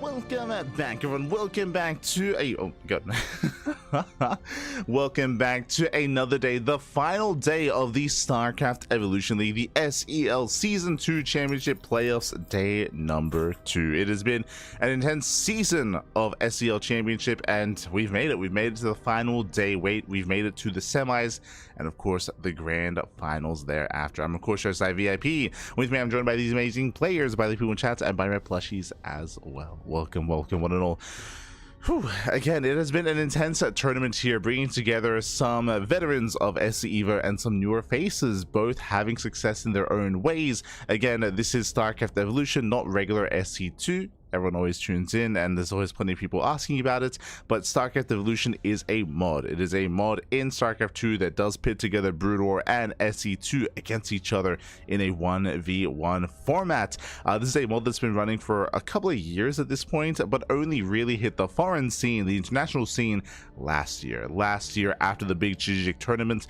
Welcome back, everyone. Welcome back to welcome back to another day, the final day of the StarCraft Evolution League, the SEL Season 2 Championship Playoffs, day number 2. It has been an intense season of SEL Championship, and we've made it. We've made it to the final day. We've made it to the semis, and of course, the grand finals thereafter. I'm, of course, your side VIP. With me, I'm joined by these amazing players, by the people in chat, and by my plushies as well. Welcome, one and all. Whew. Again, it has been an intense tournament here, bringing together some veterans of SEL and some newer faces, both having success in their own ways. Again, this is StarCraft Evolution, not regular SC2. Everyone always tunes in, and there's always plenty of people asking about it, but StarCraft Evolution is a mod. It is a mod in StarCraft 2 that does pit together Brood War and SE2 against each other in a 1v1 format. This is a mod that's been running for a couple of years at this point, but only really hit the foreign scene, the international scene, last year. Last year, after the big strategic tournament,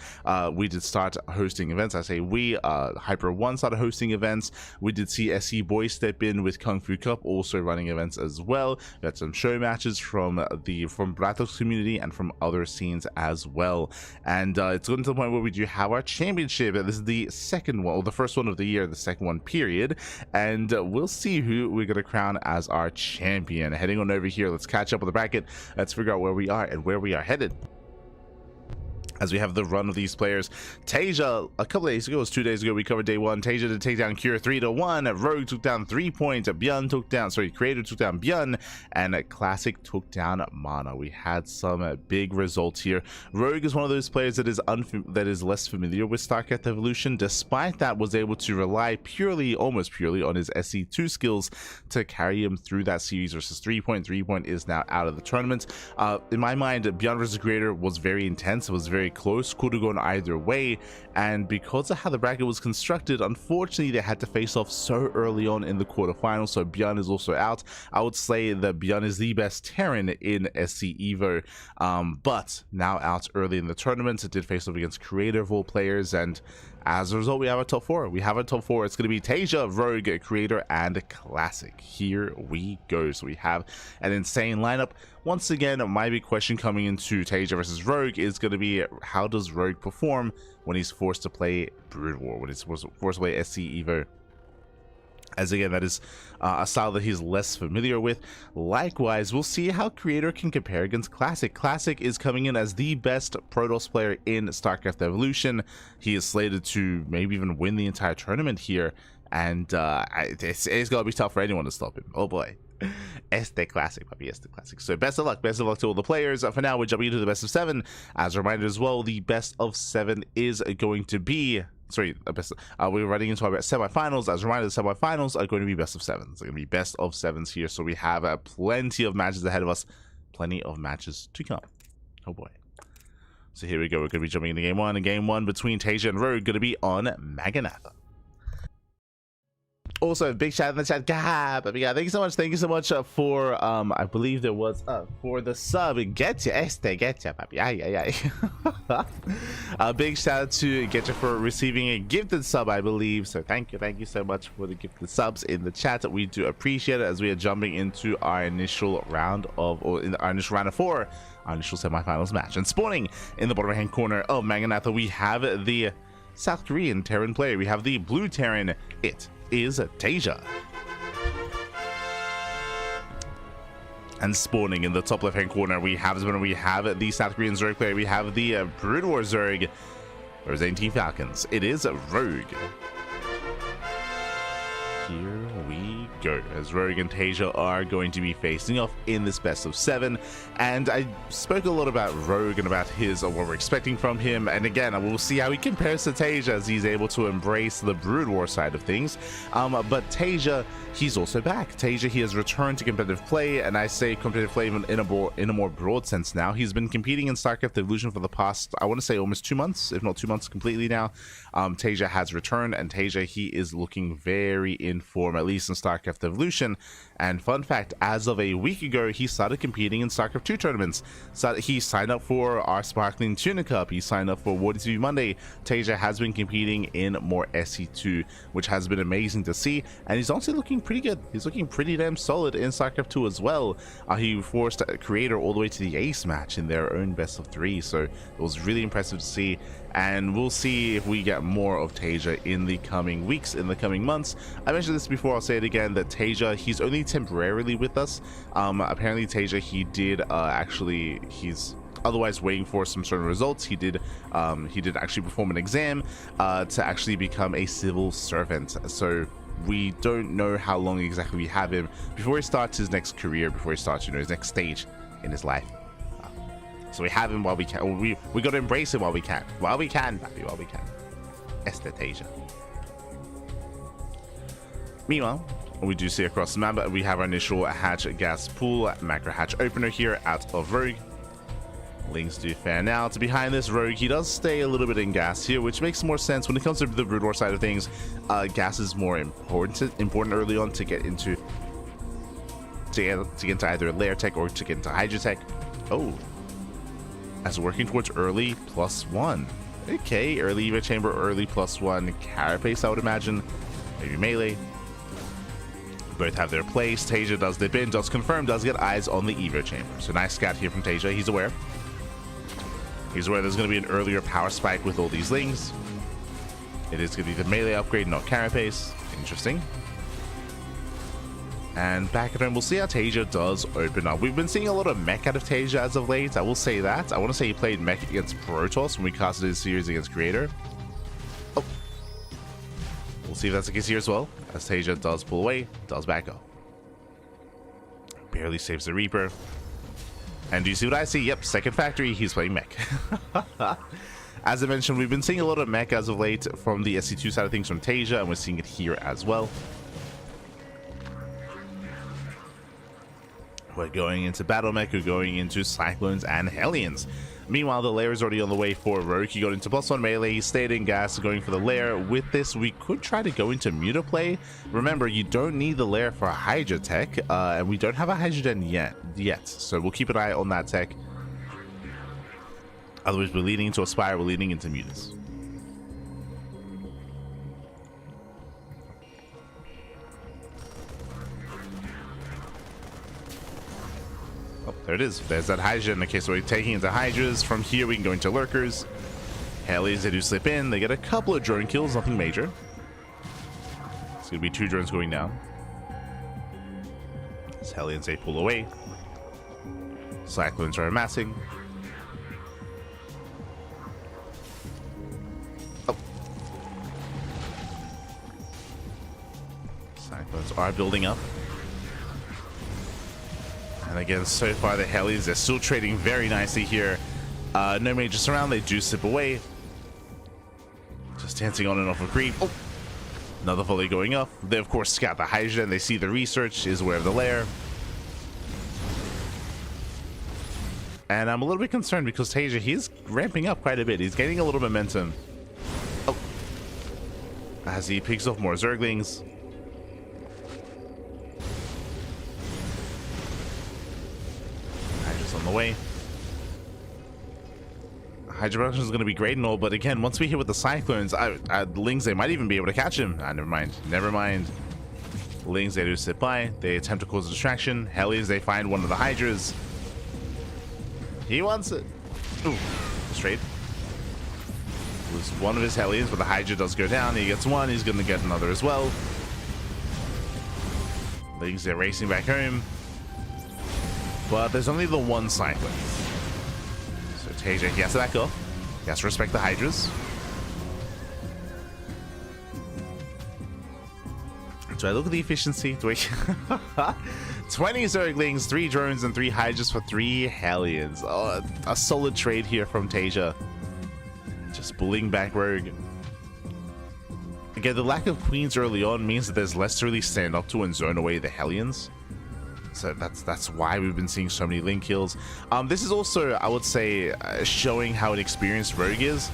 we did start hosting events. I say we, Hyper 1 started hosting events. We did see SE Boys step in with Kung Fu Cup, also running events as well. We had some show matches from Ducklings community and from other scenes as well. And it's gotten to the point where we do have our championship. This is the second one, or the first one of the year, the second one period. And we'll see who we're going to crown as our champion. Heading on over here, let's catch up with the bracket. Let's figure out where we are and where we are headed, as we have the run of these players. TaeJa, a couple of days ago, it was 2 days ago, we covered day 1. TaeJa to take down Cure 3-1. Rogue took down 3 points. Creator took down Björn, and Classic took down Mana. We had some big results here. Rogue is one of those players that is less familiar with StarCraft Evolution. Despite that, was able to rely almost purely on his SE2 skills to carry him through that series versus 3 Point. 3 Point is now out of the tournament. In my mind, Björn versus Creator was very intense. It was very close, could have gone either way, and because of how the bracket was constructed, unfortunately they had to face off so early on in the quarterfinals, so Björn is also out. I would say that Björn is the best Terran in SC Evo, but now out early in the tournament. It did face off against Creator of all players, and as a result, we have a top 4. It's going to be TaeJa, Rogue, Creator, and Classic. Here we go. So we have an insane lineup. Once again, my big question coming into TaeJa versus Rogue is going to be, how does Rogue perform when he's forced to play Brood War, when he's forced to play SC Evo? As again, that is a style that he's less familiar with. Likewise, we'll see how Creator can compare against Classic. Classic is coming in as the best Protoss player in StarCraft Evolution. He is slated to maybe even win the entire tournament here, and it's got to be tough for anyone to stop him. Oh boy. Este Classic, puppy, Este Classic. So best of luck to all the players. For now, we're jumping into the best of 7. As a reminder as well, the best of 7 is going to be, we're running into our semifinals. As a reminder, the semifinals are going to be best of 7s. It's going to be best of 7s here, so we have plenty of matches ahead of us, plenty of matches to come. Oh boy. So here we go. We're going to be jumping into game 1, and game 1 between TaeJa and Rogue going to be on Maganatha. Also, big shout out in the chat, Gab. Yeah, thank you so much for I believe there was for the sub. Getcha, papi. A big shout out to Getcha for receiving a gifted sub, I believe. So thank you so much for the gifted subs in the chat. We do appreciate it, as we are jumping into our initial round of, our initial round of 4, our initial semifinals match. And spawning in the bottom right hand corner of Maganatha, we have the South Korean Terran player. We have the blue Terran. It is TaeJa. And spawning in the top left hand corner, we have the South Korean Zerg player. We have the Brood War Zerg, representing Team Falcons. It is Rogue. Here we go, as Rogue and TaeJa are going to be facing off in this best of 7. And I spoke a lot about Rogue and about what we're expecting from him, and again, we'll see how he compares to TaeJa as he's able to embrace the Brood War side of things. But TaeJa, he's also back. TaeJa, he has returned to competitive play, and I say competitive play even in a more broad sense now. He's been competing in StarCraft Evolution for the past, I want to say, almost 2 months, if not 2 months completely now. TaeJa has returned, and TaeJa, he is looking very in form, at least in StarCraft StarCraft Evolution. And fun fact, as of a week ago, he started competing in StarCraft 2 tournaments. So he signed up for our Sparkling Tuna Cup, he signed up for World TV Monday. TaeJa has been competing in more SE2, which has been amazing to see, and he's honestly looking pretty good. He's looking pretty damn solid in StarCraft 2 as well. He forced Creator all the way to the ace match in their own best of 3, so it was really impressive to see. And we'll see if we get more of TaeJa in the coming weeks, in the coming months. I mentioned this before, I'll say it again, that TaeJa, he's only temporarily with us. Apparently TaeJa, he did he's otherwise waiting for some certain results. He did actually perform an exam to actually become a civil servant. So we don't know how long exactly we have him before he starts his next career, before he starts, his next stage in his life. So we have him while we can. We got to embrace him while we can. While we can, baby, while we can. Esther TaeJa. Meanwhile, we do see across the map, we have our initial hatch gas pool, macro hatch opener here out of Rogue. Lings do fan out. Behind this Rogue, he does stay a little bit in gas here, which makes more sense when it comes to the Brood War side of things. Gas is more important early on to get into either layer tech or to get into Hydra tech. Oh. As working towards early +1. Okay, early Evo Chamber, early +1 Carapace, I would imagine. Maybe melee. Both have their place. TaeJa does dip in, does confirm, does get eyes on the Evo Chamber. So nice scout here from TaeJa. He's aware. He's aware there's going to be an earlier power spike with all these Lings. It is going to be the melee upgrade, not Carapace. Interesting. And back at home, we'll see how TaeJa does open up. We've been seeing a lot of mech out of TaeJa as of late. I will say that. I want to say he played mech against Protoss when we casted his series against Creator. Oh. We'll see if that's the case here as well. As TaeJa does pull away, does back up. Barely saves the Reaper. And do you see what I see? Yep, second factory, he's playing mech. As I mentioned, we've been seeing a lot of mech as of late from the SC2 side of things from TaeJa, and we're seeing it here as well. We're going into battle mech, we're going into Cyclones and Hellions. Meanwhile, the lair is already on the way for Rogue. He got into +1 melee, he stayed in gas, going for the lair. With this, we could try to go into Muta play. Remember, you don't need the lair for a Hydra tech, and we don't have a Hydra den yet. So we'll keep an eye on that tech. Otherwise, we're leading into Aspire, we're leading into Mutas. Oh, there it is. There's that Hydra. In the case we're taking into Hydras. From here, we can go into Lurkers. Hellies, they do slip in. They get a couple of drone kills, nothing major. It's going to be 2 drones going down. As Hellions, they pull away. Cyclones are amassing. Oh. Cyclones are building up. And again, so far the Hellies, they're still trading very nicely here. No major surround, they do slip away. Just dancing on and off of creep. Oh, another volley going up. They of course scout the Hydra and they see the research, is aware of the lair. And I'm a little bit concerned because TaeJa, he's ramping up quite a bit. He's gaining a little momentum. Oh, as he picks off more Zerglings. On the way. Hydra production is going to be great and all, but again, once we hit with the Cyclones, Lings, they might even be able to catch him. Never mind. Lings, they do sit by. They attempt to cause a distraction. Hellies, they find one of the Hydras. He wants it. Ooh, straight. Lose one of his Hellions, but the Hydra does go down. He gets one. He's going to get another as well. Lings, they're racing back home. But there's only the one Cyclone. So TaeJa, he has to back off. He has to respect the Hydras. Do I look at the efficiency? Do I 20 Zerglings, 3 drones, and 3 Hydras for 3 Hellions. Oh, a solid trade here from TaeJa. Just bullying back Rogue. Again, the lack of queens early on means that there's less to really stand up to and zone away the Hellions. So that's why we've been seeing so many link kills. This is also, I would say, showing how inexperienced Rogue is.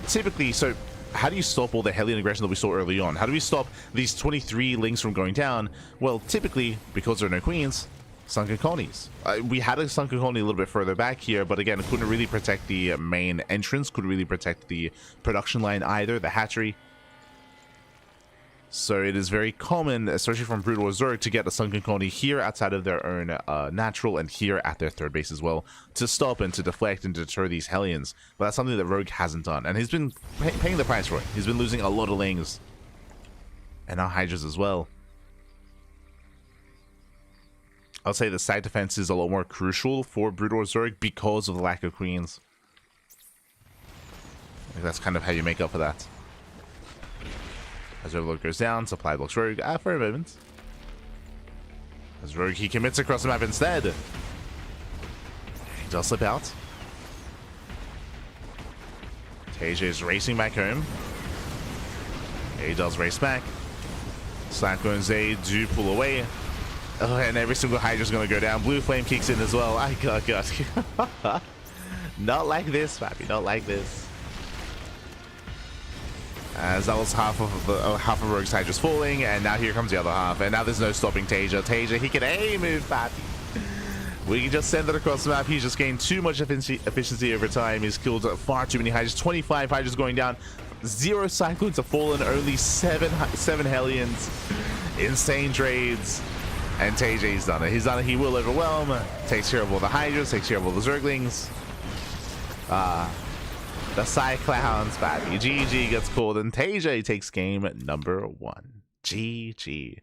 Typically, so how do you stop all the Hellion aggression that we saw early on? How do we stop these 23 links from going down? Well, typically, because there are no queens, sunken colonies. We had a sunken colony a little bit further back here, but again, it couldn't really protect the main entrance, couldn't really protect the production line either, the hatchery. So it is very common, especially from Brood War Zerg, to get a sunken colony here outside of their own natural, and here at their third base as well, to stop and to deflect and deter these Hellions. But that's something that Rogue hasn't done, and he's been paying the price for it. He's been losing a lot of lings, and now Hydras as well. I'll say the side defense is a lot more crucial for Brood War Zerg because of the lack of queens. I think that's kind of how you make up for that. As Overlord goes down, supply blocks Rogue for a moment. As Rogue, he commits across the map instead. He does slip out. TaeJa is racing back home. He does race back. Slanko and Zay do pull away. Oh, and every single Hydra's going to go down. Blue Flame kicks in as well. I got. Not like this, Pappy. Not like this. As that was half of Rogue's side just falling, and now here comes the other half, and now there's no stopping TaeJa. TaeJa, he can move, Pappy. We can just send it across the map. He's just gained too much efficiency over time. He's killed far too many Hydras. 25 Hydras going down. 0 Cyclones have fallen. Only 7 Hellions. Insane trades. And TaeJa, he's done it. He's done it. He will overwhelm. Takes care of all the Hydras. Takes care of all the Zerglings. The Cyclones, baby. GG gets called, and TaeJa takes game number 1. GG.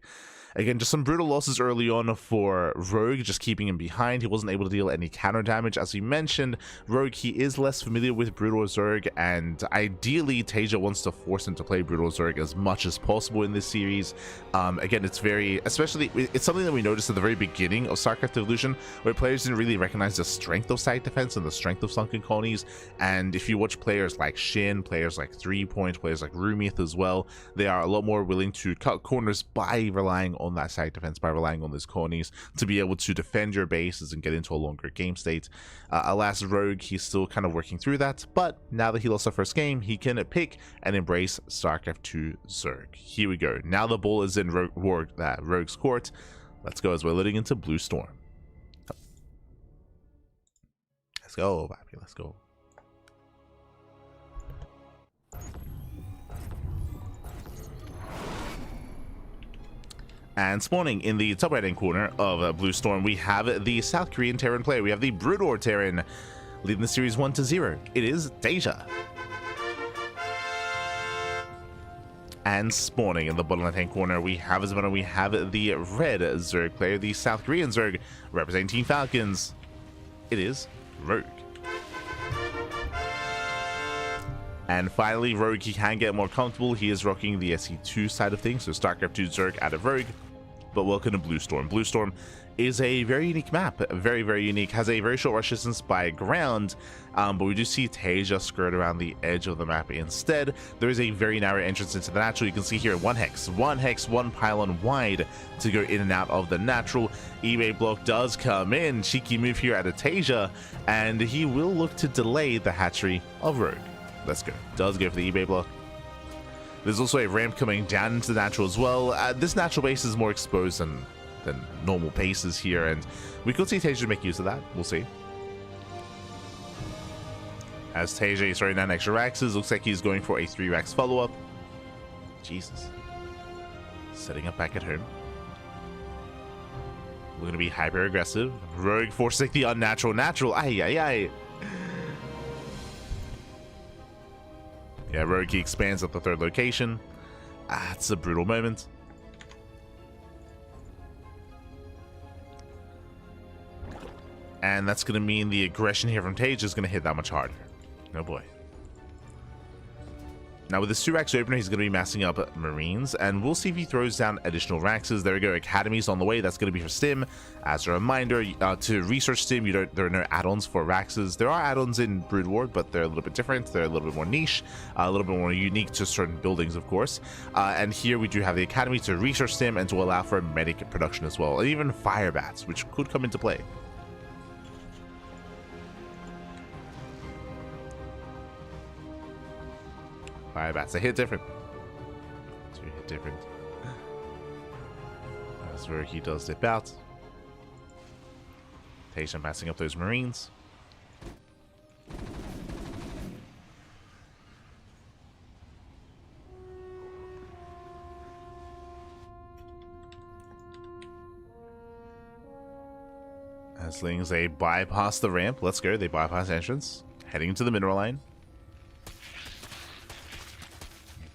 Again, just some brutal losses early on for Rogue, just keeping him behind. He wasn't able to deal any counter damage. As we mentioned, Rogue, he is less familiar with Brood War Zerg, and ideally, TaeJa wants to force him to play Brood War Zerg as much as possible in this series. Again, it's very, especially, it's something that we noticed at the very beginning of StarCraft Evolution, where players didn't really recognize the strength of side defense and the strength of sunken colonies. And if you watch players like Shin, players like 3-Point, players like Rumith as well, they are a lot more willing to cut corners by relying on that side defense, by relying on those colonies to be able to defend your bases and get into a longer game state. Alas, Rogue, he's still kind of working through that, but now that he lost the first game, he can pick and embrace StarCraft 2 Zerg. Here we go. Now the ball is in Rogue's court. Let's go as we're leading into Blue Storm. Let's go, baby. Let's go. And spawning in the top right-hand corner of Blue Storm, we have the South Korean Terran player. We have the Brood War Terran leading the series 1-0. It is TaeJa. And spawning in the bottom left-hand corner, we have the red Zerg player, the South Korean Zerg, representing Team Falcons. It is Rogue. And finally, Rogue, he can get more comfortable. He is rocking the SE2 side of things, so StarCraft 2 Zerg out of Rogue. But welcome to Blue Storm. Blue Storm is a very unique map, very, very unique. Has a very short rush distance by ground, but we do see TaeJa skirt around the edge of the map instead. There is a very narrow entrance into the natural. You can see here, one hex, one pylon wide to go in and out of the natural. eBay block does come in. Cheeky move here out of TaeJa, and he will look to delay the hatchery of Rogue. Let's go. Does go for the eBay block. There's also a ramp coming down into the natural as well. This natural base is more exposed than normal bases here, and we could see TaeJa make use of that. We'll see. As TaeJa is throwing down extra Raxes, looks like he's going for a 3 Rax follow-up. Jesus. Setting up back at home. We're going to be hyper-aggressive. Rogue forcing the unnatural natural. Ay, ay, ay. Yeah, Rogue expands at the 3rd location. It's a brutal moment. And that's going to mean the aggression here from TaeJa is going to hit that much harder. Oh boy. Now with the 2 Rax opener, he's going to be massing up Marines, and we'll see if he throws down additional Raxes. There we go, Academies on the way. That's going to be for Stim. As a reminder, to research Stim, there are no add-ons for Raxes. There are add-ons in Brood War, but they're a little bit different. They're a little bit more niche, a little bit more unique to certain buildings, of course. And here we do have the Academy to research Stim and to allow for medic production as well, and even Fire Bats, which could come into play. Fire bats, they hit different. Two hit different. That's where he does dip out. TaeJa passing up those Marines. As Lings, they bypass the ramp. Let's go. They bypass entrance. Heading into the mineral line.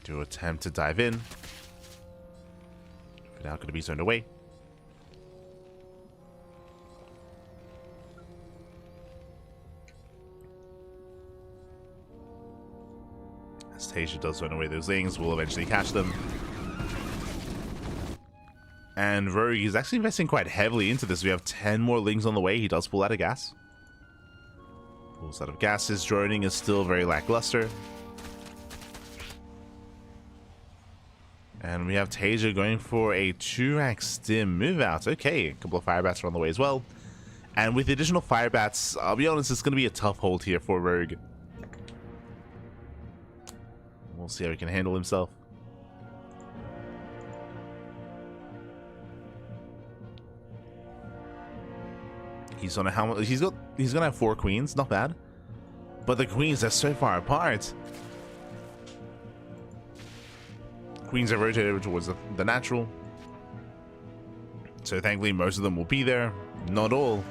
Do attempt to dive in. For now, going to be zoned away. As TaeJa does zone away those Lings, we'll eventually catch them. And Rogue is actually investing quite heavily into this. We have 10 more Lings on the way. He does pull out of gas. Pulls out of gas. His droning is still very lackluster. And we have TaeJa going for a 2-rack stim move out. Okay, a couple of fire bats are on the way as well. And with the additional fire bats, I'll be honest, it's going to be a tough hold here for Rogue. We'll see how he can handle himself. He's on a helmet. He's gonna have 4 queens, not bad. But the queens are so far apart. Queens are rotated over towards the natural. So thankfully most of them will be there. Not all,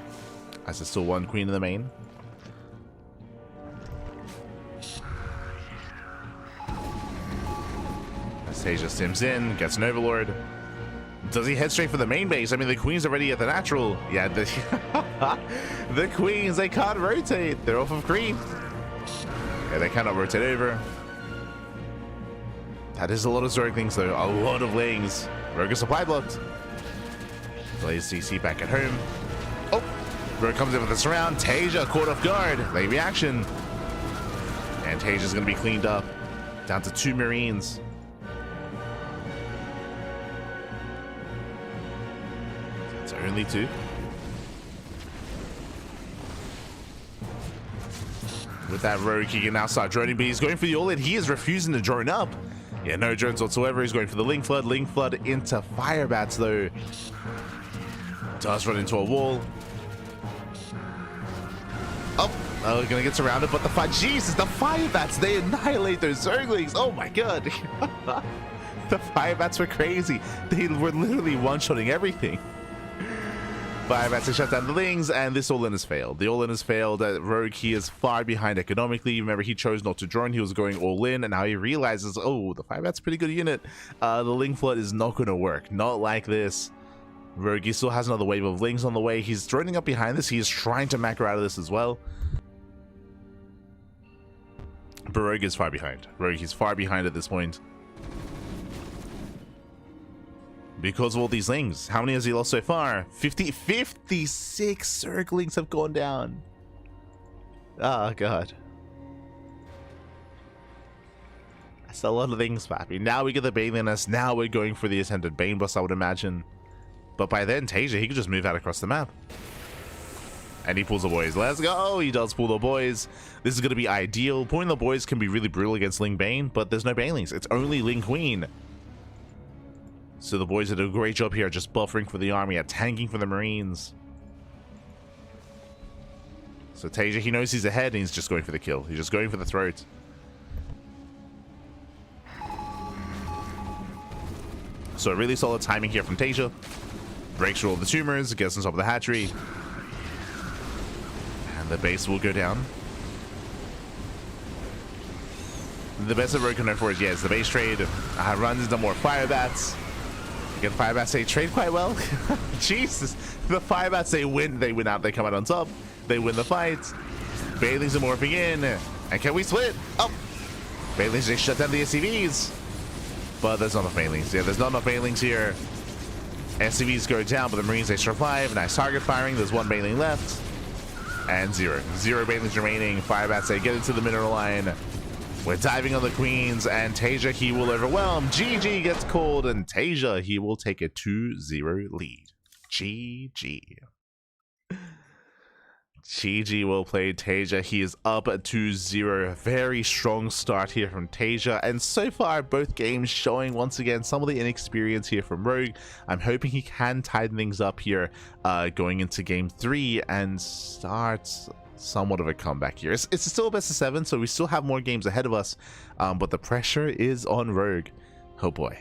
as there's still 1 queen in the main. As TaeJa stims in, gets an overlord. Does he head straight for the main base? I mean, the queen's already at the natural. Yeah, the queens, they can't rotate. They're off of green. Yeah, they cannot rotate over. That is a lot of Ducklings, though. A lot of Lings. Rogue is supply blocked. Blaze CC back at home. Oh, Rogue comes in with a surround. TaeJa caught off guard. Late reaction. And TaeJa's going to be cleaned up. Down to 2 Marines. Only 2. With that Rogue, he can now start droning, but he's going for the all-in. He is refusing to drone up. Yeah, no drones whatsoever. He's going for the Link Flood. Link Flood into fire bats, though. Does run into a wall. Oh, gonna get surrounded, but the fire. Jesus, the fire bats, they annihilate those Zerglings. Oh my god. The fire bats were crazy. They were literally one-shotting everything. Fire bats to shut down the Lings, and this all-in has failed. The all-in has failed. Rogue, he is far behind economically. Remember, he chose not to drone. He was going all-in, and now he realizes, oh, the fire bat's a pretty good unit. The Ling Flood is not going to work. Not like this. Rogue, he still has another wave of Lings on the way. He's droning up behind this. He is trying to macro out of this as well. But Rogue is far behind. Rogue, he's far behind at this point. Because of all these Lings. How many has he lost so far? 56 Zerglings have gone down. Oh, God. That's a lot of things, Pappy. Now we get the Baneliness. Now we're going for the attempted Bane Bust, I would imagine. But by then, TaeJa, he could just move out across the map. And he pulls the boys. Let's go. He does pull the boys. This is going to be ideal. Pulling the boys can be really brutal against Ling Bane, but there's no Banelings. It's only Ling Queen. So the boys did a great job here, just buffering for the army, tanking for the Marines. So TaeJa, he knows he's ahead, and he's just going for the kill. He's just going for the throat. So really solid timing here from TaeJa. Breaks through all the tumors, gets on top of the hatchery. And the base will go down. The best that Rogue can know for is, yes, the base trade. Runs into more fire bats. Again, fire bats, they trade quite well. Jesus. The fire bats, they win out, they come out on top. They win the fight. Banelings are morphing in. And can we split? Oh. Banelings, they shut down the SCVs. But there's not enough Banelings. Yeah, there's not enough Banelings here. SCVs go down, but the Marines, they survive. Nice target firing. There's 1 Baneling left. And 0 Banelings remaining. Fire bats, they get into the mineral line. We're diving on the queens, and TaeJa, he will overwhelm. GG gets called, and TaeJa, he will take a 2-0 lead. GG. GG, well played, TaeJa. He is up at 2-0. Very strong start here from TaeJa. And so far, both games showing once again some of the inexperience here from Rogue. I'm hoping he can tighten things up here going into game 3 and start somewhat of a comeback here. It's still a best of 7, so we still have more games ahead of us. But the pressure is on Rogue. Oh boy.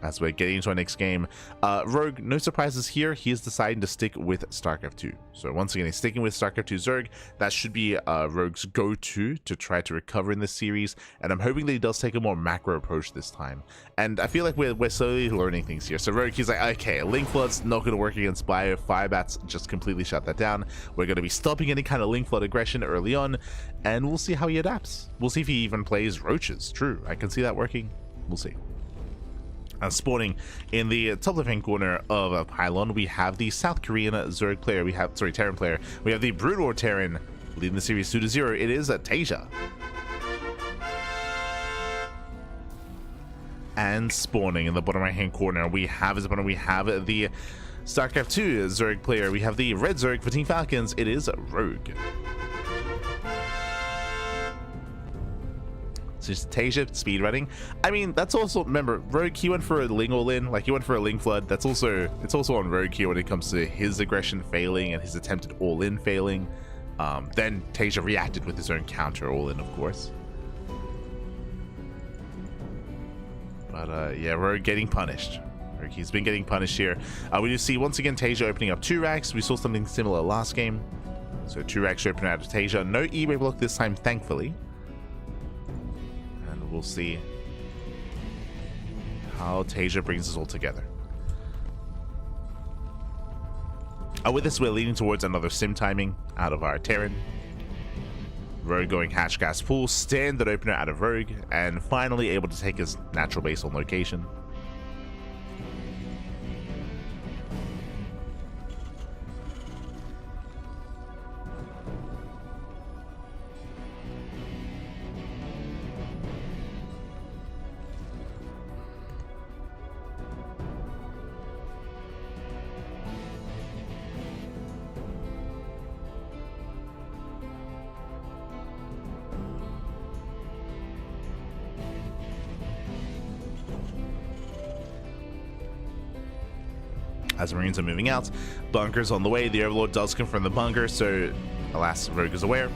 As we're getting into our next game, Rogue, no surprises here. He is deciding to stick with StarCraft 2. So once again, he's sticking with StarCraft 2 Zerg. That should be Rogue's go-to to try to recover in this series. And I'm hoping that he does take a more macro approach this time. And I feel like we're slowly learning things here. So Rogue, he's like, okay, Link Flood's not going to work against Bio. Firebats just completely shut that down. We're going to be stopping any kind of Link Flood aggression early on. And we'll see how he adapts. We'll see if he even plays Roaches. True, I can see that working. We'll see. Spawning in the top left-hand corner of Pylon, we have the South Korean Zerg player. Terran player. We have the Brood War Terran leading the series 2-0. It is TaeJa. And spawning in the bottom right-hand corner, we have the StarCraft 2 Zerg player. We have the Red Zerg for Team Falcons. It is Rogue. So just TaeJa speedrunning. I mean, that's also, remember, Rogue, he went for a Ling all-in, like he went for a Ling Flood. It's also on Rogue here when it comes to his aggression failing and his attempted all-in failing. Then TaeJa reacted with his own counter all-in, of course. But yeah, Rogue getting punished. He's been getting punished here. We do see once again TaeJa opening up 2 racks. We saw something similar last game. So 2 racks open out of TaeJa. No eBay block this time, thankfully. We'll see how TaeJa brings this all together. With this, we're leading towards another sim timing out of our Terran. Rogue going hatch gas pool, standard opener out of Rogue, and finally able to take his natural base on location. As Marines are moving out, bunkers on the way. The Overlord does confirm the bunker, so alas, Rogue is aware.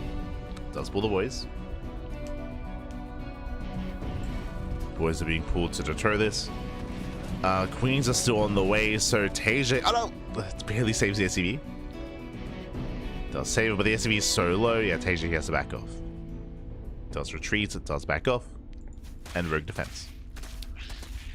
Does pull the boys. Boys are being pulled to deter this. Queens are still on the way, so TaeJa, oh no, it barely saves the SCV. Does save it, but the SCV is so low. Yeah, TaeJa, he has to back off. Does retreat, it does back off, and Rogue defense.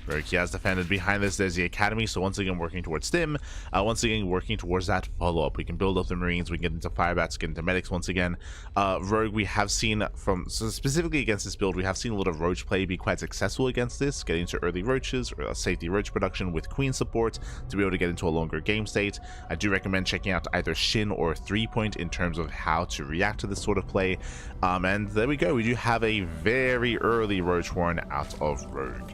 Rogue, he has defended. Behind this, there's the Academy, so once again working towards Stim. Once again working towards that follow-up. We can build up the Marines, we can get into Firebats, get into Medics once again. Rogue, we have seen so specifically against this build, we have seen a lot of Roach play be quite successful against this, getting into early Roaches, or safety Roach production with Queen support to be able to get into a longer game state. I do recommend checking out either Shin or 3-Point in terms of how to react to this sort of play. And there we go, we do have a very early Roach Warren out of Rogue.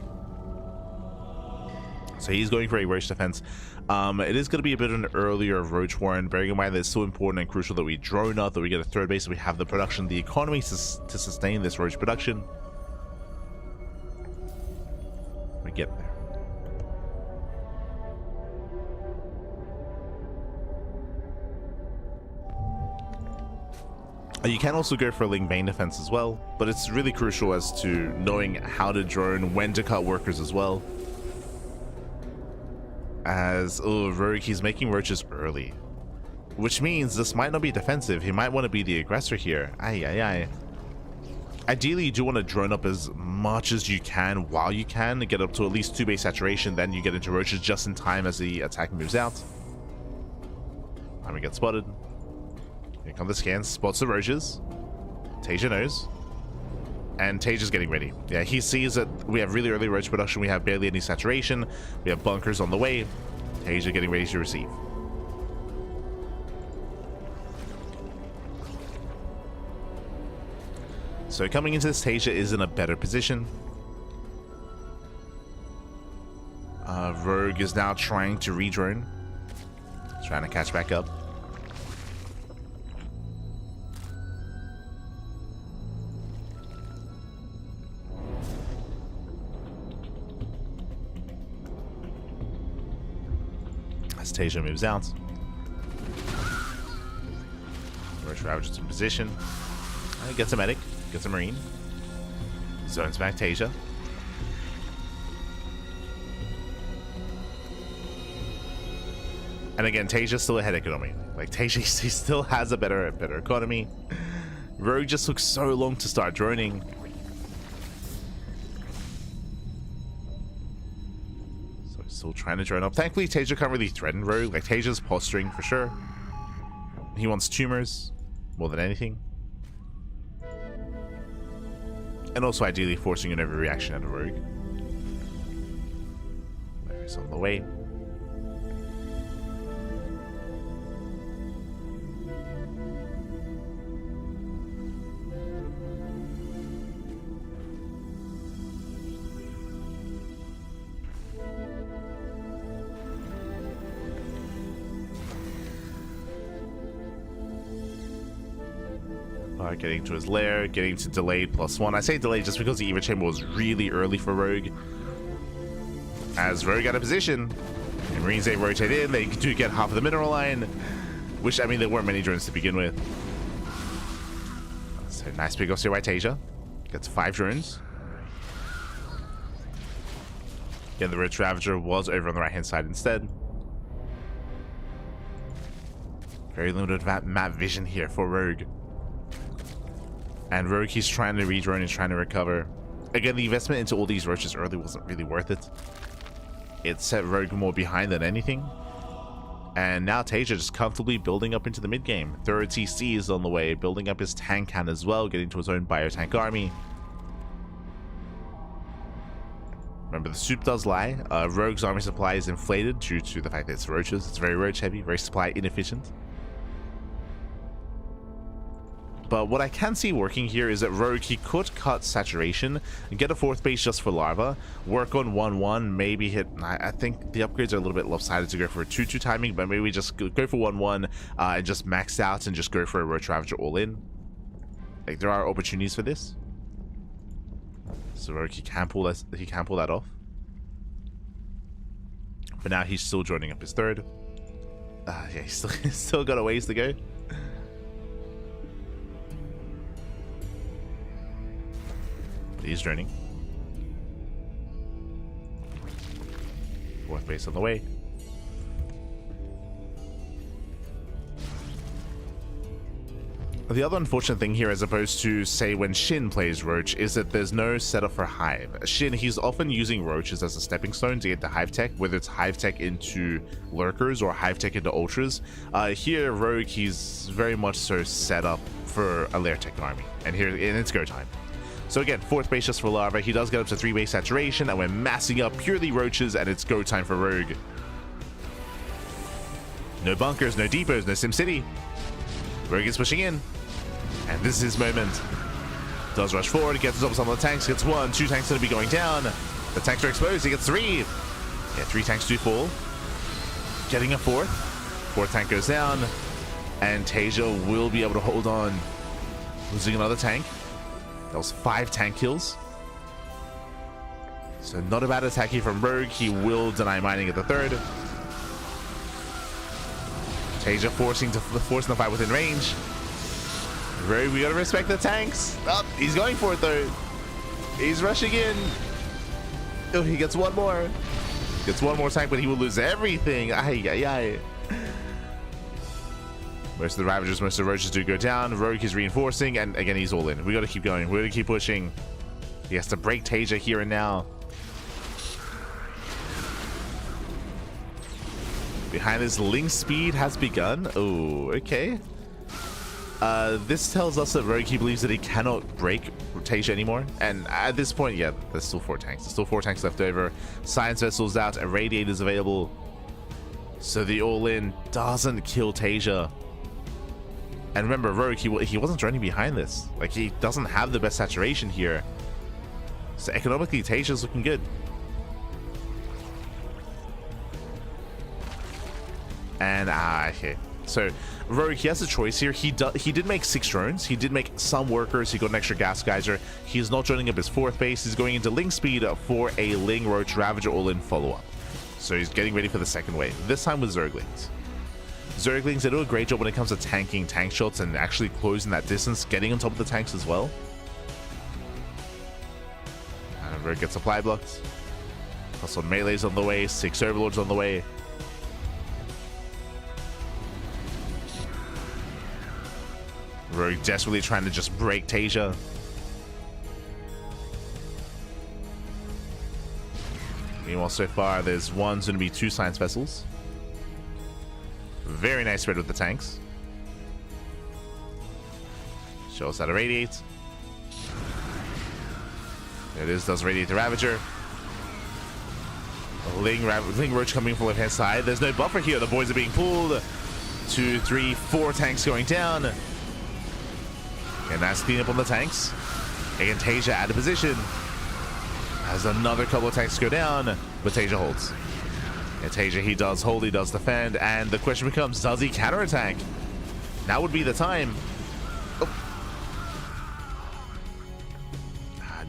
So he's going for a Roach defense. It is going to be a bit of an earlier Roach Warren, bearing in mind that it's so important and crucial that we drone up, that we get a third base, so we have the production, the economy to sustain this Roach production. We get there. You can also go for a Ling Bane defense as well, but it's really crucial as to knowing how to drone, when to cut workers as well. As Rogue, he's making Roaches early, which means this might not be defensive. He might want to be the aggressor here. Ideally, you do want to drone up as much as you can while you can, get up to at least 2 base saturation, then you get into Roaches just in time as the attack moves out. And we get spotted. Here come the scans, spots the Roaches. TaeJa knows. And TaeJa's getting ready. Yeah, he sees that we have really early Roach production. We have barely any saturation. We have bunkers on the way. TaeJa getting ready to receive. So coming into this, TaeJa is in a better position. Rogue is now trying to redrone. Trying to catch back up. As TaeJa moves out. Roach Ravager's in position. Gets a medic. Gets a marine. Zones back TaeJa. And again, TaeJa's still ahead economy. Like, TaeJa, he still has a better economy. Rogue just took so long to start droning. So he's still trying to drone up. Thankfully, TaeJa can't really threaten Rogue. Like, TaeJa's posturing for sure. He wants tumors more than anything. And also ideally forcing an overreaction out of Rogue. He's on the way. Getting to his lair, getting to delayed +1. I say delayed just because the Eva Chamber was really early for Rogue. As Rogue out of position, and Marines, they rotate in, they do get half of the mineral line, which, I mean, there weren't many drones to begin with. So nice pickoffs here by TaeJa. Gets 5 drones. Again, the Roach Ravager was over on the right-hand side instead. Very limited map vision here for Rogue. And Rogue, he's trying to redrone and trying to recover. Again, the investment into all these roaches early wasn't really worth it. It set Rogue more behind than anything. And now TaeJa just comfortably building up into the mid-game. Third TC is on the way, building up his tank can as well, getting to his own biotank army. Remember, the soup does lie. Rogue's army supply is inflated due to the fact that it's roaches. It's very roach heavy, very supply inefficient. But what I can see working here is that Rogue, he could cut saturation and get a 4th base just for larva, work on 1-1, maybe hit, I think the upgrades are a little bit lopsided to go for a 2-2 timing, but maybe just go for 1-1 and just max out and just go for a Roach Ravager all in. Like, there are opportunities for this. So Rogue, he can pull that off. But now he's still joining up his 3rd. Yeah, he's still got a ways to go. He's droning. 4th base on the way. The other unfortunate thing here, as opposed to, say, when Shin plays Roach, is that there's no setup for Hive. Shin, he's often using Roaches as a stepping stone to get to Hive Tech, whether it's Hive Tech into Lurkers or Hive Tech into Ultras. Here, Rogue, he's very much so set up for a Lair Tech army, and it's go time. So again, 4th base just for larva. He does get up to 3 base saturation, and we're massing up purely roaches, and it's go time for Rogue. No bunkers, no depots, no SimCity. Rogue is pushing in, and this is his moment. Does rush forward, gets up some of the tanks, gets 1, 2 tanks going to be going down. The tanks are exposed, he gets 3. Yeah, 3 tanks do fall. Getting a 4th. 4th tank goes down, and TaeJa will be able to hold on. Losing another tank. That was 5 tank kills. So not a bad attack here from Rogue. He will deny mining at the 3rd. TaeJa forcing the fight within range. Rogue, we gotta respect the tanks. Oh, he's going for it though. He's rushing in. Oh, he gets 1 more. Gets 1 more tank, but he will lose everything. Ay, ay, ay. Most of the Ravagers, most of the Roaches do go down. Rogue is reinforcing, and again, he's all in. We got to keep going. We're going to keep pushing. He has to break TaeJa here and now. Behind his Ling speed has begun. Oh, okay. This tells us that Rogue, he believes that he cannot break TaeJa anymore. And at this point, yeah, there's still 4 tanks. There's still 4 tanks left over. Science Vessel's out. A Radiator's available. So the all-in doesn't kill TaeJa. And remember, Rogue, he wasn't running behind this. Like, he doesn't have the best saturation here. So economically, TaeJa's looking good. And, okay. So, Rogue, he has a choice here. He did make 6 drones. He did make some workers. He got an extra gas geyser. He's not joining up his 4th base. He's going into Ling speed for a Ling Roach Ravager all-in follow-up. So he's getting ready for the second wave. This time with Zerglings. Zerglings, they do a great job when it comes to tanking tank shots and actually closing that distance, getting on top of the tanks as well. And Rogue gets supply blocks. Also melee's on the way, 6 overlords on the way. Rogue desperately trying to just break TaeJa. Meanwhile, so far, there's one, soon to be 2 science vessels. Very nice spread with the tanks. Show us how to radiate. There it is, does radiate the Ravager. Ling Roach coming from the left hand side. There's no buffer here. The boys are being pulled. 2, 3, 4 tanks going down. And that's clean up on the tanks. Again, TaeJa out of position. Has another couple of tanks go down, but TaeJa holds. And TaeJa, he does hold, he does defend, and the question becomes, does he counterattack? Now would be the time. Oh.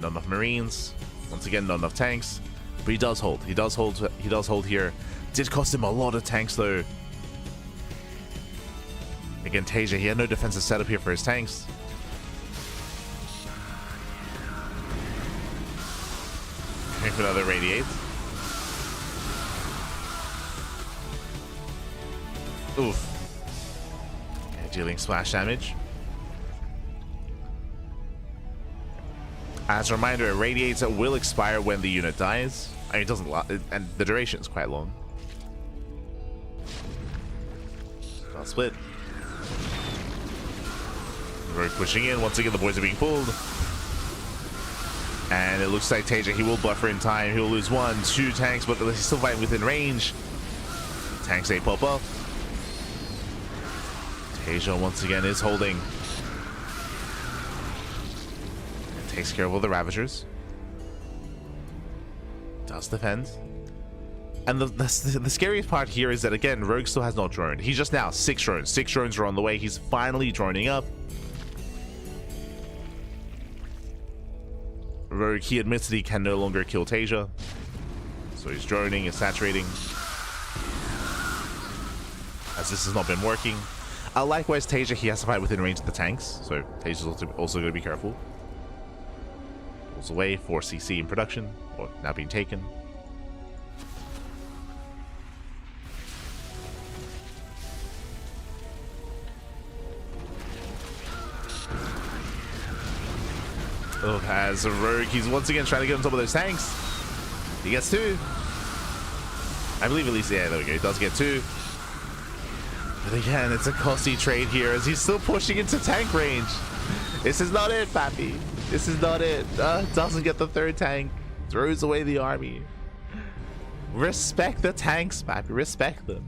Not enough Marines. Once again, not enough tanks. But he does hold. He does hold. He does hold here. Did cost him a lot of tanks though. Again, TaeJa, he had no defensive setup here for his tanks. Going for another radiate. Oof. Okay, dealing splash damage. As a reminder, it radiates that will expire when the unit dies. I mean, it doesn't, and the duration is quite long. Got split. We're pushing in. Once again, the boys are being pulled. And it looks like TaeJa, he will buffer in time. He'll lose 1, 2 tanks, but he's still fighting within range. Tanks, they pop up. TaeJa, once again, is holding. Takes care of all the Ravagers. Does defend. And the scariest part here is that, again, Rogue still has not droned. He's just now 6 drones. 6 drones are on the way. He's finally droning up. Rogue, he admits that he can no longer kill TaeJa. So he's droning, he's saturating. As this has not been working. Likewise, TaeJa, he has to fight within range of the tanks. So TaeJa's also going to be careful. Pulls away, 4 CC in production, or now being taken. Oh, as a Rogue, he's once again trying to get on top of those tanks. He gets 2. I believe at least, yeah, there we go. He does get 2. But again, it's a costly trade here as he's still pushing into tank range. This is not it, Pappy. This is not it. Doesn't get the 3rd tank. Throws away the army. Respect the tanks, Pappy. Respect them.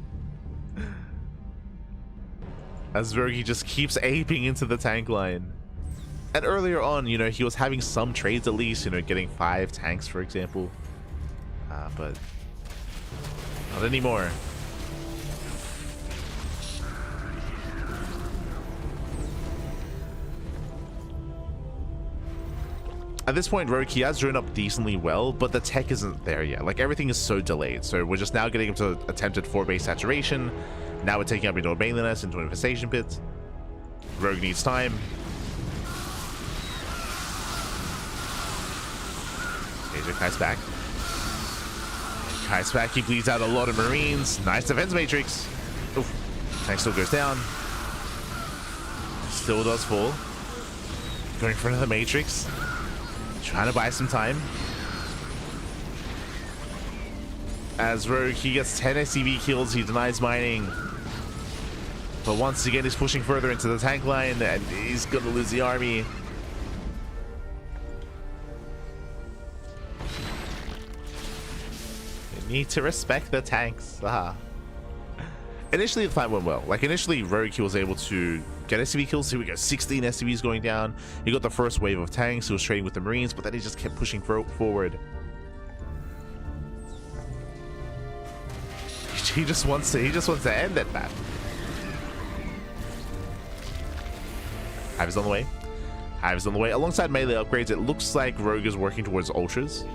As Rogue just keeps aping into the tank line. And earlier on, you know, he was having some trades at least, you know, getting 5 tanks, for example. But not anymore. At this point, Rogue, he has drawn up decently well, but the tech isn't there yet. Like, everything is so delayed. So we're just now getting him to attempted 4-base saturation. Now we're taking up into a Baneliness, into an Infestation Pit. Rogue needs time. TaeJa kites back. Kites back, he bleeds out a lot of Marines. Nice defense matrix. Oof. Tank still goes down. Still does fall. Going for another matrix. Trying to buy some time. As Rogue, he gets 10 SCV kills, he denies mining. But once again, he's pushing further into the tank line, and he's gonna lose the army. You need to respect the tanks. Initially, the fight went well. Like, initially, Rogue, he was able to get SCV kills. Here we go, 16 SCVs going down. He got the first wave of tanks. He was trading with the Marines, but then he just kept pushing forward. He just wants to end that map. Hive is on the way. Hive is on the way. Alongside melee upgrades, it looks like Rogue is working towards ultras.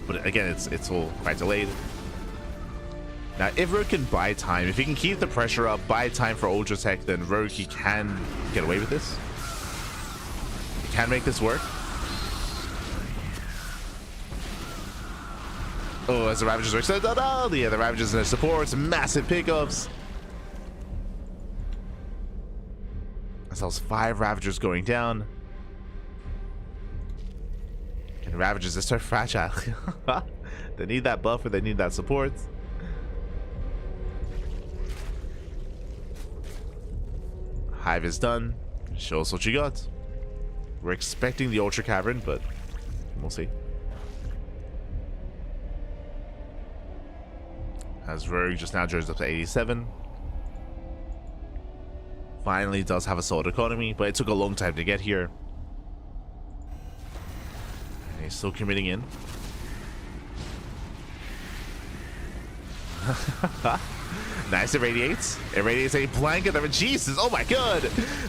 but again, it's all quite delayed. Now, if Rogue can buy time, if he can keep the pressure up, buy time for Ultra Tech, then Rogue, he can get away with this. He can make this work. Oh, as the Ravagers are extended, oh, yeah, the Ravagers and their supports, massive pickups. As those 5 Ravagers going down. And Ravagers are so fragile. They need that buffer, they need that support. Hive is done. Show us what you got. We're expecting the Ultra Cavern, but we'll see. As Rogue just now joins up to 87. Finally does have a solid economy, but it took a long time to get here. And he's still committing in. Nice, it radiates. It radiates a blanket of Jesus. Oh my god!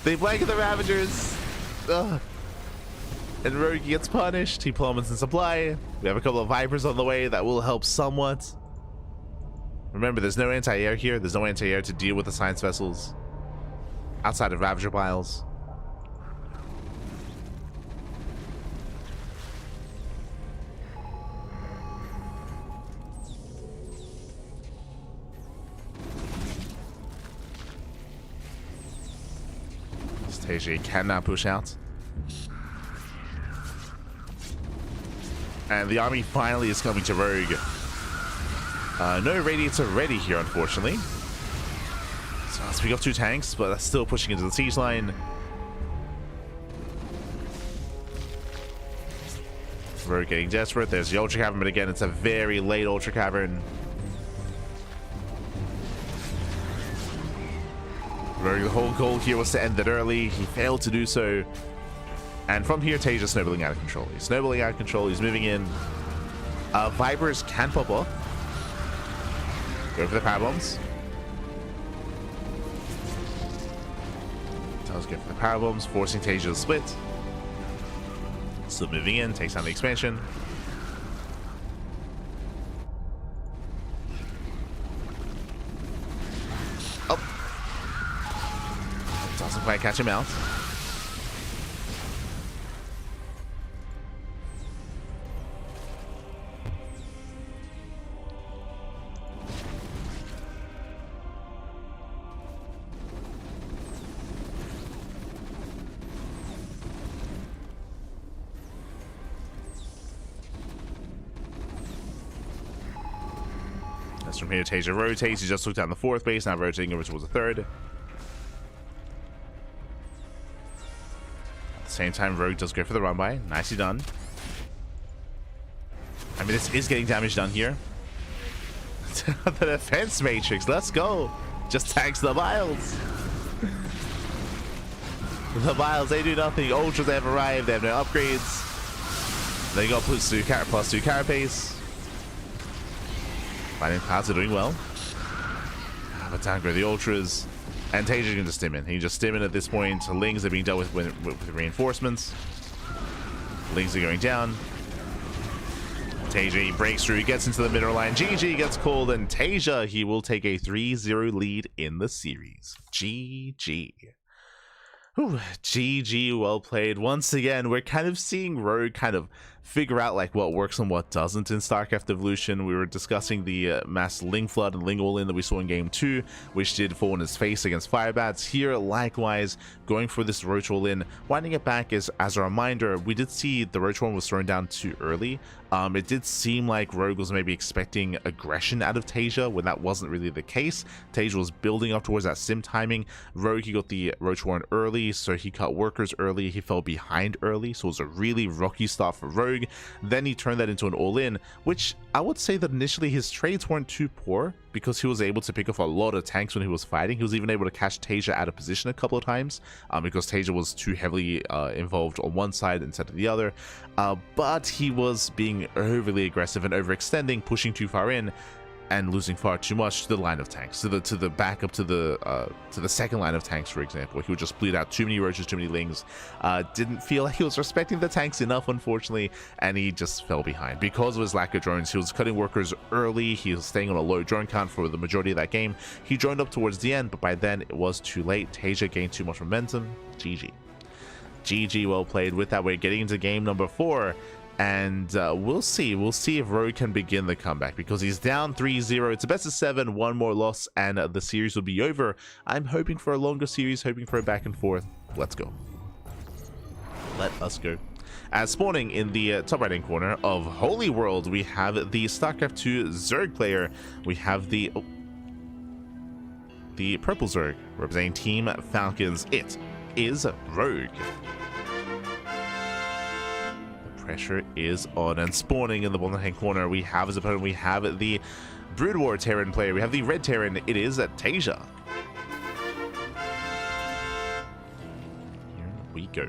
They blanket the Ravagers. Ugh. And Rogue gets punished. He plummets in supply. We have a couple of Vipers on the way that will help somewhat. Remember, there's no anti-air here. There's no anti-air to deal with the science vessels outside of Ravager piles. TaeJa cannot push out. And the army finally is coming to Rogue. No radiates ready here, unfortunately. So let's pick up 2 tanks, but that's still pushing into the siege line. Rogue getting desperate. There's the Ultra Cavern, but again, it's a very late Ultra Cavern. Rogue, the whole goal here was to end it early. He failed to do so. And from here, TaeJa's snowballing out of control. He's snowballing out of control. He's moving in. Vipers can pop off. Go for the power bombs. Does go for the power bombs, forcing TaeJa to split. Still moving in, takes down the expansion. Oh. Doesn't quite catch him out. From here, TaeJa rotates. He just took down the 4th base, now rotating over towards the 3rd. At the same time, Rogue does go for the run by. Nicely done. I mean, this is getting damage done here. The defense matrix, let's go. Just tanks the vials. The vials, they do nothing. Ultras, they have arrived. They have no upgrades. They got +2 carapace. Lightning Clouds are doing well. But down go the Ultras. And TaeJa can just stim in. He can just stim in at this point. Lings are being dealt with reinforcements. Lings are going down. TaeJa breaks through, gets into the middle line. GG gets called, and TaeJa, he will take a 3-0 lead in the series. GG. Ooh, GG, well played. Once again, we're kind of seeing Rogue kind of figure out like what works and what doesn't in StarCraft Evolution. We were discussing the mass Ling Flood and Ling All-In that we saw in Game 2, which did fall on his face against Firebats. Here, likewise, going for this Roach All-In. Winding it back is, as a reminder, we did see the Roach one was thrown down too early. It did seem like Rogue was maybe expecting aggression out of TaeJa when that wasn't really the case. TaeJa was building up towards that sim timing. Rogue, he got the Roach Warren early, so he cut workers early. He fell behind early, so it was a really rocky start for Rogue. Then he turned that into an all-in, which I would say that initially his trades weren't too poor because he was able to pick off a lot of tanks when he was fighting. He was even able to catch TaeJa out of position a couple of times because TaeJa was too heavily involved on one side instead of the other. But he was being overly aggressive and overextending, pushing too far in. and losing far too much to the line of tanks, to the backup, to the second line of tanks, for example. He would just bleed out too many roaches, too many lings. Didn't feel like he was respecting the tanks enough, unfortunately, and he just fell behind because of his lack of drones. He was cutting workers early. He was staying on a low drone count for the majority of that game. He droned up towards the end, but by then it was too late. TaeJa gained too much momentum. GG. GG, well played. With that, we're getting into game number 4. And we'll see if Rogue can begin the comeback, because he's down 3-0. It's a best of 7, one more loss, and the series will be over. I'm hoping for a longer series, hoping for a back and forth. Let's go. Let us go. As spawning in the top right-hand corner of Holy World, we have the StarCraft 2 Zerg player. We have the purple Zerg representing Team Falcons. It is Rogue. Pressure is on, and spawning in the bottom hand corner, we have his opponent. We have the Brood War Terran player. We have the red Terran. It is TaeJa. Here we go.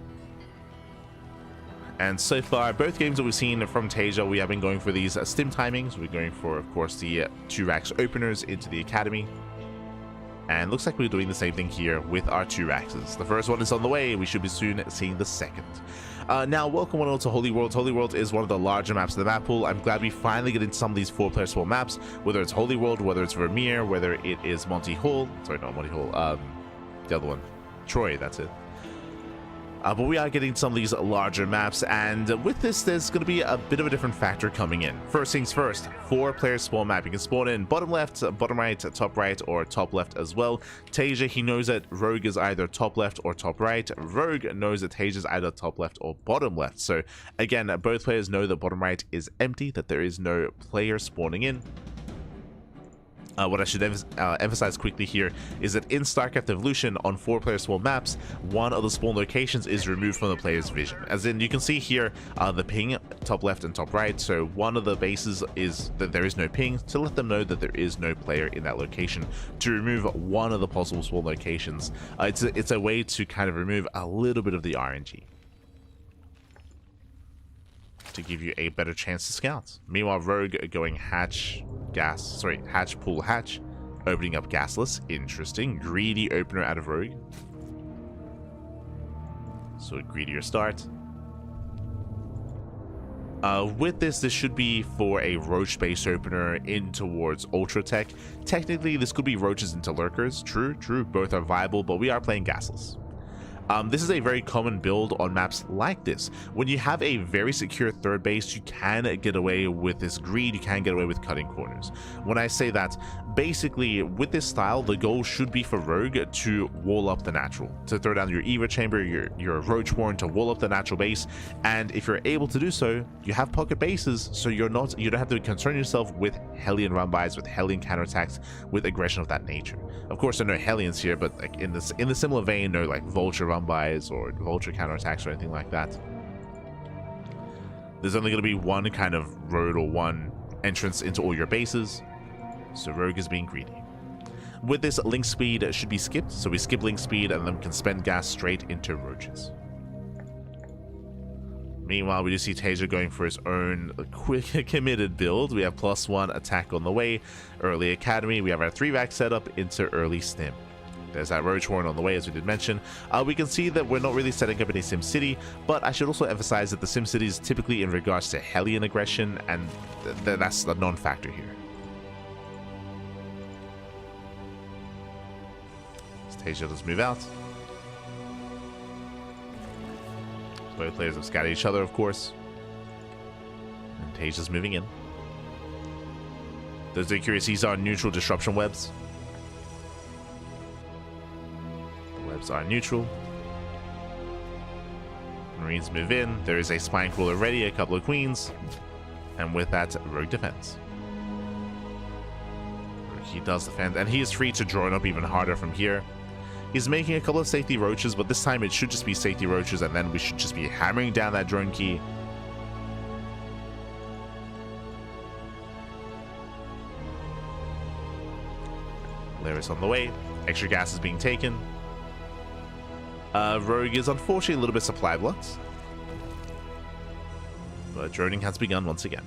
And so far, both games that we've seen from TaeJa, we have been going for these stim timings. We're going for, of course, the 2 racks openers into the academy. And looks like we're doing the same thing here with our 2 racks. The first one is on the way. We should be soon seeing the second. Now, welcome one to Holy World. Holy World is one of the larger maps of the map pool. I'm glad we finally get into some of these 4-player spawn maps, whether it's Holy World, whether it's Vermeer, whether it is Monty Hall. Sorry, not Monty Hall. The other one. Troy, that's it. But we are getting some of these larger maps, and with this, there's going to be a bit of a different factor coming in. First things first, 4-player spawn map. You can spawn in bottom left, bottom right, top right, or top left as well. TaeJa, he knows that Rogue is either top left or top right. Rogue knows that TaeJa is either top left or bottom left. So again, both players know that bottom right is empty, that there is no player spawning in. What I should emphasize quickly here is that in StarCraft Evolution, on 4-player spawn maps, one of the spawn locations is removed from the player's vision. As in, you can see here the ping, top left and top right. So one of the bases is that there is no ping, to let them know that there is no player in that location, to remove one of the possible spawn locations. It's a way to kind of remove a little bit of the RNG, to give you a better chance to scout. Meanwhile, Rogue going hatch, pull, hatch, opening up gasless. Interesting. Greedy opener out of Rogue. So a greedier start. With this should be for a roach base opener in towards Ultra Tech. Technically, this could be roaches into lurkers. True, both are viable, but we are playing gasless. This is a very common build on maps like this. When you have a very secure third base, you can get away with this greed, you can get away with cutting corners. When I say that, basically with this style, the goal should be for Rogue to wall up the natural, to throw down your Eva chamber, your Roach Warren, to wall up the natural base. And if you're able to do so, you have pocket bases, so you don't have to concern yourself with Hellion run-bys, with Hellion counterattacks, with aggression of that nature. Of course, there are no Hellions here, but like in the similar vein, no like Vulture run-bys or Vulture counterattacks or anything like that. There's only going to be one kind of road or one entrance into all your bases, so Rogue is being greedy. With this, link speed should be skipped, so we skip link speed and then we can spend gas straight into roaches. Meanwhile, we do see TaeJa going for his own quick committed build. We have +1 attack on the way, early academy. We have our 3-rack setup into early stim. There's that Roach Horn on the way, as we did mention. We can see that we're not really setting up any Sim City, but I should also emphasize that the Sim City is typically in regards to Hellion aggression, and that's a non-factor here. TaeJa does move out. Both players have scattered each other, of course. And TaeJa's moving in. Those accuracies are neutral disruption webs. The webs are neutral. Marines move in. There is a spine crawler ready, a couple of queens. And with that, Rogue defends. He does defend, and he is free to drone up even harder from here. He's making a couple of safety roaches, but this time it should just be safety roaches, and then we should just be hammering down that drone key. Laris on the way. Extra gas is being taken. Rogue is unfortunately a little bit supply blocked, but droning has begun once again.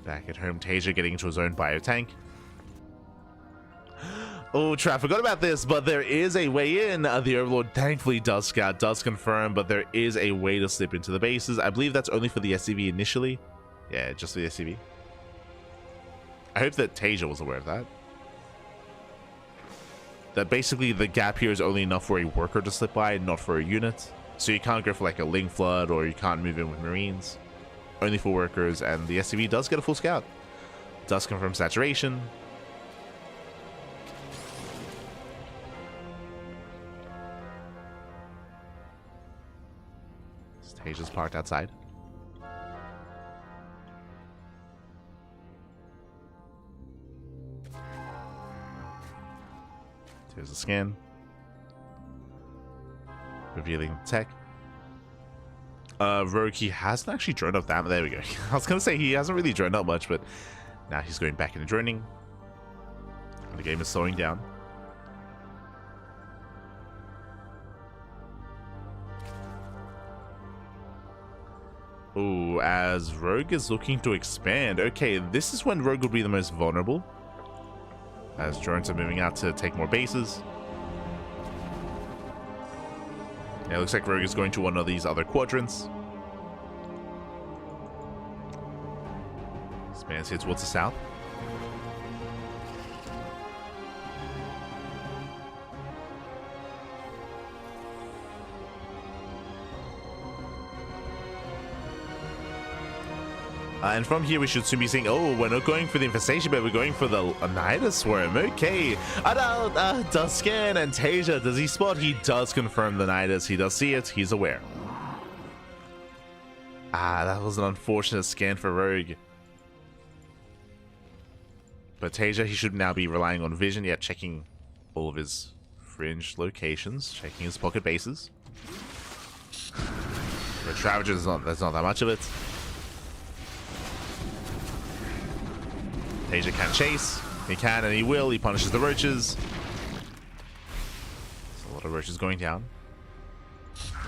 Back at home, TaeJa getting into his own bio tank. Oh, Trap, forgot about this, but there is a way in. The Overlord thankfully does scout, does confirm, but there is a way to slip into the bases. I believe that's only for the SCV initially. Yeah, just for the SCV. I hope that TaeJa was aware of that. That basically the gap here is only enough for a worker to slip by, not for a unit. So you can't go for like a Ling Flood, or you can't move in with Marines. Only for workers, and the SCV does get a full scout. Does confirm saturation. TaeJa's parked outside. Here's the scan. Revealing the tech. Rogue, he hasn't actually droned up that. There we go. I was gonna say he hasn't really droned up much, but now he's going back into droning. And the game is slowing down. Oh, as Rogue is looking to expand. Okay, this is when Rogue will be the most vulnerable, as drones are moving out to take more bases. Yeah, it looks like Rogue is going to one of these other quadrants. Expands here towards the south. And from here we should soon be saying, oh, we're not going for the infestation, but we're going for the Nidus Swarm. Okay. Does scan, and TaeJa, does he spot? He does confirm the Nidus. He does see it. He's aware. That was an unfortunate scan for Rogue. But TaeJa, he should now be relying on vision, yet checking all of his fringe locations, checking his pocket bases. But Ravager, there's not that much of it. TaeJa can chase. He can and he will. He punishes the roaches. There's a lot of roaches going down.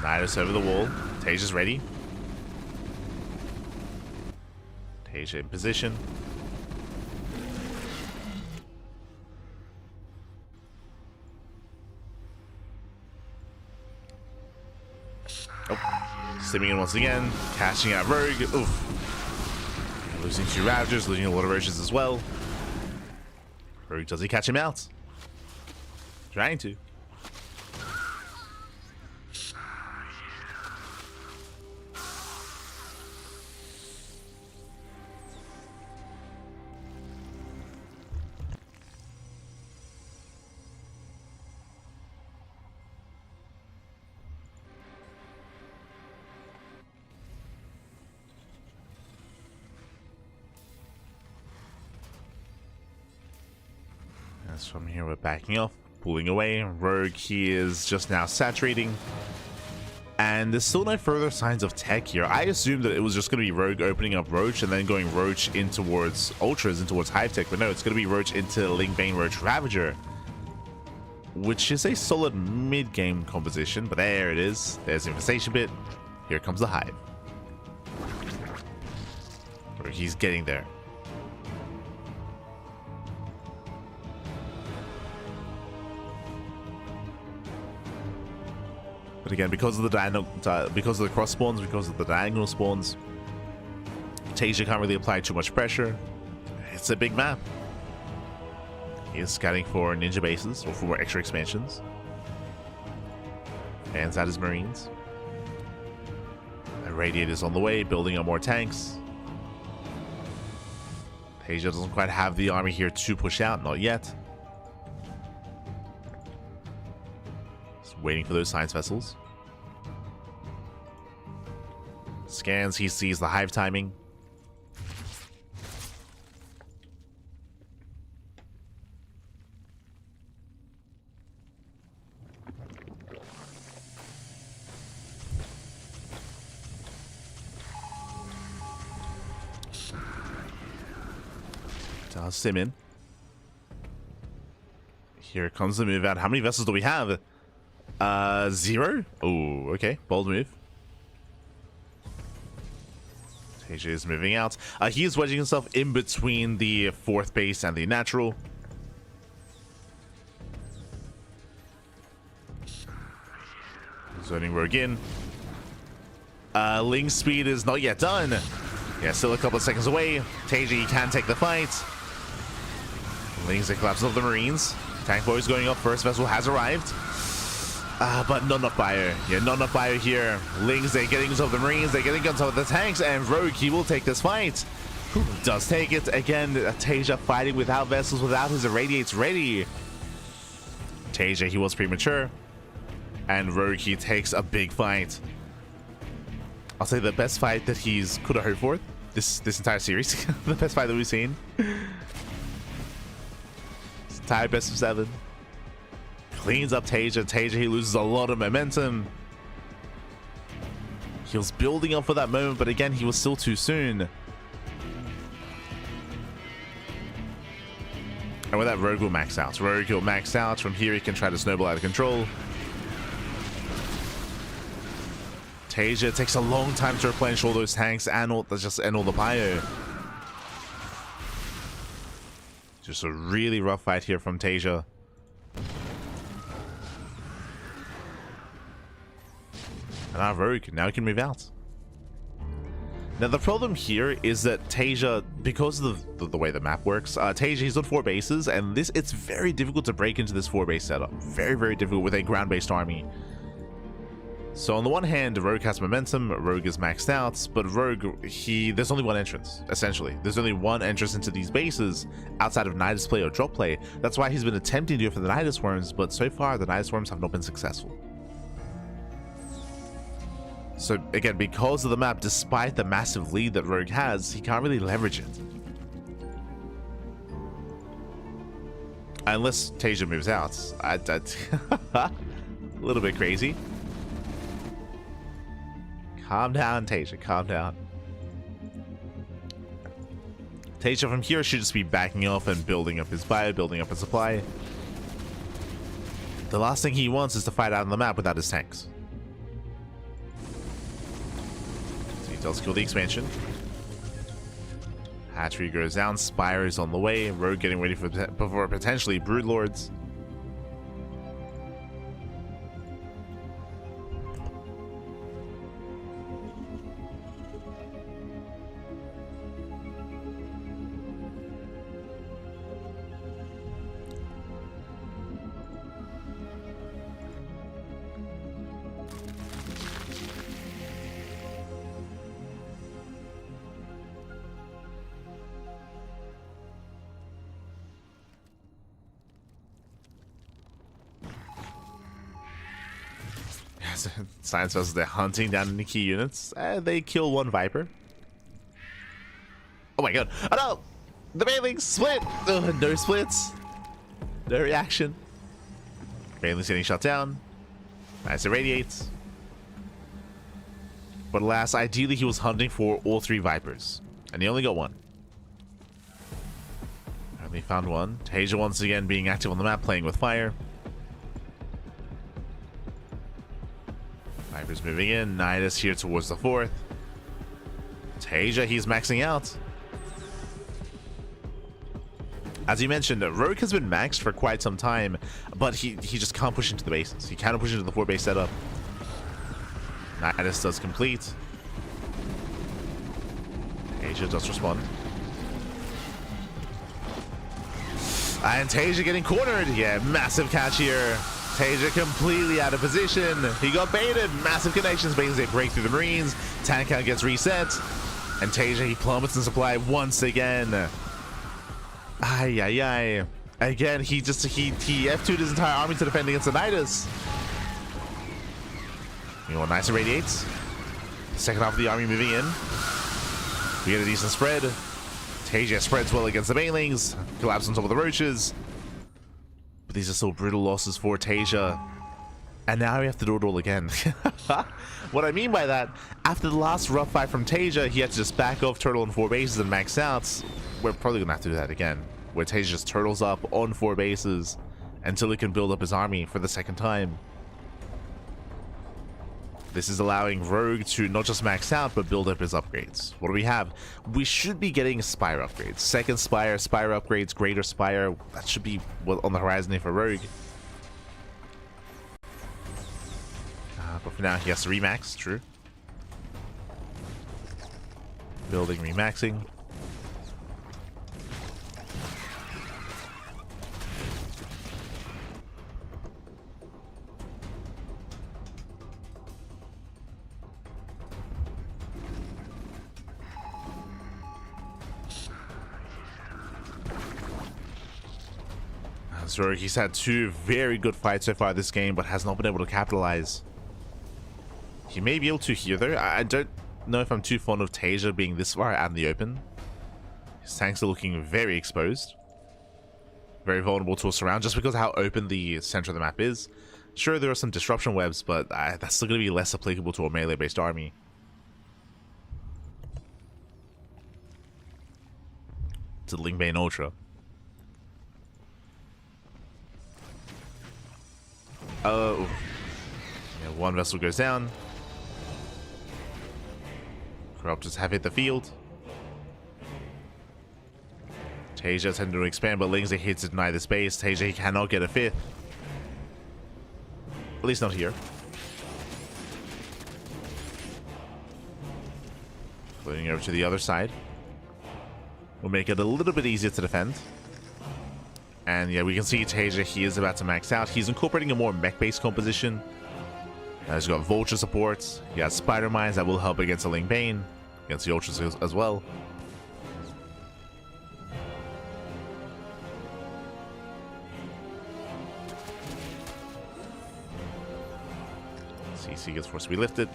Nidus over the wall. TaeJa's ready. TaeJa in position. Oh, slipping in once again. Cashing out Rogue. Oof. Losing 2 Ravagers, losing a lot of roaches as well. Rogue, does he catch him out? Trying to. From here we're backing off, pulling away. Rogue, he is just now saturating, and there's still no further signs of tech here. I assumed that it was just going to be Rogue opening up Roach and then going Roach in towards Ultras, in towards Hive Tech, but no, it's going to be Roach into Ling Bane Roach Ravager, which is a solid mid-game composition. But there it is. There's the infestation bit. Here comes the Hive. Rogue, he's getting there. But again, because of the cross spawns, because of the diagonal spawns, TaeJa can't really apply too much pressure. It's a big map. He is scouting for ninja bases or for more extra expansions. Fans out his Marines. A Radiator's on the way, building up more tanks. TaeJa doesn't quite have the army here to push out, not yet. Waiting for those science vessels. Scans, he sees the Hive timing. Does sim in. Here comes the move out. How many vessels do we have? 0? Oh, okay. Bold move. TaeJa is moving out. He is wedging himself in between the 4th base and the natural. Zoning Rogue in. Ling's speed is not yet done. Yeah, still a couple of seconds away. TaeJa, he can take the fight. Ling's the collapse of the Marines. Tank Boy's going up first. Vessel has arrived. But not enough fire. Yeah, not enough fire here. Ling's, they're getting on top of the Marines. They're getting on top of the tanks. And Rogue, he will take this fight. Does take it. Again, TaeJa fighting without vessels, without his irradiates ready. TaeJa, he was premature. And Rogue, he takes a big fight. I'll say the best fight that he's could have hoped for this entire series. The best fight that we've seen. It's entire best of 7. Cleans up TaeJa. TaeJa, he loses a lot of momentum. He was building up for that moment, but again, he was still too soon. And with that, Rogue will max out. Rogue will max out. From here, he can try to snowball out of control. TaeJa takes a long time to replenish all those tanks and all the bio. Just a really rough fight here from TaeJa. And now Rogue, now he can move out. Now the problem here is that TaeJa, because of the way the map works, TaeJa, he's on 4 bases, and it's very difficult to break into this 4-base setup. Very, very difficult with a ground-based army. So on the one hand, Rogue has momentum, Rogue is maxed out, but Rogue, there's only one entrance, essentially. There's only one entrance into these bases outside of Nidus play or drop play. That's why he's been attempting to do it for the Nidus Worms, but so far the Nidus Worms have not been successful. So again, because of the map, despite the massive lead that Rogue has, he can't really leverage it. Unless TaeJa moves out. A little bit crazy. Calm down, TaeJa, calm down. TaeJa from here should just be backing off and building up his bio, building up his supply. The last thing he wants is to fight out on the map without his tanks. So he does kill the expansion. Hatchery goes down, Spire is on the way, Rogue getting ready for potentially Broodlords. Science vessels, they're hunting down the key units. They kill 1 Viper. Oh my god. Oh no! The Banelings split! Ugh, no splits. No reaction. Banelings getting shut down. Nice irradiates. But alas, ideally he was hunting for all 3 Vipers. And he only got 1. Only found 1. TaeJa once again being active on the map, playing with fire. Viper's moving in. Nidus here towards the 4th. TaeJa, he's maxing out. As you mentioned, Rogue has been maxed for quite some time, but he just can't push into the bases. He can't push into the 4-base setup. Nidus does complete. TaeJa does respond. And TaeJa getting cornered. Yeah, massive catch here. TaeJa completely out of position. He got baited. Massive connections. Basically, they break through the Marines. Tank count gets reset. And TaeJa, he plummets in supply once again. Ay, ay, ay. Again, he F2'd his entire army to defend against the Nidus. You know, nice irradiates. Second half of the army moving in. We get a decent spread. TaeJa spreads well against the Banelings. Collapse on top of the Roaches. But these are still brutal losses for TaeJa. And now we have to do it all again. What I mean by that, after the last rough fight from TaeJa, he had to just back off, turtle on 4 bases and max out. We're probably going to have to do that again. Where TaeJa just turtles up on 4 bases until he can build up his army for the second time. This is allowing Rogue to not just max out, but build up his upgrades. What do we have? We should be getting Spire upgrades. Second Spire, Spire upgrades, Greater Spire. That should be on the horizon here for Rogue. But for now, he has to remax, true. Building, remaxing. So he's had two very good fights so far this game, but has not been able to capitalize. He may be able to here though. I don't know if I'm too fond of TaeJa being this far out in the open. His tanks are looking very exposed. Very vulnerable to a surround just because of how open the center of the map is. Sure, there are some disruption webs, but that's still going to be less applicable to a melee-based army. To Lingbane Ultra. Oh, yeah, one vessel goes down. Corruptors have hit the field. TaeJa tended to expand, but Lings are here to deny the space. TaeJa cannot get a fifth. At least not here. Floating over to the other side. Will make it a little bit easier to defend. And yeah, we can see TaeJa, he is about to max out. He's incorporating a more mech-based composition. He's got Vulture supports. He has Spider Mines that will help against the Lingbane, against the Ultras as well. CC gets forced to be lifted.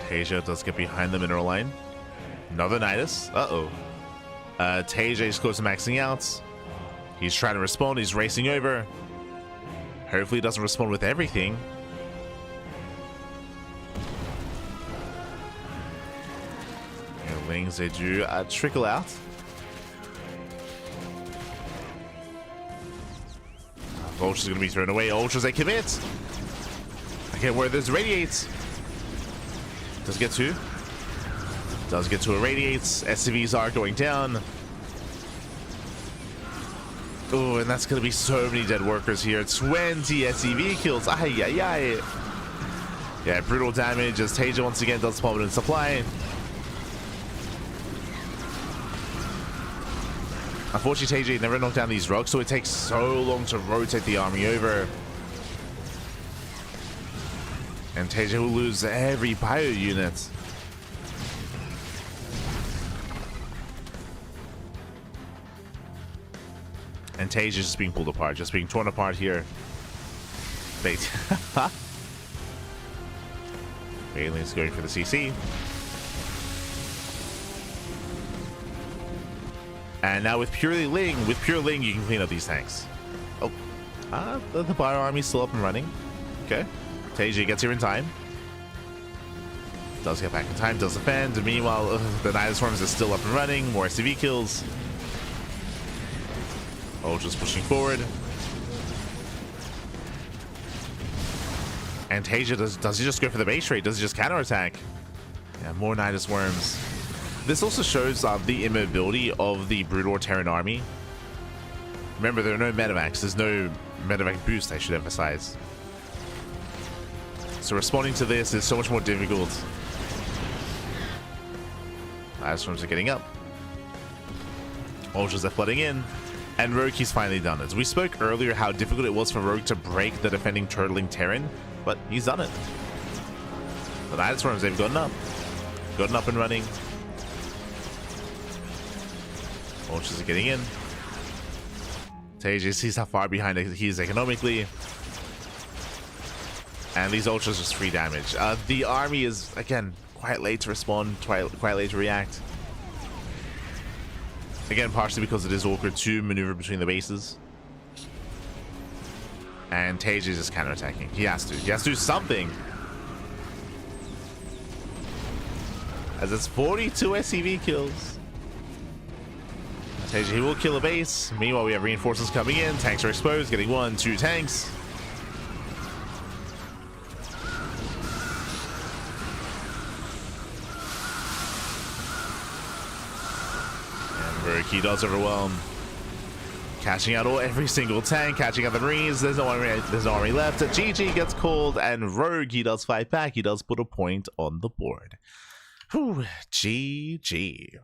TaeJa does get behind the mineral line. Another Nidus. Uh-oh. TaeJa is close to maxing out. He's trying to respond. He's racing over. Hopefully he doesn't respond with everything. And Lings, they do trickle out. Vulture's going to be thrown away. Ultras, they commit. Okay, where this radiates. Does get two. Does get to irradiates. SCVs are going down. Oh, and that's going to be so many dead workers here. 20 SCV kills. Ay, ay, ay. Yeah, brutal damage as TaeJa once again does permanent supply. Unfortunately, TaeJa never knocked down these rocks, so it takes so long to rotate the army over. And TaeJa will lose every bio unit. And TaeJa just being pulled apart, just being torn apart here. Bait. Alien's going for the CC. And now with Pure Ling, you can clean up these tanks. Oh, the bio army's still up and running. Okay, TaeJa gets here in time. Does get back in time, does defend. And meanwhile, the Nidus Swarms are still up and running. More CV kills. Ultra's pushing forward. And TaeJa, does he just go for the base rate? Does he just counterattack? Yeah, more Nidus Worms. This also shows the immobility of the Broodor Terran army. Remember, there are no medevacs. There's no medevac boost, I should emphasize. So responding to this is so much more difficult. Nidus Worms are getting up. Ultras are flooding in. And Rogue, he's finally done it. We spoke earlier how difficult it was for Rogue to break the defending turtling Terran, but he's done it. The Nidus Worms, they've gotten up and running. Ultras are getting in. TaeJa sees how far behind he is economically. And these Ultras just free damage. The army is, again, quite late to respond, quite late to react. Again, partially because it is awkward to maneuver between the bases. And TaeJa is just counterattacking. He has to do something. As it's 42 SCV kills. TaeJa, he will kill a base. Meanwhile, we have reinforcements coming in. Tanks are exposed, getting 1, 2 tanks. Rogue, he does overwhelm. Catching out every single tank, catching out the Marines. There's no army left. GG gets called, and Rogue, he does fight back. He does put a point on the board. Whew, GG.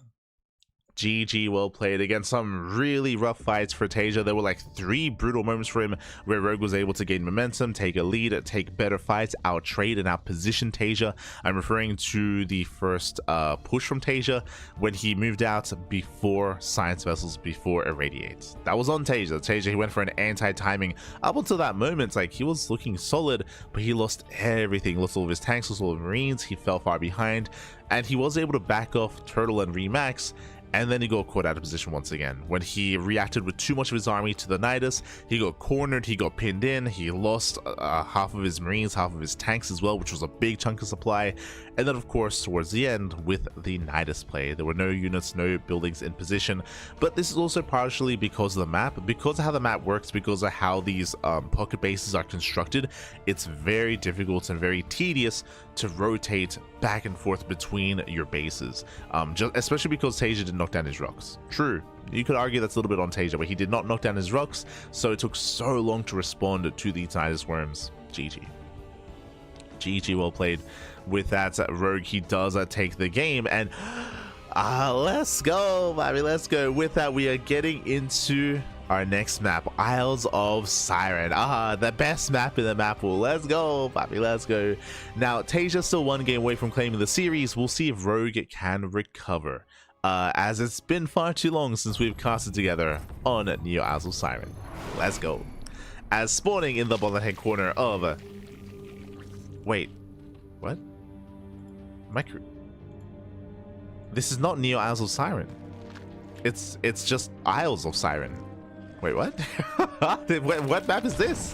GG, well played. Against some really rough fights for TaeJa. There were like 3 brutal moments for him where Rogue was able to gain momentum, take a lead, take better fights, out-trade and out-position TaeJa. I'm referring to the first push from TaeJa when he moved out before Science Vessels, before Irradiate. That was on TaeJa. TaeJa, he went for an anti-timing. Up until that moment, like, he was looking solid, but he lost everything. He lost all of his tanks, lost all of the Marines. He fell far behind, and he was able to back off Turtle and Remax. And then he got caught out of position once again. When he reacted with too much of his army to the Nidus, he got cornered, he got pinned in, he lost half of his Marines, half of his tanks as well, which was a big chunk of supply. And then of course, towards the end, with the Nidus play, there were no units, no buildings in position. But this is also partially because of the map, because of how the map works, because of how these pocket bases are constructed. It's very difficult and very tedious to rotate back and forth between your bases, especially because TaeJa didn't knock down his rocks. True, you could argue that's a little bit on TaeJa, but he did not knock down his rocks, so it took so long to respond to the Nidus worms. GG. GG, well played. With that, Rogue, he does take the game, and let's go, baby, let's go. With that, we are getting into our next map, Isles of Siren. The best map in the map pool. Let's go, baby, let's go. Now, TaeJa still 1 game away from claiming the series. We'll see if Rogue can recover, as it's been far too long since we've casted together on Neo Isles of Siren. Let's go. As spawning in the bottom head corner of... Wait, what? This is not Neo Isles of Siren. It's just Isles of Siren. Wait, what? What map is this?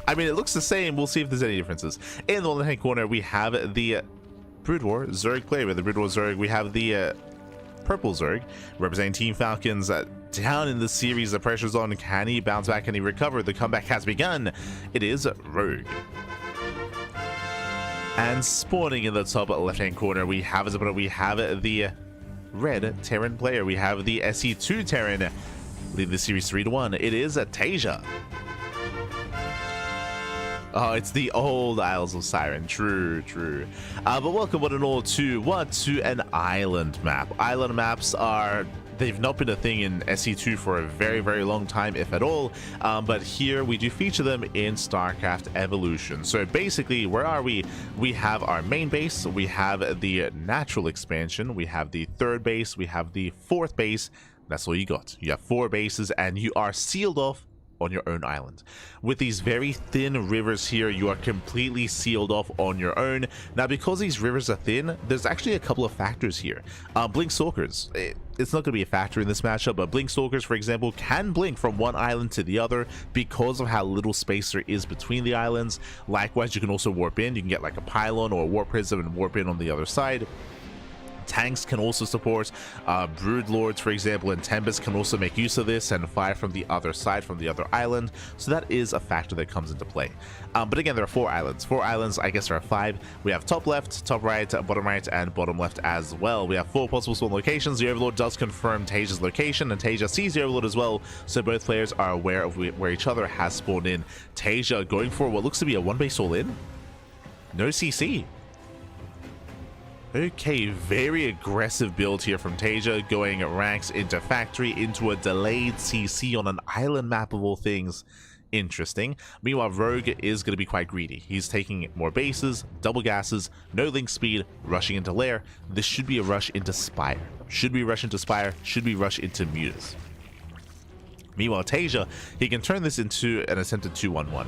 I mean, it looks the same. We'll see if there's any differences. In the left-hand corner, we have the Brood War Zerg player with the Brood War Zerg. We have the Purple Zerg representing Team Falcons. Down in the series, the pressure's on. Can he bounce back? Can he recover? The comeback has begun. It is Rogue. And spawning in the top left-hand corner, we have the red Terran player. We have the SE2 Terran. Lead the series 3-1. It is TaeJa. Oh, it's the old Isles of Siren. True, true. But welcome one and all to an island map. Island maps they've not been a thing in SE2 for a very, very long time, if at all. But here we do feature them in StarCraft Evolution. So basically, where are we? We have our main base, we have the natural expansion, we have the 3rd base, we have the 4th base. That's all you got. You have 4 bases, and you are sealed off on your own island. With these very thin rivers here, you are completely sealed off on your own. Now, because these rivers are thin, there's actually a couple of factors here. Blink Stalkers, it's not going to be a factor in this matchup, but Blink Stalkers, for example, can blink from one island to the other because of how little space there is between the islands. Likewise, you can also warp in. You can get like a pylon or a warp prism and warp in on the other side. Tanks can also support. Brood Lords, for example, and Tempest can also make use of this and fire from the other side, from the other island. So that is a factor that comes into play. But again, there are 4 islands. 4 islands, I guess there are 5. We have top left, top right, and bottom left as well. We have 4 possible spawn locations. The Overlord does confirm TaeJa's location, and TaeJa sees the Overlord as well. So both players are aware of where each other has spawned in. TaeJa going for what looks to be a 1-base all-in. No CC. Okay, very aggressive build here from TaeJa, going ranks into factory, into a delayed CC on an island map of all things. Interesting. Meanwhile, Rogue is going to be quite greedy. He's taking more bases, double gases, no link speed, rushing into lair. This should be a rush into Spire. Should be rush into Spire, should be rush into Mutas. Meanwhile, TaeJa, he can turn this into an attempted 2-1-1.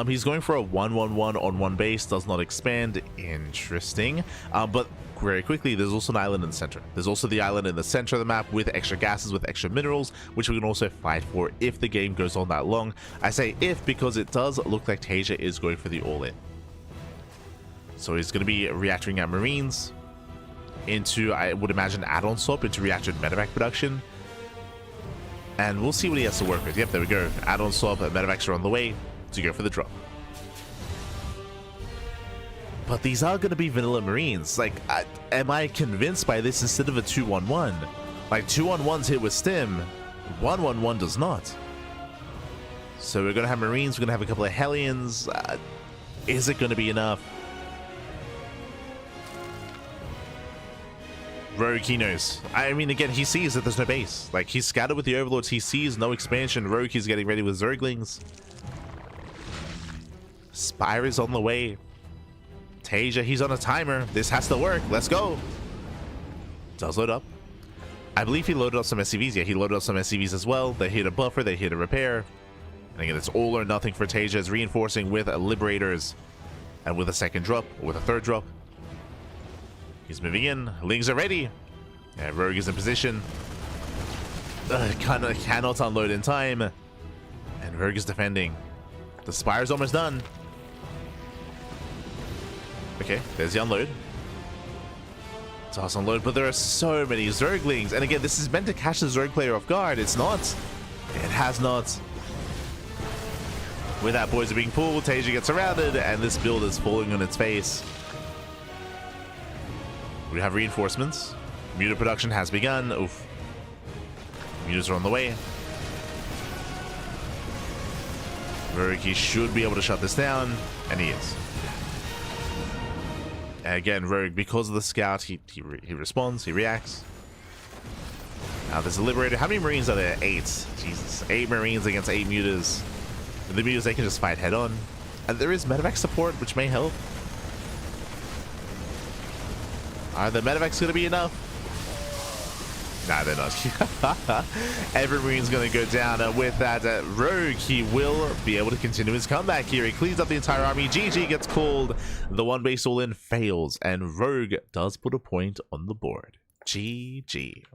He's going for a 1-1-1 on one base, does not expand. Interesting. But very quickly, there's also an island in the center. There's also the island in the center of the map with extra gases, with extra minerals, which we can also fight for if the game goes on that long. I say if because it does look like TaeJa is going for the all-in. So he's going to be reactoring at Marines into, I would imagine, add-on swap into reactor medevac production. And we'll see what he has to work with. Yep, there we go. Add-on swap, medevacs are on the way to go for the drop. But these are going to be vanilla Marines. Like, am I convinced by this instead of a 2-1-1? Like 2-on-1s hit with Stim, 1-on-1 does not. So we're gonna have Marines, we're gonna have a couple of Hellions. Is it gonna be enough? Rogue, he knows. I mean, again, he sees that there's no base. Like, he's scattered with the Overlords, he sees no expansion. Rogue, he's getting ready with Zerglings. Spire is on the way. TaeJa, he's on a timer. This has to work. Let's go. Does load up. I believe he loaded up some SCVs. Yeah, he loaded up some SCVs as well. They hit a buffer, they hit a repair. And again, it's all or nothing for TaeJa. It's reinforcing with Liberators. And with a second drop, or with a third drop. He's moving in. Lings are ready. And Rogue is in position. Cannot unload in time. And Rogue is defending. The Spire's almost done. Okay, there's the unload. Toss unload, but there are so many Zerglings. And again, this is meant to catch the Zerg player off guard. It's not. It has not. With that, boys are being pulled. TaeJa gets surrounded, and this build is falling on its face. We have reinforcements. Muta production has begun. Oof. Mutas are on the way. Rogue, he should be able to shut this down, and he is. Again, Rogue, because of the scout, he responds, he reacts. Now there's a Liberator. How many Marines are there? 8. Jesus. 8 Marines against 8 Mutas. The Mutas, they can just fight head on. And there is medevac support, which may help. Are the medevacs going to be enough? Nah, they're not. Every Marine's going to go down. With that, Rogue, he will be able to continue his comeback here. He cleans up the entire army. GG gets called. The one base all in fails. And Rogue does put a point on the board. GG.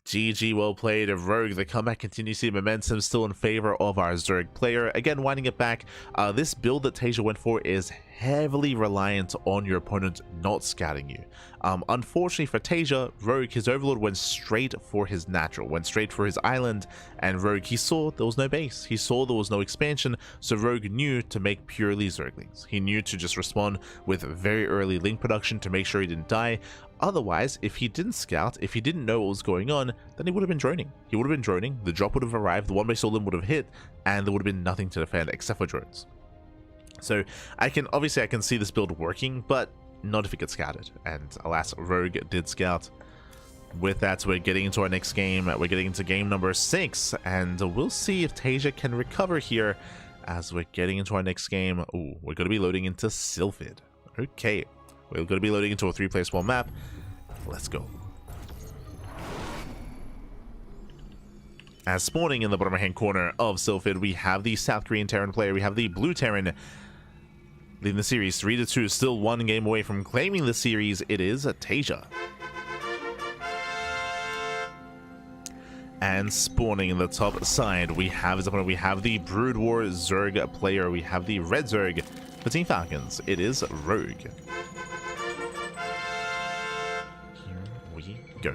GG, well played. Rogue, the comeback continues to momentum still in favor of our Zerg player. Again, winding it back, this build that TaeJa went for is heavily reliant on your opponent not scouting you. Unfortunately for TaeJa, Rogue, his Overlord went straight for his natural, went straight for his island, and Rogue, he saw there was no base. He saw there was no expansion, so Rogue knew to make purely Zerglings. He knew to just respond with very early link production to make sure he didn't die. Otherwise, if he didn't scout, if he didn't know what was going on, then he would have been droning. He would have been droning, the drop would have arrived, the one base all in would have hit, and there would have been nothing to defend except for drones. So I can see this build working, but not if it gets scouted. And alas, Rogue did scout. With that, we're getting into our next game. We're getting into game number 6, and we'll see if TaeJa can recover here as we're getting into our next game. Ooh, we're going to be loading into Sylphid. Okay. We're going to be loading into a 3-player spawn map. Let's go. As spawning in the bottom right-hand corner of Sylphid, we have the South Korean Terran player. We have the Blue Terran leading the series 3-2. Still one game away from claiming the series. It is TaeJa. And spawning in the top side, we have his opponent. We have the Brood War Zerg player. We have the Red Zerg for Team Falcons. It is Rogue. Go.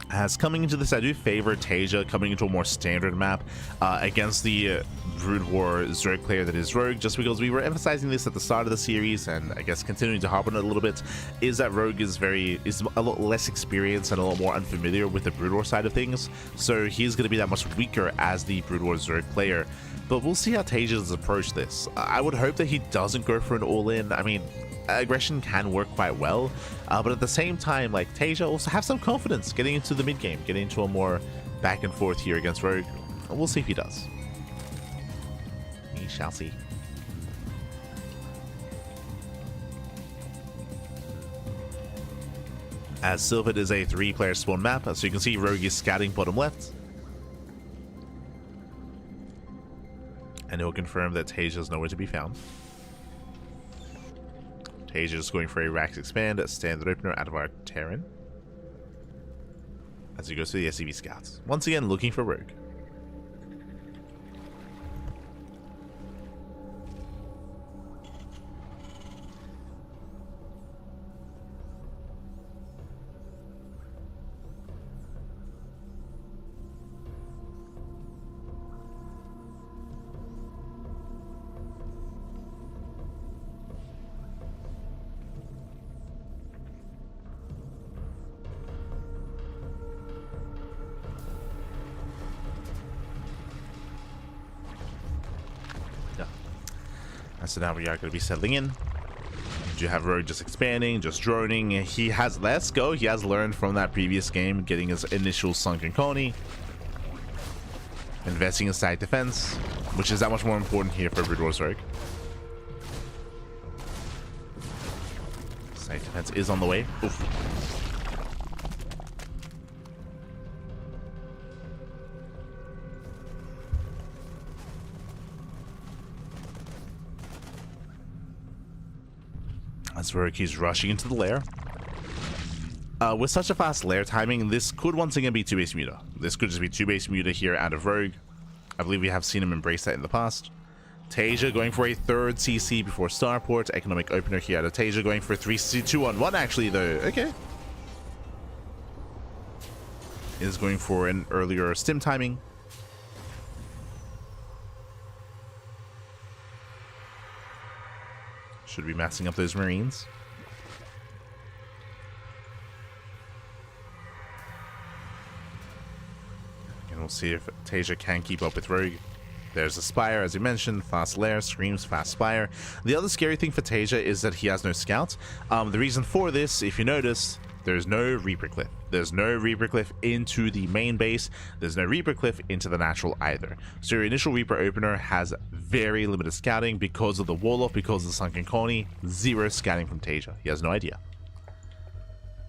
As coming into this, I do favor TaeJa coming into a more standard map against the Brood War Zerg player that is Rogue, just because we were emphasizing this at the start of the series, and I guess continuing to harp on it a little bit, is that Rogue is a lot less experienced and a lot more unfamiliar with the Brood War side of things, so he's going to be that much weaker as the Brood War Zerg player. But we'll see how TaeJa's approach this. I would hope that he doesn't go for an all-in. I mean, aggression can work quite well, but at the same time, like, TaeJa also have some confidence getting into the mid game, getting into a more back and forth here against Rogue. We'll see if he does. We shall see. As Sylphid is a 3-player spawn map, so you can see Rogue is scouting bottom left. And he'll confirm that TaeJa is nowhere to be found. TaeJa is going for a Rax Expand, a standard opener out of our Terran. As he goes to the SCV Scouts. Once again, looking for Rogue. And so now we are going to be settling in. You have Rogue just expanding, just droning. He has, let's go, he has learned from that previous game, getting his initial sunken colony. Investing in side defense, which is that much more important here for Brood Wars Rogue. Side defense is on the way. Oof. As Rogue keeps rushing into the lair. With such a fast lair timing, this could once again be 2-base Muta. This could just be 2-base Muta here out of Rogue. I believe we have seen him embrace that in the past. TaeJa going for a third CC before Starport. Economic opener here out of TaeJa going for 3 CC 2-on-1 actually though. Okay. Is going for an earlier stim timing. Should be massing up those Marines. And we'll see if TaeJa can keep up with Rogue. There's a Spire, as you mentioned, fast lair, screams, fast Spire. The other scary thing for TaeJa is that he has no scouts. The reason for this, if you notice, there's no Reaper Cliff. There's no Reaper Cliff into the main base. There's no Reaper Cliff into the natural either. So your initial Reaper opener has very limited scouting because of the wall off, because of the sunken colony. Zero scouting from TaeJa. He has no idea.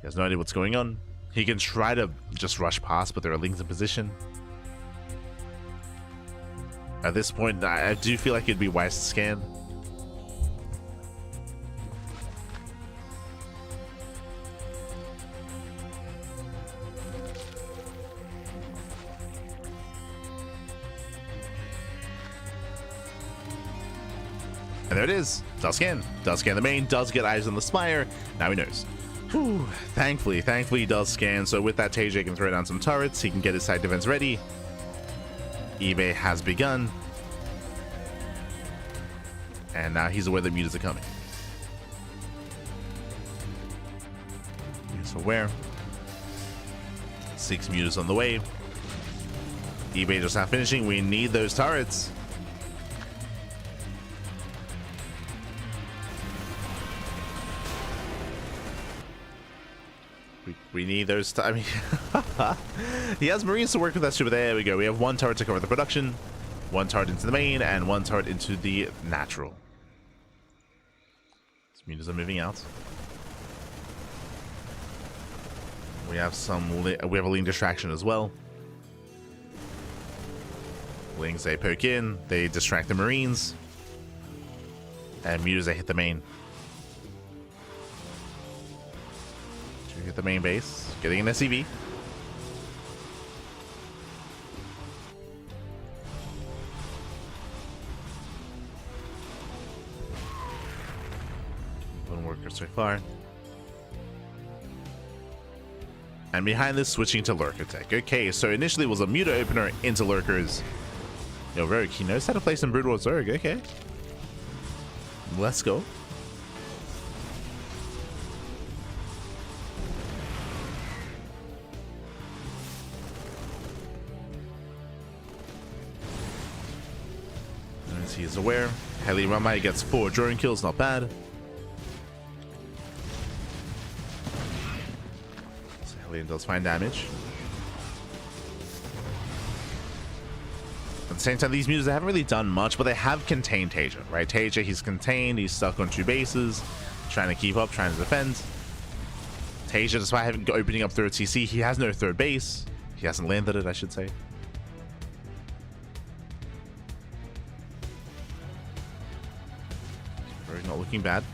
He has no idea what's going on. He can try to just rush past, but there are Lings in position. At this point, I do feel like it'd be wise to scan. And there it is. Does scan. Does scan the main. Does get eyes on the Spire. Now he knows. Whew. Thankfully he does scan. So with that, TaeJa can throw down some turrets. He can get his side defense ready. eBay has begun. And now he's aware that mutas are coming. He's aware. 6 mutas on the way. eBay just not finishing. We need those turrets. We need those. I mean, he has Marines to work with us too, but there we go. We have 1 turret to cover the production, 1 turret into the main, and 1 turret into the natural. These mutas are moving out. We have we have a Ling distraction as well. Lings, they poke in, they distract the Marines, and mutas, they hit the main. Hit the main base, getting an SEV. One worker so far. And behind this, switching to Lurker Tech. Okay, so initially it was a Muta opener into Lurkers. Yo, Rogue, he knows how to play some Brood Wars Rogue. Okay. Let's go. He is aware. Heli Ramai gets 4 drone kills, not bad. So Hellion does fine damage. At the same time, these mutas, they haven't really done much, but they have contained TaeJa, right? TaeJa, he's contained, he's stuck on 2 bases, trying to keep up, trying to defend. TaeJa, despite opening up 3rd CC, he has no 3rd base. He hasn't landed it, I should say. Not looking bad.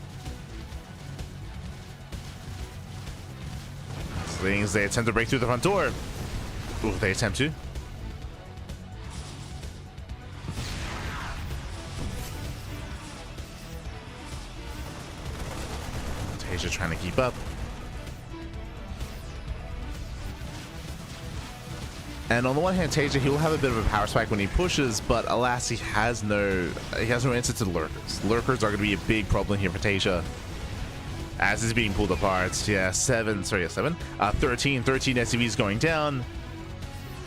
Slings, they attempt to break through the front door. Ooh, they attempt to. TaeJa trying to keep up. And on the one hand, TaeJa, he will have a bit of a power spike when he pushes, but alas, he has no answer to the Lurkers. Lurkers are going to be a big problem here for TaeJa. As is being pulled apart. Yeah, 13 SCVs going down.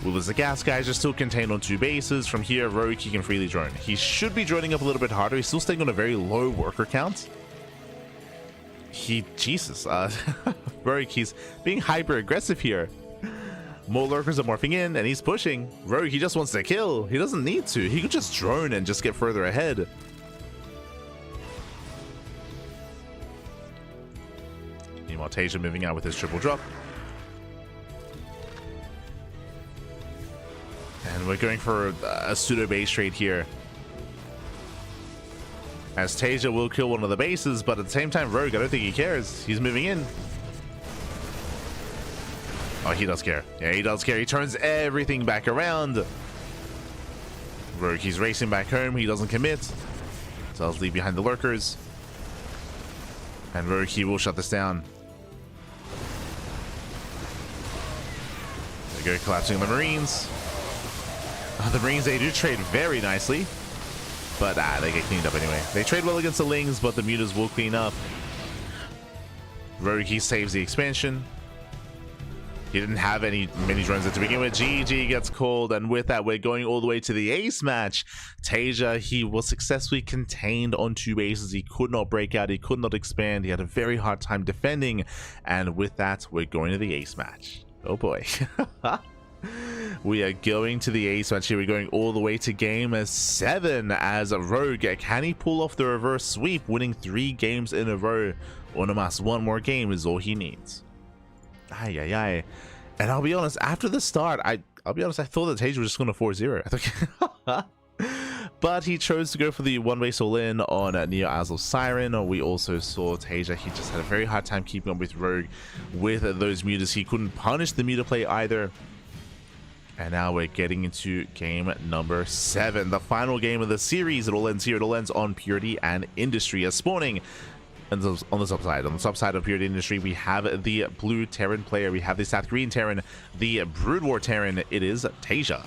Well, as the gas guys are still contained on 2 bases. From here, Rogue, he can freely drone. He should be droning up a little bit harder. He's still staying on a very low worker count. Jesus, Rogue, he's being hyper aggressive here. More lurkers are morphing in, and he's pushing. Rogue, he just wants to kill. He doesn't need to. He could just drone and just get further ahead. Meanwhile, TaeJa moving out with his triple drop. And we're going for a pseudo base trade here, as TaeJa will kill one of the bases, but at the same time, Rogue, I don't think he cares. He's moving in. Oh, he does care. Yeah, he does care. He turns everything back around. Rogue, he's racing back home. He doesn't commit. So I'll leave behind the lurkers. And Rogue, he will shut this down. They go collapsing on the Marines. The Marines, they do trade very nicely, but they get cleaned up anyway. They trade well against the Lings, but the mutas will clean up. Rogue, he saves the expansion. He didn't have any mini drones to begin with. GG gets called, and with that, we're going all the way to the ace match. TaeJa, he was successfully contained on 2 bases. He could not break out. He could not expand. He had a very hard time defending, and with that, we're going to the ace match. Oh boy. We are going to the ace match here. We're going all the way to game 7 as Rogue. Can he pull off the reverse sweep, winning 3 games in a row? Onomas, 1 more game is all he needs. And I'll be honest, after the start, I'll be honest, I thought that TaeJa was just going to 4-0. But he chose to go for the 1 base all in on Neo Azul Siren. We also saw TaeJa, he just had a very hard time keeping up with Rogue with those mutas. He couldn't punish the muta play either. And now we're getting into game number 7, the final game of the series. It all ends here. It all ends on Purity and Industry as spawning. And on the top side of Purity Industry, we have the blue Terran player. We have the South Korean Terran, the Brood War Terran. It is TaeJa.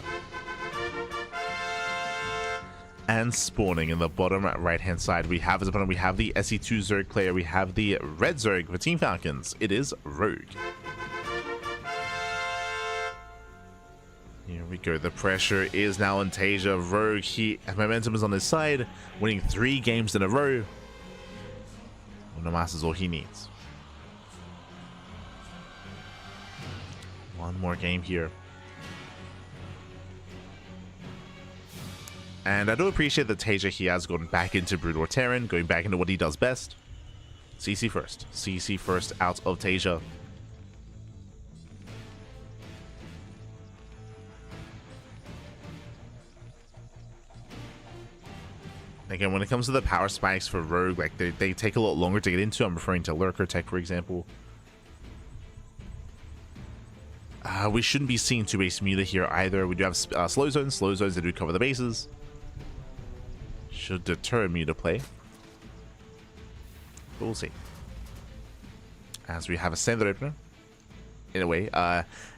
And spawning in the bottom right hand side, we have as opponent, we have the SE2 Zerg player. We have the red Zerg for Team Falcons. It is Rogue. Here we go. The pressure is now on TaeJa. Rogue, momentum is on his side, winning 3 games in a row. Onomas is all he needs. 1 more game here. And I do appreciate that TaeJa, he has gone back into Brood War Terran, going back into what he does best. CC first. CC first out of TaeJa. Again, when it comes to the power spikes for Rogue, like they take a lot longer to get into. I'm referring to Lurker Tech, for example. We shouldn't be seeing 2 base muta here either. We do have slow zones. Slow zones that do cover the bases. Should deter muta play. But we'll see. As we have a standard opener. In a way,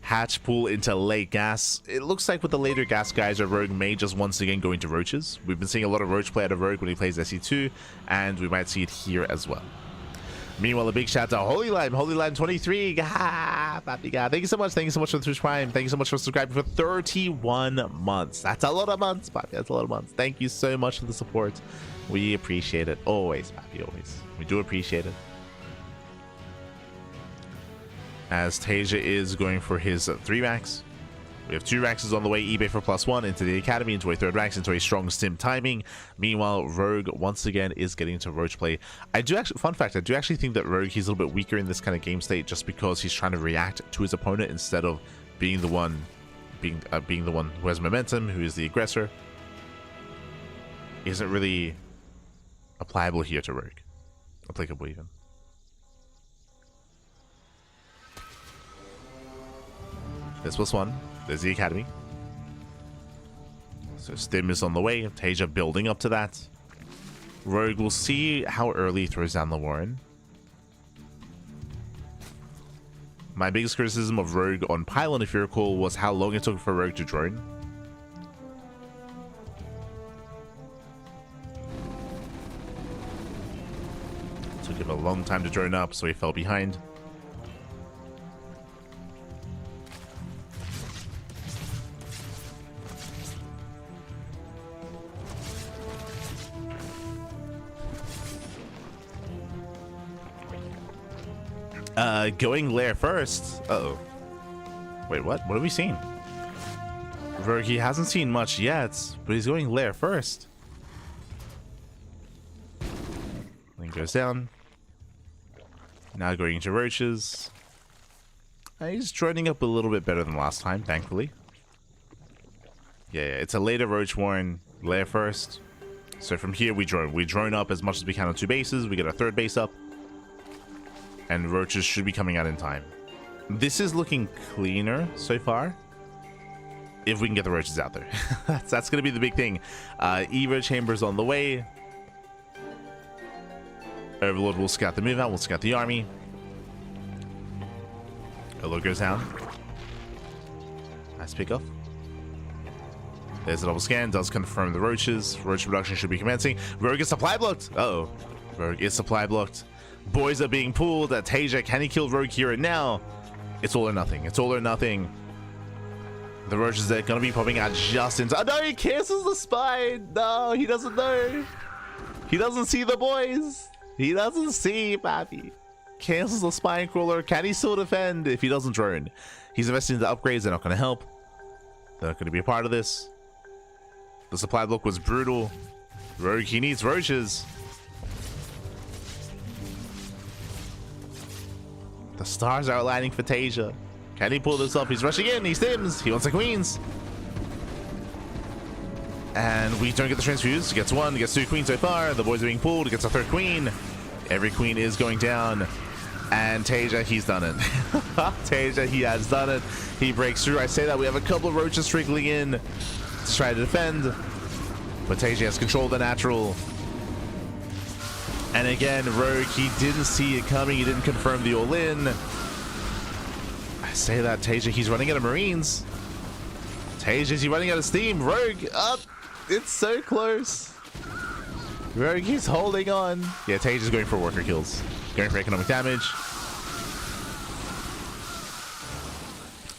hatch pull into late gas. It looks like with the later gas guys, Rogue may just once again go into roaches. We've been seeing a lot of roach play out of Rogue when he plays SE2, and we might see it here as well. Meanwhile, a big shout out to Holy Lime 23. Papi God. Thank you so much. Thank you so much for the Twitch Prime. Thank you so much for subscribing for 31 months. That's a lot of months, Papi. That's a lot of months. Thank you so much for the support. We appreciate it. Always, Papi. Always. We do appreciate it. As TaeJa is going for his 3 racks. We have 2 racks on the way, eBay for +1 into the Academy, into a 3rd racks, into a strong stim timing. Meanwhile, Rogue once again is getting into roach play. Fun fact, I do actually think that Rogue, he's a little bit weaker in this kind of game state just because he's trying to react to his opponent instead of being the one being the one who has momentum, who is the aggressor. Isn't really applicable here to Rogue. Applicable even. This +1. There's the Academy. So stim is on the way. TaeJa building up to that. Rogue will see how early he throws down the Warren. My biggest criticism of Rogue on Pylon, if you recall, was how long it took for Rogue to drone. It took him a long time to drone up, so he fell behind. Going lair first. Uh-oh. Wait, what? What have we seen? Rogue, he hasn't seen much yet, but he's going lair first. Then goes down. Now going into roaches. He's joining up a little bit better than last time, thankfully. Yeah, it's a later roach warren, lair first. So from here we drone. We drone up as much as we can on 2 bases. We get our 3rd base up. And roaches should be coming out in time. This is looking cleaner so far. If we can get the roaches out there. that's going to be the big thing. Evo chambers on the way. Overlord will scout the move out. We'll scout the army. Overlord goes down. Nice pickoff. There's a double scan. Does confirm the roaches. Roach production should be commencing. Rogue is supply blocked. Uh-oh. Rogue is supply blocked. Boys are being pulled. TaeJa, can he kill Rogue here and now? It's all or nothing. It's all or nothing. The roaches are going to be popping out just in time. Oh, no, he cancels the spine. No, he doesn't know. He doesn't see the boys. He doesn't see Pappy. Cancels the spine crawler. Can he still defend if he doesn't drone? He's investing in the upgrades. They're not going to help. They're not going to be a part of this. The supply block was brutal. Rogue, he needs roaches. The stars are aligning for TaeJa. Can he pull this off? He's rushing in. He stims. He wants the queens. And we don't get the transfuse. Gets 1, gets 2 queens so far. The boys are being pulled. Gets a 3rd queen. Every queen is going down. And TaeJa, he's done it. TaeJa, he has done it. He breaks through. I say that we have a couple of roaches trickling in to try to defend. But TaeJa has controlled the natural. And again, Rogue, he didn't see it coming. He didn't confirm the all-in. I say that, TaeJa, he's running out of Marines. TaeJa, is he running out of steam? Rogue, up. It's so close. Rogue, he's holding on. Yeah, TaeJa's going for worker kills. Going for economic damage.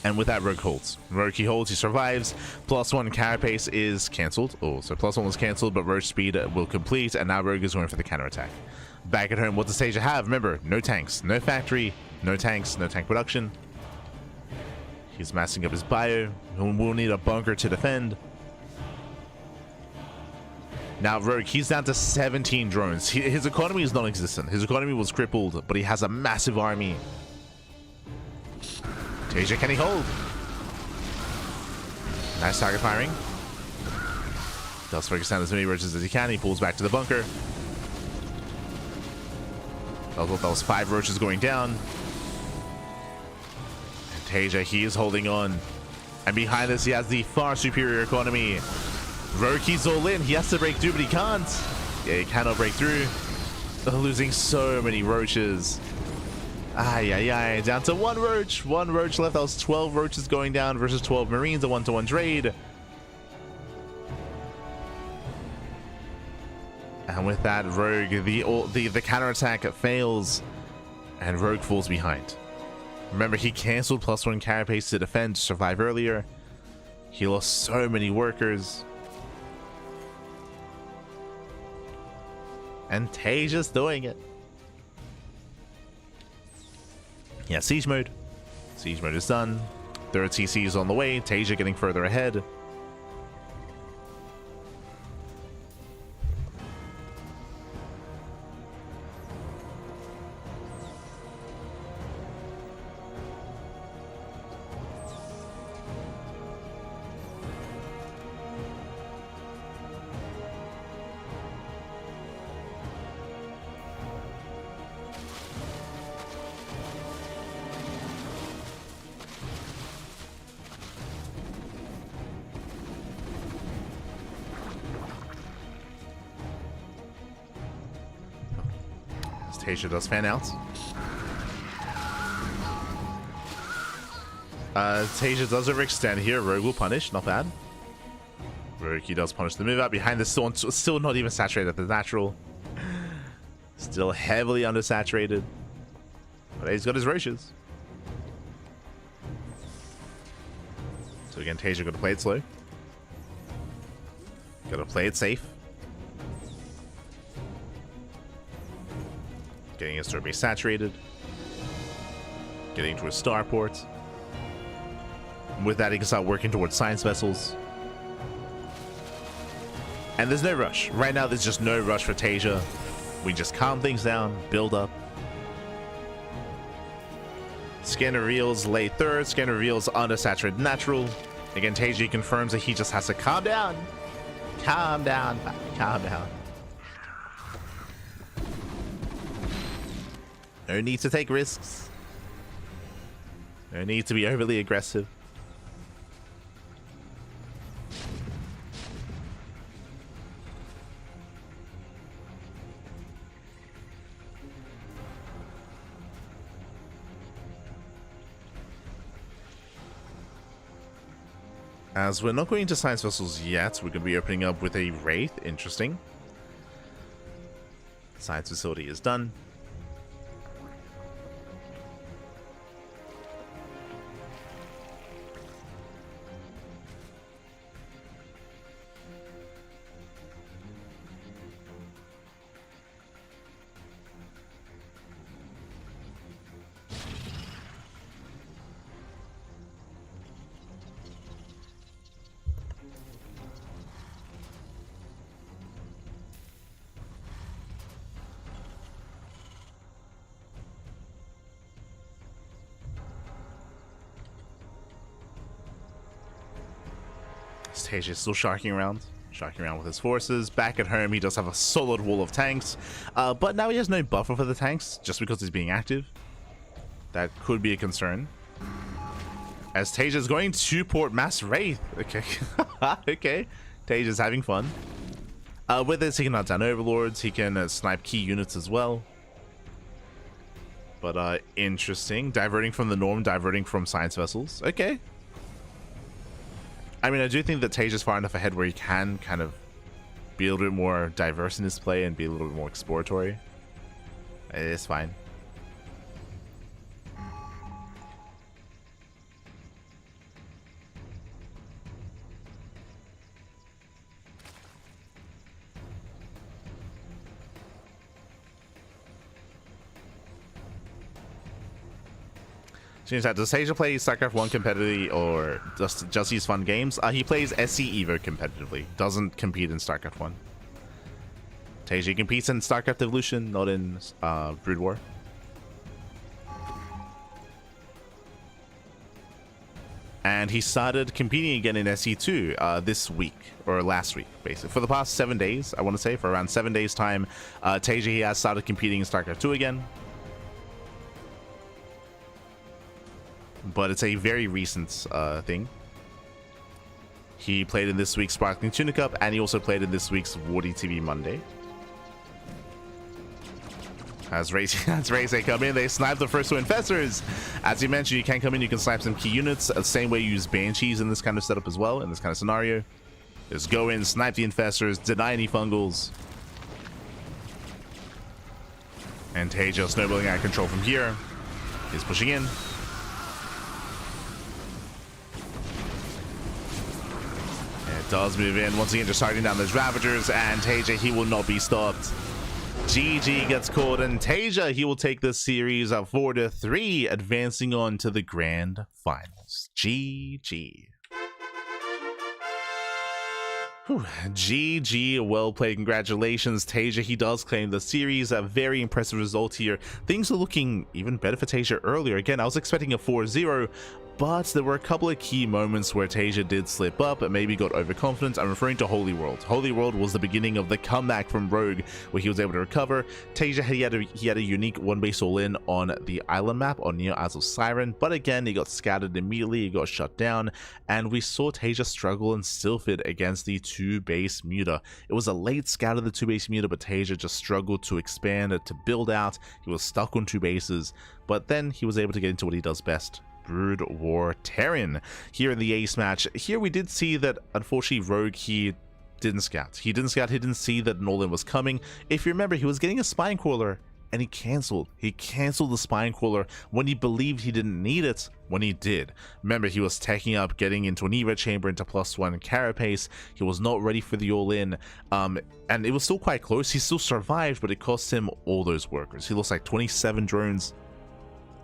And with that, Rogue holds. Rogue, he holds, he survives. +1 carapace is cancelled. Oh, so +1 was cancelled, but Roach speed will complete. And now Rogue is going for the counterattack. Back at home, what does TaeJa have? Remember, no tanks, no factory, no tanks, no tank production. He's massing up his bio. We'll need a bunker to defend. Now, Rogue, he's down to 17 drones. His economy is non-existent. His economy was crippled, but he has a massive army. TaeJa, can he hold? Nice target firing. Does focus down as many roaches as he can. He pulls back to the bunker. That was 5 roaches going down. And TaeJa, he is holding on. And behind this, he has the far superior economy. Rogue, he's all in. He has to break through, but he can't. Yeah, he cannot break through. They're losing so many roaches. Ay. Down to 1 roach. 1 roach left. That was 12 roaches going down versus 12 Marines. A 1-to-1 trade. And with that, Rogue, the counterattack fails. And Rogue falls behind. Remember, he cancelled +1 carapace to defend to survive earlier. He lost so many workers. And TaeJa's doing it. Yeah, siege mode. Siege mode is done. 3rd CC is on the way. TaeJa getting further ahead. TaeJa does fan out. TaeJa does overextend here. Rogue will punish. Not bad. Rogue, he does punish the move out. Behind the storm, still not even saturated at the natural. Still heavily undersaturated. But he's got his roaches. So again, TaeJa got to play it slow. Got to play it safe. Getting his turret base saturated. getting to a starport. With that, he can start working towards science vessels. And there's no rush. Right now, there's just no rush for TaeJa. We just calm things down, build up. Scanner reveals late third. Scanner reveals undersaturated natural. Again, TaeJa confirms that he just has to calm down. Calm down, calm down. No need to take risks. No need to be overly aggressive. As we're not going to science vessels yet, we're going to be opening up with a Wraith. Interesting. Science facility is done. TaeJa is still sharking around with his forces. Back at home, he does have a solid wall of tanks, but now he has no buffer for the tanks just because he's being active. That could be a concern. As TaeJa is going to port Mass Wraith. Okay. Okay. TaeJa's having fun. With this, he can hunt down overlords. He can snipe key units as well. But interesting. Diverting from the norm, diverting from science vessels. Okay. I mean, I do think that TaeJa's far enough ahead where he can kind of be a little bit more diverse in his play and be a little bit more exploratory. It's fine. Does TaeJa play StarCraft 1 competitively or just these fun games? He plays SE Evo competitively. Doesn't compete in StarCraft 1. TaeJa competes in StarCraft Evolution, not in Brood War. And he started competing again in SE2 this week, or last week, basically. For the past 7 days, I want to say, for around 7 days' time, TaeJa, he has started competing in StarCraft 2 again. But it's a very recent thing. He played in this week's Sparkling Tuna Cup, and he also played in this week's Wardy TV Monday. As Race they come in, they snipe the first two infestors. As you mentioned, you can come in, you can snipe some key units. The same way you use Banshees in this kind of setup as well, in this kind of scenario. Just go in, snipe the infestors, deny any fungals. And TaeJa snowballing out of control from here. He's pushing in. Does move in once again, just targeting down those Ravagers, and TaeJa, he will not be stopped. GG gets caught, and TaeJa, he will take this series 4-3, advancing on to the grand finals. GG. Whew. GG, well played. Congratulations, TaeJa. He does claim the series. A very impressive result here. Things are looking even better for TaeJa earlier. Again, I was expecting a 4-0, but there were a couple of key moments where TaeJa did slip up and maybe got overconfident. I'm referring to Holy World. Holy World was the beginning of the comeback from Rogue, where he was able to recover. TaeJa, he had a unique one-base all-in on the island map on Neo Eyes of Siren, but again, he got scattered immediately, he got shut down, and we saw TaeJa struggle and Sylphid against the two-base Muta. It was a late scout of the two-base Muta, but TaeJa just struggled to expand, to build out. He was stuck on two bases, but then he was able to get into what he does best. Brood War Terran here in the ace match. Here we did see that unfortunately Rogue, he didn't scout. He didn't see that Nolan was coming. If you remember, he was getting a spine crawler and he canceled the spine crawler when he believed he didn't need it, when he did. Remember, he was taking up getting into an Eva chamber into +1 carapace. He was not ready for the all-in, and it was still quite close. He still survived, but it cost him all those workers. He lost like 27 drones.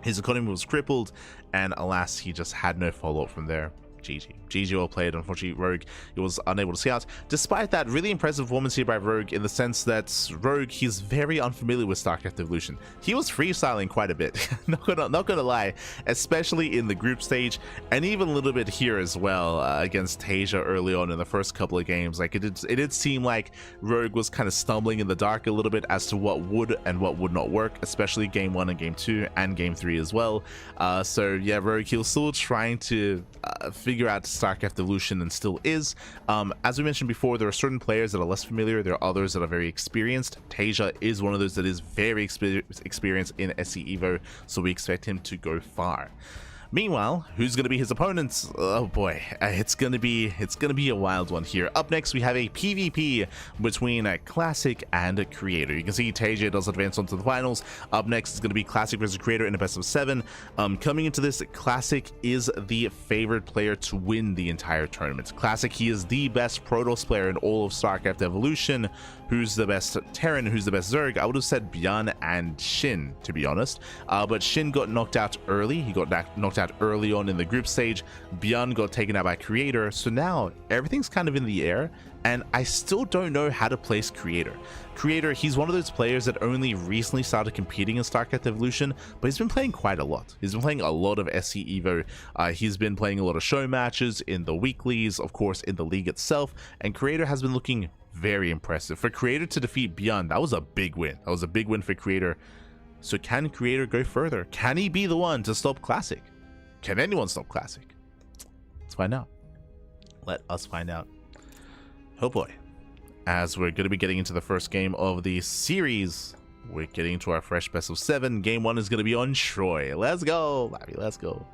His economy was crippled, and alas, he just had no follow-up from there. GG well played. Unfortunately, Rogue, he was unable to see out. Despite that, really impressive performance here by Rogue in the sense that Rogue, he's very unfamiliar with StarCraft Evolution. He was freestyling quite a bit, not gonna lie, especially in the group stage, and even a little bit here as well against TaeJa early on in the first couple of games. Like it did seem like Rogue was kind of stumbling in the dark a little bit as to what would and what would not work, especially game 1 and game 2 and game 3 as well. So yeah, Rogue, he was still trying to figure out StarCraft Evolution, and still is. As we mentioned before, there are certain players that are less familiar, there are others that are very experienced. TaeJa is one of those that is very experienced in SE Evo, so we expect him to go far. Meanwhile, who's going to be his opponents? Oh boy, it's going to be a wild one here. Up next, we have a PvP between Classic and Creator. You can see TaeJa does advance onto the finals. Up next is going to be Classic versus Creator in a best of 7. Coming into this, Classic is the favored player to win the entire tournament. Classic, he is the best Protoss player in all of StarCraft Evolution. Who's the best Terran? Who's the best Zerg? I would have said Bjorn and Shin, to be honest. But Shin got knocked out early. He got knocked out early on in the group stage. Bjorn got taken out by Creator. So now everything's kind of in the air, and I still don't know how to place Creator. Creator, he's one of those players that only recently started competing in StarCraft Evolution, but he's been playing quite a lot. He's been playing a lot of SE Evo. He's been playing a lot of show matches in the weeklies, of course, in the league itself, and Creator has been looking very impressive. For Creator to defeat Bjorn, that was a big win. That was a big win for Creator. So can Creator go further? Can he be the one to stop Classic? Can anyone stop Classic? Let's find out. Let us find out. Oh boy. As we're going to be getting into the first game of the series, we're getting into our fresh best of 7. Game 1 is going to be on Troy. Let's go, Lappy, let's go.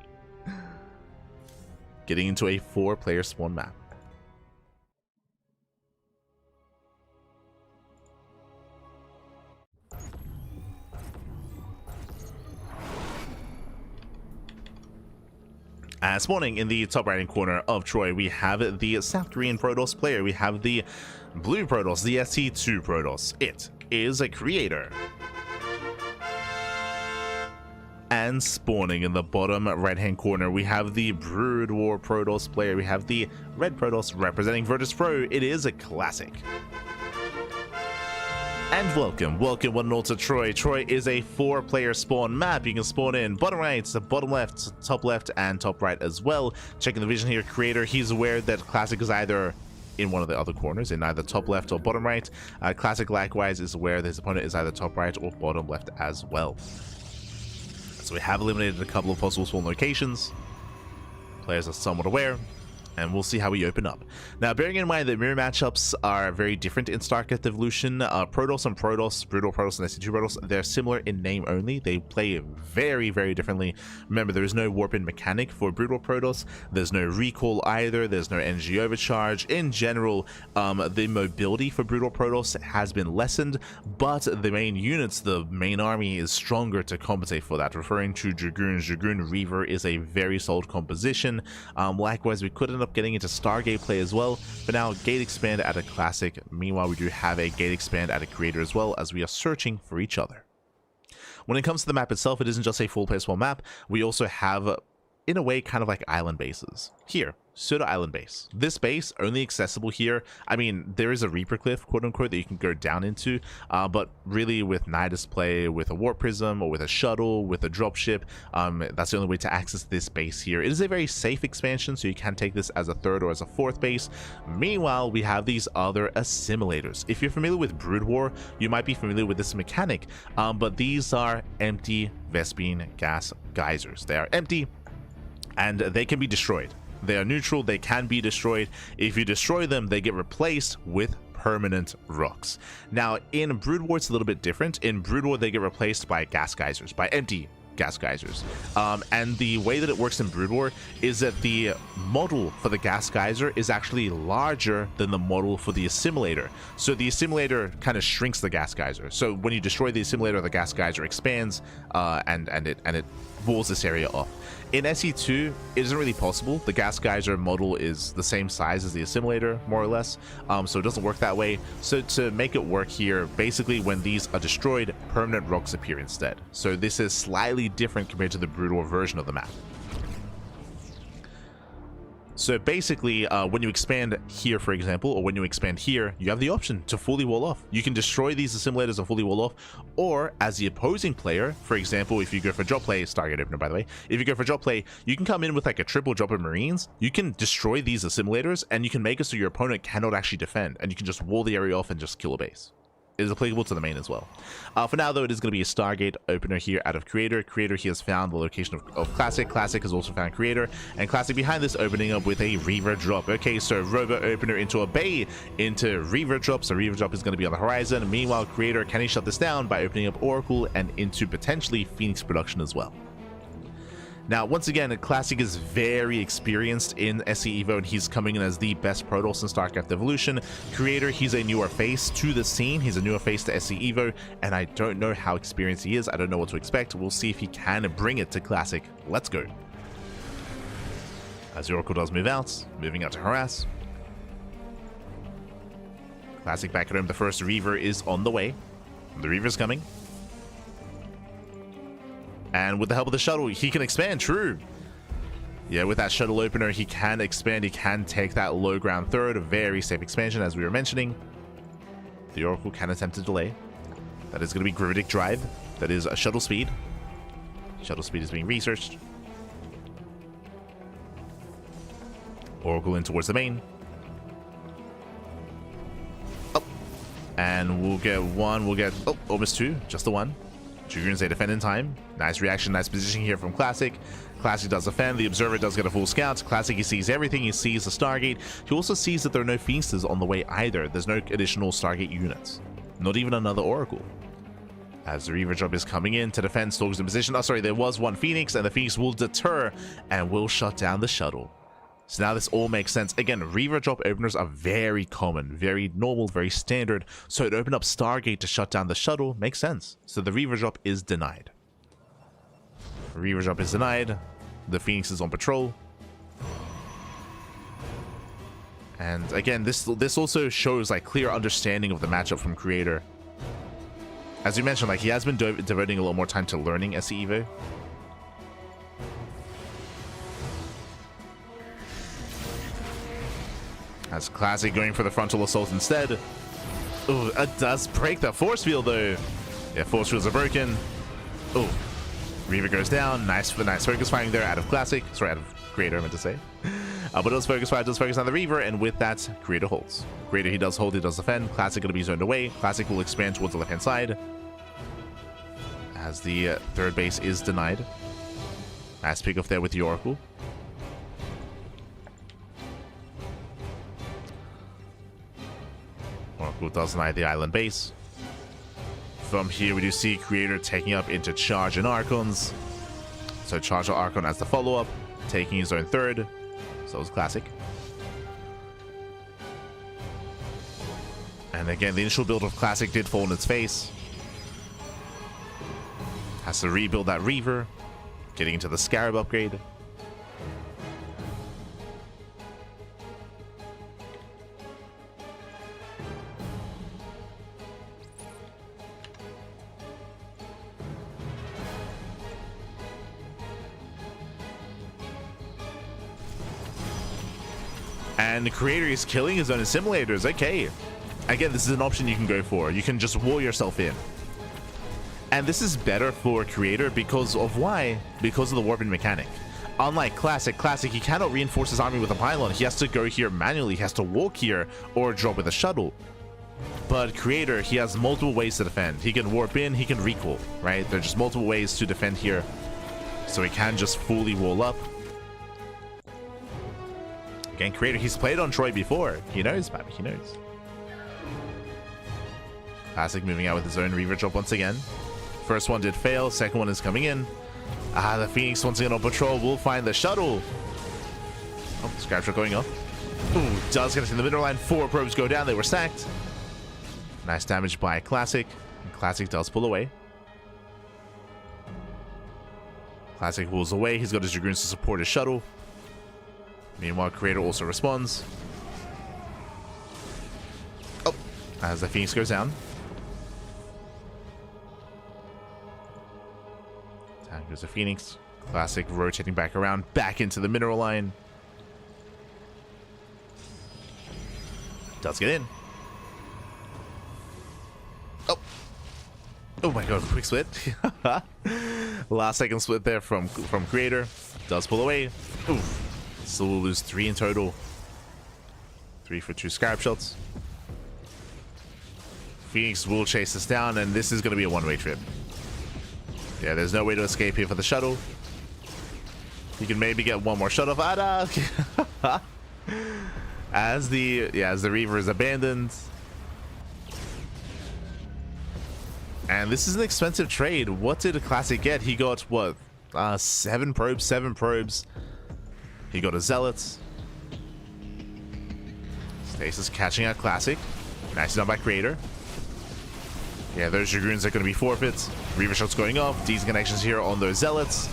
Getting into a 4-player spawn map. Spawning in the top right-hand corner of Troy, we have the South Korean Protoss player. We have the blue Protoss, the SE2 Protoss. It is a Creator. And spawning in the bottom right-hand corner, we have the Brood War Protoss player. We have the red Protoss representing Virtus Pro. It is a Classic. And welcome one and all to Troy. Troy is a 4-player spawn map. You can spawn in bottom right, bottom left, and top right as well. Checking the vision here, Creator, he's aware that Classic is either in one of the other corners, in either top left or bottom right. Classic likewise is aware that his opponent is either top right or bottom left as well. So we have eliminated a couple of possible spawn locations. Players are somewhat aware, and we'll see how we open up. Now, bearing in mind that mirror matchups are very different in StarCraft Evolution, Protoss and Protoss, Brutal Protoss and SE2 Protoss, they're similar in name only. They play very, very differently. Remember, there is no warp-in mechanic for Brutal Protoss. There's no recall either. There's no energy overcharge. In general, the mobility for Brutal Protoss has been lessened, but the main units, the main army, is stronger to compensate for that. Referring to Dragoon, Dragoon Reaver is a very solid composition. Likewise, we could end up getting into Stargate play as well. For now, Gate Expand at a Classic. Meanwhile, we do have a Gate Expand at a Creator as well, as we are searching for each other. When it comes to the map itself, it isn't just a full player map. We also have, in a way, kind of like island bases. Here, pseudo island base. This base only accessible here. I mean, there is a Reaper Cliff, quote unquote, that you can go down into, but really with Nidus play, with a Warp Prism, or with a shuttle, with a dropship, that's the only way to access this base here. It is a very safe expansion, so you can take this as a 3rd or as a 4th base. Meanwhile, we have these other assimilators. If you're familiar with Brood War, you might be familiar with this mechanic, but these are empty Vespene gas geysers. They are empty, and they can be destroyed. They are neutral, they can be destroyed. If you destroy them, they get replaced with permanent rocks. Now, in Brood War, it's a little bit different. In Brood War, they get replaced by gas geysers, by empty gas geysers. And the way that it works in Brood War is that the model for the gas geyser is actually larger than the model for the assimilator. So the assimilator kind of shrinks the gas geyser. So when you destroy the assimilator, the gas geyser expands, and it walls this area off. In SE2, it isn't really possible. The gas geyser model is the same size as the assimilator, more or less, so it doesn't work that way. So to make it work here, basically when these are destroyed, permanent rocks appear instead. So this is slightly different compared to the brutal version of the map. So basically, when you expand here, for example, or when you expand here, you have the option to fully wall off. You can destroy these assimilators and fully wall off, or as the opposing player, for example, if you go for drop play, Stargate opener by the way, if you go for drop play, you can come in with like a triple drop of Marines, you can destroy these assimilators, and you can make it so your opponent cannot actually defend, and you can just wall the area off and just kill a base. It is applicable to the main as well. For now, though, it is going to be a Stargate opener here out of Creator. Creator, he has found the location of Classic. Classic has also found Creator. And Classic behind this opening up with a Reaver drop. Okay, so Robo opener into a bay, into Reaver drop. So Reaver drop is going to be on the horizon. Meanwhile, Creator, can he shut this down by opening up Oracle and into potentially Phoenix production as well? Now, once again, Classic is very experienced in SE Evo, and he's coming in as the best Protoss in StarCraft Evolution. Creator, he's a newer face to the scene. He's a newer face to SE Evo, and I don't know how experienced he is. I don't know what to expect. We'll see if he can bring it to Classic. Let's go. As the Oracle does move out, moving out to harass. Classic back at home. The first Reaver is on the way. The Reaver's coming. And with the help of the shuttle, he can expand, true. Yeah, with that shuttle opener, he can expand. He can take that low ground third. A very safe expansion, as we were mentioning. The Oracle can attempt to delay. That is going to be Gravitic Drive. That is a shuttle speed. Shuttle speed is being researched. Oracle in towards the main. Oh. And we'll get one. We'll get, oh, almost two. Just the one. Dragoons, they defend in time. Nice reaction, nice positioning here from Classic. Classic does defend. The Observer does get a full scout. Classic, he sees everything. He sees the Stargate. He also sees that there are no Phoenixes on the way either. There's no additional Stargate units. Not even another Oracle. As the Reaver drop is coming in to defend, Storm's in position. Oh, sorry, there was one Phoenix, and the Phoenix will deter and will shut down the shuttle. So now this all makes sense. Again, Reaver drop openers are very common, very normal, very standard. So it opened up Stargate to shut down the shuttle makes sense. So the Reaver drop is denied. Reaver drop is denied. The Phoenix is on patrol. And again, this also shows like clear understanding of the matchup from Creator. As you mentioned, like he has been devoting a little more time to learning SE Evo. As Classic going for the frontal assault instead. Oh, it does break the force field though. Yeah, force fields are broken. Oh, Reaver goes down. Nice focus firing there out of Classic. Sorry, out of Creator, I meant to say. But it does focus fire, does focus on the Reaver, and with that, Creator holds. Creator, he does hold, he does defend. Classic gonna be zoned away. Classic will expand towards the left-hand side. As the third base is denied. Nice pick off there with the Oracle. Oracle does deny the island base. From here, we do see Creator taking up into Charge and Archons. So Charge or Archon as the follow-up, taking his own third. So it's Classic. And again, the initial build of Classic did fall on its face. Has to rebuild that Reaver, getting into the Scarab upgrade. And the Creator is killing his own assimilators. Okay. Again, this is an option you can go for. You can just wall yourself in. And this is better for Creator because of why? Because of the warping mechanic. Unlike Classic, he cannot reinforce his army with a pylon. He has to go here manually. He has to walk here or drop with a shuttle. But Creator, he has multiple ways to defend. He can warp in, he can recall, right? There are just multiple ways to defend here. So he can just fully wall up. Again, Creator, he's played on Troy before. He knows, man, he knows. Classic moving out with his own Reaver drop once again. First one did fail, second one is coming in. The Phoenix once again on patrol will find the shuttle. Oh, Scrap Truck going off. Ooh, does get us in the middle line. 4 probes go down, they were sacked. Nice damage by Classic. And Classic does pull away. Classic pulls away. He's got his Dragoons to support his shuttle. Meanwhile, Creator also responds. Oh, as the Phoenix goes down. Down goes the Phoenix. Classic rotating back around, back into the mineral line. Does get in. Oh. Oh my god, quick split. Last second split there from Creator. Does pull away. Oof. Still will lose 3 in total. 3 for 2 Scarab shots. Phoenix will chase us down, and this is going to be a one-way trip. Yeah, there's no way to escape here for the shuttle. You can maybe get one more shot off. As the Reaver is abandoned. And this is an expensive trade. What did a Classic get? He got what? 7 probes. He got a Zealot. Stasis catching out Classic. Nicely done by Creator. Yeah, those Dragoons are going to be forfeits. Reaver shots going off. Decent connections here on those Zealots.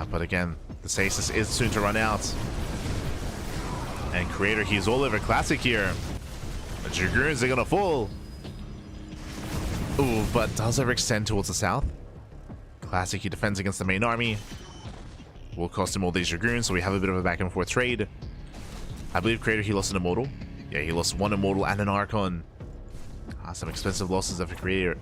But again, the Stasis is soon to run out. And Creator, he's all over Classic here. The Dragoons are going to fall. Ooh, but does ever extend towards the south. Classic, he defends against the main army. Will cost him all these Dragoons, so we have a bit of a back and forth trade. I believe Creator, he lost an Immortal. Yeah, he lost 1 Immortal and an Archon. Some expensive losses there for Creator.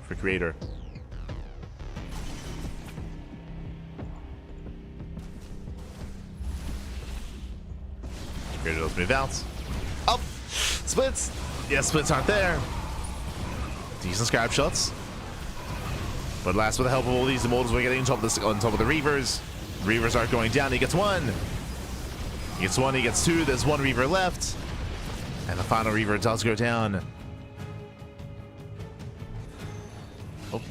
Creator does move out. Up! Splits! Yeah, splits aren't there. Decent Scarab shots. But last, with the help of all these Immortals, we're getting on top of the Reavers. Reavers are going down. He gets 1. He gets 1. He gets 2. There's 1 Reaver left. And the final Reaver does go down. Oh.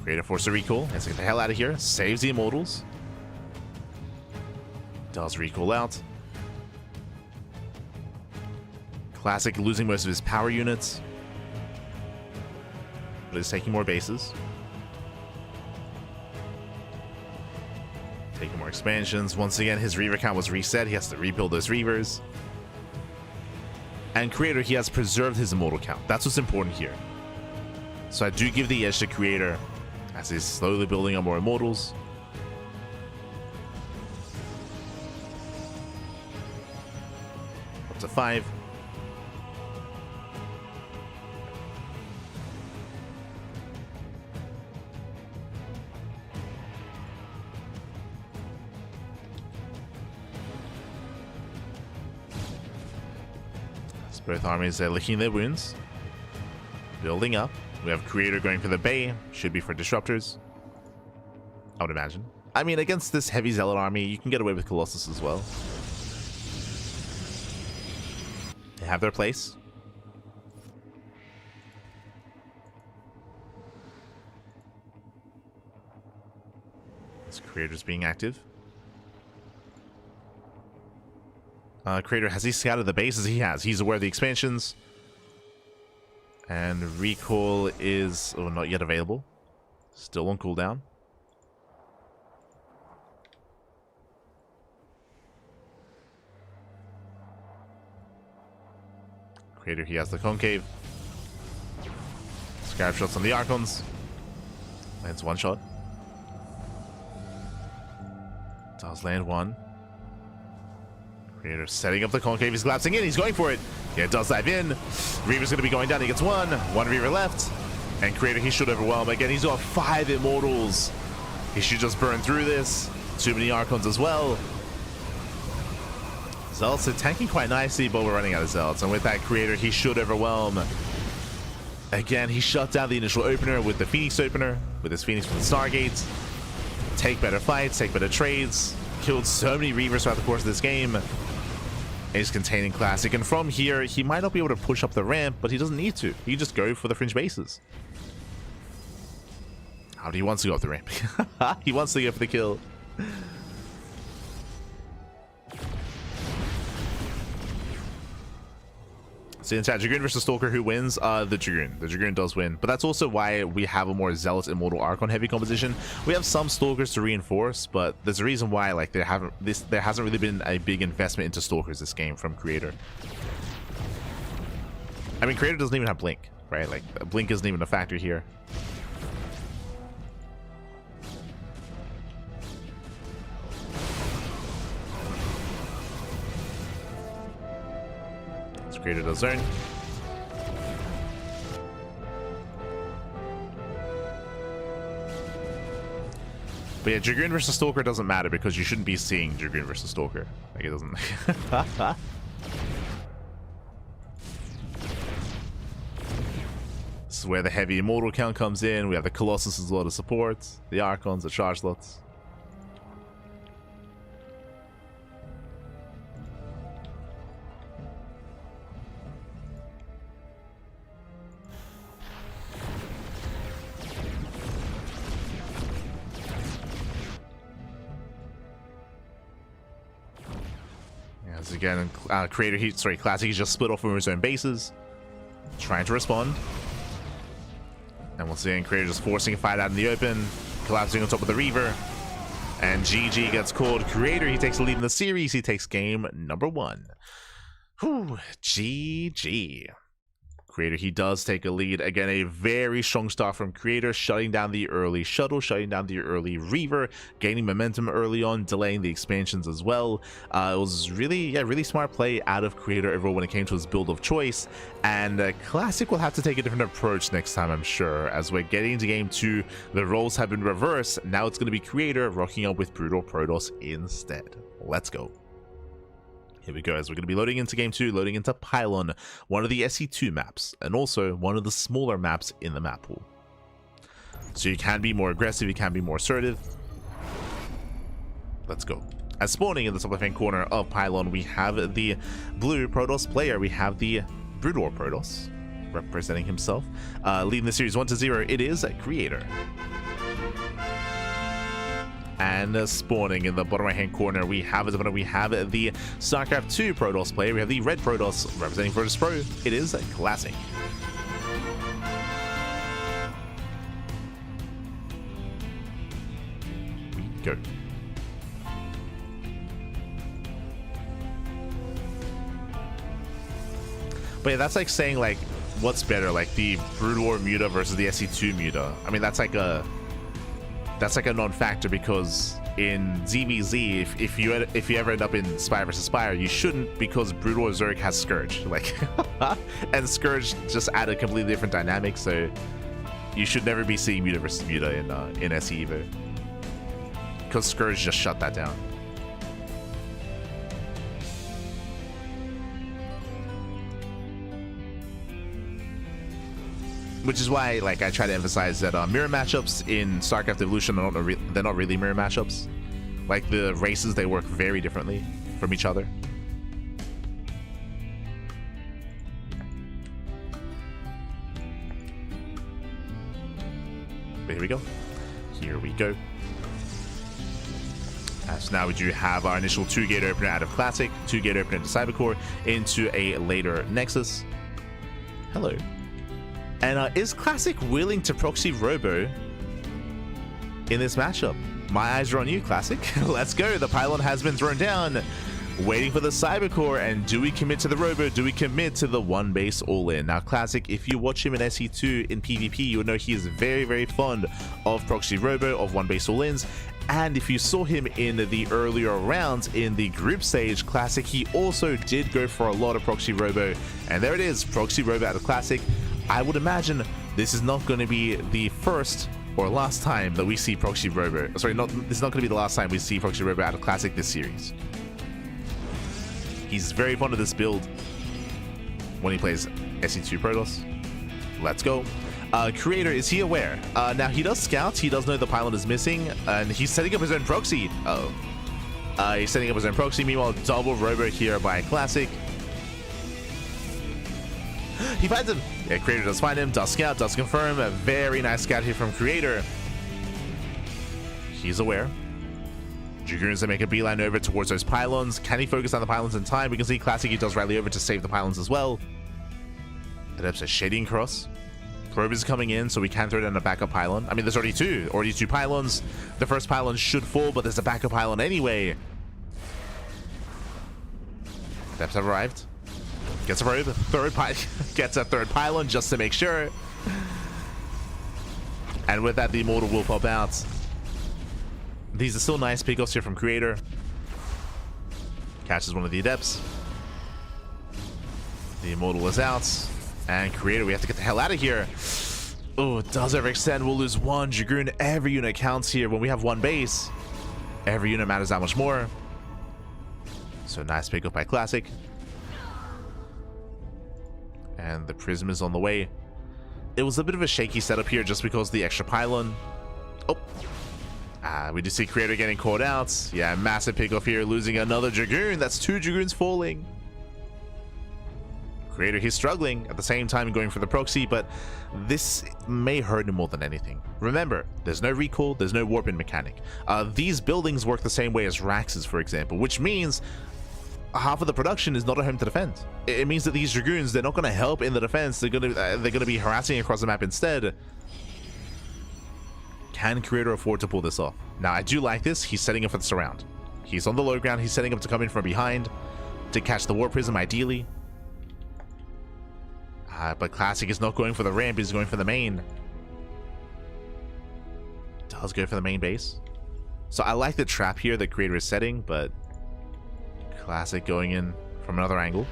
Creator forced a recall. Has to get the hell out of here. Saves the Immortals. Does recall out. Classic losing most of his power units. But is taking more bases. Taking more expansions. Once again, his Reaver count was reset. He has to rebuild those Reavers. And Creator, he has preserved his Immortal count. That's what's important here. So I do give the edge to Creator as he's slowly building up more Immortals. Up to 5. Both armies are licking their wounds. Building up. We have Creator going for the Bay. Should be for Disruptors, I would imagine. I mean, against this heavy Zealot army, you can get away with Colossus as well. They have their place. This Creator's being active. Creator, has he scouted the bases? He has. He's aware of the expansions. And recall is not yet available. Still on cooldown. Creator, he has the Concave. Scarab shots on the Archons. Lands 1 shot. Does land 1. Creator setting up the Concave. He's collapsing in. He's going for it. Yeah, it does dive in. Reaver's going to be going down. He gets 1. 1 Reaver left. And Creator, he should overwhelm. Again, he's got 5 Immortals. He should just burn through this. Too many Archons as well. Zealots are tanking quite nicely, but we're running out of Zealots. And with that, Creator, he should overwhelm. Again, he shut down the initial opener with the Phoenix opener. With his Phoenix from the Stargate. Take better fights. Take better trades. Killed so many Reavers throughout the course of this game. Is containing Classic, and from here he might not be able to push up the ramp, but he doesn't need to. He can just go for the fringe bases. How do he wants to go up the ramp? He wants to go for the kill. So in chat, Dragoon versus Stalker, who wins? The Dragoon. The Dragoon does win, but that's also why we have a more Zealot Immortal Archon heavy composition. We have some Stalkers to reinforce, but there's a reason why like there hasn't really been a big investment into Stalkers this game from Creator. I mean, Creator doesn't even have Blink, right? Like Blink isn't even a factor here. Created a zone. But yeah, Dragoon versus Stalker doesn't matter because you shouldn't be seeing Dragoon versus Stalker. Like it doesn't. This is where the heavy immortal count comes in. We have the Colossus as well to support, the Archons, the charge slots. Again, Classic, he's just split off from his own bases, trying to respond. And we'll see Creator just forcing a fight out in the open, collapsing on top of the Reaver. And GG gets called. Creator, he takes the lead in the series. He takes game number 1. Whew, GG. Creator, he does take a lead. Again, a very strong start from Creator, shutting down the early shuttle, shutting down the early Reaver, gaining momentum early on, delaying the expansions as well. It was really smart play out of Creator overall when it came to his build of choice. And Classic will have to take a different approach next time, I'm sure. As we're getting into game 2, the roles have been reversed. Now it's going to be Creator rocking up with Brutal Protoss instead. Let's go. Here we go, as we're going to be loading into game 2, loading into Pylon, one of the SE2 maps, and also one of the smaller maps in the map pool. So you can be more aggressive, you can be more assertive. Let's go. As spawning in the top left-hand corner of Pylon, we have the blue Protoss player, we have the Brutal Protoss, representing himself. Leading the series 1-0, it is Creator. And spawning in the bottom right hand corner, we have the StarCraft 2 Protoss player. We have the red Protoss representing Protoss Pro. It is a Classic. We go. But yeah, that's like saying like what's better, like the Brood War Muta versus the SE2 Muta. I mean, that's like a non-factor, because in ZVZ, if you ever end up in Spire versus Spire, you shouldn't, because Brood War Zerg has Scourge, like, and Scourge just add a completely different dynamic. So you should never be seeing Muta versus Muta in SE Evo, because Scourge just shut that down. Which is why, like, I try to emphasize that mirror matchups in StarCraft Evolution they're not really mirror matchups. Like, the races, they work very differently from each other. But here we go. Here we go. So now we do have our initial 2-gate opener out of Classic, 2-gate opener into Cybercore, into a later Nexus. Hello. And is Classic willing to proxy Robo in this matchup? My eyes are on you, Classic. Let's go. The Pylon has been thrown down. Waiting for the Cybercore. And do we commit to the Robo? Do we commit to the one base all-in? Now, Classic, if you watch him in SE2 in PvP, you will know he is very, very fond of proxy Robo, of one base all-ins. And if you saw him in the earlier rounds in the group stage Classic, he also did go for a lot of proxy Robo. And there it is, proxy Robo out of Classic. I would imagine this is not going to be the first or last time that we see proxy Robo. Sorry, this is not going to be the last time we see proxy Robo out of Classic this series. He's very fond of this build when he plays SE2 Protoss. Let's go. Creator, is he aware? Now, he does scout. He does know the Pylon is missing, and he's setting up his own proxy. He's setting up his own proxy. Meanwhile, double Robo here by Classic. He finds him. Yeah, Creator does find him, does scout, does confirm. A very nice scout here from Creator. He's aware. Dragoons to make a beeline over towards those pylons. Can he focus on the pylons in time? We can see Classic, he does rally over to save the pylons as well. Adepts are shading cross. Probe is coming in, so we can throw down a backup pylon. I mean, there's already two pylons. The first pylon should fall, but there's a backup pylon anyway. Adepts have arrived. Gets a probe, gets a third pylon just to make sure. And with that, the Immortal will pop out. These are still nice pickoffs here from Creator. Catches one of the Adepts. The Immortal is out. And Creator, we have to get the hell out of here. Oh, it does overextend. We'll lose one Dragoon. Every unit counts here. When we have one base, every unit matters that much more. So nice pickup by Classic. And the Prism is on the way. It was a bit of a shaky setup here just because of the extra pylon. Oh. We do see Creator getting caught out. Yeah, massive pickoff here, losing another Dragoon. That's 2 Dragoons falling. Creator, he's struggling at the same time going for the proxy, but this may hurt him more than anything. Remember, there's no recall, there's no warp-in mechanic. These buildings work the same way as Rax's, for example, which means half of the production is not at home to defend. It means that these Dragoons, they're not going to help in the defense. They're going to be harassing across the map instead. Can Creator afford to pull this off? Now, I do like this. He's setting up for the surround. He's on the low ground. He's setting up to come in from behind to catch the Warp Prism, ideally. But Classic is not going for the ramp. He's going for the main. Does go for the main base. So I like the trap here that Creator is setting, but Classic going in from another angle.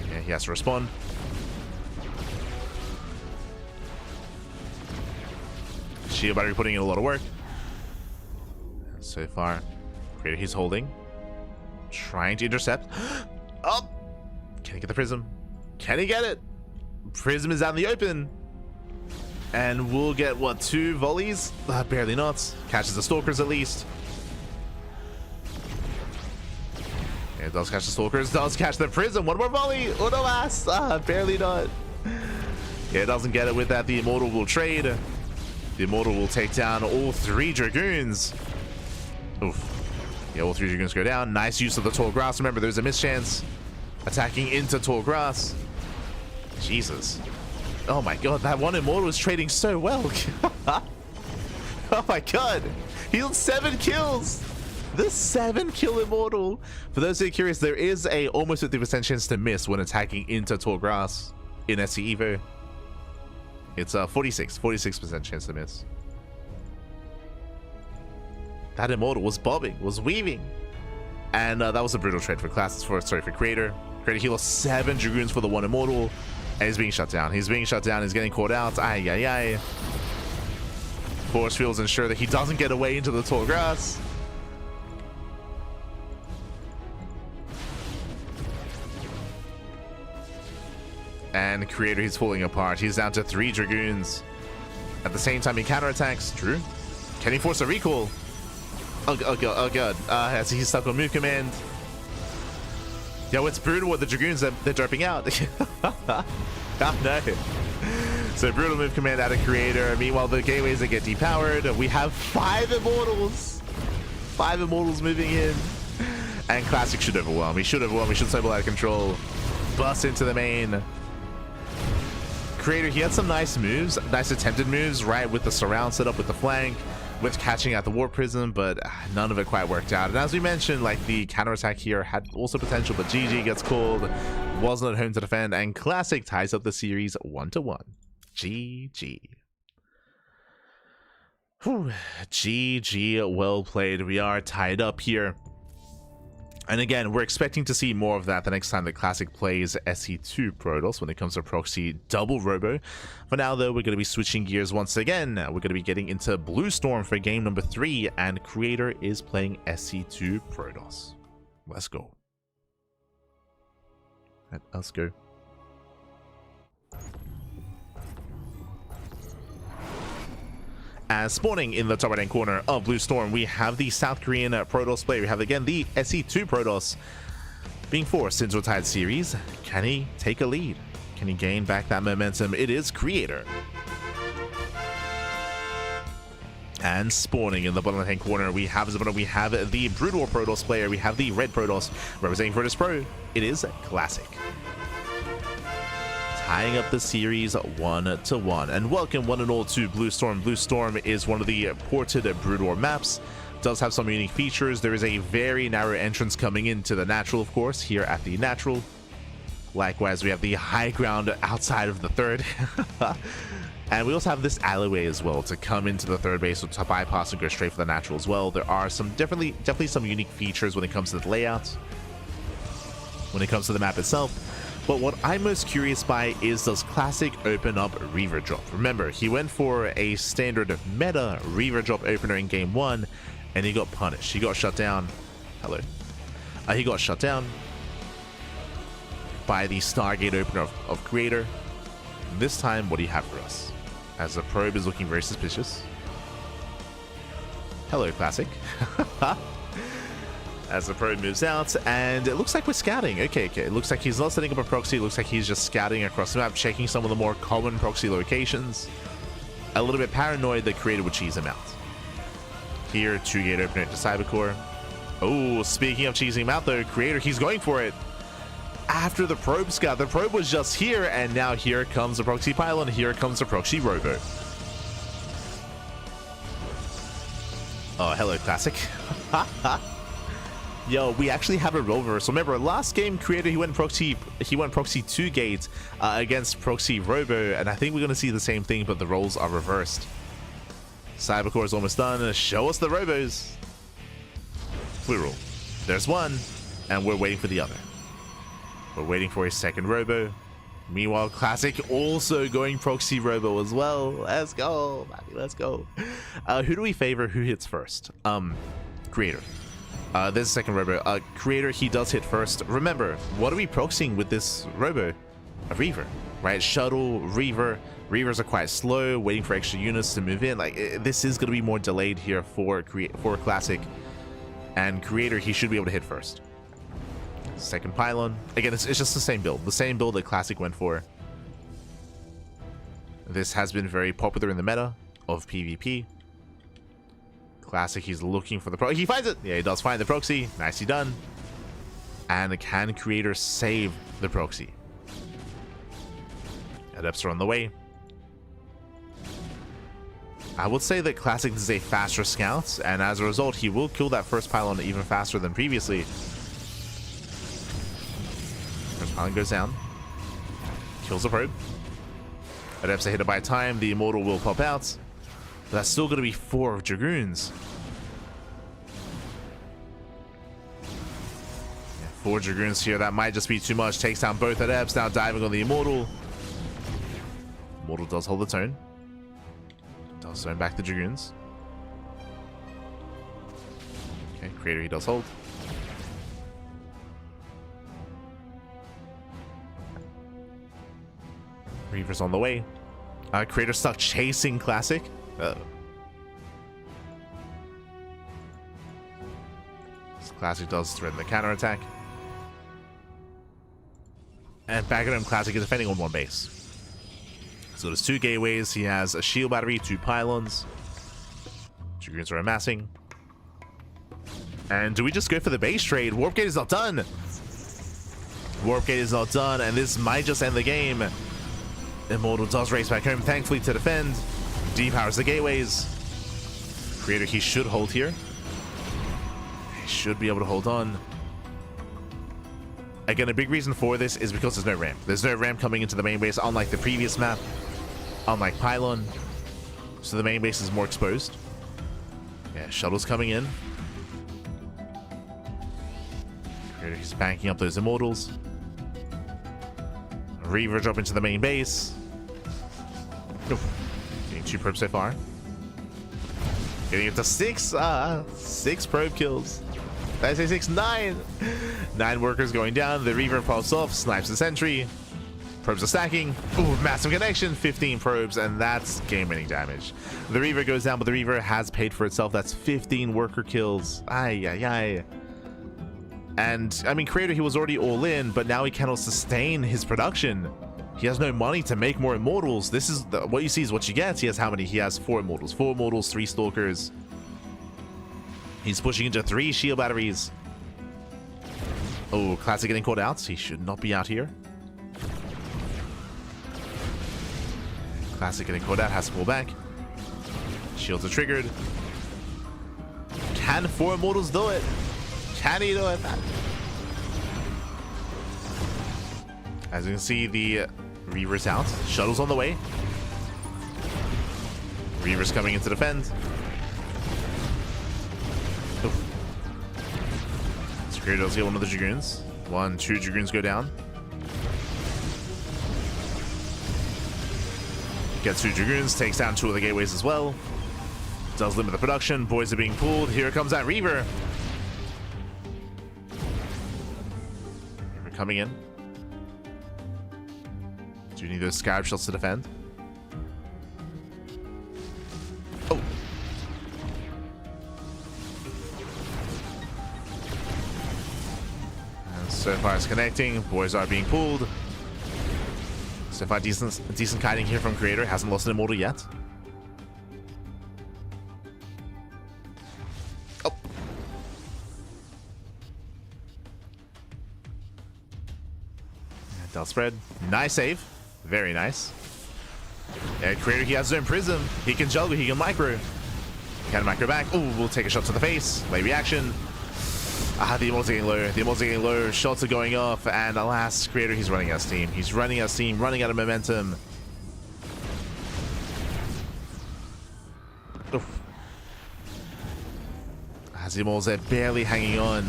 Yeah, he has to respond. Shield Battery putting in a lot of work. And so far, Creator, he's holding. Trying to intercept. Oh! Can he get the Prism? Can he get it? Prism is out in the open. And we'll get, what, 2 volleys? Barely not. Catches the Stalkers at least. Yeah, it does catch the Stalkers. Does catch the Prism. One more volley. Uno más. Barely not. Yeah, it doesn't get it with that. The Immortal will trade. The Immortal will take down all 3 Dragoons. Oof. Yeah, all 3 Dragoons go down. Nice use of the tall grass. Remember, there's a mischance. Attacking into tall grass. Jesus. Oh my god, that one Immortal is trading so well. Oh my god. He's on 7 kills. The 7-kill Immortal. For those who are curious, there is a almost 50% chance to miss when attacking into tall grass in SC Evo. It's a 46% chance to miss. That Immortal was bobbing, was weaving. And that was a brutal trade for Creator. Creator, he lost 7 Dragoons for the 1 Immortal. And he's being shut down. He's being shut down. He's getting caught out. Ay, ay, ay. Force fields ensure that he doesn't get away into the tall grass. And Creator, he's falling apart. He's down to 3 Dragoons. At the same time, he counterattacks. True. Can he force a recall? Oh god, oh god. He's stuck on move command. Yo, it's brutal with the Dragoons. They're dropping out. Oh no. So brutal move command out of Creator. Meanwhile, the gateways that get depowered. We have 5 Immortals. 5 Immortals moving in. And Classic should overwhelm. He should overwhelm. He should snowball out of control. Bust into the main. Creator, he had some nice moves. Nice attempted moves, right? With the surround setup with the flank. With catching out the Warp Prism, but none of it quite worked out. And as we mentioned, like, the counterattack here had also potential, but GG gets called, wasn't at home to defend, and Classic ties up the series 1-1. GG. Whew. GG, well played. We are tied up here. And again, we're expecting to see more of that the next time the Classic plays SE2 Protoss when it comes to proxy double robo. For now, though, we're going to be switching gears once again. We're going to be getting into Blue Storm for game number 3, and Creator is playing SE2 Protoss. Let's go. Let us go. As spawning in the top right-hand corner of Blue Storm, we have the South Korean Protoss player. We have, again, the SE2 Protoss being forced into a tied series. Can he take a lead? Can he gain back that momentum? It is Creator. And spawning in the bottom left-hand corner, we have the Brood War Protoss player. We have the Red Protoss representing Protoss Pro. It is Classic. Tying up the series 1-1. And welcome one and all to Blue Storm. Blue Storm is one of the ported Brood War maps. Does have some unique features. There is a very narrow entrance coming into the natural, of course, here at the natural. Likewise, we have the high ground outside of the third. And we also have this alleyway as well to come into the third base, so to bypass and go straight for the natural as well. There are some definitely some unique features when it comes to the layout, when it comes to the map itself. But what I'm most curious by is, does Classic open up Reaver Drop? Remember, he went for a standard meta Reaver Drop opener in game 1, and he got punished. He got shut down. Hello. He got shut down by the Stargate opener of Creator. This time, what do you have for us? As the probe is looking very suspicious. Hello, Classic. As the probe moves out, and it looks like we're scouting. Okay. It looks like he's not setting up a proxy. It looks like he's just scouting across the map, checking some of the more common proxy locations. A little bit paranoid that Creator would cheese him out. Here, 2-gate opener to Cybercore. Oh, speaking of cheesing him out, though, Creator, he's going for it. After the probe scout, the probe was just here, and now here comes the proxy pylon. Here comes the proxy robo. Oh, hello, Classic. Yo, we actually have a role reversal. Remember, last game, Creator, he went proxy 2-gate against proxy robo, and I think we're going to see the same thing, but the roles are reversed. Cybercore is almost done. Show us the robos. Plural. There's one, and we're waiting for the other. We're waiting for a second robo. Meanwhile, Classic also going proxy robo as well. Let's go, buddy, let's go. Who do we favor? Who hits first? Creator. There's a second robo. Creator, he does hit first. Remember, what are we proxying with this robo? A Reaver, right? Shuttle, Reaver. Reavers are quite slow, waiting for extra units to move in. Like, this is going to be more delayed here for Classic. And Creator, he should be able to hit first. Second pylon. Again, it's just the same build. The same build that Classic went for. This has been very popular in the meta of PvP. Classic, he's looking for the proxy. He finds it! Yeah, he does find the proxy. Nicely done. And can Creator save the proxy? Adepts are on the way. I would say that Classic is a faster scout, and as a result, he will kill that first pylon even faster than previously. First pylon goes down. Kills the probe. Adepts are hit by time. The Immortal will pop out. But that's still going to be 4 Dragoons. Yeah, 4 Dragoons here. That might just be too much. Takes down both Adepts. Now diving on the Immortal. Immortal does hold its own. Does zone back the Dragoons. Okay, Creator, he does hold. Reaver's on the way. Creator stuck chasing Classic. Classic does threaten the counterattack. And back at him, Classic is defending on one base. So there's 2 gateways. He has a shield battery, 2 pylons. Dragoons are amassing. And do we just go for the base trade? Warp Gate is not done. Warp Gate is not done, and this might just end the game. Immortal does race back home, thankfully, to defend. Depowers the gateways. Creator, he should hold here. He should be able to hold on. Again, a big reason for this is because there's no ramp. There's no ramp coming into the main base, unlike the previous map, unlike Pylon. So the main base is more exposed. Yeah, shuttle's coming in. Creator, he's banking up those Immortals. Reaver drop into the main base. Getting 2 probes so far. Getting it to 6. 6 probe kills. Did I say 6? 9. 9 workers going down. The Reaver pops off, snipes the sentry. Probes are stacking. Ooh, massive connection. 15 probes, and that's game-winning damage. The Reaver goes down, but the Reaver has paid for itself. That's 15 worker kills. Ay, ay, ay. And, I mean, Creator, he was already all in, but now he cannot sustain his production. He has no money to make more immortals. This is what you see is what you get. He has how many? He has 4 immortals. 4 immortals, 3 stalkers. He's pushing into 3 shield batteries. Oh, Classic getting caught out. He should not be out here. Classic getting caught out. Has to pull back. Shields are triggered. Can 4 immortals do it? Can he do it? As you can see, the Reaver's out. Shuttle's on the way. Reaver's coming in to defend. Security does get one of the Dragoons. 1, 2 Dragoons go down. Gets 2 Dragoons, takes down 2 of the gateways as well. Does limit the production. Boys are being pulled. Here comes that Reaver. Reaver coming in. Do you need those Scarab shots to defend? Oh. And so far it's connecting. Boys are being pulled. So far decent kiting here from Creator. Hasn't lost an immortal yet. Oh. Del spread. Nice save. Very nice. Yeah, Creator, he has his own prism. He can juggle, he can micro. Can micro back. Oh, we'll take a shot to the face. Late reaction. Ah, the immortal's getting low. The immortal's getting low. Shots are going off. And alas, Creator, he's running out of steam. He's running out of steam, running out of momentum. Oof. As the immortals are barely hanging on.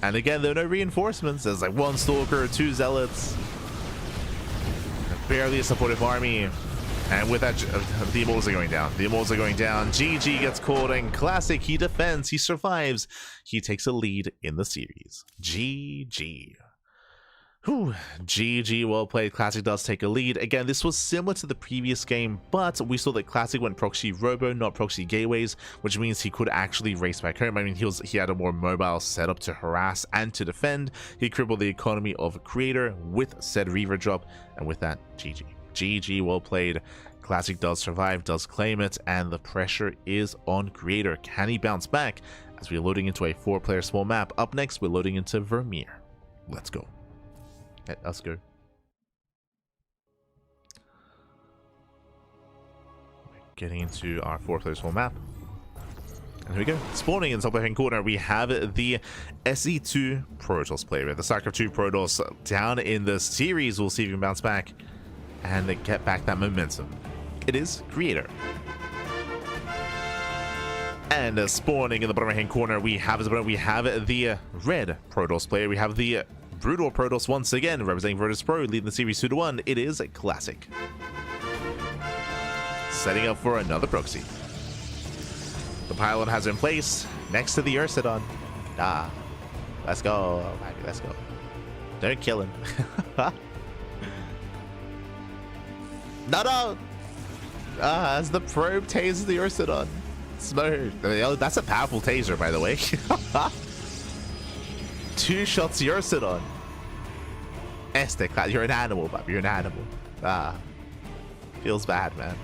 And again, there are no reinforcements. There's like 1 Stalker, 2 Zealots. Barely a supportive army. And with that, the immortals are going down. The immortals are going down. GG gets caught, and Classic, he defends, he survives. He takes a lead in the series. GG. Whew. GG, well played. Classic does take a lead. Again, this was similar to the previous game, but we saw that Classic went proxy robo, not proxy gateways, which means he could actually race back home. I mean, he had a more mobile setup to harass and to defend. He crippled the economy of Creator with said Reaver drop, and with that, GG. GG, well played. Classic does survive, does claim it, and the pressure is on Creator. Can he bounce back? As we're loading into a 4-player small map. Up next, we're loading into Vermeer. Let's go. Let us go. Getting into our 4-player small map. And here we go. Spawning in the top left hand corner, we have the SE2 Protoss player. The StarCraft 2 Protoss down in the series. We'll see if we can bounce back and get back that momentum. It is Creator. And spawning in the bottom right hand corner, we have the red Protoss player. We have the Brutal Protoss once again, representing Virtus Pro, leading the series 2-1. It is a Classic. Setting up for another proxy. The pylon has in place next to the Ursidon. Ah, let's go, Maggie, let's go. Don't kill him. No! Ah, as the probe tases the Ursidon. Smooth. That's a powerful taser, by the way. 2 shots Ursidon. You're an animal, Bob. You're an animal. Ah. Feels bad, man.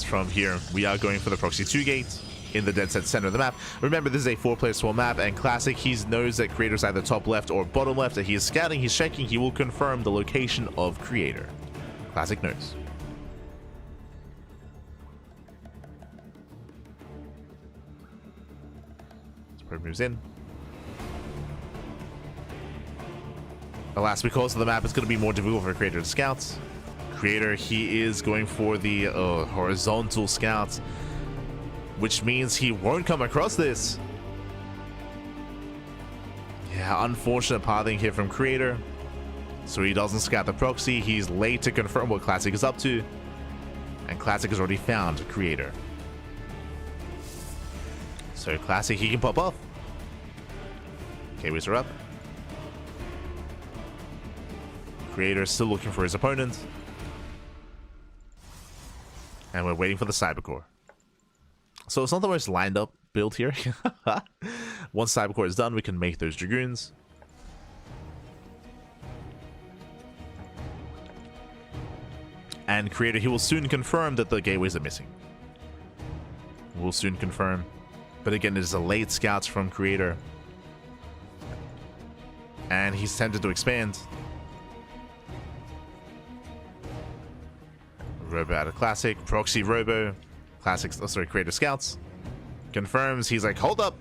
From here, we are going for the Proxy 2 gate in the dead set center of the map. Remember, this is a 4-player small map, and Classic, he knows that Creator's either top left or bottom left. That he is scouting, he's checking, he will confirm the location of Creator. Classic knows. Probe moves in. Alas, because of the map, it's going to be more difficult for Creator to scout. Creator, he is going for the horizontal scout, which means he won't come across this. Yeah, unfortunate pathing here from Creator. So he doesn't scout the proxy. He's late to confirm what Classic is up to. And Classic has already found Creator. So Classic, he can pop off. Gateways are up. Creator still looking for his opponent. And we're waiting for the Cybercore. So it's not the most lined up build here. Once Cybercore is done, we can make those Dragoons. And Creator, he will soon confirm that the gateways are missing. We'll soon confirm. But again, it is a late scouts from Creator. And he's tempted to expand. Robo out of Classic. Proxy Robo. Classic, oh, sorry, Creator Scouts. Confirms. He's like, hold up.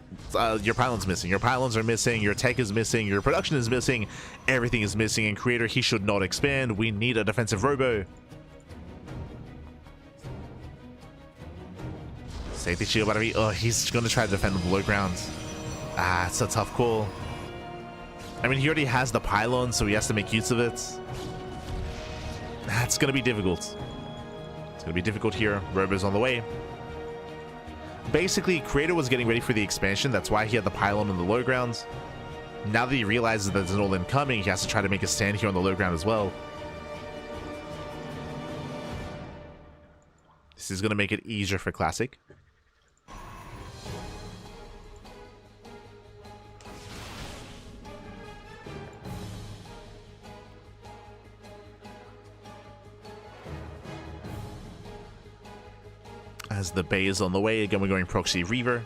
Your pylons missing. Your pylons are missing. Your tech is missing. Your production is missing. Everything is missing. And Creator, he should not expand. We need a defensive Robo. Safety shield battery. Oh, he's going to try to defend the below ground. Ah, it's a tough call. I mean, he already has the pylon, so he has to make use of it. That's going to be difficult. It's going to be difficult here. Robo's on the way. Basically, Creator was getting ready for the expansion. That's why he had the pylon on the low ground. Now that he realizes that there's an all-in coming, he has to try to make a stand here on the low ground as well. This is going to make it easier for Classic. As the Bay is on the way, again we're going Proxy Reaver.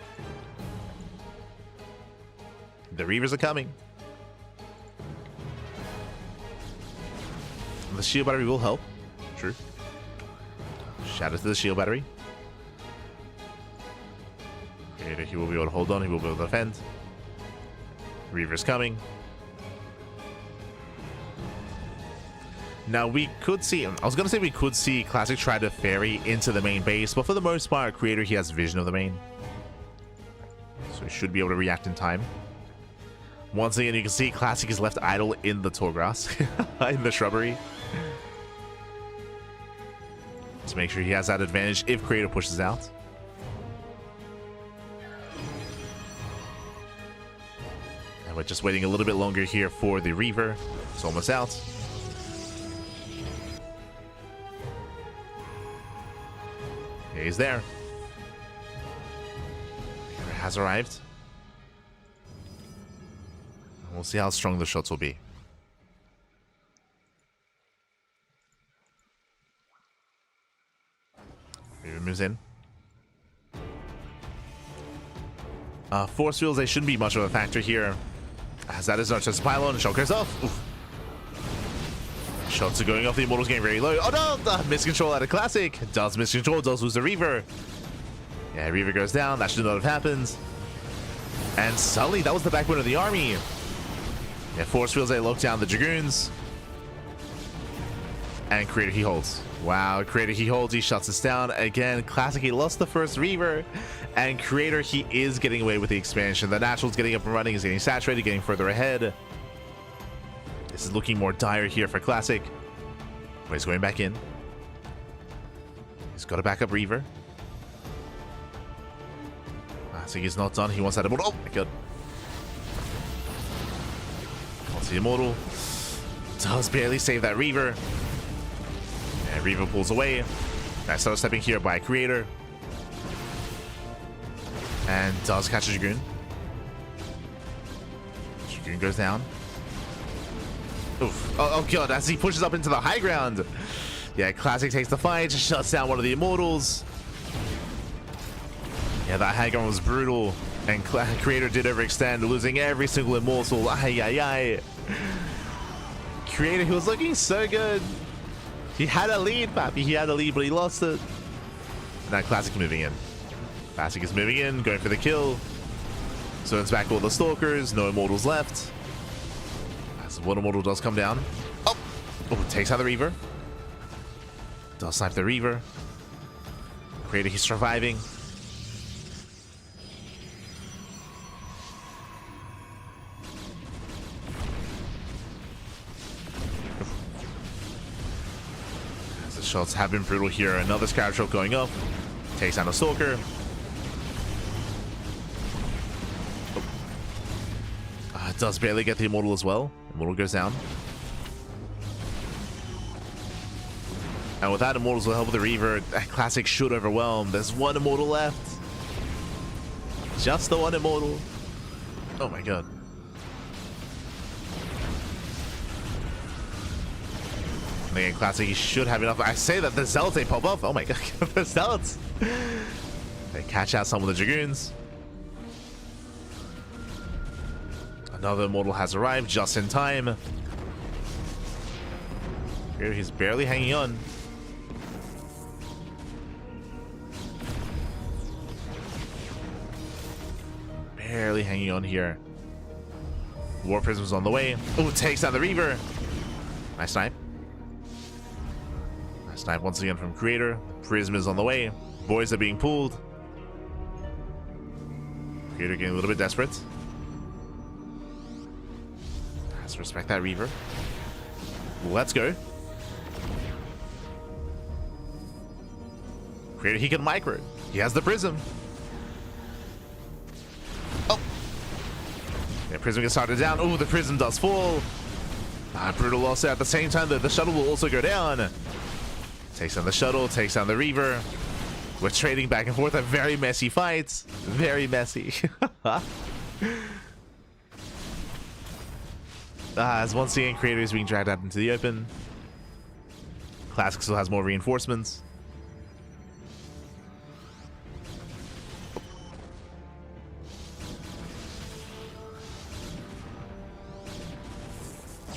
The Reavers are coming. The shield battery will help. True. Shatter to the shield battery. Creator, he will be able to hold on, he will be able to defend. Reaver's coming. Now we could see, I was going to say we could see Classic try to ferry into the main base, but for the most part, Creator, he has vision of the main. So he should be able to react in time. Once again, you can see Classic is left idle in the tall grass, in the shrubbery. To make sure he has that advantage if Creator pushes out. And we're just waiting a little bit longer here for the Reaver. It's almost out. Yeah, he's there. Reaver has arrived. We'll see how strong the shots will be. Reaver moves in. Force fields, they shouldn't be much of a factor here. As that is not just pylon, shot goes off. Oof. Shots are going off, the Immortal's getting very low. Oh no, the miscontrol out of Classic. Does miscontrol, does lose the Reaver. Yeah, Reaver goes down, that should not have happened. And suddenly, that was the backbone of the army. Yeah, Force fields, they lock down the Dragoons. And Creator, he holds. Wow, Creator, he holds, he shuts us down. Again, Classic, he lost the first Reaver. And Creator, he is getting away with the expansion. The Natural's getting up and running, he's getting saturated, getting further ahead. This is looking more dire here for Classic. But he's going back in. He's got a backup Reaver. Classic is not done, he wants that Immortal. Oh my god. Wants the Immortal. Does barely save that Reaver. And Reaver pulls away. Nice auto stepping here by Creator. And does catch a Dragoon. Dragoon goes down. Oof. Oh god, as he pushes up into the high ground. Yeah, Classic takes the fight, shuts down one of the Immortals. Yeah, that high ground was brutal. And Creator did overextend, losing every single Immortal. Ay, ay, ay. Creator, he was looking so good. He had a lead, Pappy. He had a lead, but he lost it. Now Classic moving in. Classic is moving in, going for the kill. So it's back all the Stalkers, no Immortals left. As one Immortal does come down. Oh! Oh, takes out the Reaver. Does snipe the Reaver. Creator, he's surviving. The shots have been brutal here. Another Scout Troop going up. Takes down a Stalker. Does barely get the Immortal as well. Immortal goes down. And without Immortals will help with the Reaver, Classic should overwhelm. There's one Immortal left. Just the one Immortal. Oh my god. again, Classic, he should have enough. I say that the Zealots, they pop off. Oh my god, the Zealots. They catch out some of the Dragoons. Another Immortal has arrived just in time. Here he's barely hanging on. Barely hanging on here. War Prism's on the way. Oh, takes out the Reaver. Nice snipe. Nice snipe once again from Creator. Prism is on the way. Boys are being pulled. Creator getting a little bit desperate. Has to respect that Reaver. Let's go. Creator, he can micro. He has the Prism. Oh. Yeah, Prism gets started down. Oh, the Prism does fall. Brutal loss at the same time. The shuttle will also go down. Takes down the shuttle, takes down the Reaver. We're trading back and forth. A very messy fight. Very messy. As once again, Creator is being dragged out into the open. Classic still has more reinforcements.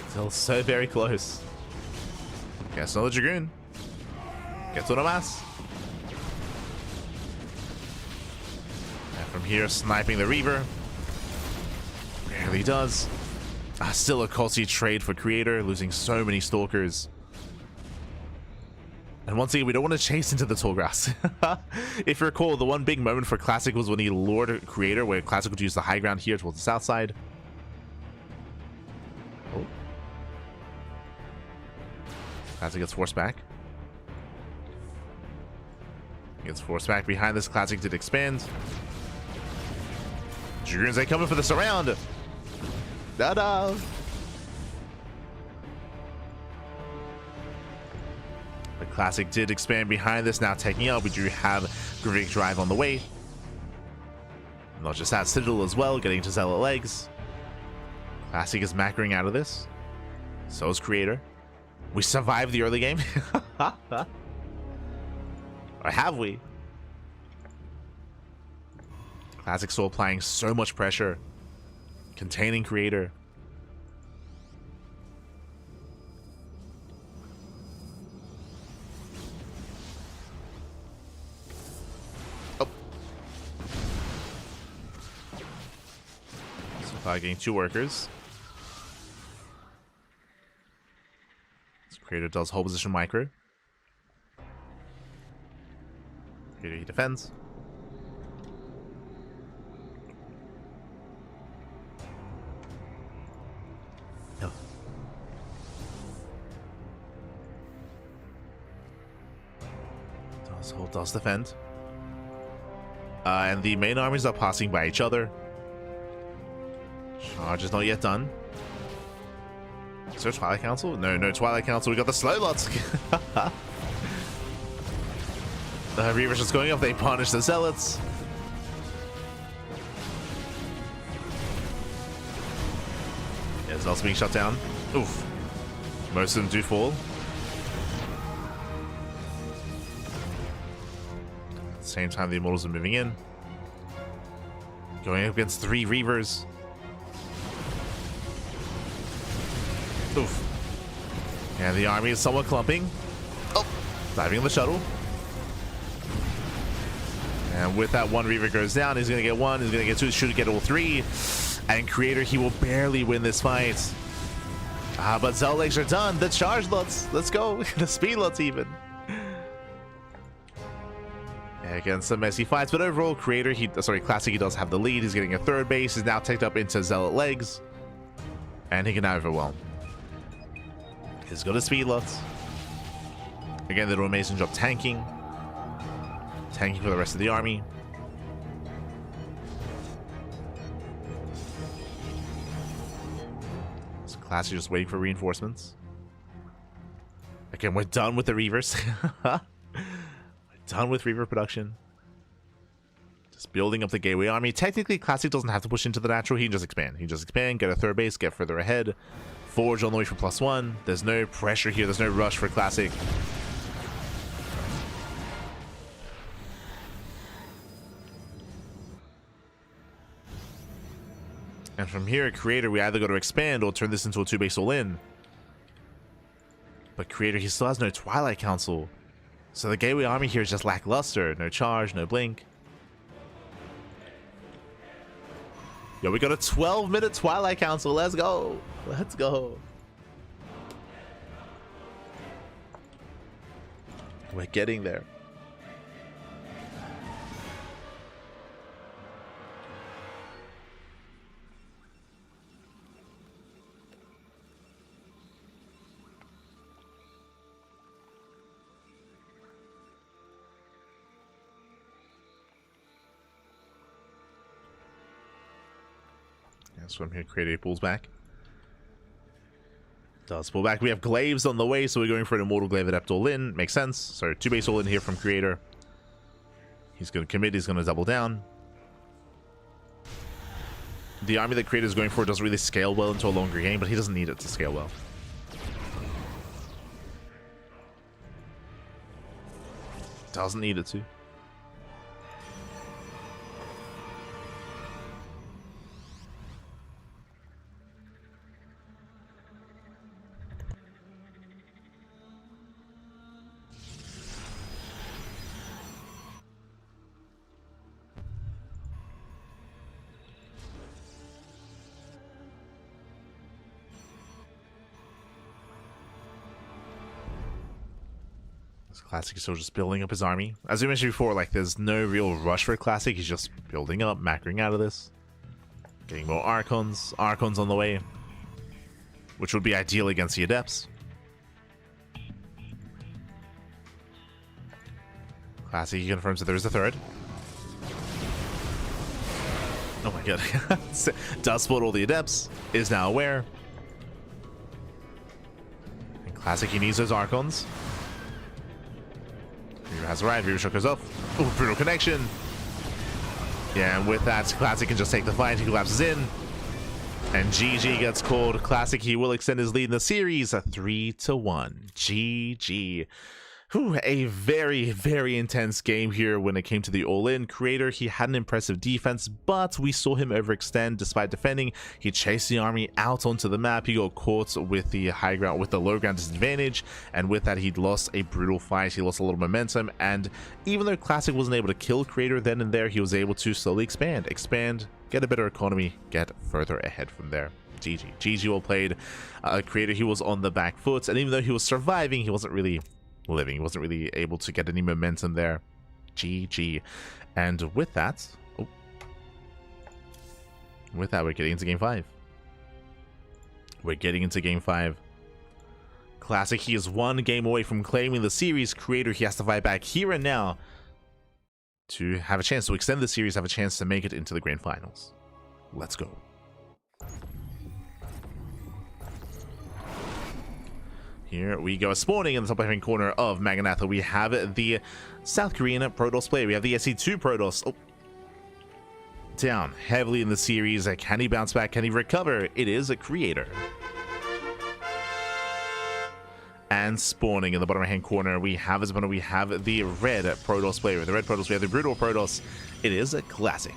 Still so very close. Gets another Dragoon. Gets one mass. And from here, sniping the Reaver. Barely does. Still a costly trade for Creator, losing so many Stalkers. And once again, we don't want to chase into the tall grass. If you recall, the one big moment for Classic was when he lured Creator, where Classic would use the high ground here towards the south side. Oh. Classic gets forced back. Gets forced back behind this. Classic did expand. Dragoons, they coming for the surround. Da-da. The Classic did expand behind this, now taking out. We do have Greek Drive on the way. Not just that, Citadel as well, getting to Zealot legs. Classic is macroing out of this. So is Creator. We survived the early game. Or have we? Classic still applying so much pressure. Containing Creator. Oh. So far getting 2 workers. So Creator does hold position micro. Creator, he defends. Does defend. And the main armies are passing by each other. Charge is not yet done. Is there Twilight Council? No Twilight Council. We got the slow lots. The Reaver's just going up. They punish the Zealots. Yeah, Zealots being shut down. Oof. Most of them do fall. Same time the Immortals are moving in. Going up against 3 Reavers. Oof. And the army is somewhat clumping. Oh, diving in the shuttle. And with that, 1 Reaver goes down. He's going to get 1. He's going to get 2. Should get all 3. And Creator, he will barely win this fight. But Zealot legs are done. The charge lots. Let's go. The speed lots even. Again, some messy fights, but overall, Creator, Classic, he does have the lead. He's getting a 3rd base. He's now taken up into Zealot legs, and he can now overwhelm. He's got his speed lots. Again, the little Mason job tanking for the rest of the army. So Classic just waiting for reinforcements. Again, we're done with the Reavers. Done with Reaver production. Just building up the gateway army. Technically, Classic doesn't have to push into the natural. He can just expand. He can just expand, get a third base, get further ahead. Forge on the way for +1. There's no pressure here. There's no rush for Classic. And from here at Creator, we either go to expand or turn this into a 2-base all-in. But Creator, he still has no Twilight Council. So the gateway army here is just lackluster. No charge, no blink. Yo, we got a 12-minute Twilight Council. Let's go. Let's go. We're getting there. So I'm here, Creator pulls back. Does pull back. We have Glaives on the way, so we're going for an Immortal Glaive Adept all-in. Makes sense. So 2-base all-in here from Creator. He's going to commit. He's going to double down. The army that Creator is going for doesn't really scale well into a longer game, but he doesn't need it to scale well. Doesn't need it to. Classic is still just building up his army. As we mentioned before, like, there's no real rush for Classic. He's just building up, macroing out of this. Getting more Archons. Archons on the way. Which would be ideal against the Adepts. Classic, he confirms that there is a third. Oh my god. Does spot all the Adepts. Is now aware. And Classic, he needs those Archons. Reaver has arrived. Reaver Shock goes off. Oh, brutal connection. Yeah, and with that, Classic can just take the fight. He collapses in. And GG gets called. Classic, he will extend his lead in the series. A 3-1. GG. Whew, a very, very intense game here when it came to the all-in. Creator, he had an impressive defense, but we saw him overextend despite defending. He chased the army out onto the map. He got caught with the high ground, with the low ground disadvantage, and with that, he'd lost a brutal fight. He lost a little momentum, and even though Classic wasn't able to kill Creator then and there, he was able to slowly expand, get a better economy, get further ahead from there. GG. GG well played. Creator, he was on the back foot, and even though he was surviving, he wasn't really living. He wasn't really able to get any momentum there. GG. And with that, we're getting into game 5. We're getting into game 5. Classic, he is one game away from claiming the series. Creator, he has to fight back here and now to have a chance to extend the series, have a chance to make it into the grand finals. Let's go. Here we go. Spawning in the top left-hand corner of Maganatha, we have the South Korean Protoss player. We have the SE2 Protoss. Oh. Down heavily in the series. Can he bounce back? Can he recover? It is a Creator. And spawning in the bottom right-hand corner, we have the red Protoss player. The red Protoss, we have the brutal Protoss. It is a Classic.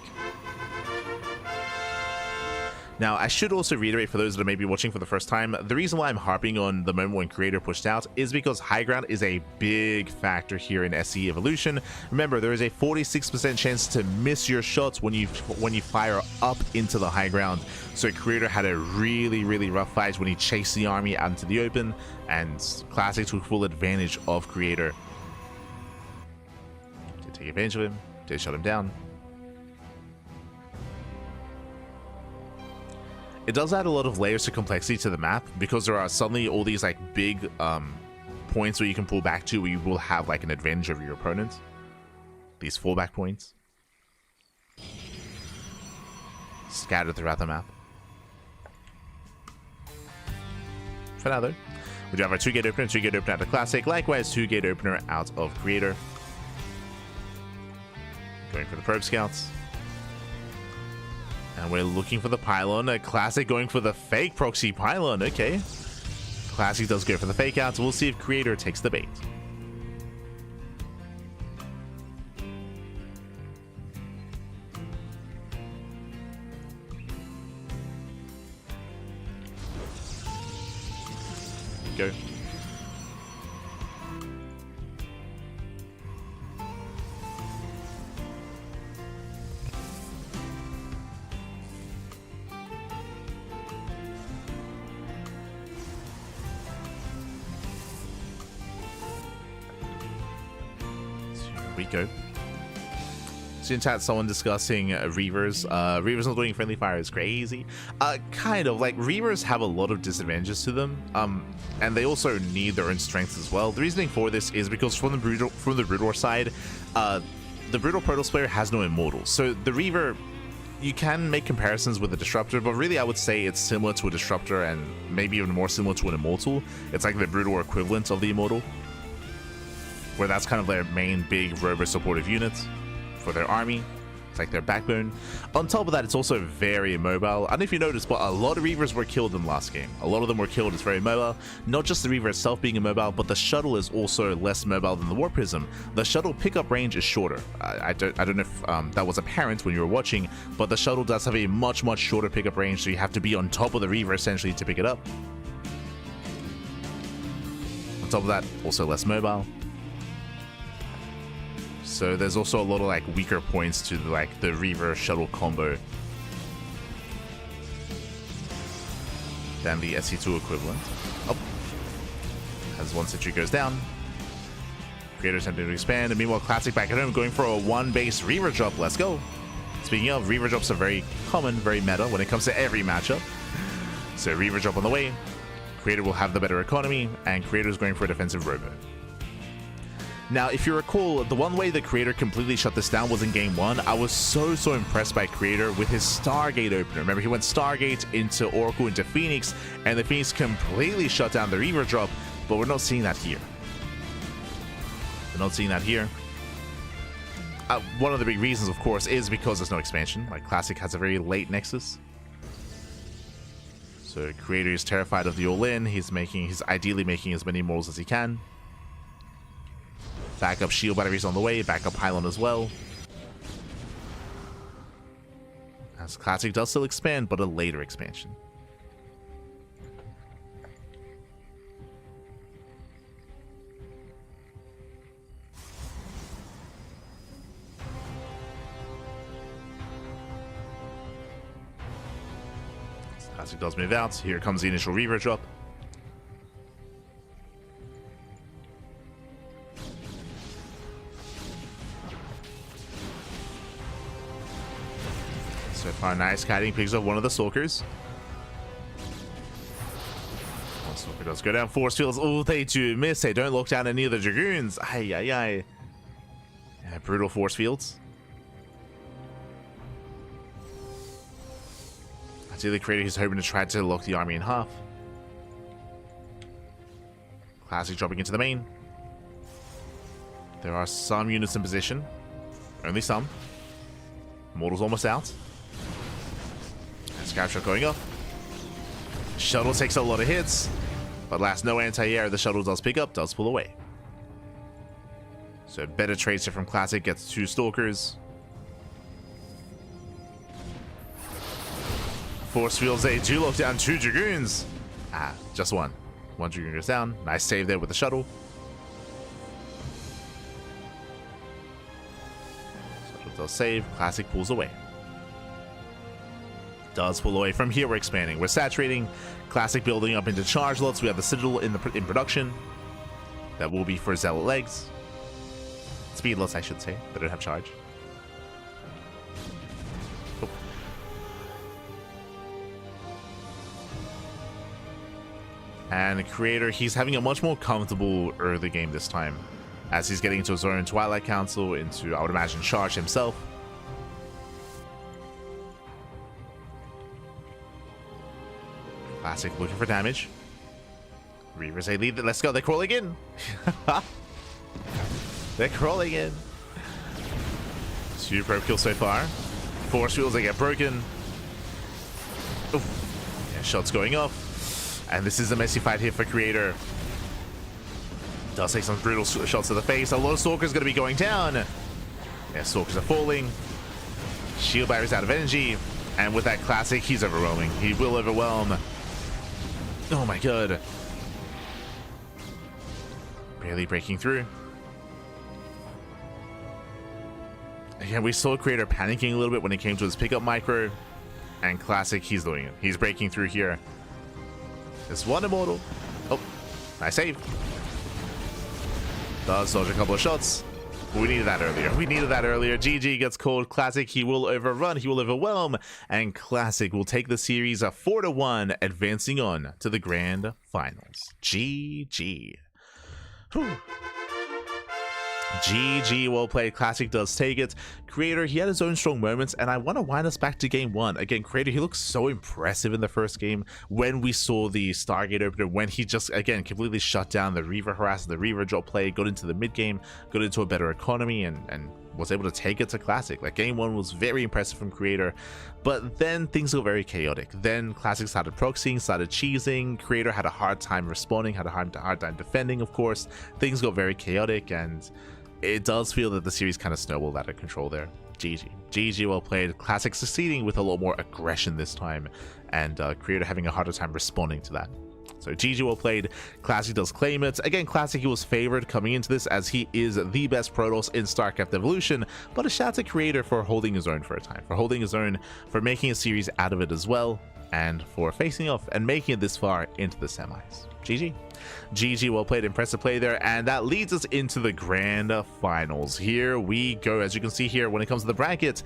Now, I should also reiterate for those that are maybe watching for the first time, the reason why I'm harping on the moment when Creator pushed out is because high ground is a big factor here in SE Evolution. Remember, there is a 46% chance to miss your shots when you fire up into the high ground. So Creator had a really, really rough fight when he chased the army out into the open, and Classic took full advantage of Creator. Did take advantage of him, did shut him down. It does add a lot of layers of complexity to the map because there are suddenly all these like big points where you can pull back to where you will have like an advantage over your opponent. These fallback points scattered throughout the map. For now though, we do have our 2-gate opener, 2-gate opener out of Classic, likewise 2-gate opener out of Creator. Going for the probe scouts. And we're looking for the pylon. A Classic going for the fake proxy pylon. Okay. Classic does go for the fake outs. We'll see if Creator takes the bait. Go. We go. So in chat, someone discussing Reavers. Reavers not doing friendly fire is crazy. Kind of. Like, Reavers have a lot of disadvantages to them. And they also need their own strengths as well. The reasoning for this is because from the Broodor side, the Brutal Protoss player has no immortals. So the Reaver, you can make comparisons with a Disruptor, but really I would say it's similar to a Disruptor and maybe even more similar to an Immortal. It's like the Broodor equivalent of the Immortal, where that's kind of their main big robo supportive unit for their army. It's like their backbone. On top of that, it's also very immobile. I don't know if you noticed, but a lot of Reavers were killed in the last game. A lot of them were killed. It's very mobile. Not just the Reaver itself being immobile, but the shuttle is also less mobile than the War Prism. The shuttle pickup range is shorter. I don't know if that was apparent when you were watching, but the shuttle does have a much shorter pickup range, so you have to be on top of the Reaver essentially to pick it up. On top of that, also less mobile. So there's also a lot of like weaker points to like the Reaver shuttle combo than the SE2 equivalent. Oh, as one sentry goes down, Creator attempting to expand, and meanwhile Classic back at home going for a one base Reaver drop. Let's go. Speaking of, Reaver drops are very common, very meta when it comes to every matchup. So Reaver drop on the way. Creator will have the better economy, and Creator is going for a defensive robo. Now, if you recall, the one way the Creator completely shut this down was in game 1. I was so impressed by Creator with his Stargate opener. Remember, he went Stargate into Oracle into Phoenix, and the Phoenix completely shut down the Reaver drop, but we're not seeing that here. We're not seeing that here. One of the big reasons, of course, is because there's no expansion. Like, Classic has a very late Nexus. So Creator is terrified of the all-in. He's ideally making as many mortals as he can. Backup shield batteries on the way, backup pylon as well. As Classic does still expand, but a later expansion. As Classic does move out. Here comes the initial Reaver drop. So far, nice kiting, picks up one of the Stalkers. One Stalker does go down. Force fields. Oh, they do miss. They don't lock down any of the Dragoons. Ay. Yeah, brutal force fields. Ideally, Creator is hoping to try to lock the army in half. Classic dropping into the main. There are some units in position. Only some. Mortal's almost out. Scout shot going up. Shuttle takes a lot of hits, but last no anti-air. The shuttle does pick up, does pull away. So better tracer from Classic, gets 2 Stalkers. Force fields, they do lock down 2 Dragoons. Just one. One Dragoon goes down. Nice save there with the shuttle. Shuttle does save. Classic pulls away. Does pull away. From here, we're expanding. We're saturating. Classic building up into charge lots. We have the Citadel in production. That will be for Zealot legs. Speed lots, I should say. They don't have charge. Oh. And the Creator, he's having a much more comfortable early game this time, as he's getting into his own Twilight Council, into, I would imagine, charge himself. Classic looking for damage. Reavers, they lead. Let's go. They're crawling in. They're crawling in. 2 probe kills so far. Force fields, they get broken. Oof. Yeah, shots going off. And this is a messy fight here for Creator. Does take some brutal shots to the face. A lot of Stalkers going to be going down. Yeah, Stalkers are falling. Shield barrier's out of energy. And with that classic, he's overwhelming. He will overwhelm. Oh my god. Barely breaking through. Again, we saw Creator panicking a little bit when it came to his pickup micro. And classic, he's doing it. He's breaking through here. There's one immortal. Oh, nice save. Does dodge a couple of shots. We needed that earlier. We needed that earlier. GG gets called. Classic, he will overrun. He will overwhelm. And Classic will take the series 4-1, advancing on to the grand finals. GG. Whew. GG, well played. Classic does take it. Creator, he had his own strong moments, and I want to wind us back to game 1. Again, Creator, he looks so impressive in the first game when we saw the Stargate opener, when he just, again, completely shut down the Reaver harass, the Reaver drop play, got into the mid game, got into a better economy, and was able to take it to Classic. Like, game 1 was very impressive from Creator, but then things got very chaotic. Then Classic started proxying, started cheesing. Creator had a hard time responding, had a hard time defending, of course. Things got very chaotic, and it does feel that the series kind of snowballed out of control there. GG. GG, well played. Classic succeeding with a lot more aggression this time, and Creator having a harder time responding to that. So GG, well played. Classic does claim it. Again, Classic, he was favored coming into this as he is the best Protoss in StarCraft Evolution, but a shout to Creator for holding his own for a time, for holding his own, for making a series out of it as well, and for facing off and making it this far into the semis. GG. GG, well played. Impressive play there, and that leads us into the grand finals. Here we go. As you can see here, when it comes to the bracket,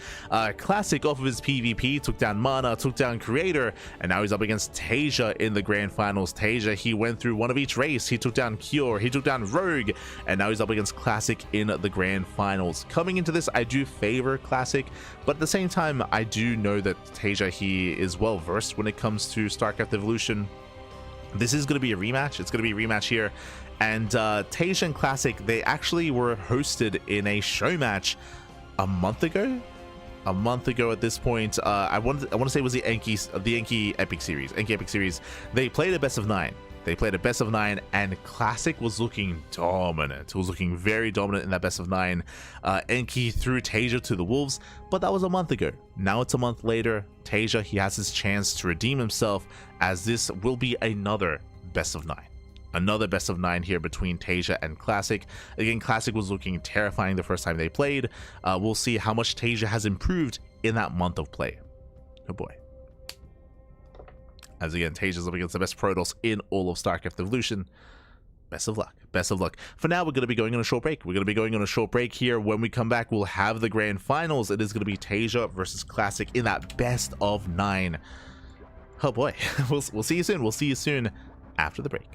Classic off of his PvP took down Mana, took down Creator, and now he's up against TaeJa in the grand finals. TaeJa, he went through one of each race. He took down Cure, he took down Rogue, and now he's up against Classic in the grand finals. Coming into this, I do favor Classic, but at the same time, I do know that TaeJa, he is well versed when it comes to StarCraft Evolution. This is going to be a rematch. It's going to be a rematch here. And TaeJa and Classic, they actually were hosted in a show match a month ago. A month ago at this point. I want to say it was the Enki Epic Series. Enki Epic Series. They played a best of 9. They played a best of 9, and Classic was looking dominant. It was looking very dominant in that best of 9. Enki threw TaeJa to the wolves, but that was a month ago. Now it's a month later. TaeJa, he has his chance to redeem himself, as this will be another best of 9. Another best of 9 here between TaeJa and Classic. Again, Classic was looking terrifying the first time they played. We'll see how much TaeJa has improved in that month of play. Oh boy. As again, TaeJa's up against the best Protoss in all of StarCraft Evolution. Best of luck. Best of luck. For now, we're going to be going on a short break. We're going to be going on a short break here. When we come back, we'll have the grand finals. It is going to be TaeJa versus Classic in that best of 9. Oh boy. We'll see you soon. We'll see you soon after the break.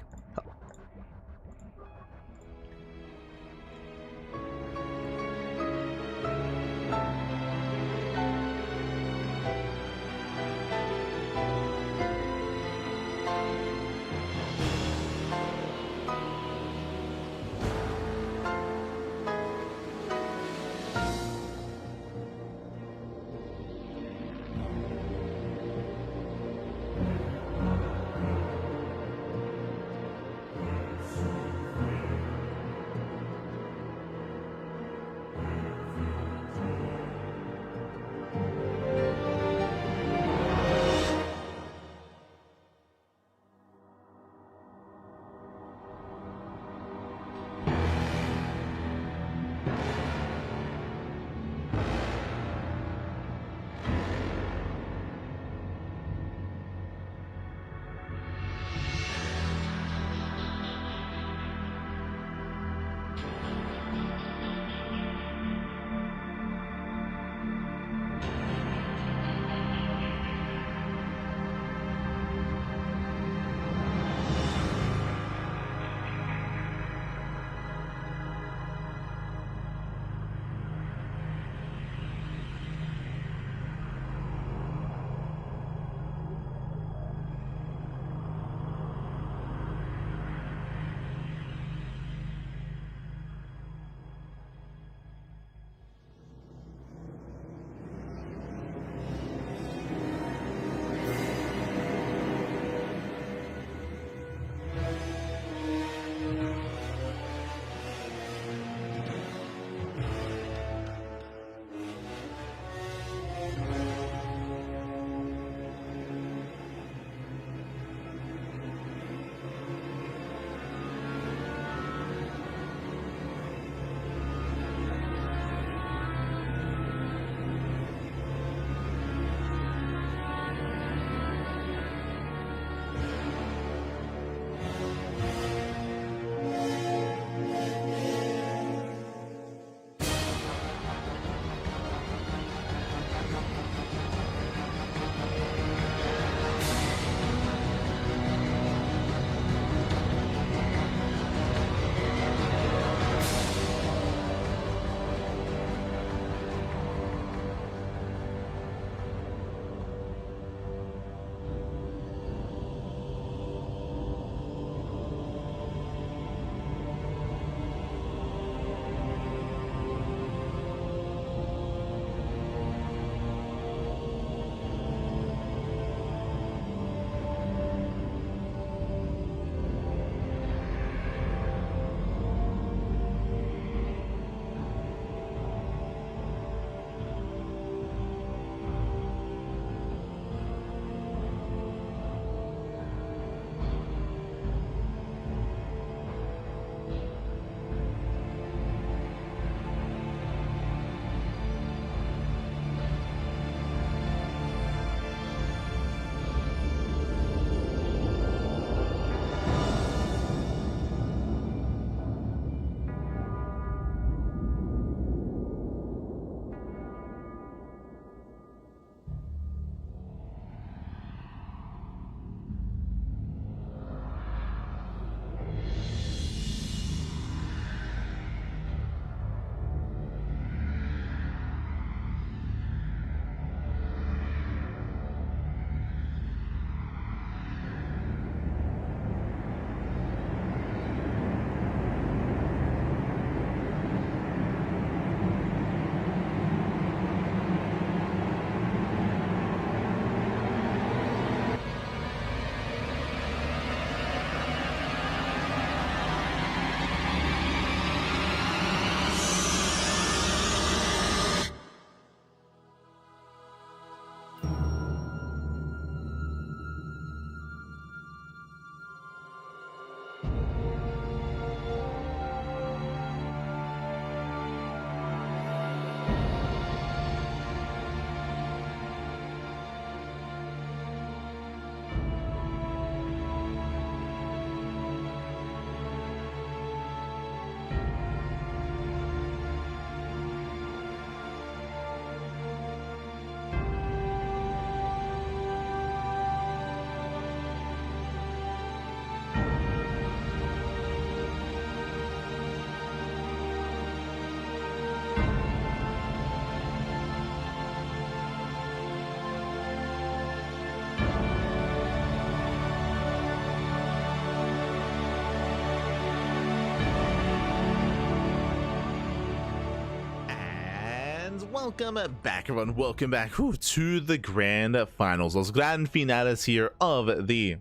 welcome back, everyone. Welcome back to the grand finals, those grand finales here of the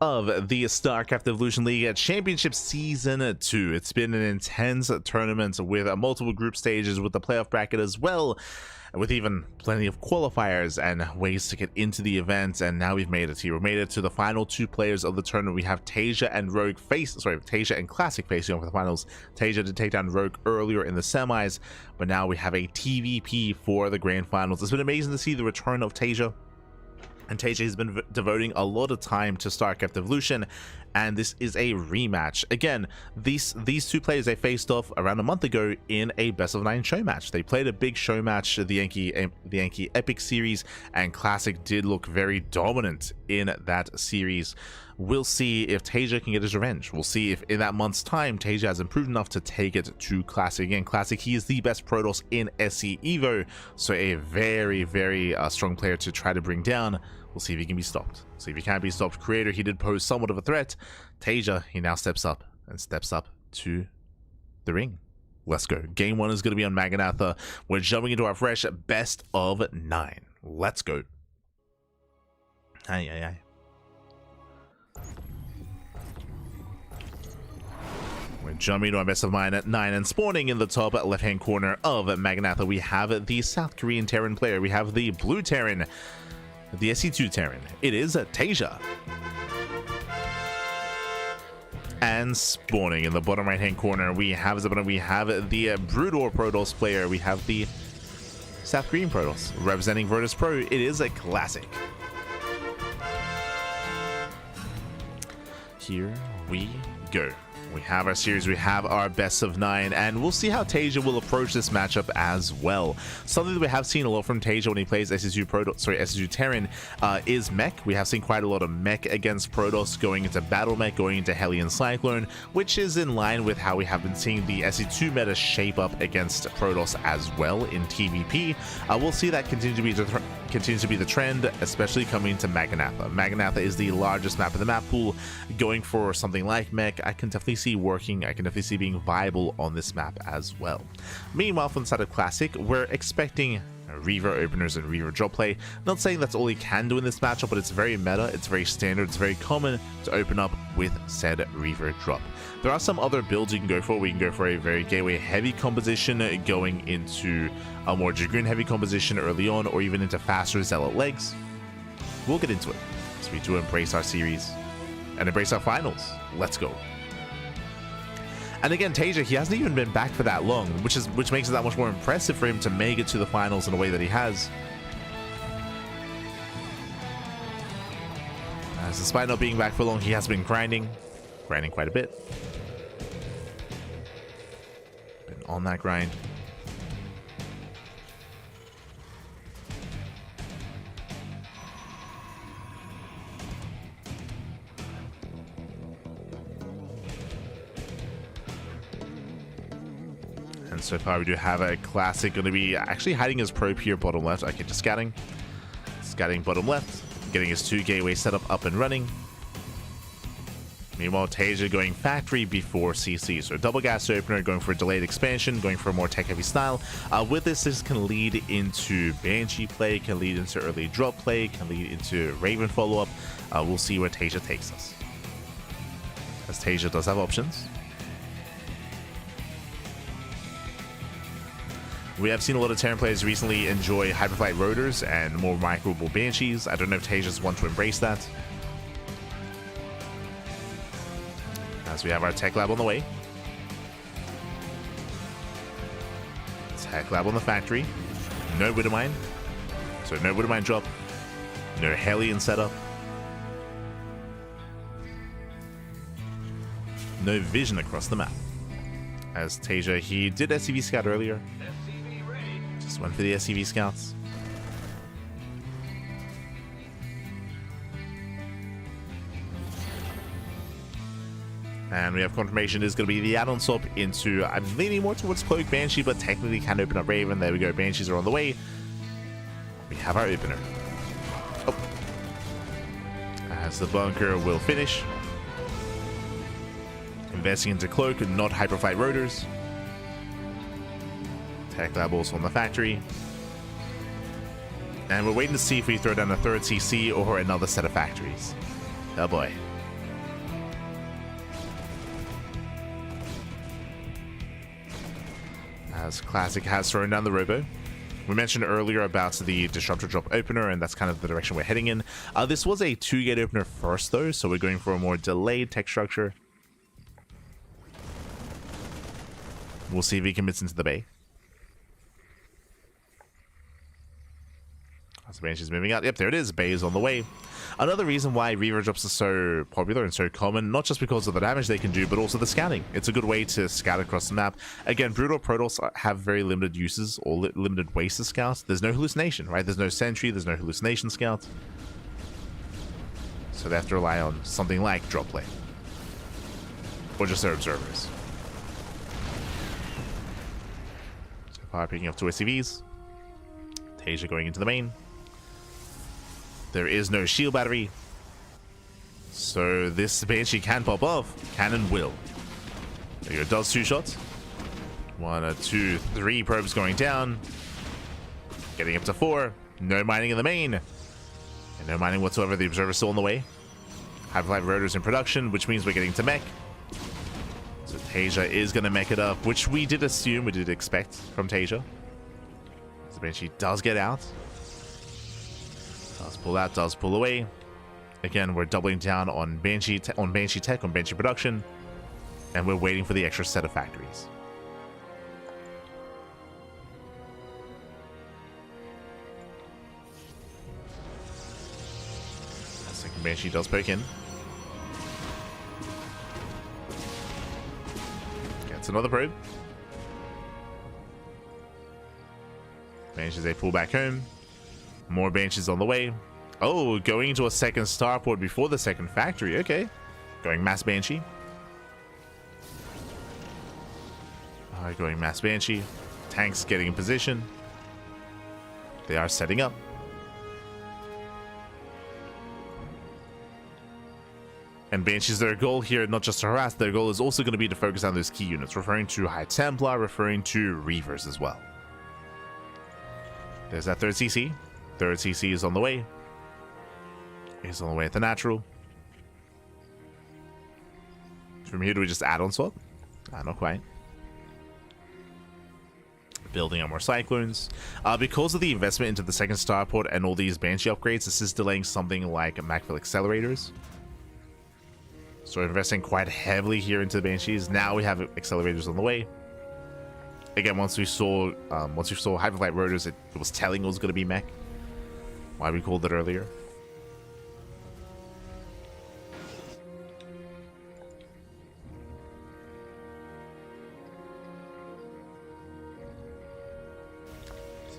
StarCraft Evolution League Championship Season 2. It's been an intense tournament with multiple group stages, with the playoff bracket as well, with even plenty of qualifiers and ways to get into the event. And now we've made it here. We made it to the final two players of the tournament. We have TaeJa and Rogue TaeJa and Classic facing off for the finals. TaeJa did take down Rogue earlier in the semis, but now we have a TVP for the grand finals. It's been amazing to see the return of TaeJa. And TaeJa has been devoting a lot of time to StarCraft Evolution, and this is a rematch. Again, these two players, they faced off around a month ago in a best of 9 show match. They played a big show match, the Yankee Epic series, and Classic did look very dominant in that series. We'll see if TaeJa can get his revenge. We'll see if in that month's time TaeJa has improved enough to take it to Classic. Again, Classic, he is the best Protoss in SE Evo, so a very strong player to try to bring down. We'll see if he can be stopped. See if he can be stopped. Creator, he did pose somewhat of a threat. TaeJa, he now steps up to the ring. Let's go. Game 1 is going to be on Maganatha. We're jumping into our fresh best of 9. Let's go. Aye. We're jumping to our best of 9 at 9, and spawning in the top left-hand corner of Maganatha, we have the South Korean Terran player. We have the blue Terran, the SE2 Terran. It is TaeJa. And spawning in the bottom right-hand corner, we have the Broodor Protoss player. We have the South Korean Protoss representing Virtus Pro. It is a Classic. Here we go. We have our series, we have our best of 9, and we'll see how TaeJa will approach this matchup as well. Something that we have seen a lot from TaeJa when he plays SE2 Terran is mech. We have seen quite a lot of mech against Protoss, going into battle mech, going into Hellion Cyclone, which is in line with how we have been seeing the SE2 meta shape up against Protoss as well in TVP. We'll see that continue to be the trend, especially coming to Maganatha. Maganatha is the largest map in the map pool. Going for something like mech, I can definitely see working. I can definitely see being viable on this map as well. Meanwhile, from the side of Classic, we're expecting Reaver openers and Reaver drop play. Not saying that's all he can do in this matchup, but it's very meta, it's very standard, it's very common to open up with said Reaver drop. There are some other builds you can go for. We can go for a very gateway heavy composition, going into a more Dragoon heavy composition early on, or even into faster Zealot legs. We'll get into it, so we do embrace our series and embrace our finals. Let's go. And again, TaeJa, he hasn't even been back for that long, which makes it that much more impressive for him to make it to the finals in the way that he has. As despite not being back for long, he has been grinding quite a bit. Been on that grind. And so far we do have a Classic going to be actually hiding his probe here bottom left. Okay, just scouting bottom left, getting his 2 gateway setup up and running. Meanwhile, TaeJa going factory before CC, so double gas opener, going for a delayed expansion, going for a more tech heavy style. With this can lead into Banshee play, can lead into early drop play, can lead into Raven follow up. We'll see where TaeJa takes us, as TaeJa does have options. We have seen a lot of Terran players recently enjoy Hyperflight Rotors and more microable Banshees. I don't know if TaeJa's want to embrace that. As we have our Tech Lab on the way. Tech Lab on the factory. No Widowmine. So no Widowmine drop. No Hellion setup. No vision across the map. As TaeJa, he did SCV Scout earlier. Just went for the SCV Scouts. And we have confirmation it is going to be the add-on swap into, I'm leaning more towards Cloak Banshee, but technically can open up Raven. There we go, Banshees are on the way. We have our opener. Oh. As the bunker will finish. Investing into Cloak, not Hyperflight Rotors. Tech Lab also on the factory. And we're waiting to see if we throw down a third CC or another set of factories. Oh boy. As Classic has thrown down the Robo. We mentioned earlier about the Disruptor Drop Opener, and that's kind of the direction we're heading in. This was a 2-gate opener first, though, so we're going for a more delayed tech structure. We'll see if he commits into the bay. As Banshee's moving out. Yep, there it is. Bay is on the way. Another reason why Reaver drops are so popular and so common, not just because of the damage they can do, but also the scouting. It's a good way to scout across the map. Again, Brutal Protoss have very limited uses or limited ways to scout. There's no hallucination, right? There's no sentry, there's no hallucination scout. So they have to rely on something like drop play. Or just their observers. So far picking up 2 SCVs. TaeJa going into the main. There is no shield battery. So this Banshee can pop off. Can and will. There you go. Does 2 shots. 1, 2, 3 probes going down. Getting up to 4. No mining in the main. And no mining whatsoever. The observer's still on the way. Hyperflight rotors in production, which means we're getting to mech. So TaeJa is going to mech it up, which we did assume, we did expect from TaeJa. The Banshee does get out. Does pull out, does pull away. Again, we're doubling down on Banshee tech, on Banshee production, and we're waiting for the extra set of factories. That second Banshee does poke in. Gets another probe. Banshees, they pull back home. More Banshees on the way. Oh, going into a second starport before the second factory. Okay. Going mass Banshee. Alright, going mass Banshee. Tanks getting in position. They are setting up. And Banshees, their goal here, not just to harass, their goal is also going to be to focus on those key units, referring to High Templar, referring to Reavers as well. There's that third CC. Third CC is on the way. He's on the way at the natural. From here, do we just add on swap? Not quite. Building up more Cyclones. Because of the investment into the second starport and all these Banshee upgrades, this is delaying something like Macville accelerators. So we're investing quite heavily here into the Banshees. Now we have accelerators on the way. Again, once we saw Hyperflight rotors, it was telling it was going to be mech. Why we called it earlier.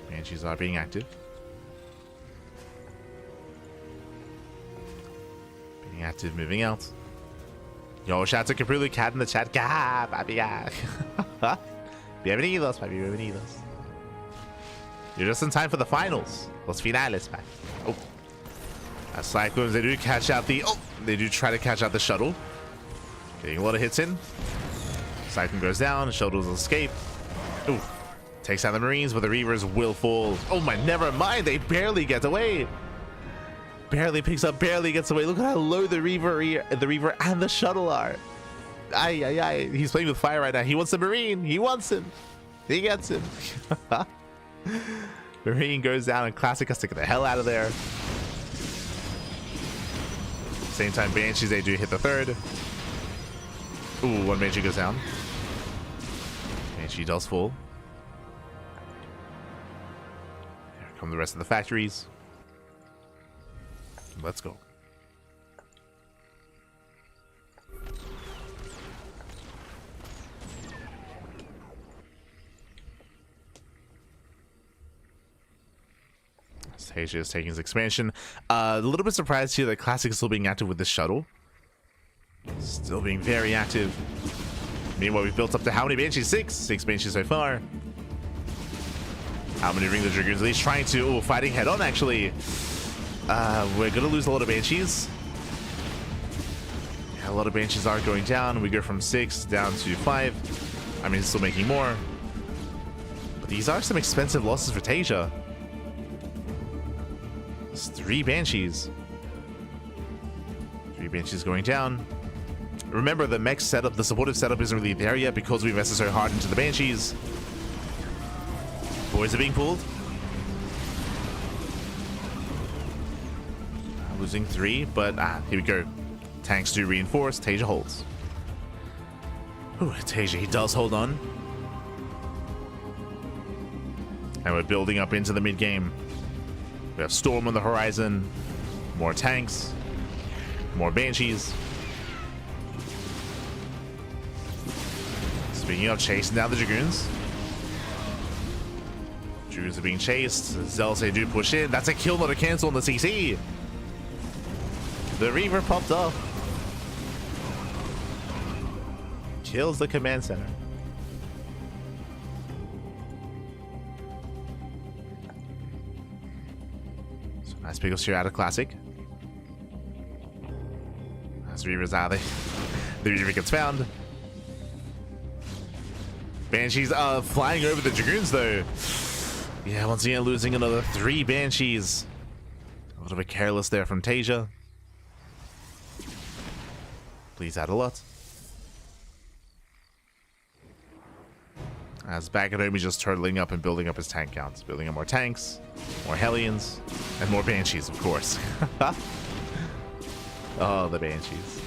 Banshees are being active. Being active, moving out. Yo, shout out to Caprulu Cat in the chat. Gah, papi, gah. Bienvenidos, papi, bienvenidos. You're just in time for the finals. Los finales, man. Oh. As Cyclones, they do catch out the... Oh! They do try to catch out the shuttle. Getting a lot of hits in. Cyclone goes down. Shuttles escape. Ooh. Takes out the Marines, but the Reavers will fall. Oh my, never mind. They barely get away. Barely picks up, barely gets away. Look at how low the Reaver and the shuttle are. Ay, ay, ay. He's playing with fire right now. He wants the Marine. He wants him. He gets him. Marine goes down, and Classic has to get the hell out of there. Same time, Banshees, they do hit the third. Ooh, one Banshee goes down. Banshee does fall. Here come the rest of the factories. Let's go. TaeJa is taking his expansion. A little bit surprised here that Classic is still being active with this shuttle. Still being very active. Meanwhile, we've built up to how many Banshees? 6. 6 Banshees so far. How many Ring the Dragoons? At least trying to... Oh, fighting head on, actually. We're going to lose a lot of Banshees. Yeah, a lot of Banshees are going down. We go from 6 down to 5. I mean, still making more. But these are some expensive losses for TaeJa. It's 3 Banshees. 3 Banshees going down. Remember, the mech setup, the supportive setup isn't really there yet because we invested so hard into the Banshees. Boys are being pulled. Losing 3, but here we go. Tanks do reinforce. TaeJa holds. Ooh, TaeJa, he does hold on. And we're building up into the mid-game. We have Storm on the horizon. More tanks. More Banshees. Speaking of chasing down the Dragoons. Dragoons are being chased. Zealots, they do push in. That's a kill, not a cancel on the CC. The Reaver popped up. Kills the command center. So nice pickles here out of Classic. As Reaver's out there. The Reaver gets found. Banshees flying over the Dragoons though. Yeah, once again losing another 3 Banshees. A little bit careless there from TaeJa. Please add a lot. As back at home, he's just turtling up and building up his tank counts. Building up more tanks, more Hellions, and more Banshees, of course. Oh, the Banshees.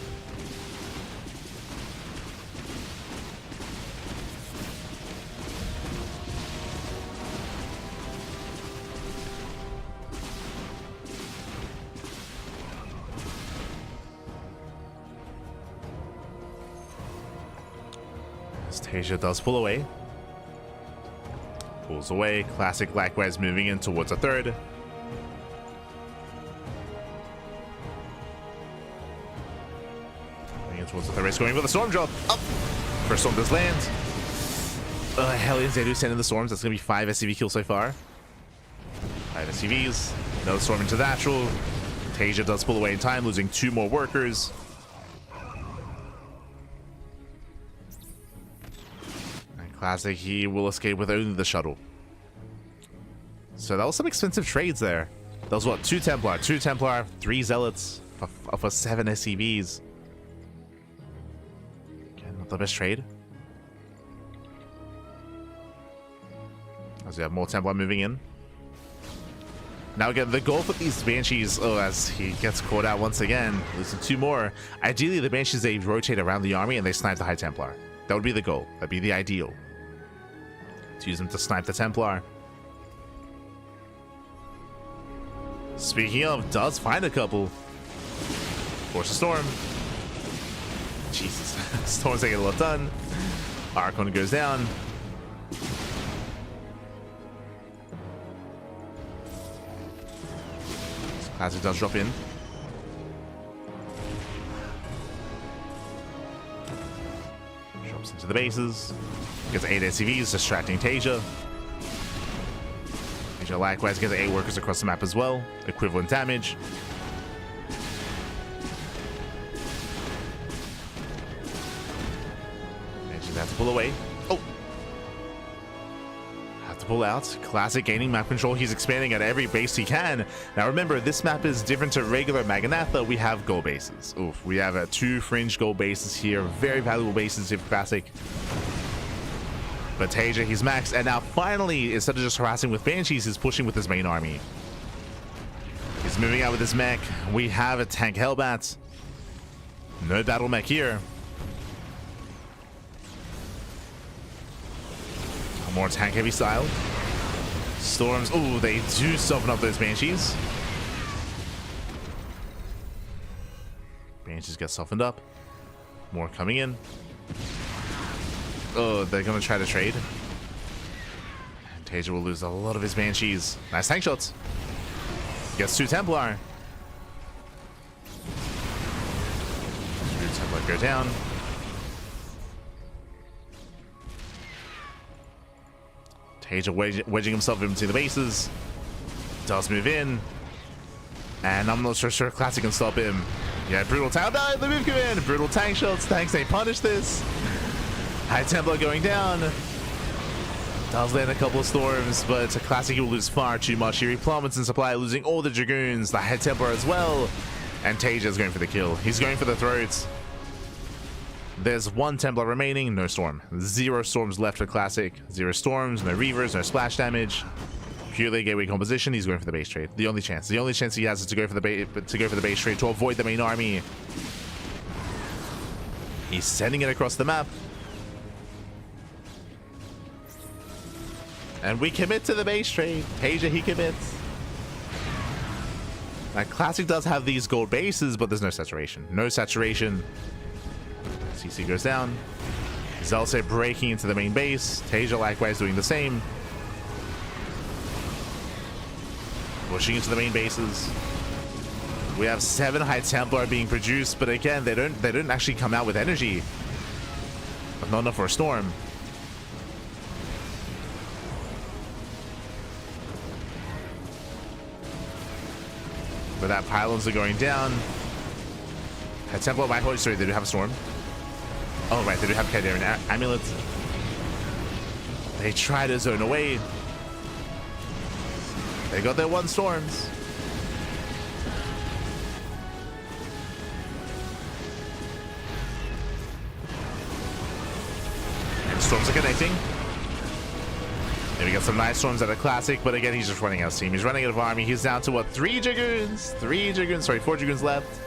As TaeJa does pull away. Pulls away. Classic likewise moving in towards a 3rd. Moving in towards the 3rd race, going for the storm drop. Up! First storm does land. Hellions, they do send in the storms. That's going to be 5 SCV kills so far. 5 SCVs. Another storm into the natural. TaeJa does pull away in time, losing 2 more workers. Classic, he will escape with only the shuttle. So that was some expensive trades there. That was what? 2 Templar, 3 Zealots for 7 SCVs. Again, not the best trade. As we have more Templar moving in. Now again, the goal for these Banshees, as he gets caught out once again, losing 2 more. Ideally, the Banshees, they rotate around the army and they snipe the High Templar. That would be the goal. That'd be the ideal. To use them to snipe the Templar. Speaking of, does find a couple. Force a storm. Jesus. Storm's taking a lot done. Archon goes down. Classic does drop in. Drops into the bases. Gets 8 SCVs, distracting TaeJa. TaeJa likewise gets 8 workers across the map as well. Equivalent damage. TaeJa has to pull away. Oh! Have to pull out. Classic gaining map control. He's expanding at every base he can. Now remember, this map is different to regular Maganatha. We have gold bases. Oof, we have 2 fringe gold bases here. Very valuable bases if Classic. But TaeJa, he's maxed, and now finally, instead of just harassing with Banshees, he's pushing with his main army. He's moving out with his mech. We have a tank Hellbat. No battle mech here. More tank heavy style. Storms, ooh, they do soften up those Banshees. Banshees get softened up. More coming in. Oh, they're gonna try to trade. And TaeJa will lose a lot of his Banshees. Nice tank shots. Gets 2 Templar. 2 Templar go down. TaeJa wedging himself into the bases. Does move in. And I'm not sure Classic can stop him. Yeah, brutal tank. No, the move came in. Brutal tank shots. Tanks, they punish this. High Templar going down. Does land a couple of storms, but it's a classic. He will lose far too much here. He plummets in supply, losing all the Dragoons, the Head Templar as well. And TaeJa is going for the kill. He's going for the throats. There's one Templar remaining, no storm. 0 storms left for classic. 0 storms, no reavers, no splash damage. Purely gateway composition. He's going for the base trade. The only chance he has is to go for the base trade to avoid the main army. He's sending it across the map. And we commit to the base trade. TaeJa, he commits. Now, classic does have these gold bases, but there's no saturation. No saturation. CC goes down. Zelse breaking into the main base. TaeJa likewise doing the same. Pushing into the main bases. We have 7 High Templar being produced, but again, they don't actually come out with energy. But not enough for a storm. But that pylons are going down. High Templar by Holy, sorry, they do have a storm. Oh right, they do have Kadarian amulets. They try to zone away. They got their 1 storms. And storms are connecting. And we got some nice storms at a classic, but again, he's just running out of steam. He's running out of army. He's down to what? 4 Dragoons left.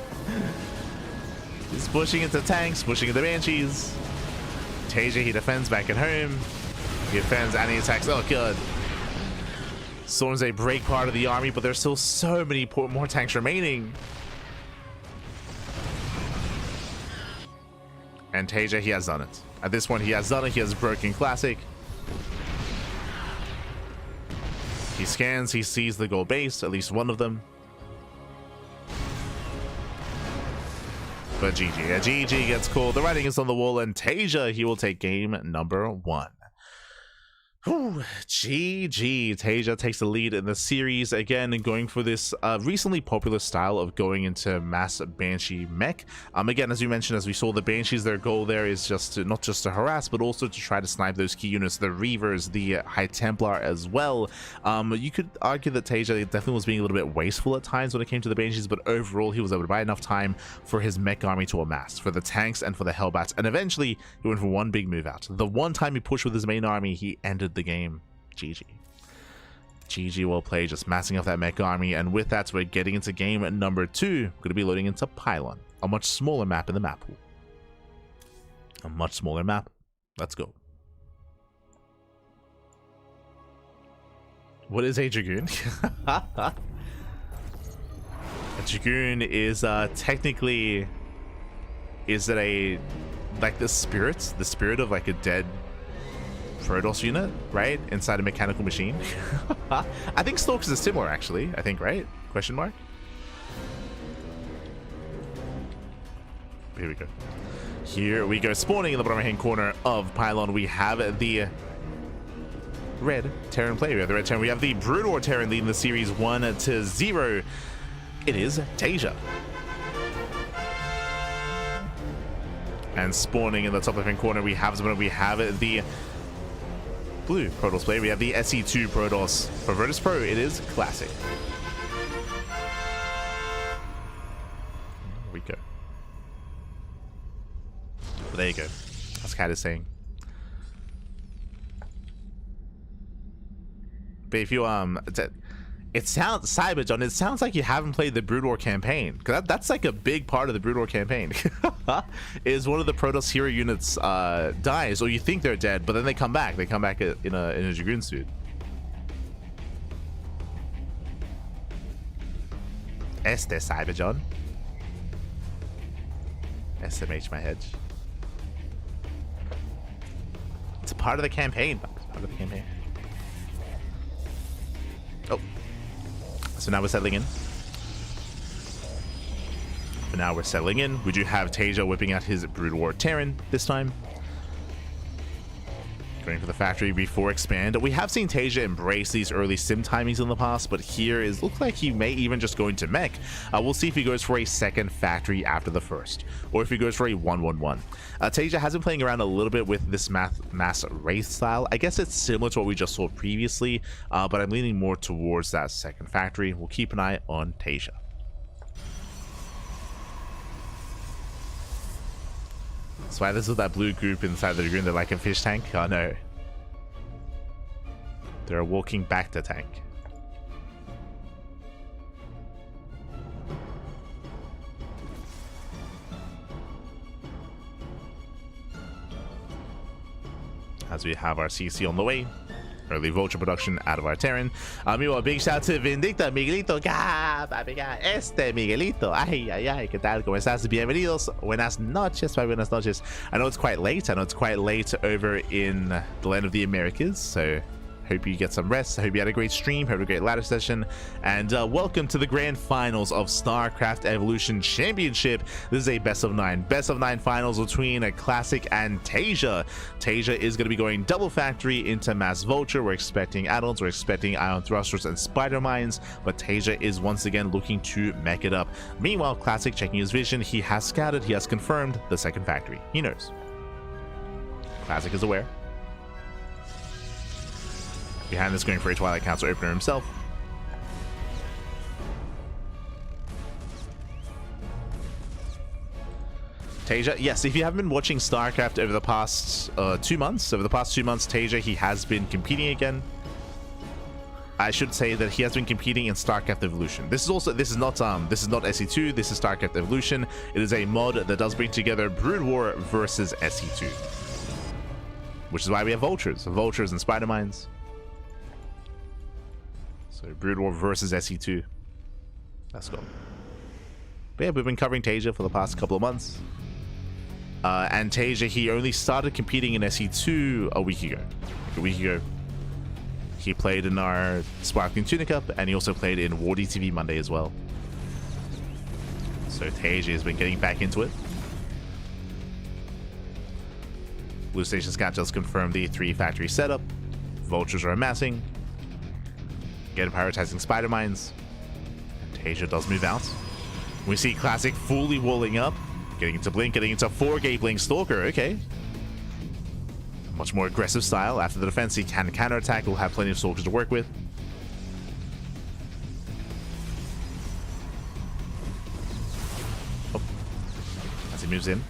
He's pushing into tanks, pushing into banshees. TaeJa, he defends back at home. He defends and he attacks. Oh god. Storms, they break part of the army, but there's still so many more tanks remaining. And TaeJa, he has done it. At this point, he has done it. He has broken classic. He scans, he sees the gold base, at least one of them. But GG. Yeah, GG gets called. The writing is on the wall, and TaeJa, he will take game number 1. Whew, GG. TaeJa takes the lead in the series again, and going for this recently popular style of going into mass Banshee mech. Again, as you mentioned, as we saw, the Banshees, their goal there is just to, not just to harass, but also to try to snipe those key units, the Reavers, the High Templar as well. You could argue that TaeJa definitely was being a little bit wasteful at times when it came to the Banshees, but overall he was able to buy enough time for his mech army to amass, for the tanks and for the Hellbats, and eventually he went for one big move out. The one time he pushed with his main army, he ended the game. GG, well played, just massing off that mech army. And with that, we're getting into game number 2. Going to be loading into Pylon, a much smaller map in the map pool. A much smaller map. Let's go. What is a Dragoon? A Dragoon is technically, is it a, like the spirit of like a dead Protoss unit, right? Inside a mechanical machine. I think Stalkers is similar, actually. I think, right? Question mark? Here we go. Here we go. Spawning in the bottom right-hand corner of Pylon, we have the red Terran player. We have the red Terran. We have the Brood War Terran leading the series 1-0. It is TaeJa. And spawning in the top left-hand corner, we have the blue Protoss player. We have the SE2 Protoss. For Virtus Pro, it is classic. There we go. But there you go. That's Cat is saying. But if you it sounds, Cyberjohn, it sounds like you haven't played the Brood War campaign, because that's like a big part of the Brood War campaign. Is one of the Protoss hero units dies, or you think they're dead, but then they come back. They come back in a Dragoon suit. Este, Cyberjohn. SMH my hedge. It's a part of the campaign. It's part of the campaign. Oh. So now we're settling in. But now we're settling in. We do have TaeJa whipping out his Brood War Terran this time. Going Going for the factory before expand. We have seen TaeJa embrace these early sim timings in the past, but here looks like he may even just go into mech. We'll see if he goes for a second factory after the first, or if he goes for a 1-1-1. TaeJa has been playing around a little bit with this mass wraith style. I guess it's similar to what we just saw previously, but I'm leaning more towards that second factory. We'll keep an eye on TaeJa. That's why this is that blue group inside the lagoon. They're like a fish tank. Oh no. They're walking back the tank. As we have our CC on the way. Early vulture production out of our Terran. Meanwhile, big shout out to Vindicta, Miguelito, amiga, Miguelito. Ay, ¿qué tal? ¿Cómo estás? Bienvenidos. Buenas noches, buenas noches. I know it's quite late. Over in the land of the Americas, so hope you get some rest. I hope you had a great stream. Hope you had a great ladder session. And welcome to the grand finals of StarCraft Evolution Championship. This is a best of 9 finals between a Classic and TaeJa. TaeJa is going to be going double factory into Mass Vulture. We're expecting add-ons. We're expecting Ion Thrusters and Spider Mines. But TaeJa is once again looking to mech it up. Meanwhile, Classic checking his vision. He has scouted. He has confirmed the second factory. He knows. Classic is aware. Behind this, going for a Twilight Council opener himself. TaeJa, yes, if you haven't been watching StarCraft over the past 2 months, TaeJa, he has been competing again. I should say that he has been competing in StarCraft Evolution. This is not SE2, this is StarCraft Evolution. It is a mod that does bring together Brood War versus SE2. Which is why we have Vultures and Spider Mines. So Brood War versus SE2. Let's go. But yeah, we've been covering TaeJa for the past couple of months. And TaeJa, he only started competing in SE2 a week ago. He played in our Sparkling Tuna Cup, and he also played in War DTV Monday as well. So TaeJa has been getting back into it. Blue Station Scout just confirmed the 3 factory setup. Vultures are amassing. Again, prioritizing Spider Mines. TaeJa does move out. We see Classic fully walling up. Getting into Blink, getting into 4-gate Blink Stalker. Okay. Much more aggressive style. After the defense, he can counterattack. We'll have plenty of Stalkers to work with. Oh. As he moves in.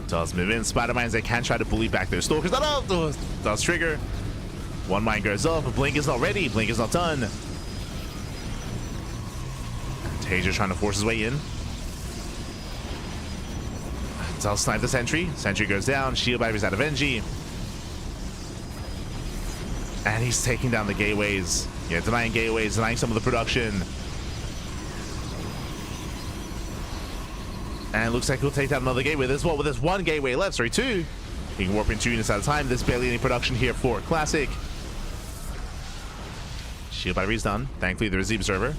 Does move in. Spider Mines, they can try to bully back their Stalkers. No! Does trigger. One mine goes off. Blink is not ready. Blink is not done. TaeJa trying to force his way in. Does snipe the sentry. Sentry goes down. Shield Battery's out of NG. And he's taking down the gateways. Yeah, denying gateways, denying some of the production. And it looks like he'll take down another gateway. With this one gateway left, sorry, 2. He can warp in 2 units at a time. There's barely any production here for Classic. Shield Battery's done. Thankfully, there is the Observer.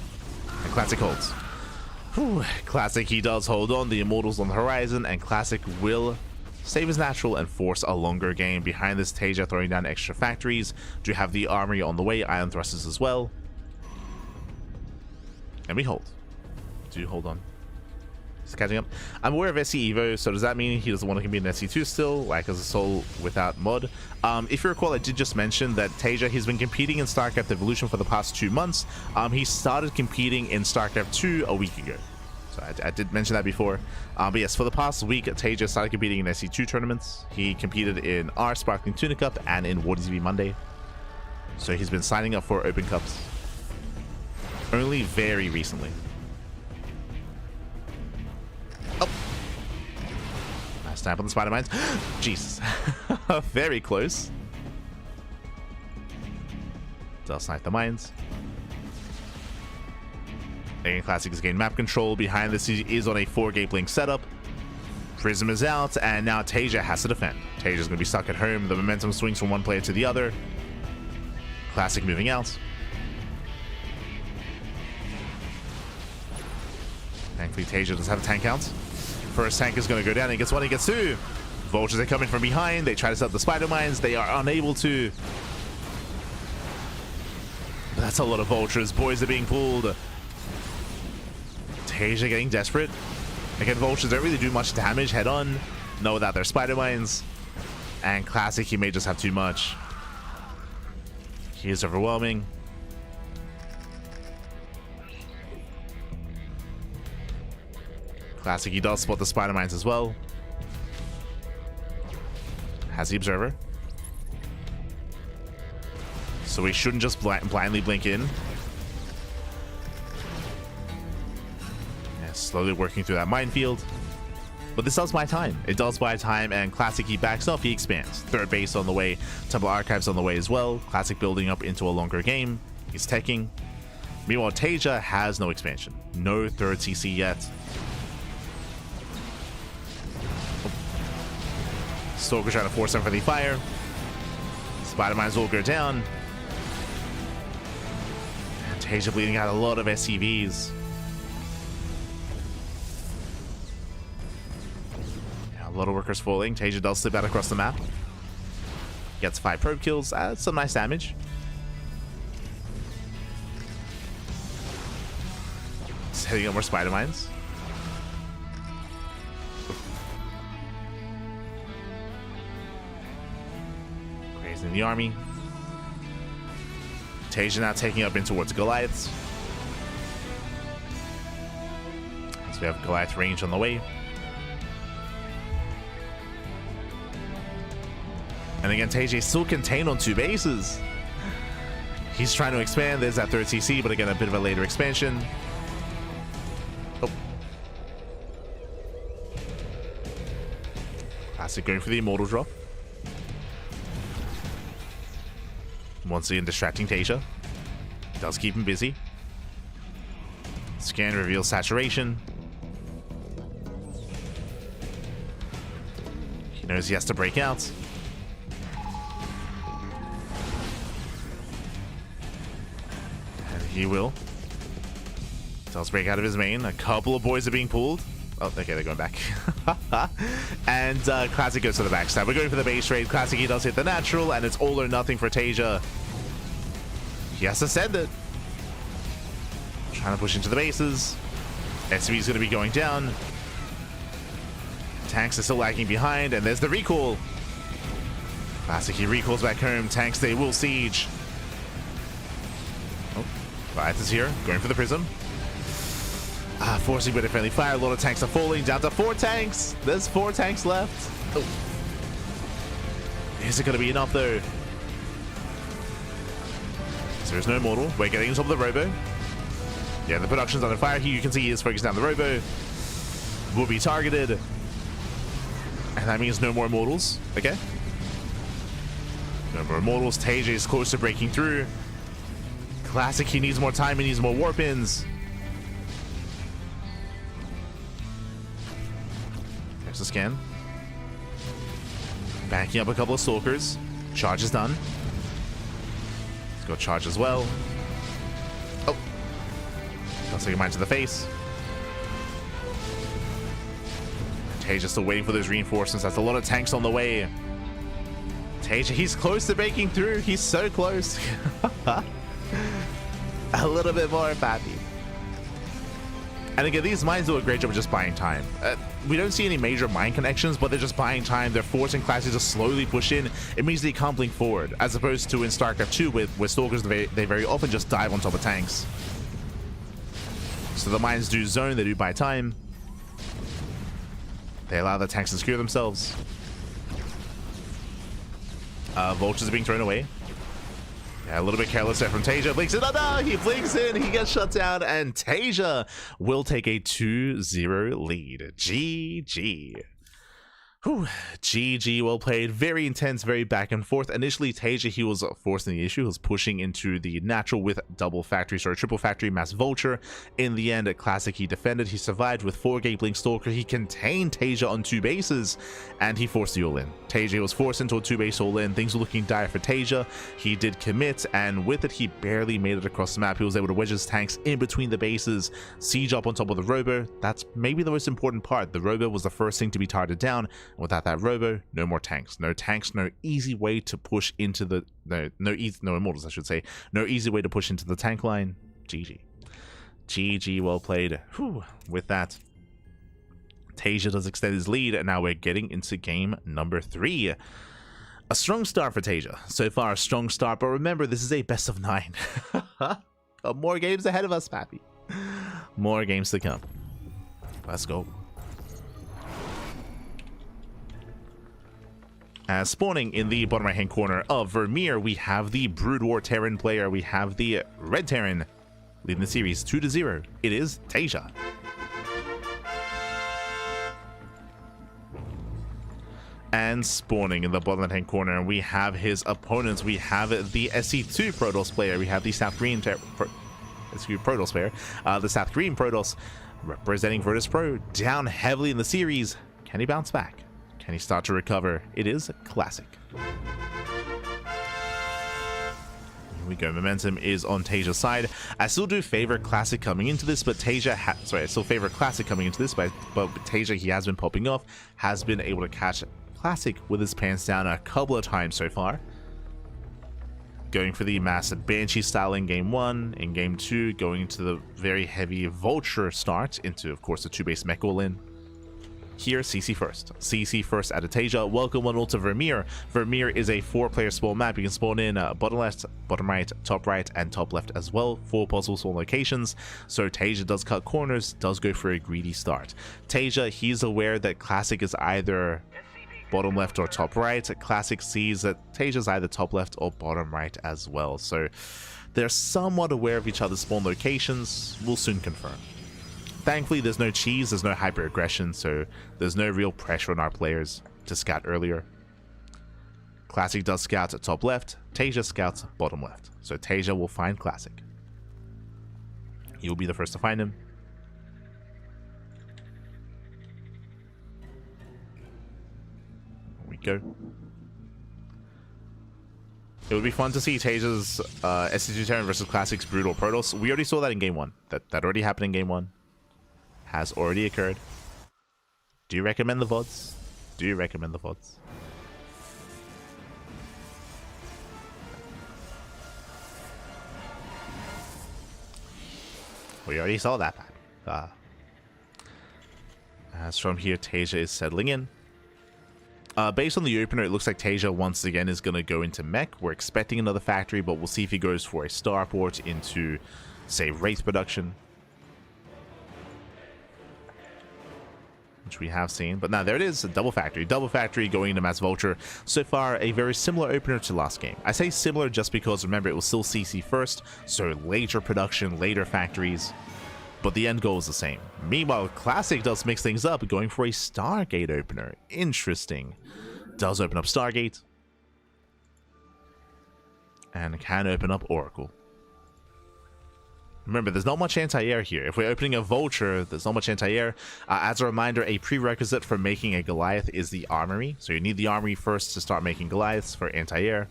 And Classic holds. Whew. Classic, he does hold on. The Immortals on the horizon. And Classic will save his natural and force a longer game. Behind this, TaeJa throwing down extra factories. Do have the armory on the way. Ion Thrusters as well. And we hold. Do hold on. He's catching up. I'm aware of SE Evo, so does that mean he doesn't want to compete in SE2 still, like as a soul without mod? If you recall, I did just mention that TaeJa, he's been competing in StarCraft Evolution for the past 2 months. He started competing in StarCraft 2 a week ago. So I did mention that before. But yes, for the past week, TaeJa started competing in SE2 tournaments. He competed in our Sparkling Tuna Cup and in War DTV Monday. So he's been signing up for Open Cups only very recently. Oh. Nice snap on the Spider Mines. Jesus. Very close. Does snipe the mines. Again, Classic has gained map control. Behind this, he is on a 4-gate Blink setup. Prism is out, and now TaeJa has to defend. TaeJa's going to be stuck at home. The momentum swings from one player to the other. Classic moving out. Thankfully, TaeJa does have a tank count. First tank is going to go down. He gets 1, he gets 2. Vultures are coming from behind. They try to set up the spider mines. They are unable to. But that's a lot of vultures. Boys are being pulled. TaeJa getting desperate. Again, vultures don't really do much damage head on. No, without their spider mines. And Classic, he may just have too much. He is overwhelming. Classic, he does spot the spider mines as well. Has the observer. So we shouldn't just blindly blink in. Yeah, slowly working through that minefield. But this does buy time. It does buy time, and Classic, he backs off, he expands. Third base on the way, Temple Archives on the way as well. Classic building up into a longer game. He's teching. Meanwhile, TaeJa has no expansion. No third CC yet. Stalker trying to force him for the fire. Spider Mines will go down. And TaeJa bleeding out a lot of SCVs. Yeah, a lot of workers falling. TaeJa does slip out across the map. Gets 5 probe kills. Some nice damage. Setting up more Spider Mines. In the army. TaeJa now taking up in towards Goliaths. So we have Goliath range on the way. And again, TaeJa is still contained on 2 bases. He's trying to expand. There's that third CC, but again, a bit of a later expansion. Oh. Classic going for the immortal drop. Once again, distracting TaeJa. Does keep him busy. Scan reveals saturation. He knows he has to break out. And he will. Does break out of his main. A couple of boys are being pulled. Oh, okay, they're going back. And Classic goes to the backstab. We're going for the base trade. Classic, he does hit the natural, and it's all or nothing for TaeJa. He has to send it. Trying to push into the bases. SV is going to be going down. Tanks are still lagging behind, and there's the recall. Classic, he recalls back home. Tanks, they will siege. Oh, Goliath is here, going for the prism. Forcing a bit of friendly fire. A lot of tanks are falling. Down to 4 tanks. There's 4 tanks left. Oh. Is it going to be enough, though? So there's no mortal. We're getting on top of the robo. Yeah, the production's under fire here. You can see he is focused down the robo. Will be targeted. And that means no more immortals. Okay. No more immortals. TaeJa is close to breaking through. Classic, he needs more time. He needs more warp ins. There's the scan. Backing up a couple of stalkers. Charge is done. Let's go charge as well. Oh. Let's take a mine to the face. TaeJa still waiting for those reinforcements. That's a lot of tanks on the way. TaeJa, he's close to breaking through. He's so close. A little bit more, Pappy. And again, these mines do a great job of just buying time. We don't see any major mine connections, but they're just buying time. They're forcing Classic to slowly push in. It means they can't blink forward, as opposed to in StarCraft 2 with Stalkers, they very often just dive on top of tanks. So the mines do zone, they do buy time. They allow the tanks to secure themselves. Vultures are being thrown away. Yeah, a little bit careless there from TaeJa. Blinks in. Oh no, he blinks in. He gets shut down, and TaeJa will take a 2-0 lead. GG. Whew. GG, well played. Very intense, very back and forth. Initially, TaeJa, he was forcing the issue. He was pushing into the natural with double factory, sorry, triple factory mass vulture. In the end, at Classic, he defended. He survived with 4-gate blink stalker. He contained TaeJa on 2 bases, and he forced the all-in. TaeJa was forced into a 2-base all-in. Things were looking dire for TaeJa. He did commit, and with it, he barely made it across the map. He was able to wedge his tanks in between the bases, siege up on top of the robo. That's maybe the most important part. The robo was the first thing to be targeted down. Without that robo, no more tanks. No tanks, no easy way to push into the no immortals, I should say. No easy way to push into the tank line. GG. GG, well played. Whew. With that, TaeJa does extend his lead, and now we're getting into game number 3. A strong start for TaeJa. So far, a strong start, but remember, this is a best of 9. More games ahead of us, Pappy. More games to come. Let's go. As spawning in the bottom right-hand corner of Vermeer, we have the Brood War Terran player. We have the Red Terran leading the series 2-0. It is TaeJa. And spawning in the bottom right-hand corner, we have his opponents. We have the SE2 Protoss player. We have the South Korean Protoss player. The South Korean Protoss representing Virtus Pro, down heavily in the series. Can he bounce back? Can he start to recover? It is Classic. Here we go. Momentum is on TaeJa's side. I still do favor Classic coming into this, but TaeJa I still favor Classic coming into this, but TaeJa, he has been popping off, has been able to catch Classic with his pants down a couple of times so far. Going for the massive Banshee style in game 1, in game 2, going into the very heavy Vulture start into, of course, the 2-base mech all-in. Here, CC first. CC first out of TaeJa. Welcome 1-0 to Vermeer. Vermeer is a 4-player spawn map. You can spawn in bottom left, bottom right, and top left as well. 4 possible spawn locations. So TaeJa does cut corners, does go for a greedy start. TaeJa, he's aware that Classic is either bottom left or top right. Classic sees that TaeJa's either top left or bottom right as well. So they're somewhat aware of each other's spawn locations. We'll soon confirm. Thankfully, there's no cheese, there's no hyper aggression, so there's no real pressure on our players to scout earlier. Classic does scout at top left, TaeJa scouts bottom left. So TaeJa will find Classic. He will be the first to find him. Here we go. It would be fun to see TaeJa's SE2 Terran versus Classic's Brutal Protoss. We already saw that in game 1. That already happened in game 1. Has already occurred. Do you recommend the VODs? Do you recommend the VODs? We already saw that. As from here, TaeJa is settling in. Based on the opener, it looks like TaeJa once again is going to go into mech. We're expecting another factory, but we'll see if he goes for a starport into, say, Wraith production. Which we have seen, but now there it is, a double factory going into Mass Vulture. So far, a very similar opener to last game. I say similar just because, remember, it was still CC first, so later production, later factories, but the end goal is the same. Meanwhile, Classic does mix things up, going for a Stargate opener. Interesting. Does open up Stargate, and can open up Oracle. Remember, there's not much anti-air here. If we're opening a Vulture, there's not much anti-air. As a reminder, a prerequisite for making a Goliath is the armory. So you need the armory first to start making Goliaths for anti-air.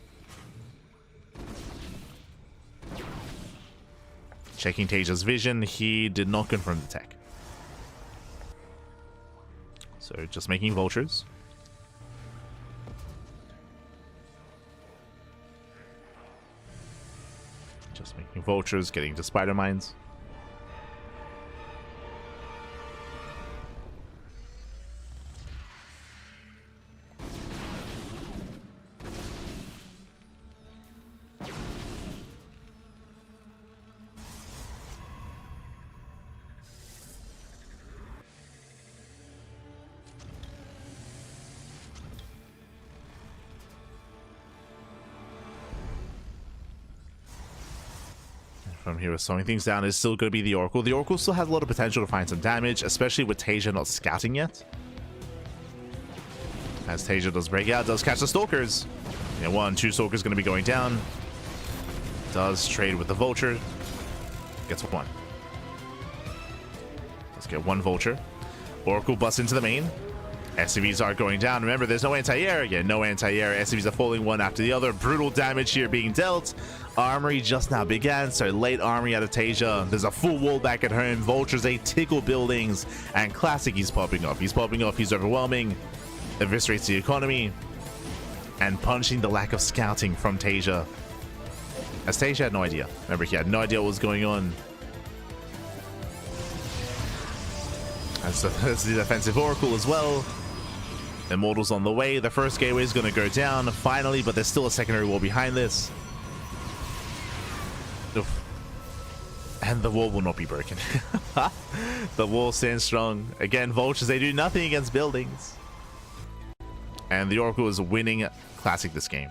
Checking TaeJa's vision, he did not confirm the tech. So just making Vultures. Just making Vultures, getting to Spider Mines. From here, with slowing things down, is still going to be the Oracle. The Oracle still has a lot of potential to find some damage, especially with TaeJa not scouting yet. As TaeJa does break out, does catch the Stalkers. Yeah, 1-2 Stalkers going to be going down. Does trade with the Vulture. Gets 1. Let's get 1 Vulture. Oracle busts into the main. SCVs are going down. Remember, there's no anti-air. Yeah, no anti-air. SCVs are falling one after the other. Brutal damage here being dealt. Armory just now began, so late armory out of TaeJa. There's a full wall back at home. Vultures, they tickle buildings. And Classic, he's popping off. He's popping off. He's overwhelming. eviscerates the economy, and punching the lack of scouting from TaeJa. As TaeJa had no idea. Remember, he had no idea what was going on. That's the defensive Oracle as well. Immortal's on the way. The first gateway is going to go down finally, but there's still a secondary wall behind this. Oof. And the wall will not be broken. The wall stands strong. Again, vultures, they do nothing against buildings. And the Oracle is winning Classic this game.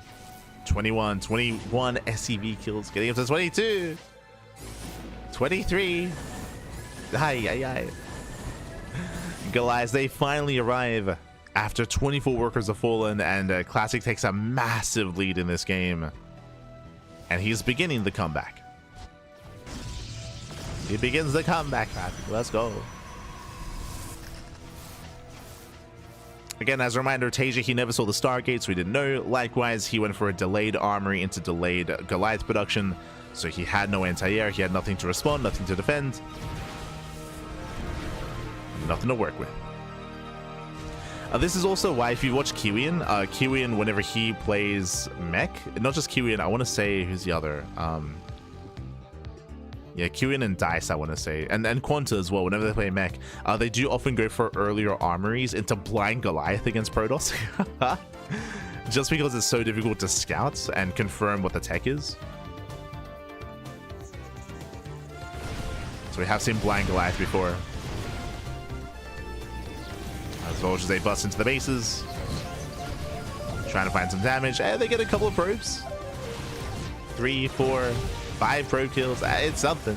21 SCV kills, getting up to 22. 23. Aye. Goliaths, they finally arrive after 24 workers have fallen, and Classic takes a massive lead in this game. And he's beginning the comeback. He begins the comeback, Classic. Let's go. Again, as a reminder, TaeJa, he never saw the Stargate, so he didn't know. Likewise, he went for a delayed armory into delayed Goliath production, so he had no anti-air, he had nothing to respond, nothing to defend. Nothing to work with. This is also why, if you watch Kiwian, Kiwian, whenever he plays mech, not just Kiwian, I want to say, who's the other? Yeah, Kiwian and Dice, I want to say, and Quanta as well. Whenever they play mech, they do often go for earlier armories into blind Goliath against Protoss, just because it's so difficult to scout and confirm what the tech is. So we have seen blind Goliath before. As well as they bust into the bases, trying to find some damage, and they get a couple of probes. 3, 4, 5 probe kills. It's something.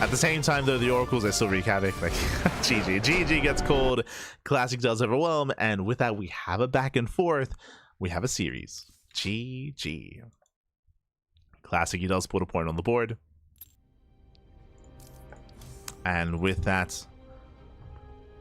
At the same time, though, the Oracles, they still wreak havoc. Like, GG gets called. Classic does overwhelm, and with that, we have a back and forth. We have a series. GG. Classic, he does put a point on the board. And with that,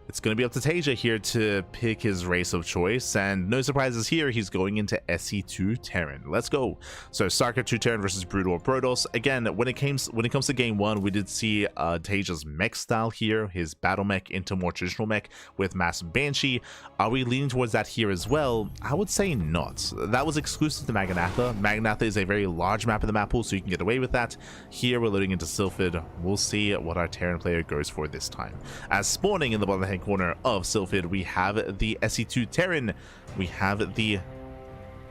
it's going to be up to TaeJa here to pick his race of choice, and no surprises here, he's going into SE2 Terran. Let's go. So Sarkar 2 Terran versus Brutal or Protoss. Again, when it comes to game 1, we did see TaeJa's mech style here, his battle mech into more traditional mech with Mass Banshee. Are we leaning towards that here as well? I would say not. That was exclusive to Magnatha. Magnatha is a very large map of the map pool, so you can get away with that. Here we're loading into Sylphid. We'll see what our Terran player goes for this time. As spawning in the bottom hand corner of Sylphid, we have the SE2 Terran. We have the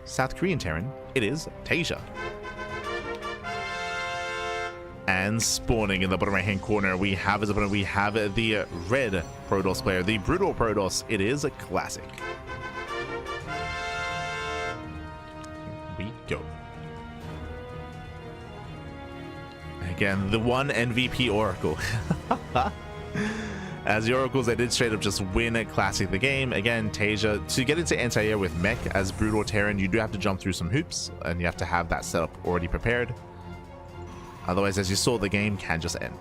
South Korean Terran. It is TaeJa. And spawning in the bottom right hand corner, we have as opponent, we have the red Protoss player, the Brutal Protoss. It is a Classic. We go. Again, the one MVP Oracle. As the Oracles, they did straight up just win a Classic the game. Again, TaeJa, to get into anti-air with mech as Brutal Terran, you do have to jump through some hoops, and you have to have that setup already prepared. Otherwise, as you saw, the game can just end.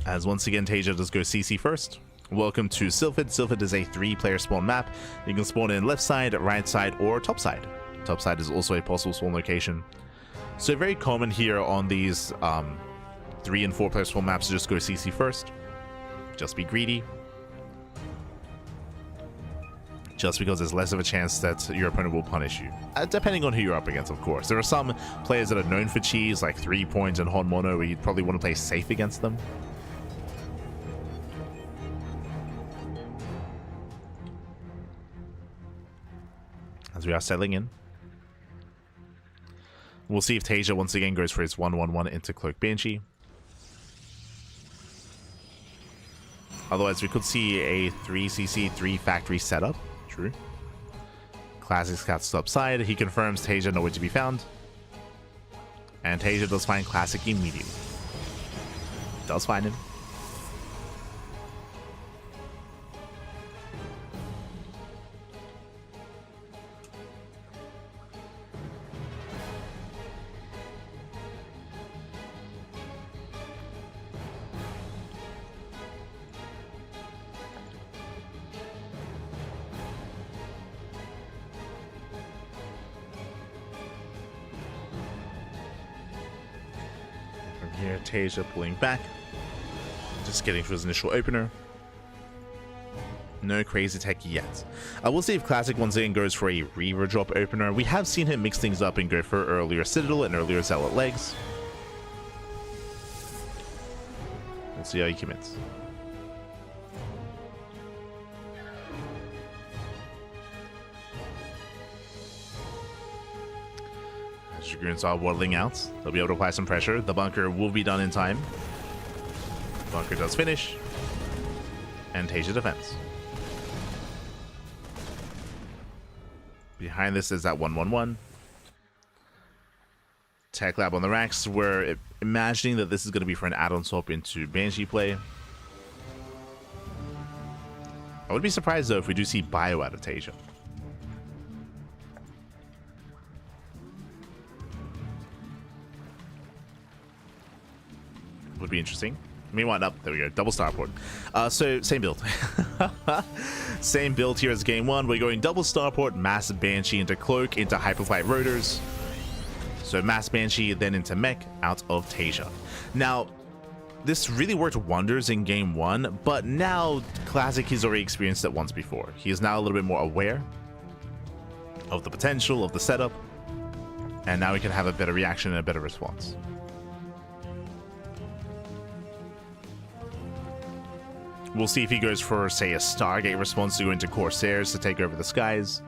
As once again, TaeJa does go CC first. Welcome to Sylphid. Sylphid is a 3-player spawn map. You can spawn in left side, right side, or top side. Top side is also a possible spawn location. So very common here on these 3 and 4 player spawn maps to just go CC first. Just be greedy. Just because there's less of a chance that your opponent will punish you. Depending on who you're up against, of course. There are some players that are known for cheese, like 3 points and Hon Mono, where you'd probably want to play safe against them. As we are settling in, we'll see if TaeJa once again goes for his 1-1-1 into Cloak Banshee. Otherwise, we could see a 3cc 3 factory setup. True. Classic scouts upside. He confirms TaeJa nowhere to be found, and TaeJa does find Classic immediately. Does find him. Here, TaeJa pulling back. Just getting to his initial opener. No crazy tech yet. I will see if Classic once again goes for a Reaver drop opener. We have seen him mix things up and go for earlier Citadel and earlier Zealot legs. Let's see how he commits. As Dragoons are waddling out, they'll be able to apply some pressure. The bunker will be done in time. Bunker does finish. And TaeJa defends. Behind this is that 1-1-1. Tech Lab on the racks. We're imagining that this is going to be for an add-on swap into Banshee play. I would be surprised though if we do see bio out of TaeJa. Would be interesting. Meanwhile, up there we go. Double starport. So same build. Same build here as game one. We're going double starport, mass Banshee into cloak, into hyperflight rotors. So mass Banshee, then into mech, out of TaeJa. Now, this really worked wonders in game one, but now Classic, he's already experienced it once before. He is now a little bit more aware of the potential of the setup, and now he can have a better reaction and a better response. We'll see if he goes for, say, a Stargate response to go into Corsairs to take over the skies,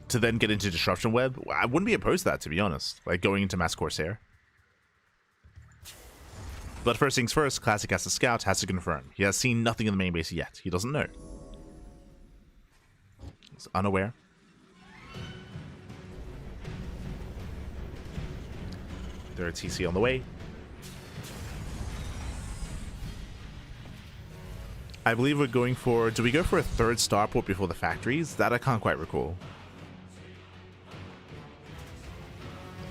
to then get into Disruption Web. I wouldn't be opposed to that, to be honest, like going into Mass Corsair. But first things first, Classic has to scout, has to confirm. He has seen nothing in the main base yet. He doesn't know. He's unaware. Third TC on the way. I believe we're going for... Do we go for a third starport before the factories? That I can't quite recall.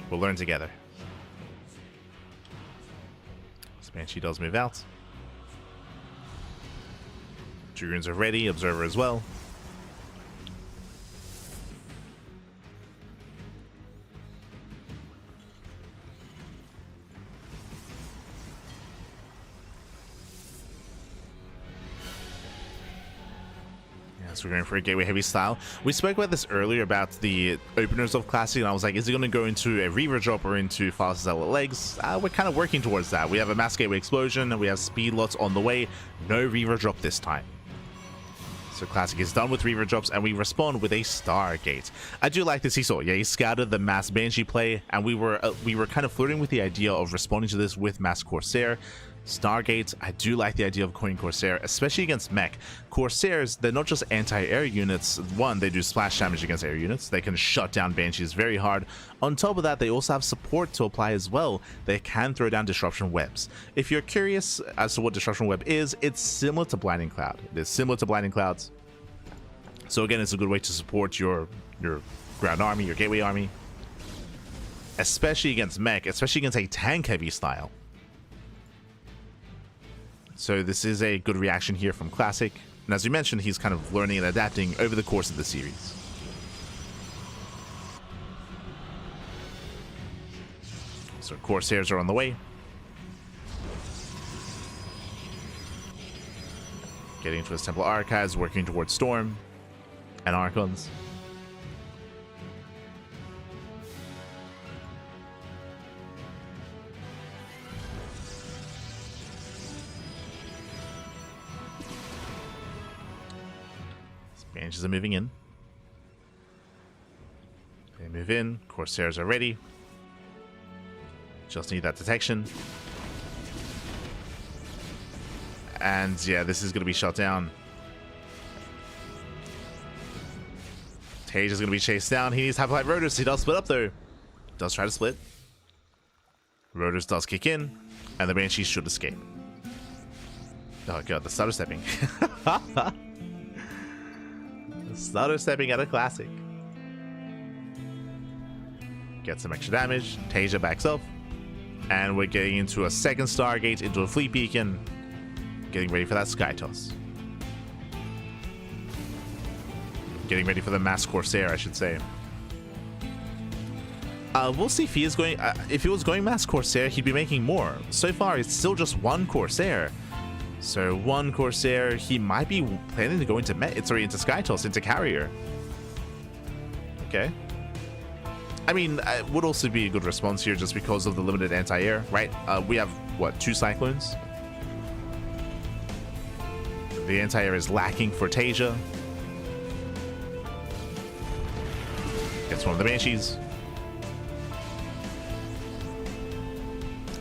We'll learn together. Banshee does move out. Dragoons are ready. Observer as well. So we're going for a gateway heavy style. We spoke about this earlier about the openers of Classic, and I was like, is it going to go into a Reaver drop or into fast Zealot legs? We're kind of working towards that. We have a mass gateway explosion, and we have speed lots on the way. No Reaver drop this time. So Classic is done with Reaver drops, and we respond with a Stargate. I do like this. He saw, yeah, he scouted the mass Banshee play, and we were kind of flirting with the idea of responding to this with mass Corsair. Stargate, I do like the idea of coin Corsair, especially against mech. Corsairs, they're not just anti-air units. One, they do splash damage against air units. They can shut down Banshees very hard. On top of that, they also have support to apply as well. They can throw down disruption webs. If you're curious as to what disruption web is, it's similar to Blinding Cloud. It is similar to Blinding Clouds. So again, it's a good way to support your ground army, your gateway army, especially against mech, especially against a tank heavy style. So this is a good reaction here from Classic. And as we mentioned, he's kind of learning and adapting over the course of the series. So Corsairs are on the way. Getting into his Temple Archives, working towards Storm and Archons. Banshees are moving in. They move in. Corsairs are ready. Just need that detection. And yeah, this is going to be shut down. TaeJa is going to be chased down. He needs Hyperlight Rotors. He does split up though. Does try to split. Rotors does kick in. And the Banshees should escape. Oh god, the stutter stepping. Stutter stepping at a Classic. Get some extra damage. TaeJa backs up. And we're getting into a second Stargate, into a Fleet Beacon. Getting ready for that Sky Toss. Getting ready for the Mass Corsair, I should say. We'll see if he is going. If he was going mass Corsair, he'd be making more. So far, it's still just one Corsair. So one Corsair, he might be planning to go into into Skytoss, into Carrier. Okay. I mean, it would also be a good response here just because of the limited anti-air, right? We have, what, 2 Cyclones? The anti-air is lacking for TaeJa. Gets one of the Banshees.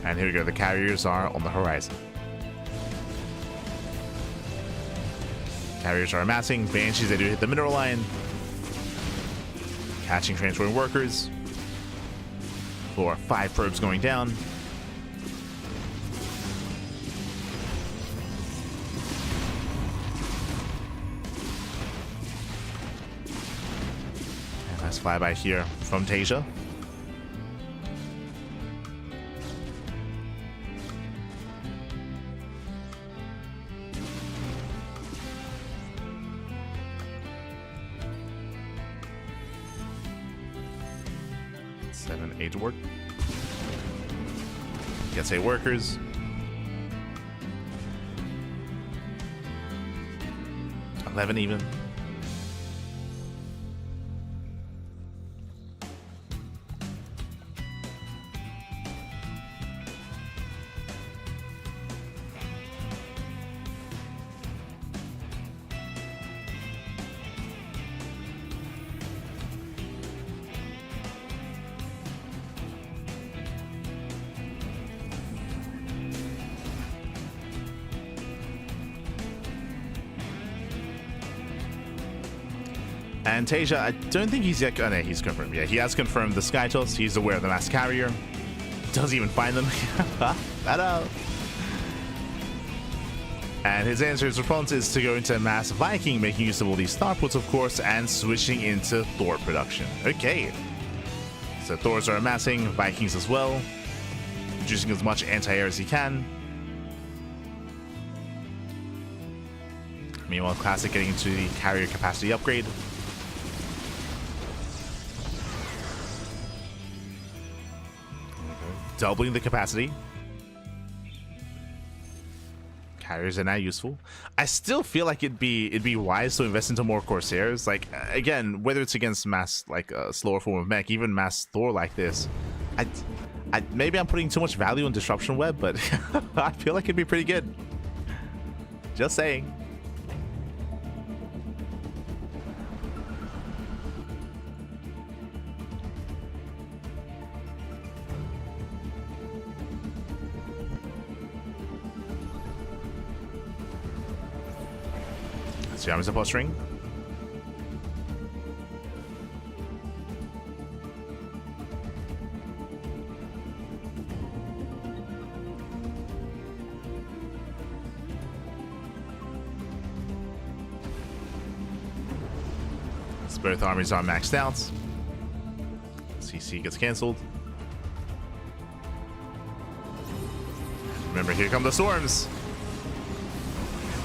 And here we go, the carriers are on the horizon. Carriers are amassing, Banshees, they do hit the mineral line. Catching transporting workers. For 5 probes going down. And nice flyby here from TaeJa. To work. Gets 8 workers. 11 even. And TaeJa, I don't think he's yet. Oh, no, he's confirmed. Yeah, he has confirmed the Skytoss. He's aware of the mass carrier. Doesn't even find them. That out. And his response is to go into mass Viking, making use of all these starports, of course, and switching into Thor production. Okay. So Thors are amassing, Vikings as well, producing as much anti-air as he can. Meanwhile, Classic getting into the carrier capacity upgrade. Doubling the capacity. Carriers are now useful. I still feel like it'd be wise to invest into more Corsairs. Like, again, whether it's against mass, like a slower form of mech, even mass Thor like this, maybe I'm putting too much value on Disruption Web, but I feel like it'd be pretty good. Just saying. Yama's a posturing. So both armies are maxed out. CC gets cancelled. Remember, here come the storms.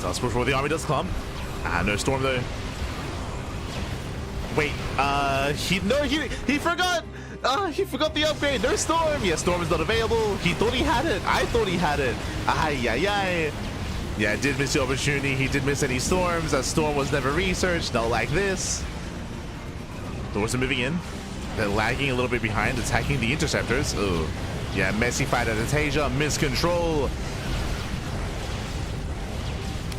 That's before the army does come. No storm though. Wait, he forgot. He forgot the upgrade. No storm. Yeah, storm is not available. He thought he had it. I thought he had it. Ay. Yeah, did miss the opportunity. He did miss any storms. That storm was never researched. Not like this. Thors are moving in. They're lagging a little bit behind, attacking the interceptors. Oh, yeah, messy fight at the TaeJa. Miscontrol.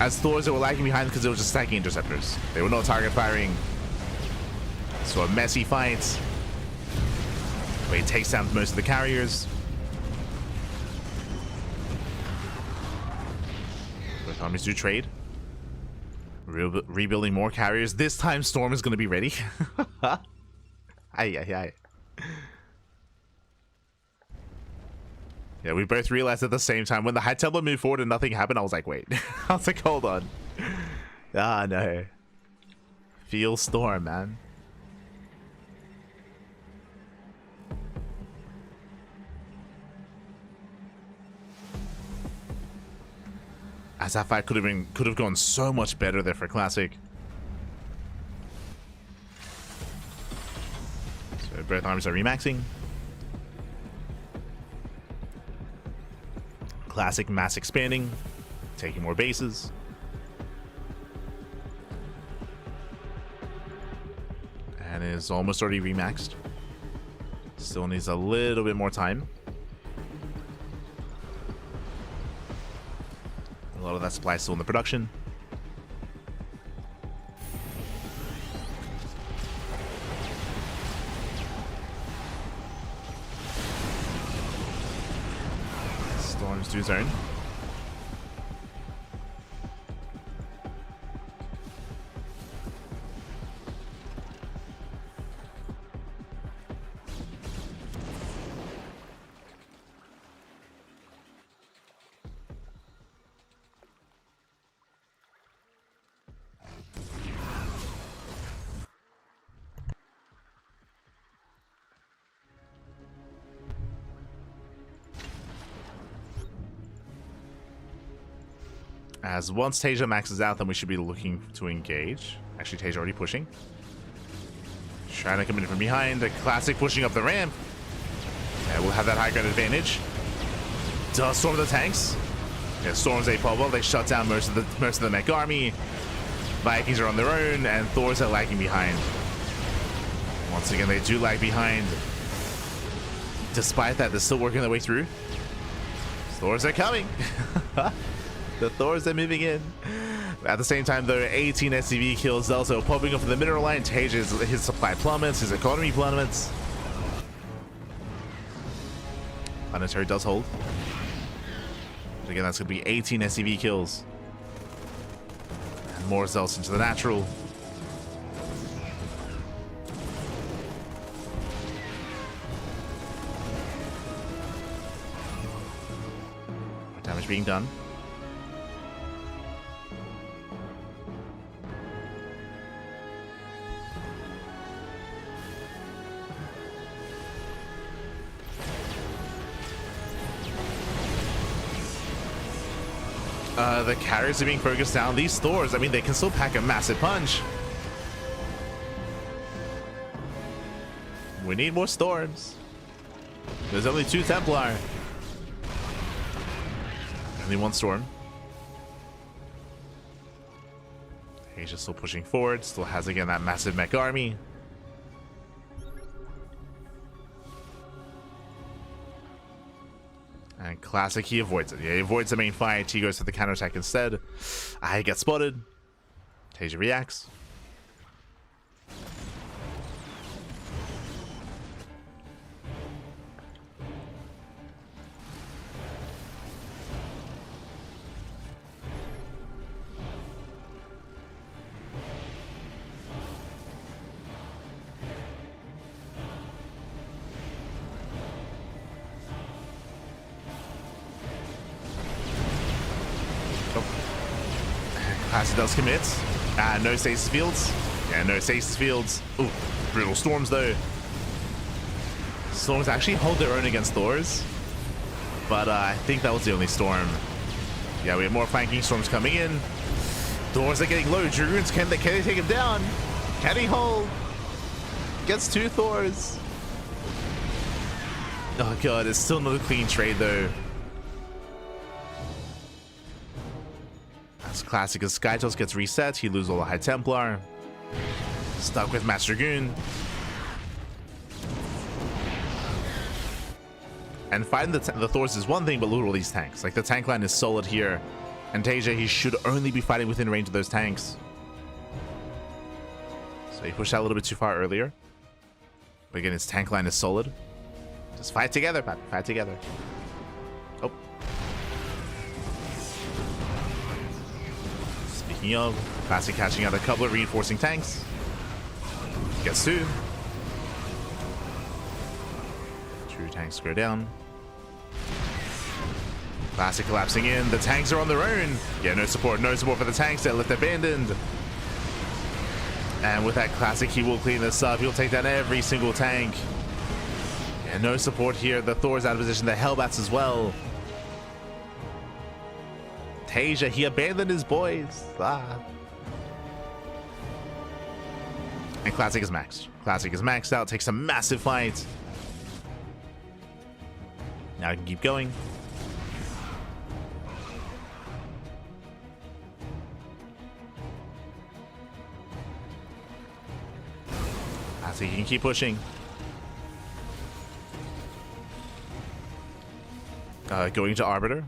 As Thors, they were lagging behind because they were just stacking interceptors. They were not target firing. So a messy fight. But he takes down most of the carriers. Both armies do trade. Rebuilding more carriers. This time Storm is going to be ready. Ay. Yeah, we both realized at the same time when the High Templar moved forward and nothing happened. I was like, wait. I was like, hold on. No. Feel Storm, man. As that fight could have gone so much better there for Classic. So both armies are remaxing. Classic mass expanding, taking more bases. And is almost already remaxed. Still needs a little bit more time. A lot of that supply is still in the production. Storms do zone. As once TaeJa maxes out, then we should be looking to engage. Actually, TaeJa already pushing. Trying to come in from behind. A classic pushing up the ramp. Yeah, we'll have that high ground advantage. Does storm the tanks. Yeah, storms a problem. They shut down most of the mech army. Vikings are on their own, and Thors are lagging behind. Once again, they do lag behind. Despite that, they're still working their way through. Thors are coming. The Thors are moving in. At the same time, though, 18 SCV kills also popping up from the mineral line. TaeJa, his supply plummets, his economy plummets. Planetary does hold. But again, that's going to be 18 SCV kills. And more Zealots into the natural. More damage being done. The carriers are being focused down. These Thors, I mean, they can still pack a massive punch. We need more storms. There's only 2 Templar. Only 1 storm. He's just still pushing forward. Still has, again, that massive mech army. And classic, he avoids it. Yeah, he avoids the main fight. He goes for the counterattack instead. He gets spotted. TaeJa reacts. Classic does commit. No stasis fields. Yeah, no stasis fields. Ooh, brutal storms though. Storms actually hold their own against Thors. But I think that was the only storm. Yeah, we have more flanking storms coming in. Thors are getting low. Dragoons, can they take him down? Can he hold? Gets 2 Thors. Oh god, it's still not a clean trade though. As classic as Skytos gets reset, he loses all the High Templar. Stuck with Master Dragoon. And fighting the Thors is one thing, but look at all these tanks. Like, the tank line is solid here. And TaeJa, he should only be fighting within range of those tanks. So he pushed out a little bit too far earlier. But again, his tank line is solid. Just fight together, Pat. Fight together. Oh. Speaking of, Classic catching out a couple of reinforcing tanks. Gets 2. 2 tanks go down. Classic collapsing in. The tanks are on their own. Yeah, no support for the tanks. They're left abandoned. And with that Classic, he will clean this up. He'll take down every single tank. Yeah, no support here. The Thor's out of position. The Hellbats as well. TaeJa, he abandoned his boys. And Classic is maxed. Classic is maxed out. Takes a massive fight. Now I can keep going. Classic, you can keep pushing. Going to Arbiter.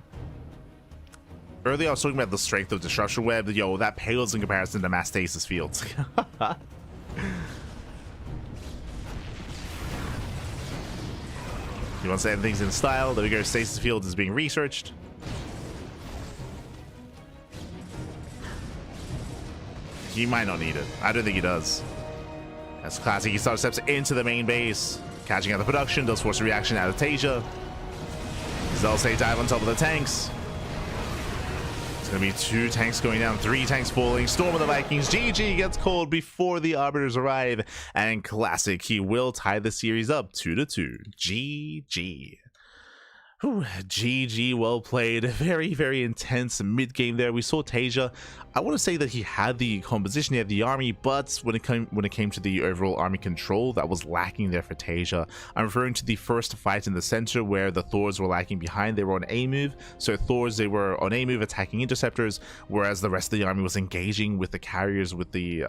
Earlier I was talking about the strength of Disruption Web. Yo, that pales in comparison to Mass Stasis Fields. You want to say things in style? There we go. Stasis Field is being researched. He might not need it. I don't think he does. That's Classic. He starts steps into the main base, catching out the production, does force a reaction out of TaeJa. They'll say dive on top of the tanks. It's going to be 2 tanks going down, 3 tanks falling. Storm of the Vikings. GG gets called before the Arbiters arrive. And Classic, he will tie the series up 2-2. GG. Whew, GG, well played. Very, very intense mid-game there. We saw TaeJa. I want to say that he had the composition, he had the army, but when it came to the overall army control, that was lacking there for TaeJa. I'm referring to the first fight in the center where the Thors were lacking behind. They were on A move. So Thors, they were on A move attacking interceptors, whereas the rest of the army was engaging with the carriers, with the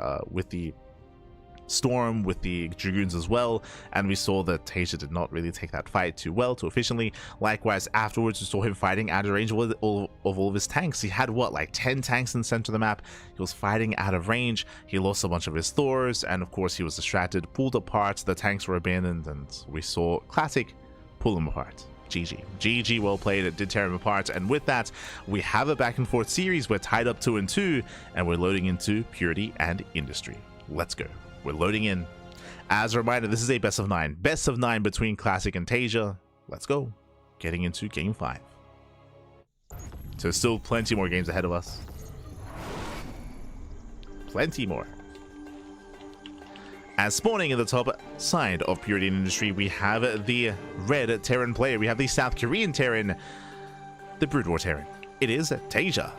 Storm, with the Dragoons as well, and we saw that TaeJa did not really take that fight too efficiently. Likewise, afterwards we saw him fighting out of range of all of his tanks. He had what, like 10 tanks in the center of the map. He was fighting out of range. He lost a bunch of his Thors, and of course he was distracted, pulled apart. The tanks were abandoned, and we saw Classic pull them apart. GG, well played. It did tear him apart, and with that we have a back and forth series. We're tied up 2-2, and we're loading into Purity and Industry. Let's go. We're loading in. As a reminder, this is a best of 9. Best of 9 between Classic and TaeJa. Let's go. Getting into game 5. So still plenty more games ahead of us. Plenty more. As spawning in the top side of Purity and Industry, we have the red Terran player. We have the South Korean Terran, the Brood War Terran. It is TaeJa.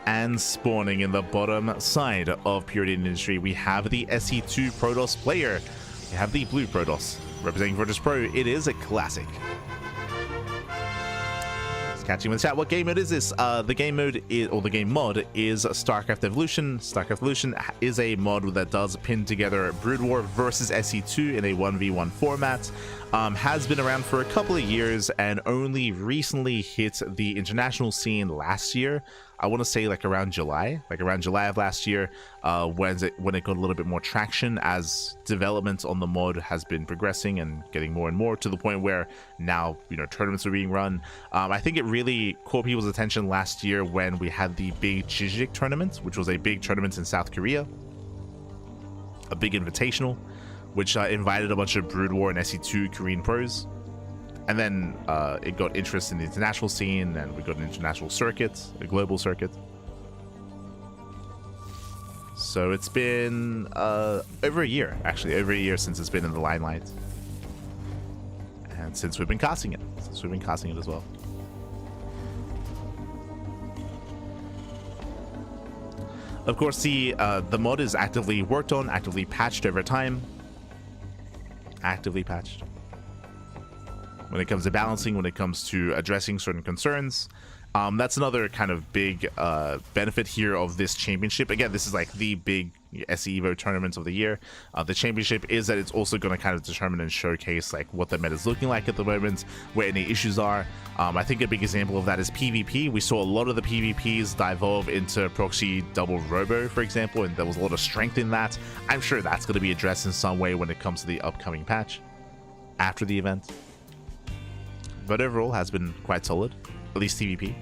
And spawning in the bottom side of Purity and Industry, we have the SE2 Protoss player. We have the blue Protoss representing Virtus Pro. It is a Classic. Just catching in the chat. What game mode is this? The game mode is, or the game mod is StarCraft Evolution. StarCraft Evolution is a mod that does pin together Brood War versus SE2 in a 1v1 format. Has been around for a couple of years and only recently hit the international scene last year. I want to say like around July of last year, when it got a little bit more traction as development on the mod has been progressing and getting more and more to the point where now, you know, tournaments are being run. I think it really caught people's attention last year when we had the big Chijik tournament, which was a big tournament in South Korea, a big invitational, which invited a bunch of Brood War and SE2 Korean pros. And then it got interest in the international scene, and we got an international circuit, a global circuit. So it's been over a year, actually, over a year since it's been in the limelight. And since we've been casting it, as well. Of course, the mod is actively worked on, actively patched over time. Actively patched. When it comes to balancing, when it comes to addressing certain concerns. That's another kind of big benefit here of this championship. Again, this is like the big SE Evo tournament of the year. The championship is that it's also going to kind of determine and showcase like what the meta is looking like at the moment, where any issues are. I think a big example of that is PvP. We saw a lot of the PvPs devolve into proxy double robo, for example, and there was a lot of strength in that. I'm sure that's going to be addressed in some way when it comes to the upcoming patch after the event. But overall has been quite solid, at least TVP.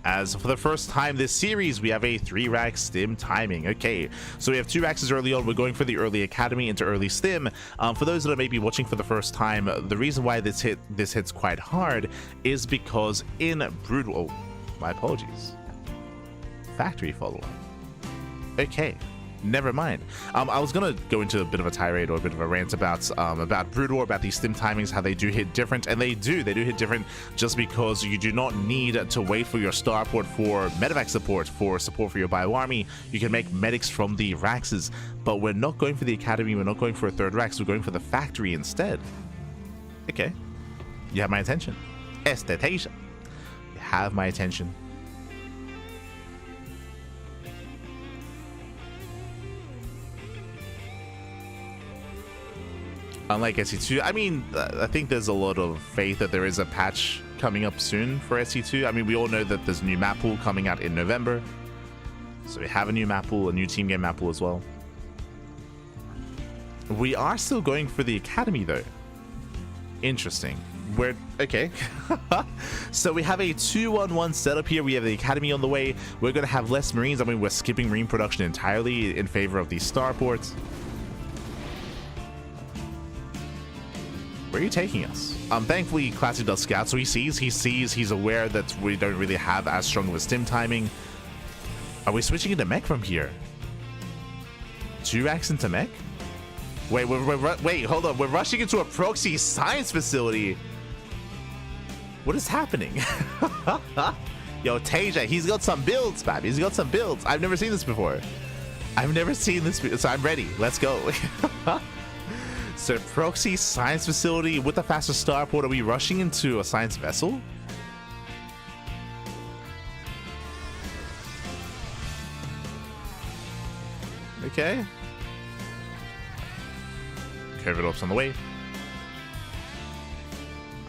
As for the first time this series, we have a 3-rack stim timing. Okay, so we have 2 racks early on. We're going for the early academy into early stim. For those that are maybe watching for the first time, the reason why this hits quite hard is because in Brood War, my apologies, factory follow-up. Okay. Never mind. I was gonna go into a bit of a tirade or a bit of a rant about Brood War, about these stim timings, how they do hit different, and they do hit different just because you do not need to wait for your starport for medevac support, for your bio army. You can make medics from the racks, but we're not going for the academy, we're not going for a 3rd rack, so we're going for the factory instead. Okay, you have my attention. TaeJa, you have my attention. Unlike SE2, I mean, I think there's a lot of faith that there is a patch coming up soon for SE2. I mean, we all know that there's a new map pool coming out in November. So we have a new map pool, a new team game map pool as well. We are still going for the academy though. Interesting. We're okay. So we have a 2-1-1 setup here. We have the academy on the way. We're going to have less Marines. I mean, we're skipping Marine production entirely in favor of these starports. Where are you taking us? Thankfully, Classic does scout, so he sees, he's aware that we don't really have as strong of a stim timing. Are we switching into mech from here? 2 racks into mech? Wait, wait, hold on. We're rushing into a proxy science facility. What is happening? Yo, TaeJa, he's got some builds, man. He's got some builds. I've never seen this before. I've never seen this, so I'm ready. Let's go. So, proxy science facility with a faster starport. Are we rushing into a science vessel? Okay. Covert ops on the way.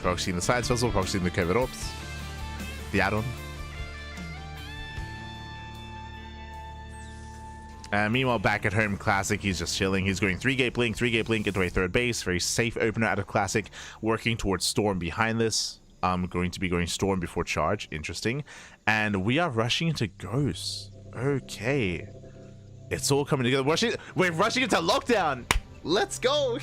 Proxy in the science vessel, proxy in the covert ops. The add-on. Meanwhile, back at home, Classic, he's just chilling. He's going 3-gate blink into a third base. Very safe opener out of Classic. Working towards Storm behind this. Going to be going Storm before charge. Interesting. And we are rushing into Ghost. Okay. It's all coming together. We're rushing into lockdown. Let's go.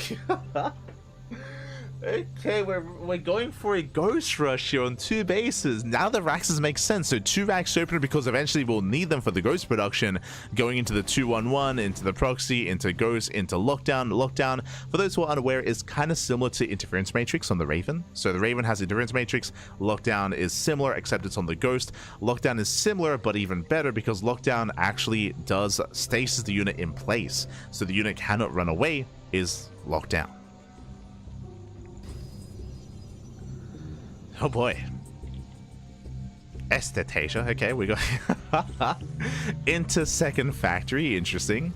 Okay, we're going for a ghost rush here on 2 bases. Now the racks make sense. So 2 racks opener because eventually we'll need them for the ghost production. Going into the 2-1-1, into the proxy, into ghost, into lockdown. Lockdown, for those who are unaware, is kind of similar to interference matrix on the Raven. So the Raven has interference matrix. Lockdown is similar, except it's on the ghost. Lockdown is similar, but even better because lockdown actually does stasis the unit in place. So the unit cannot run away, is locked down. Oh boy. TaeJa. Okay, we got into second factory. Interesting.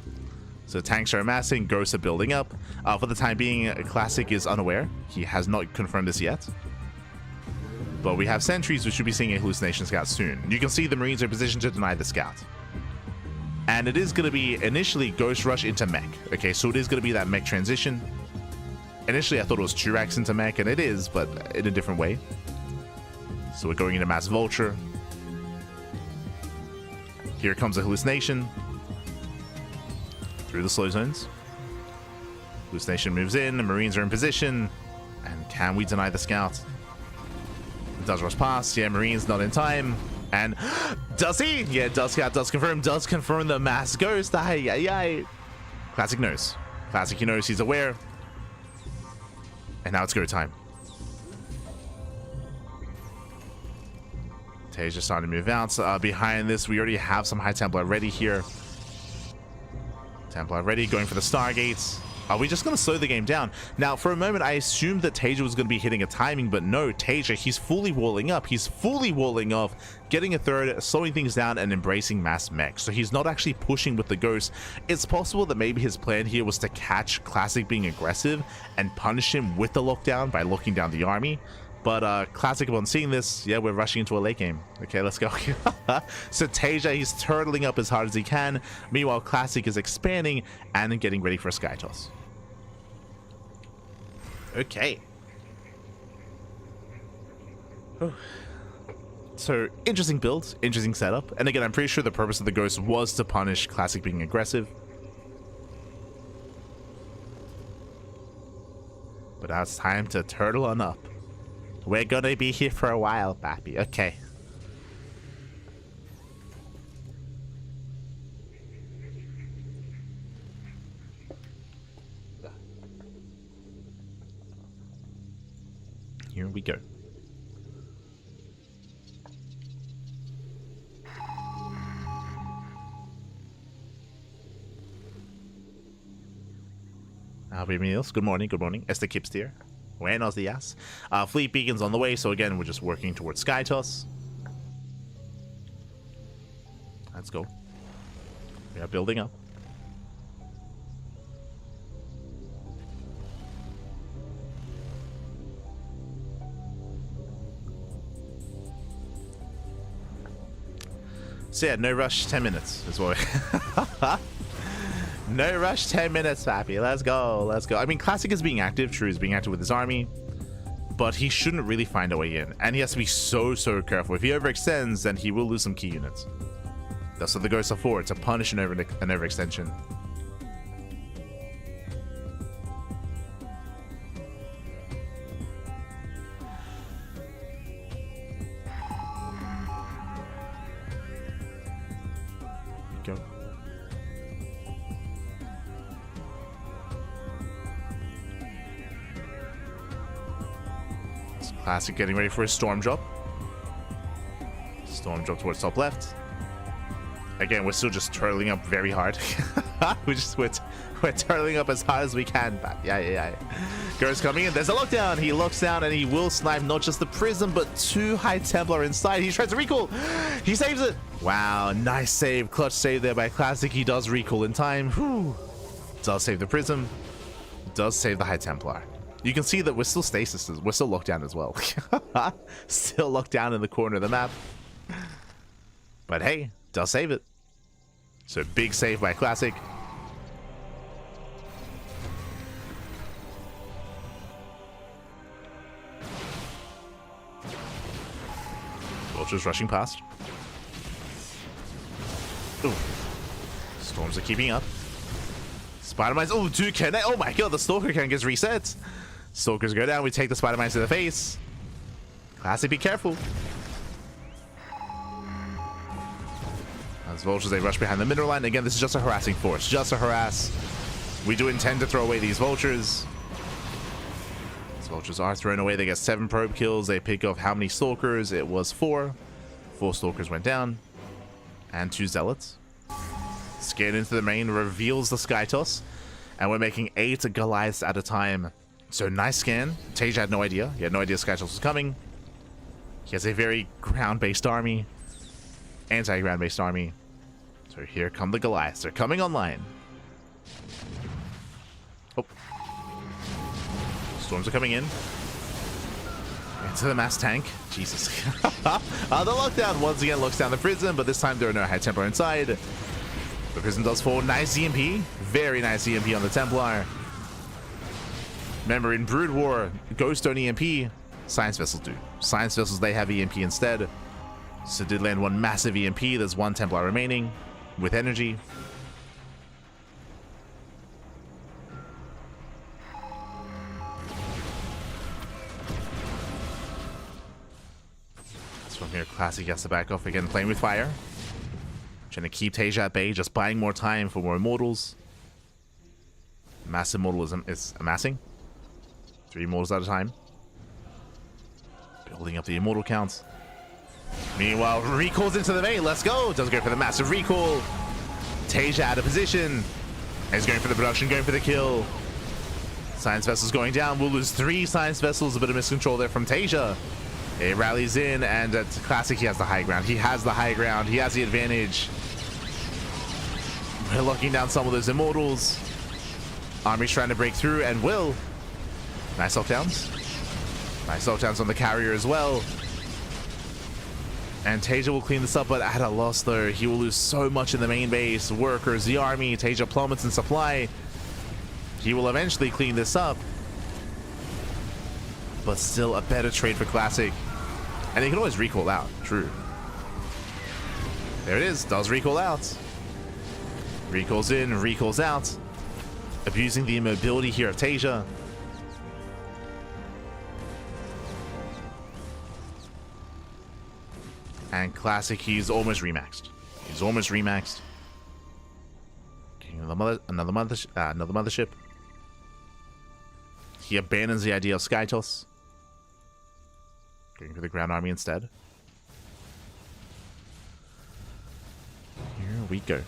So tanks are amassing, ghosts are building up. For the time being, Classic is unaware. He has not confirmed this yet. But we have sentries, we should be seeing a hallucination scout soon. You can see the Marines are positioned to deny the scout. And it is going to be initially ghost rush into mech. Okay, so it is going to be that mech transition. Initially, I thought it was 2 racks into mech, and it is, but in a different way. So we're going into mass vulture. Here comes a hallucination. Through the slow zones. Hallucination moves in, the Marines are in position. And can we deny the scout? It does rush past. Yeah, Marines not in time. And does he? Yeah, does scout, does confirm the mass ghost. Aye, aye, aye. Classic knows. Classic, he knows, he's aware. And now it's go time. TaeJa starting to move out. Behind this, we already have some High Templar ready here. Templar ready, going for the Stargates. Are we just going to slow the game down? Now, for a moment, I assumed that TaeJa was going to be hitting a timing, but no, TaeJa, he's fully walling up. He's fully walling off, getting a third, slowing things down, and embracing mass mech. So he's not actually pushing with the ghost. It's possible that maybe his plan here was to catch Classic being aggressive and punish him with the lockdown by locking down the army. But Classic, upon seeing this, yeah, we're rushing into a late game. Okay, let's go. So TaeJa, he's turtling up as hard as he can. Meanwhile, Classic is expanding and getting ready for a sky toss. Okay. So, interesting build, interesting setup. And again, I'm pretty sure the purpose of the ghost was to punish Classic being aggressive. But now it's time to turtle on up. We're gonna be here for a while, Bappy. Okay. Here we go. Bienvenidos. Good morning, good morning. Este Kipstier. Buenos dias. Fleet beacons on the way, so again, we're just working towards sky toss. Let's go. We are building up. So yeah, no rush, 10 minutes is what no rush, 10 minutes, Pappy. Let's go, let's go. I mean, Classic is being active. True, is being active with his army, but he shouldn't really find a way in, and he has to be so careful. If he overextends, then he will lose some key units. That's what the ghosts are for, to punish an overextension. Go. Classic getting ready for his storm drop. Storm drop towards top left. Again, we're still just turtling up very hard. we're turtling up as hard as we can. But yeah. Ghost coming in. There's a lockdown. He locks down and he will snipe not just the prism, but 2 High Templar inside. He tries to recall. He saves it. Wow, nice save. Clutch save there by Classic. He does recall in time. Whew. Does save the prism. Does save the High Templar. You can see that we're still stasis. We're still locked down as well. Still locked down in the corner of the map. But hey, does save it. So big save by Classic. Vultures rushing past. Ooh. Storms are keeping up. Spider-Mines. Oh, dude, can I? Oh my god, the Stalker can gets reset. Stalkers go down. We take the Spider-Mines to the face. Classic, be careful. As Vultures, they rush behind the mineral line. Again, this is just a harassing force. Just a harass. We do intend to throw away these Vultures. These Vultures are thrown away. They get 7 probe kills. They pick off how many Stalkers? It was 4. 4 Stalkers went down. And 2 Zealots. Scan into the main, reveals the Sky Toss. And we're making 8 Goliaths at a time. So nice scan. TaeJa had no idea. He had no idea Sky Toss was coming. He has a very ground-based army. Anti-ground-based army. So here come the Goliaths. They're coming online. Oh. Storms are coming in. Into the mass tank. Jesus. The lockdown once again locks down the prism, but this time there are no High Templar inside. The prism does fall. Nice EMP. Very nice EMP on the Templar. Remember, in Brood War, Ghost don't EMP. Science Vessels do. Science Vessels, they have EMP instead. So did land 1 massive EMP. There's 1 Templar remaining with energy. So from here, Classic has to back off again, playing with fire. Trying to keep TaeJa at bay, just buying more time for more Immortals. Massive Immortal is amassing. 3 Immortals at a time. Building up the Immortal counts. Meanwhile, recalls into the main. Let's go. Doesn't go for the massive recall. TaeJa out of position. He's going for the production, going for the kill. Science Vessels going down. We'll lose 3 Science Vessels. A bit of miscontrol there from TaeJa. It rallies in, and at Classic, he has the high ground. He has the high ground. He has the advantage. We're locking down some of those Immortals. Army's trying to break through, and will. Nice lockdowns. Nice lockdowns on the carrier as well. And TaeJa will clean this up, but at a loss though. He will lose so much in the main base. Workers, the army. TaeJa plummets in supply. He will eventually clean this up. But still a better trade for Classic. And he can always recall out. True. There it is. Does recall out. Recalls in, recalls out. Abusing the immobility here of TaeJa. And Classic, he's almost remaxed. He's almost remaxed. Another mothership. He abandons the idea of Sky Toss. Going for the ground army instead. Here we go.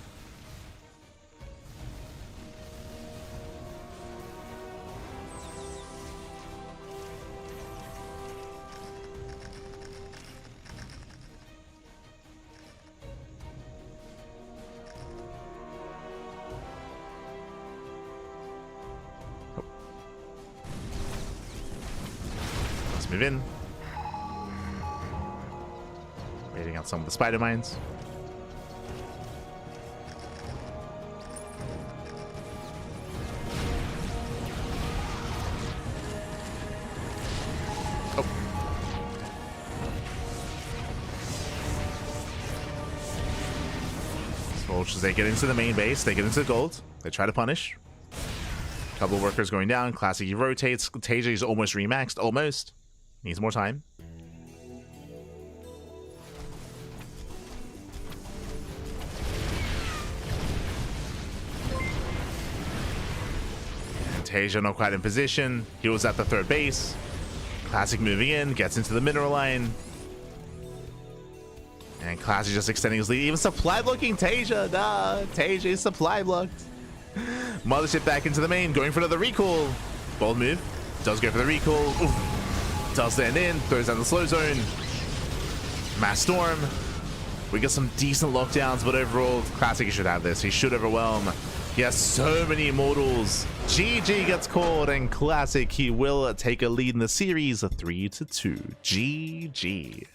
Move in. Waiting out some of the spider mines. Vultures, they get into the main base, they get into the gold, they try to punish. Couple of workers going down. Classic, he rotates. TaeJa is almost remaxed, almost. Needs more time. And TaeJa not quite in position. He was at the third base. Classic moving in, gets into the mineral line. And Classic just extending his lead. Even supply blocking TaeJa. Nah, TaeJa is supply blocked. Mothership back into the main, going for another recall. Bold move. Does go for the recall. Oof. Does stand in, throws down the slow zone. Mass Storm. We get some decent lockdowns, but overall, Classic, he should have this. He should overwhelm. He has so many immortals. GG gets called, and Classic, he will take a lead in the series, 3-2. GG.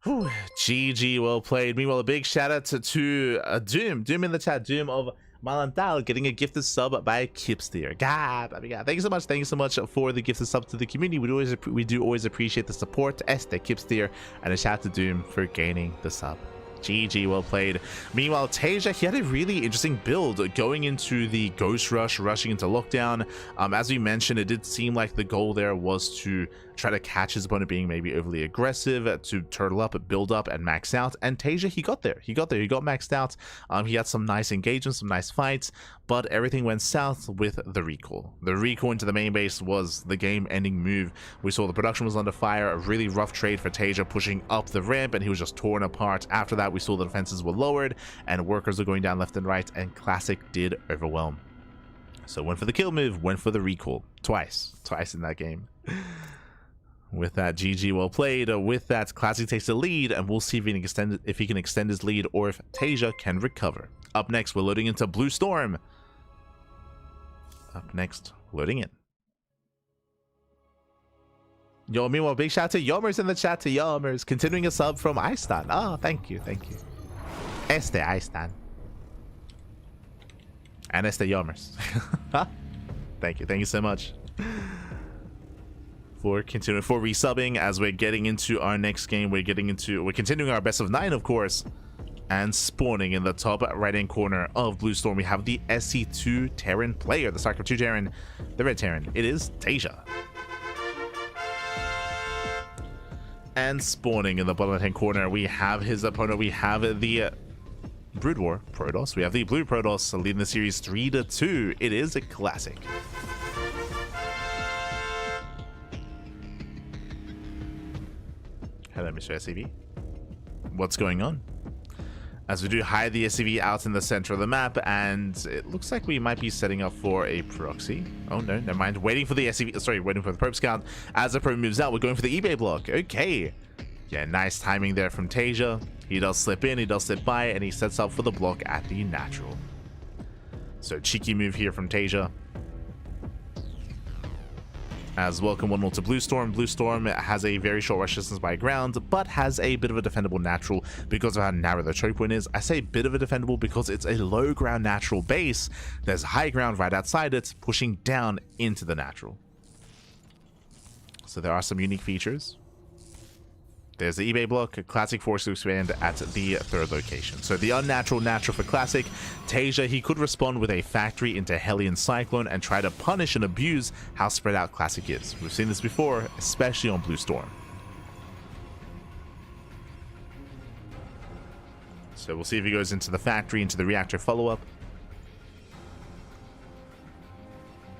Whew. GG, well played. Meanwhile, a big shout out to Doom. Doom in the chat. Doom of Malandal getting a gifted sub by Kipsteer. God, thank you so much. Thank you so much for the gifted sub to the community. We do always appreciate the support. Este Kipsteer, and a shout out to Doom for gaining the sub. GG, well played. Meanwhile, TaeJa, he had a really interesting build going into the Ghost Rush, rushing into lockdown. As we mentioned, it did seem like the goal there was to try to catch his opponent being maybe overly aggressive, to turtle up, build up, and max out. And TaeJa, he got there. He got maxed out. He had some nice engagements, some nice fights, but everything went south with the recall. The recall into the main base was the game-ending move. We saw the production was under fire, a really rough trade for TaeJa, pushing up the ramp, and he was just torn apart. After that, we saw the defenses were lowered, and workers were going down left and right, and Classic did overwhelm. So went for the kill move, went for the recall. Twice in that game. With that, GG, well played. With that, Classic takes the lead, and we'll see if he can extend his lead, or if TaeJa can recover. Up next, we're loading into Blue Storm. Up next, loading in. Yo, meanwhile, big shout out to Yomers in the chat. To Yomers, continuing a sub from Istan. Oh, thank you. Este Istan. And Este Yomers. Thank you so much for resubbing. As we're getting into our next game, we're continuing our best of 9, of course, and spawning in the top right hand corner of Blue Storm, we have the SC2 Terran player, the StarCraft 2 Terran, the red Terran. It is TaeJa. And spawning in the bottom right hand corner, we have his opponent. We have the Brood War Protoss. We have the Blue Protoss leading the series 3-2. It is a Classic. Hello, Mr. SCV. What's going on? As we do hide the SCV out in the center of the map, and it looks like we might be setting up for a proxy. Oh no, never mind. Waiting for the SCV, sorry, waiting for the probe scout. As the probe moves out, we're going for the eBay block. Okay. Yeah, nice timing there from TaeJa. He does slip in, he does slip by, and he sets up for the block at the natural. So cheeky move here from TaeJa. As welcome 1-0 to Blue Storm. Blue Storm has a very short rush distance by ground, but has a bit of a defendable natural because of how narrow the choke point is. I say bit of a defendable because it's a low ground natural base. There's high ground right outside it, pushing down into the natural. So there are some unique features. There's the eBay block, Classic force to expand at the third location. So the unnatural natural for Classic. TaeJa, he could respond with a factory into Hellion Cyclone and try to punish and abuse how spread out Classic is. We've seen this before, especially on Blue Storm. So we'll see if he goes into the factory, into the reactor follow-up.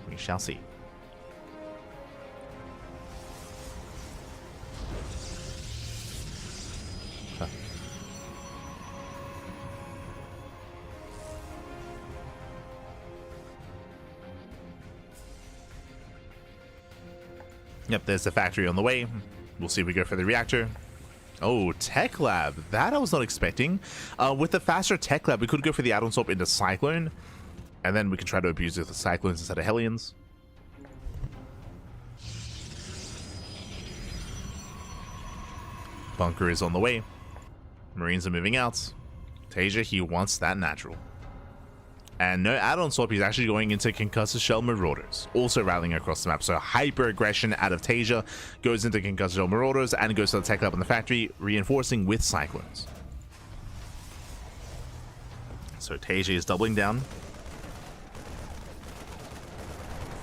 We shall see. Yep, there's the factory on the way. We'll see if we go for the reactor. Oh, Tech Lab. That I was not expecting. With the faster Tech Lab, we could go for the add-on swap into Cyclone. And then we can try to abuse it with the Cyclones instead of Hellions. Bunker is on the way. Marines are moving out. TaeJa, he wants that natural. And no add-on swap, he's actually going into Concussive Shell Marauders, also rallying across the map. So hyper aggression out of TaeJa, goes into Concussive Shell Marauders, and goes to the Tech Lab in the factory, reinforcing with Cyclones. So TaeJa is doubling down,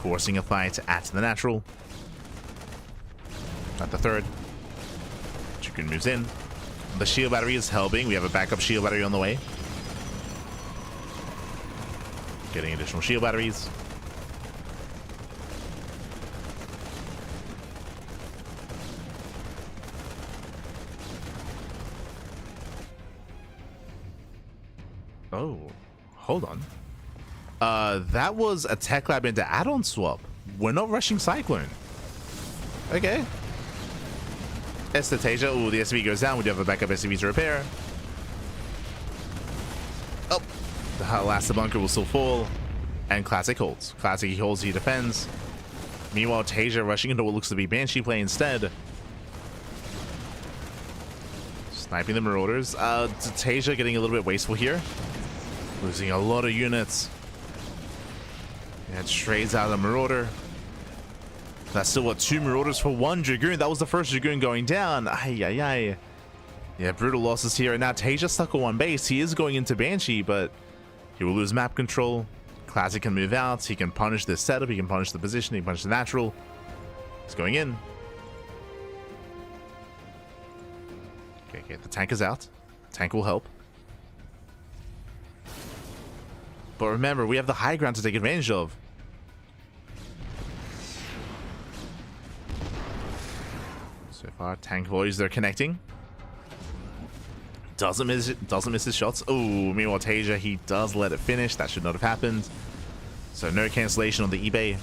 forcing a fight at the natural. At the third, Dragoon moves in. The shield battery is helping. We have a backup shield battery on the way. Getting additional shield batteries. Oh, hold on. That was a tech lab into add-on swap. We're not rushing Cyclone. Okay. S to TaeJa. Oh, the SCV goes down. We do have a backup SCV to repair. Oh, the last bunker will still fall. And Classic holds. Classic, he holds, he defends. Meanwhile, TaeJa rushing into what looks to be Banshee play instead. Sniping the Marauders. TaeJa getting a little bit wasteful here. Losing a lot of units. Yeah, it trades out a Marauder. That's still, what, 2 Marauders for 1 Dragoon. That was the first Dragoon going down. Ay, ay, ay. Yeah, brutal losses here. And now TaeJa stuck on 1 base. He is going into Banshee, but he will lose map control. Classic can move out. He can punish this setup. He can punish the position. He can punish the natural. He's going in. Okay, the tank is out. Tank will help. But remember, we have the high ground to take advantage of. So far, tank boys, they're connecting. Doesn't miss his shots. Oh, meanwhile, TaeJa, he does let it finish. That should not have happened. So no cancellation on the eBay.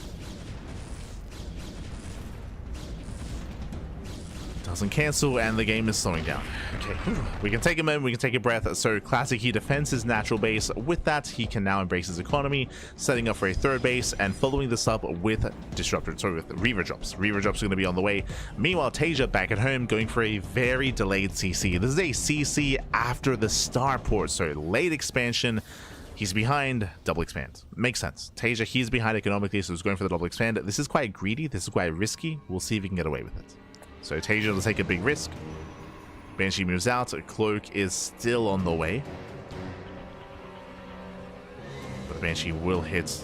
Doesn't cancel, and the game is slowing down. Okay, we can take a moment, we can take a breath. So Classic, he defends his natural base. With that, he can now embrace his economy, setting up for a 3rd base and following this up with with Reaver drops. Reaver drops are going to be on the way. Meanwhile, TaeJa back at home, going for a very delayed CC. This is a CC after the starport, so late expansion. He's behind, double expand. Makes sense. TaeJa, he's behind economically, so he's going for the double expand. This is quite greedy. This is quite risky. We'll see if he can get away with it. So TaeJa will take a big risk. Banshee moves out. Cloak is still on the way. But the Banshee will hit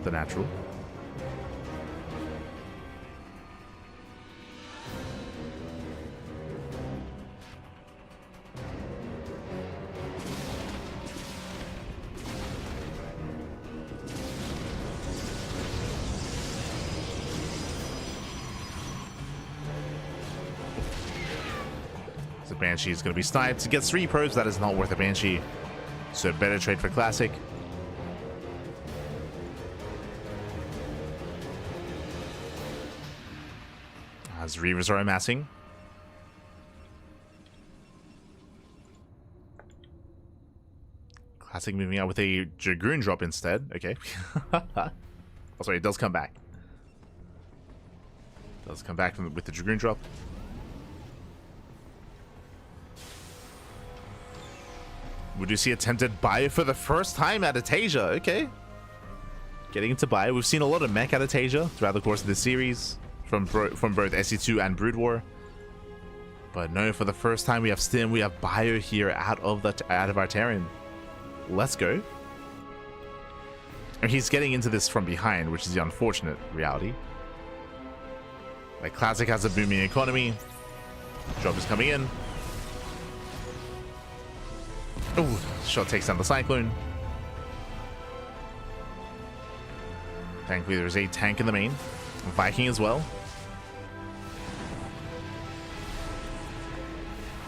the natural. Banshee is going to be sniped. To get 3 probes, that is not worth a Banshee. So better trade for Classic. As Reavers are amassing. Classic moving out with a Dragoon drop instead. Okay. Oh, sorry, it does come back. Does come back with the Dragoon drop. Would you see attempted buy for the first time out of TaeJa? Okay. Getting into buy. We've seen a lot of mech out of TaeJa throughout the course of this series. From both SE2 and Brood War. But no, for the first time we have Stim, we have Bio here out of our Terran. Let's go. And he's getting into this from behind, which is the unfortunate reality. Like, Classic has a booming economy. Drop is coming in. Oh, shot takes down the Cyclone. Thankfully, there's a tank in the main. Viking as well.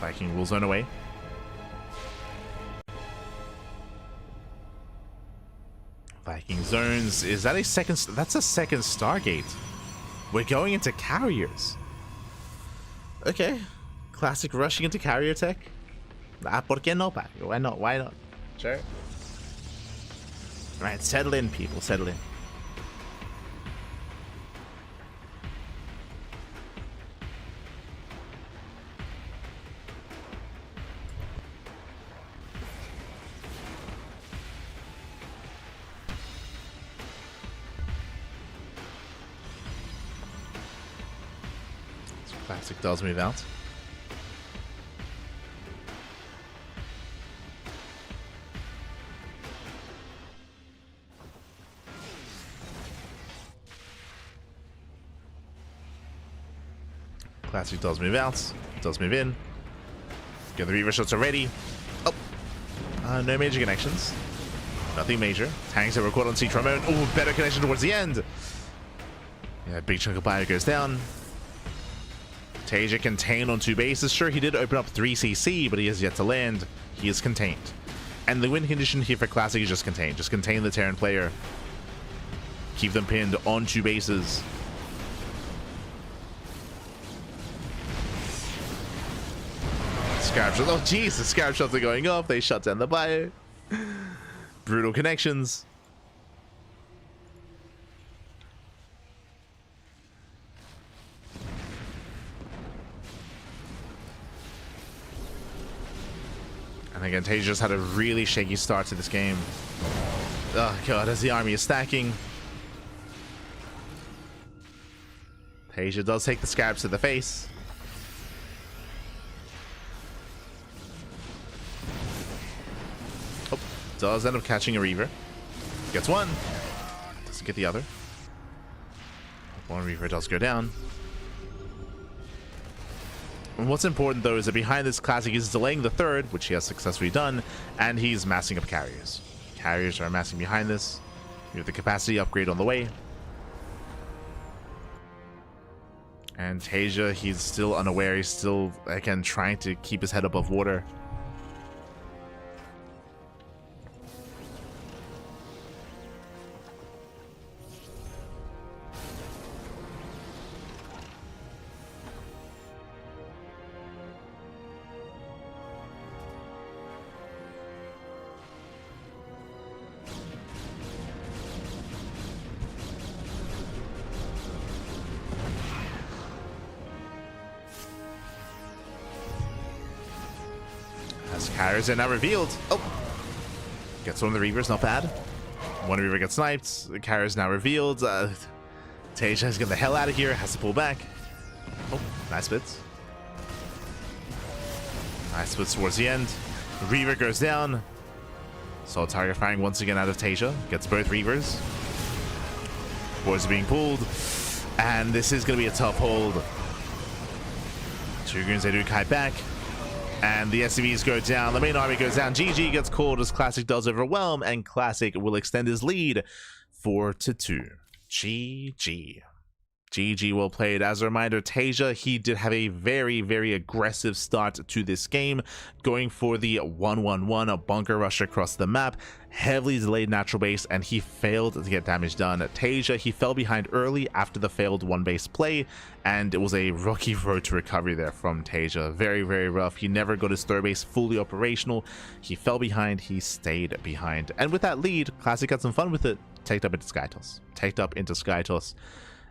Viking will zone away. Viking zones. Is that a second? That's a second Stargate. We're going into carriers. Okay. Classic rushing into carrier tech. ¿Por qué no, pa? Why not? Why not? Sure. Alright, settle in, people. Settle in. Classic does move out. Classic does move out, does move in. Get the Reaver shots already. Oh, no major connections. Nothing major. Tanks that were caught on Siege for a moment. Oh, better connection towards the end. Yeah, big chunk of bio goes down. TaeJa contained on 2 bases. Sure, he did open up 3 CC, but he has yet to land. He is contained. And the win condition here for Classic is just contained. Just contain the Terran player. Keep them pinned on 2 bases. Scarab shots. Oh, jeez, the Scarab shots are going off. They shut down the bio. Brutal connections. And again, TaeJa just had a really shaky start to this game. Oh god, as the army is stacking. TaeJa does take the Scarabs to the face. Oh, does end up catching a Reaver. Gets one. Doesn't get the other. One Reaver does go down. And what's important though is that behind this, Classic is delaying the third, which he has successfully done, and he's massing up carriers. Carriers are massing behind this. We have the capacity upgrade on the way. And TaeJa, he's still unaware. He's still, again, trying to keep his head above water. Carriers are now revealed. Oh! Gets one of the Reavers, not bad. One Reaver gets sniped. The carrier is now revealed. TaeJa has to get the hell out of here. Has to pull back. Oh, nice bits. Nice bits towards the end. Reaver goes down. So target firing once again out of TaeJa. Gets both Reavers. Boys are being pulled. And this is going to be a tough hold. 2 goons, they do kite back. And the SCVs go down. The main army goes down. GG gets called as Classic does overwhelm, and Classic will extend his lead 4-2. GG. GG, well played. As a reminder, TaeJa, he did have a very, very aggressive start to this game, going for the 1-1-1, a bunker rush across the map, heavily delayed natural base, and he failed to get damage done. TaeJa, he fell behind early after the failed 1-base play, and it was a rocky road to recovery there from TaeJa. Very, very rough. He never got his third base fully operational. He fell behind. He stayed behind. And with that lead, Classic had some fun with it. Taked up into Skytoss. Taked up into Skytoss.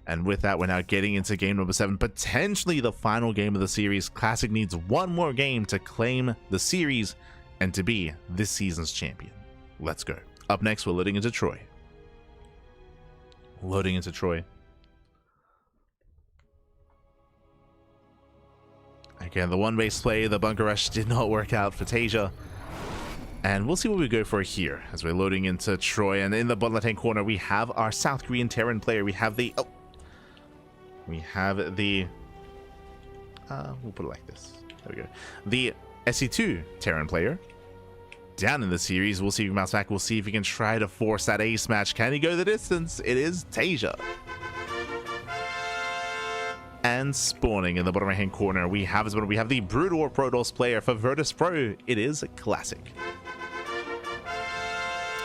And with that, we're now getting into game number 7, potentially the final game of the series. Classic needs one more game to claim the series and to be this season's champion. Let's go. Up next, we're loading into Troy. Loading into Troy. Again, the 1-base play, the bunker rush did not work out for TaeJa. And we'll see what we go for here as we're loading into Troy. And in the bottom left-hand corner, we have our South Korean Terran player. We have the... we'll put it like this. There we go. The SE2 Terran player. Down in the series, we'll see if he can bounce back. We'll see if he can try to force that ace match. Can he go the distance? It is TaeJa. And spawning in the bottom right-hand corner, we have the Brutal Protoss player for Virtus Pro. It is Classic.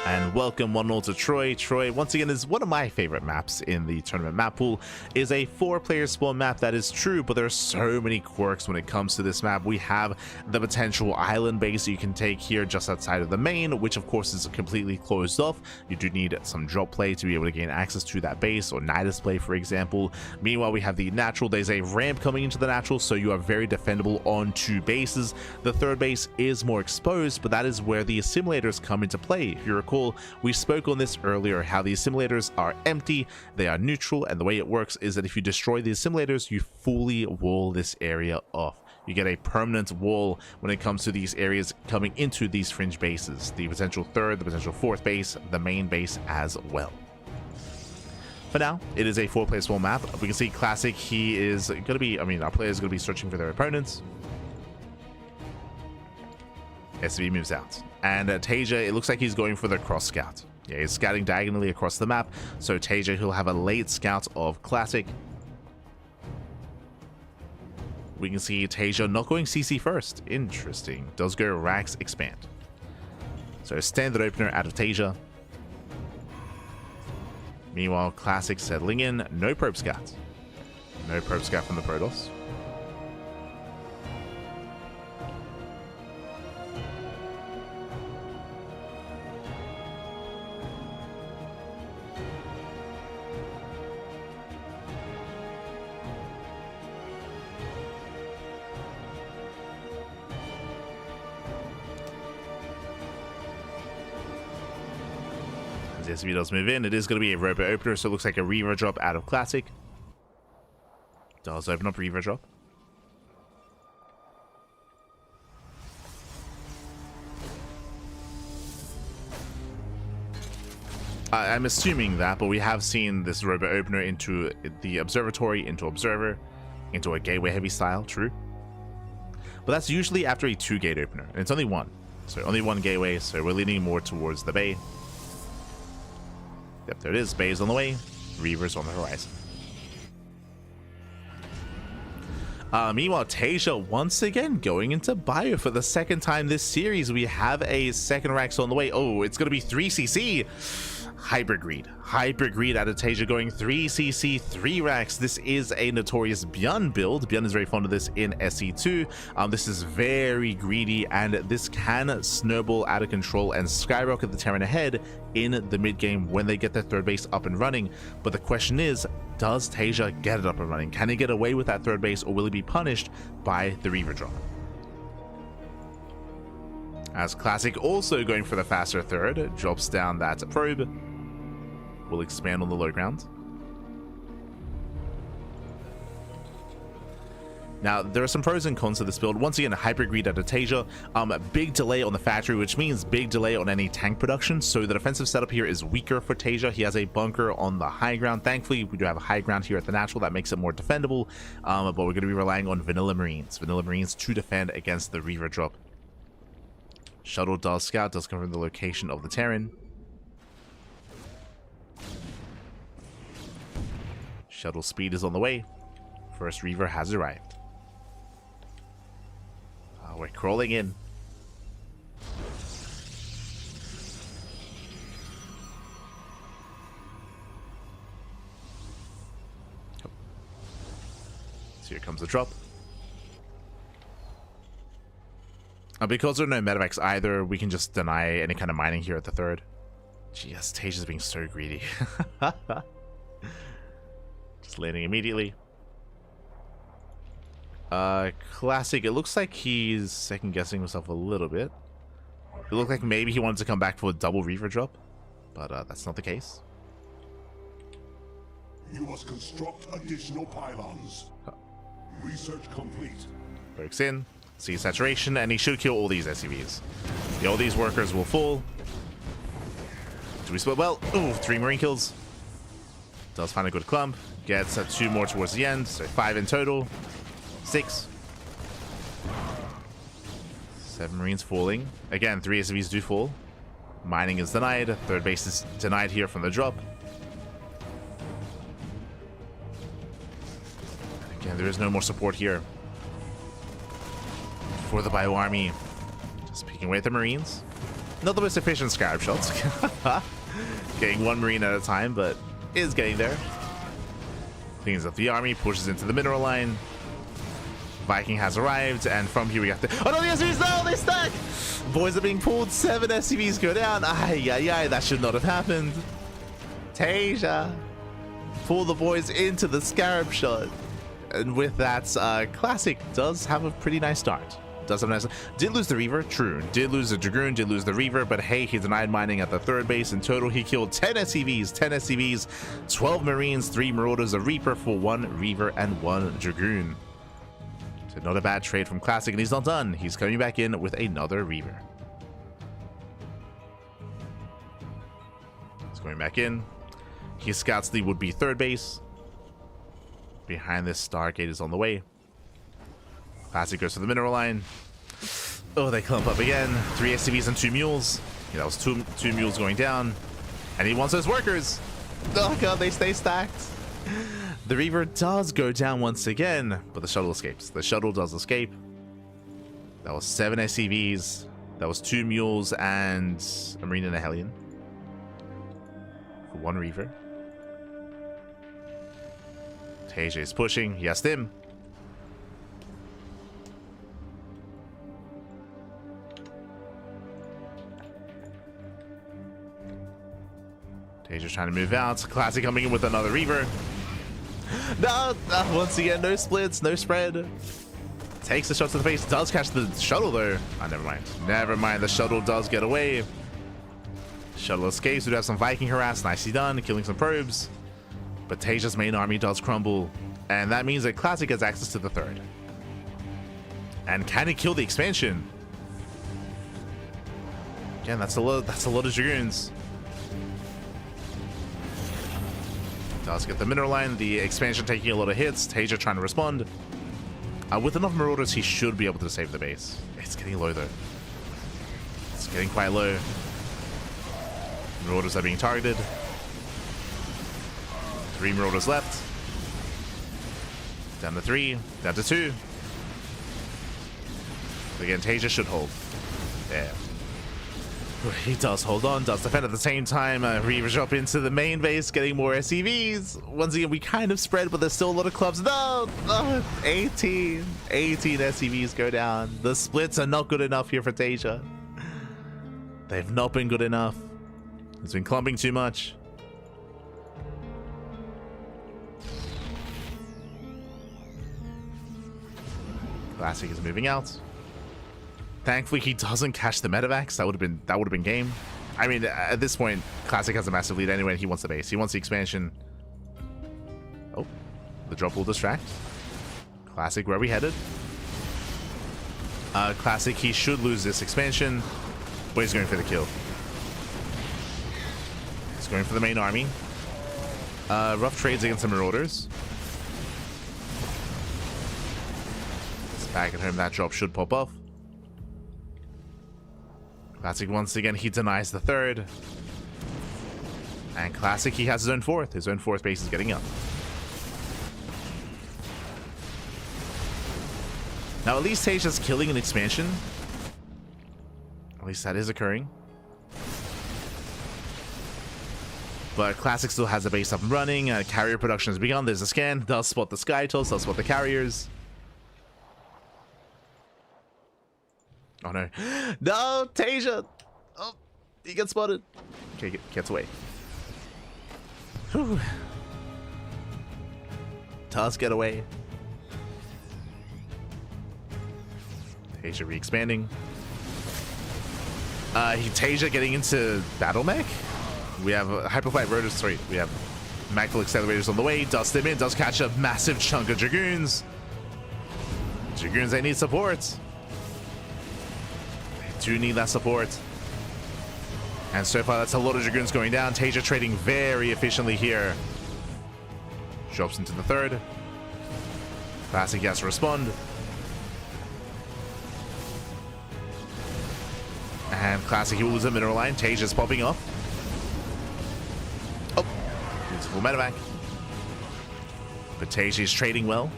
And welcome 1-0 to Troy. Troy, once again, is one of my favorite maps in the tournament map pool. Is a 4-player spawn map. That is true, but there are so many quirks when it comes to this map. We have the potential island base you can take here just outside of the main, which of course is completely closed off. You do need some drop play to be able to gain access to that base, or Nidus play, for example. Meanwhile, we have the natural. There's a ramp coming into the natural, so you are very defendable on 2 bases. The third base is more exposed, but that is where the assimilators come into play. If you recall, we spoke on this earlier, how the assimilators are empty, they are neutral, and the way it works is that if you destroy the assimilators, you fully wall this area off. You get a permanent wall when it comes to these areas coming into these fringe bases. The potential third, the potential fourth base, the main base as well. For now, it is a 4-player small map. We can see Classic, he is going to be, I mean, our player is going to be searching for their opponents. SV moves out. And TaeJa, it looks like he's going for the cross scout. Yeah, he's scouting diagonally across the map. So TaeJa, he'll have a late scout of Classic. We can see TaeJa not going CC first. Interesting. Does go Rax expand. So standard opener out of TaeJa. Meanwhile, Classic settling in. No probe scout. No probe scout from the Protoss. As the SV does move in, it is going to be a robot opener, so it looks like a Reaver drop out of Classic. Does open up Reaver drop. I'm assuming that, but we have seen this robot opener into the observatory, into observer, into a gateway heavy style, true. But that's usually after a 2-gate opener, and it's only one. So only one gateway, so we're leaning more towards the bay. Yep, there it is. Bay's on the way. Reaver's on the horizon. Meanwhile, TaeJa once again going into bio for the second time this series. We have a second Rax on the way. Oh, it's going to be 3cc. Hyper Greed out of TaeJa going 3cc 3 Rax. This is a notorious Bjorn build. Bjorn is very fond of this in SE2. This is very greedy, and this can snowball out of control and skyrocket the Terran ahead in the mid game when they get their third base up and running. But the question is, does TaeJa get it up and running? Can he get away with that third base, or will he be punished by the Reaver drop? As Classic also going for the faster third, drops down that probe. Will expand on the low ground. Now, there are some pros and cons to this build. Once again, a Hyper Greed out of TaeJa. Big delay on the factory, which means big delay on any tank production. So the defensive setup here is weaker for TaeJa. He has a bunker on the high ground. Thankfully, we do have a high ground here at the natural. That makes it more defendable. But we're going to be relying on Vanilla Marines. Vanilla Marines to defend against the Reaver drop. Shuttle does scout, does confirm the location of the Terran. Shuttle speed is on the way. First Reaver has arrived. We're crawling in. So here comes the drop. Because there are no medevacs either, we can just deny any kind of mining here at the third. Jeez, TaeJa's being so greedy. Just landing immediately. Classic, it looks like he's second-guessing himself a little bit. It looked like maybe he wanted to come back for a double Reaver drop, but that's not the case. You must construct additional pylons. Research complete. Breaks in, sees saturation, and he should kill all these SCVs. Yeah, all these workers will fall. Do we split well? Ooh, 3 Marine kills. Does find a good clump. Gets 2 more towards the end, so 5 in total. 6. 7 Marines falling. Again, 3 SCVs do fall. Mining is denied. Third base is denied here from the drop. Again, there is no more support here for the Bio Army. Just picking away at the Marines. Not the most efficient scarab shots. Getting 1 Marine at a time, but is getting there. Cleans up the army, pushes into the mineral line. Viking has arrived, and from here we got the... Oh no, the SCVs! No, they stuck! Boys are being pulled. 7 SCVs go down. Ay, ay, ay, that should not have happened. TaeJa, pull the boys into the scarab shot. And with that, Classic does have a pretty nice start. Does have a nice... Did lose the Reaver, true. Did lose the Dragoon, did lose the Reaver, but hey, he denied mining at the third base. In total, he killed 10 SCVs, 12 Marines, 3 Marauders, a Reaper for 1 Reaver and 1 Dragoon. So not a bad trade from Classic, and he's not done. He's coming back in with another Reaver. He's going back in. He scouts the would-be third base. Behind this, Stargate is on the way. Classic goes for the mineral line. Oh, they clump up again. 3 SCVs and 2 mules. Yeah, that was two mules going down. And he wants those workers. Oh god, they stay stacked. The Reaver does go down once again, but the shuttle escapes. The shuttle does escape. That was 7 SCVs. That was 2 mules and a Marine and a Hellion. For 1 Reaver. TaeJa is pushing. He has him. TaeJa's trying to move out. Classic coming in with another Reaver. No! Once again, no splits, no spread. Takes the shot to the face. Does catch the shuttle though. Oh, never mind. Never mind. The shuttle does get away. Shuttle escapes. We do have some Viking harass. Nicely done. Killing some probes. But TaeJa's main army does crumble. And that means that Classic gets access to the third. And can he kill the expansion? Again, that's a lot of Dragoons. Does get the mineral line. The expansion taking a lot of hits. TaeJa trying to respond. With enough Marauders, he should be able to save the base. It's getting low though. It's getting quite low. Marauders are being targeted. 3 Marauders left. Down to 3. Down to 2. Again, TaeJa should hold. Yeah. He does hold on, does defend at the same time. Reaver drop into the main base, getting more SCVs. Once again, we kind of spread, but there's still a lot of clubs. No! 18 SCVs go down. The splits are not good enough here for TaeJa. They've not been good enough. It's been clumping too much. Classic is moving out. Thankfully, he doesn't catch the medevacs. That would have been game. I mean, at this point, Classic has a massive lead anyway. He wants the base. He wants the expansion. Oh, the drop will distract. Classic, where are we headed? Classic, he should lose this expansion, but he's going for the kill. He's going for the main army. Rough trades against the Marauders. Back at home, that drop should pop off. Classic, once again, he denies the third. And Classic, he has his own fourth. His own fourth base is getting up. Now, at least TaeJa's killing an expansion. At least that is occurring. But Classic still has the base up and running. Carrier production has begun. There's a scan. Does spot the Skytals. Does spot the carriers. Oh no. No, TaeJa! Oh, he gets spotted. Okay, gets away. Whew. Does get away. TaeJa re-expanding. TaeJa getting into battle mech. We have Hyperflight Rotors. Sorry, we have Magful Accelerators on the way. Does them in. Does catch a massive chunk of Dragoons. Dragoons, they need support. Do need that support. And so far, that's a lot of Dragoons going down. TaeJa trading very efficiently here. Drops into the third. Classic has to respond. And Classic, he will lose a mineral line. TaeJa's popping off. Oh, beautiful medevac. But TaeJa is trading well.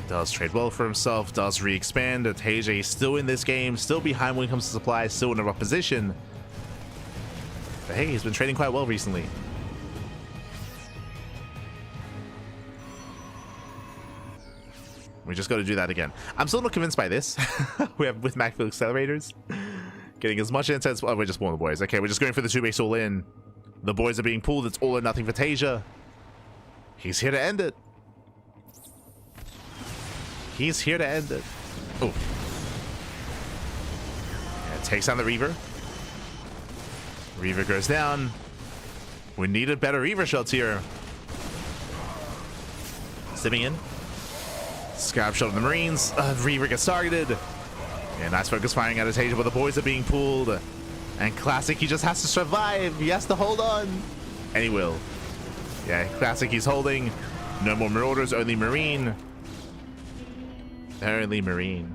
Does trade well for himself, does re-expand. TaeJa is still in this game, still behind when it comes to supplies, still in a rough position. But hey, he's been trading quite well recently. We just got to do that again. I'm still not convinced by this. We have with Magful Accelerators. Getting as much insight as... Oh, we're just pulling the boys. Okay, we're just going for the 2-base all in. The boys are being pulled. It's all or nothing for TaeJa. He's here to end it. He's here to end it. Oh. Yeah, takes down the Reaver. Reaver goes down. We needed better Reaver shots here. Simming in. Scrap shot of the Marines. Reaver gets targeted. Yeah, nice focus firing out of TaeJa, but the boys are being pulled. And Classic, he just has to survive. He has to hold on. And he will. Yeah, Classic, he's holding. No more Marauders, only Marine. Only Marine.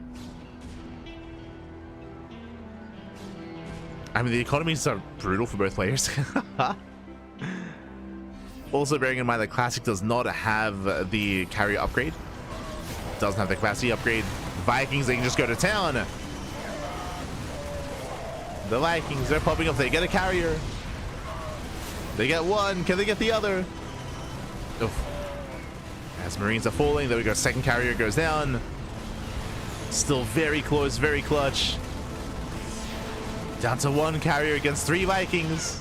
I mean, the economies are brutal for both players. Also, bearing in mind that Classic does not have the carrier upgrade. Doesn't have the capacity upgrade. Vikings, they can just go to town. The Vikings, they're popping up. They get a carrier. They get one. Can they get the other? Oof. As Marines are falling, there we go. Second carrier goes down. Still very close, very clutch. Down to one carrier against 3 Vikings.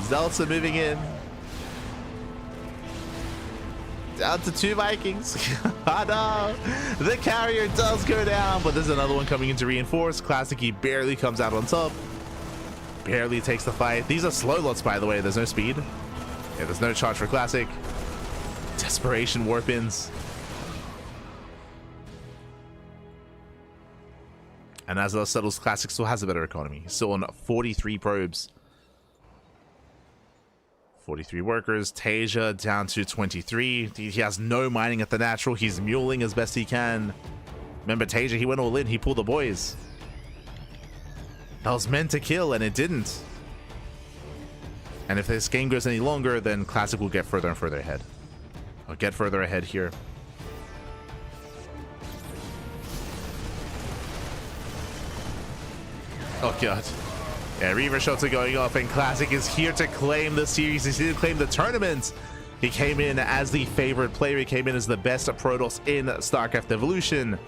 Zeltsa moving in. Down to 2 Vikings. Oh no! The carrier does go down, but there's another one coming in to reinforce. Classic, he barely comes out on top. Barely takes the fight. These are slow lots, by the way. There's no speed. Yeah, there's no charge for Classic. Desperation warp-ins. And as those settles, Classic still has a better economy. He's still on 43 probes. 43 workers. TaeJa down to 23. He has no mining at the natural. He's muling as best he can. Remember, TaeJa, he went all in. He pulled the boys. That was meant to kill, and it didn't. And if this game goes any longer, then Classic will get further and further ahead. I'll get further ahead here. Oh god. Yeah, Reaver shots are going off, and Classic is here to claim the series. He's here to claim the tournament. He came in as the favorite player. He came in as the best Protoss in StarCraft Evolution.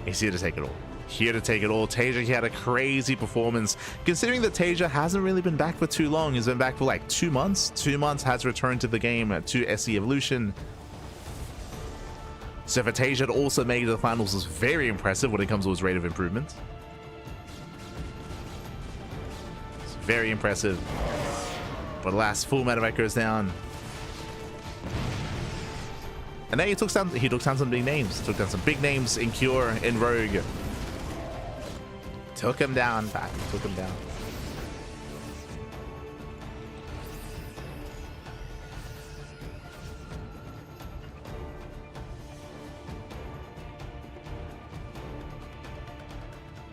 He's here to take it all. Here to take it all. TaeJa, he had a crazy performance. Considering that TaeJa hasn't really been back for too long. He's been back for like 2 months. 2 months, has returned to the game to SE Evolution. So for TaeJa to also make it to the finals was very impressive when it comes to his rate of improvement. It's very impressive. But alas, full medevac goes down. And then he took down some big names. Took down some big names in Cure, in Rogue. Took him down, Pat. Took him down.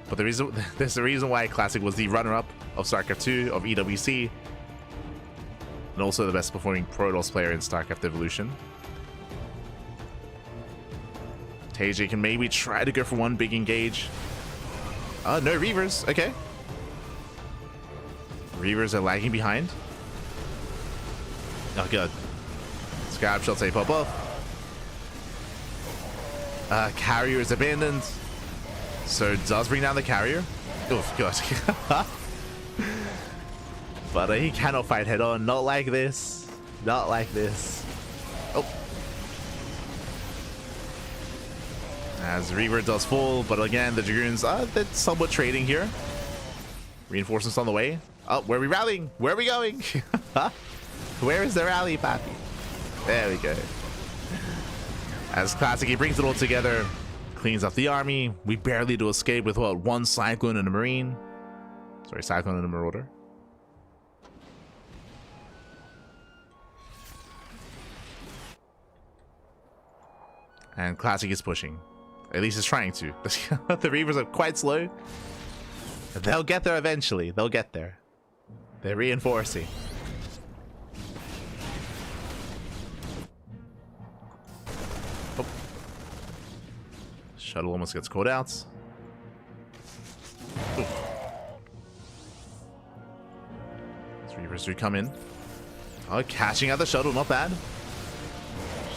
But there's a reason why Classic was the runner-up of StarCraft 2 of EWC, and also the best performing Protoss player in StarCraft Evolution. TaeJa can maybe try to go for one big engage. Oh, no Reavers. Okay. Reavers are lagging behind. Oh, god. Scarab shots, they pop off. Carrier is abandoned. So it does bring down the carrier. Oh, god. But he cannot fight head on. Not like this. Not like this. Oh. As Reaver does fall, but again, the Dragoons, they're somewhat trading here. Reinforcements on the way. Oh, where are we rallying? Where are we going? Where is the rally, Pappy? There we go. As Classic, he brings it all together. Cleans up the army. We barely do escape with, what, 1 Cyclone and a Marine. Sorry, Cyclone and a Marauder. And Classic is pushing. At least he's trying to. The Reavers are quite slow. They'll get there eventually. They'll get there. They're reinforcing. Oh. Shuttle almost gets caught out. Ooh. These Reavers do come in. Oh, catching out the shuttle. Not bad.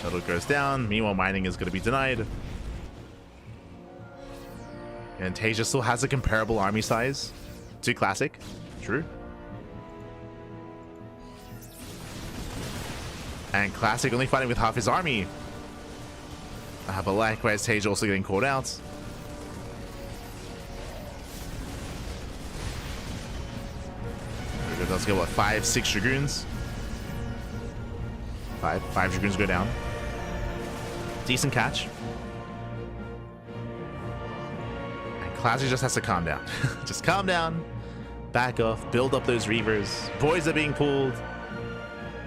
Shuttle goes down. Meanwhile, mining is going to be denied. And TaeJa still has a comparable army size to Classic. True. And Classic only fighting with half his army. But likewise, TaeJa also getting caught out. Let's go, what, 5, 6 Dragoons? 5 Dragoons go down. Decent catch. Classic just has to calm down. Just calm down. back off, build up those Reavers. Boys are being pulled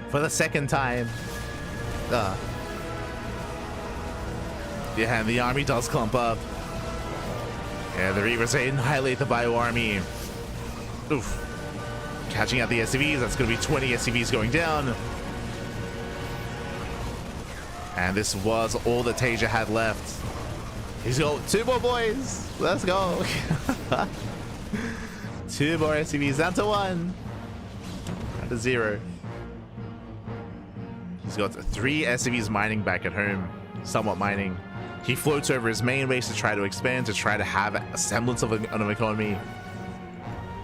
for the second time. Yeah, and the army does clump up. Yeah, the Reavers annihilate the Bio army. Oof. Catching out the SCVs. That's going to be 20 SCVs going down. And this was all that TaeJa had left. He's got 2 more boys. Let's go. 2 more SCVs down to 1. Down to 0. He's got 3 SCVs mining back at home. Somewhat mining. He floats over his main base to try to expand, to try to have a semblance of an economy.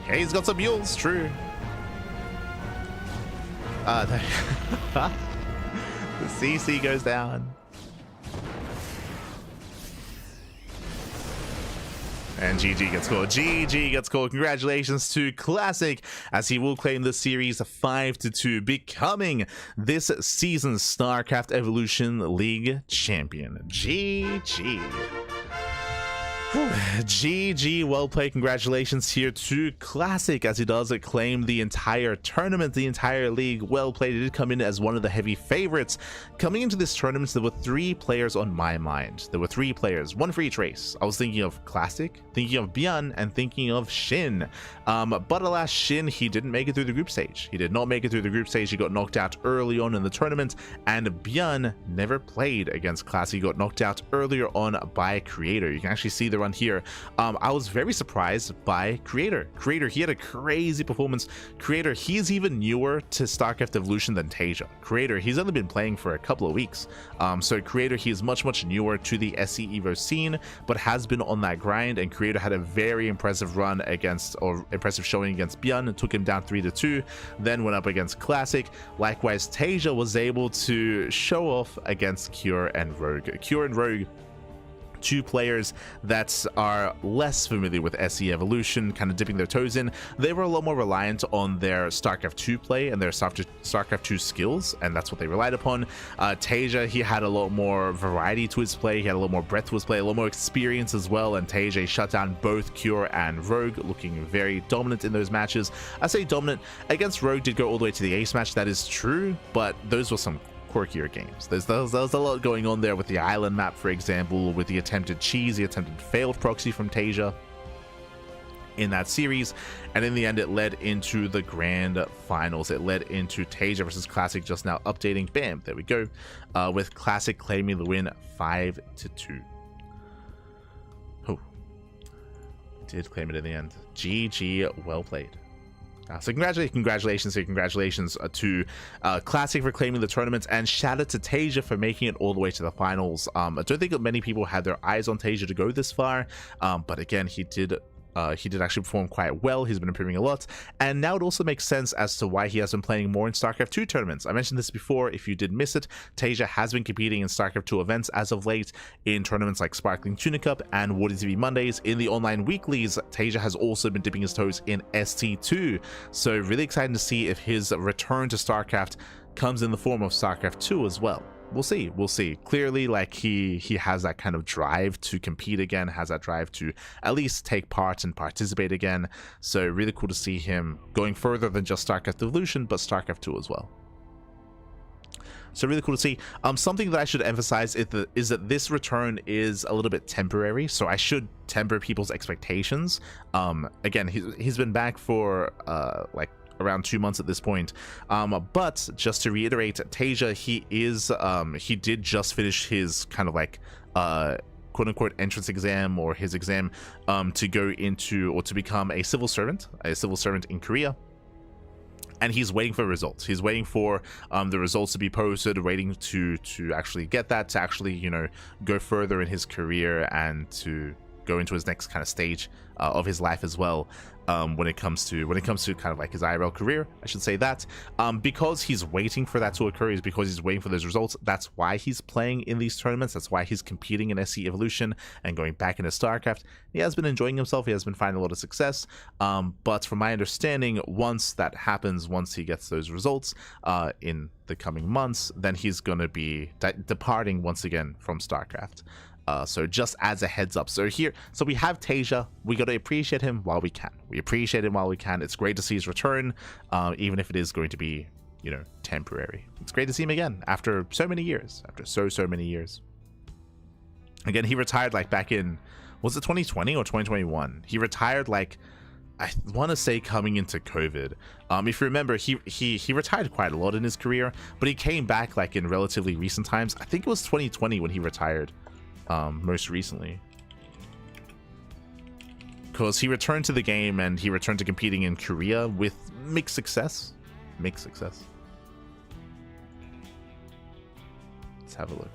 Okay, he's got some mules, true. The CC goes down. And GG gets called. GG gets called. Congratulations to Classic, as he will claim the series 5-2, becoming this season's StarCraft Evolution League champion. GG. GG, well played. Congratulations here to Classic, as he does claim the entire tournament, the entire league. Well played. He did come in as one of the heavy favorites. Coming into this tournament, there were 3 players on my mind. There were 3 players, 1 for each race. I was thinking of Classic, thinking of Bjorn, and thinking of Shin. But alas, Shin, he didn't make it through the group stage. He did not make it through the group stage. He got knocked out early on in the tournament, and Bjorn never played against Classic. He got knocked out earlier on by Creator. You can actually see the run here. I was very surprised by Creator. He had a crazy performance. Creator, he's even newer to StarCraft Evolution than TaeJa. Creator, he's only been playing for a couple of weeks. So Creator, he is much newer to the SE Evo scene, but has been on that grind, and Creator had a very impressive run against, or impressive showing against Bjorn, and took him down 3-2, then went up against Classic. Likewise, TaeJa was able to show off against Cure and Rogue. Cure and Rogue, 2 players that are less familiar with SE Evolution, kind of dipping their toes in. They were a lot more reliant on their StarCraft 2 play and their StarCraft 2 skills, and that's what they relied upon. TaeJa, he had a lot more variety to his play. He had a lot more breadth to his play, a lot more experience as well, and TaeJa shut down both Cure and Rogue, looking very dominant in those matches. I say dominant. Against Rogue, did go all the way to the ace match, that is true, but those were some quirkier games. There's a lot going on there with the island map, for example, with the attempted cheese, the attempted failed proxy from TaeJa in that series, and in the end it led into the grand finals. It led into TaeJa versus Classic, just now updating. Bam, there we go, with Classic claiming the win 5-2. Oh, did claim it in the end. GG, well played. So congratulations here, congratulations to Classic for claiming the tournament, and shout out to TaeJa for making it all the way to the finals. I don't think that many people had their eyes on TaeJa to go this far, but again, he did actually perform quite well. He's been improving a lot, and now it also makes sense as to why he has been playing more in StarCraft 2 tournaments. I mentioned this before, if you did miss it. TaeJa has been competing in StarCraft 2 events as of late, in tournaments like Sparkling Tuna Cup and Woody TV Mondays. In the online weeklies, TaeJa has also been dipping his toes in ST2, so really excited to see if his return to StarCraft comes in the form of StarCraft 2 as well. We'll see. Clearly, like, he has that kind of drive to compete again, has that drive to at least take part and participate again. So really cool to see him going further than just StarCraft Evolution, but StarCraft 2 as well. So really cool to see. Something that I should emphasize is that this return is a little bit temporary, so I should temper people's expectations. Again, he's been back for like around 2 months at this point, but just to reiterate, TaeJa, he did just finish his kind of like quote-unquote entrance exam, or his exam to go into, or to become a civil servant in Korea. And he's waiting for results. He's waiting for the results to be posted, waiting to actually get that, to actually, you know, go further in his career and to go into his next kind of stage of his life as well. When it comes to kind of like his IRL career, I should say that, because he's waiting for that to occur, is because he's waiting for those results. That's why he's playing in these tournaments. That's why he's competing in SE Evolution and going back into StarCraft. He has been enjoying himself. He has been finding a lot of success. But from my understanding, once that happens, once he gets those results in the coming months, then he's going to be departing once again from StarCraft. So just as a heads up. So we have TaeJa. We got to appreciate him while we can. It's great to see his return, even if it is going to be, you know, temporary. It's great to see him again after so many years. So many years. Again, he retired like back in, was it 2020 or 2021? He retired like, I want to say coming into COVID. If you remember, he retired quite a lot in his career, but he came back like in relatively recent times. I think it was 2020 when he retired. Most recently, because he returned to the game and he returned to competing in Korea with mixed success. Let's have a look.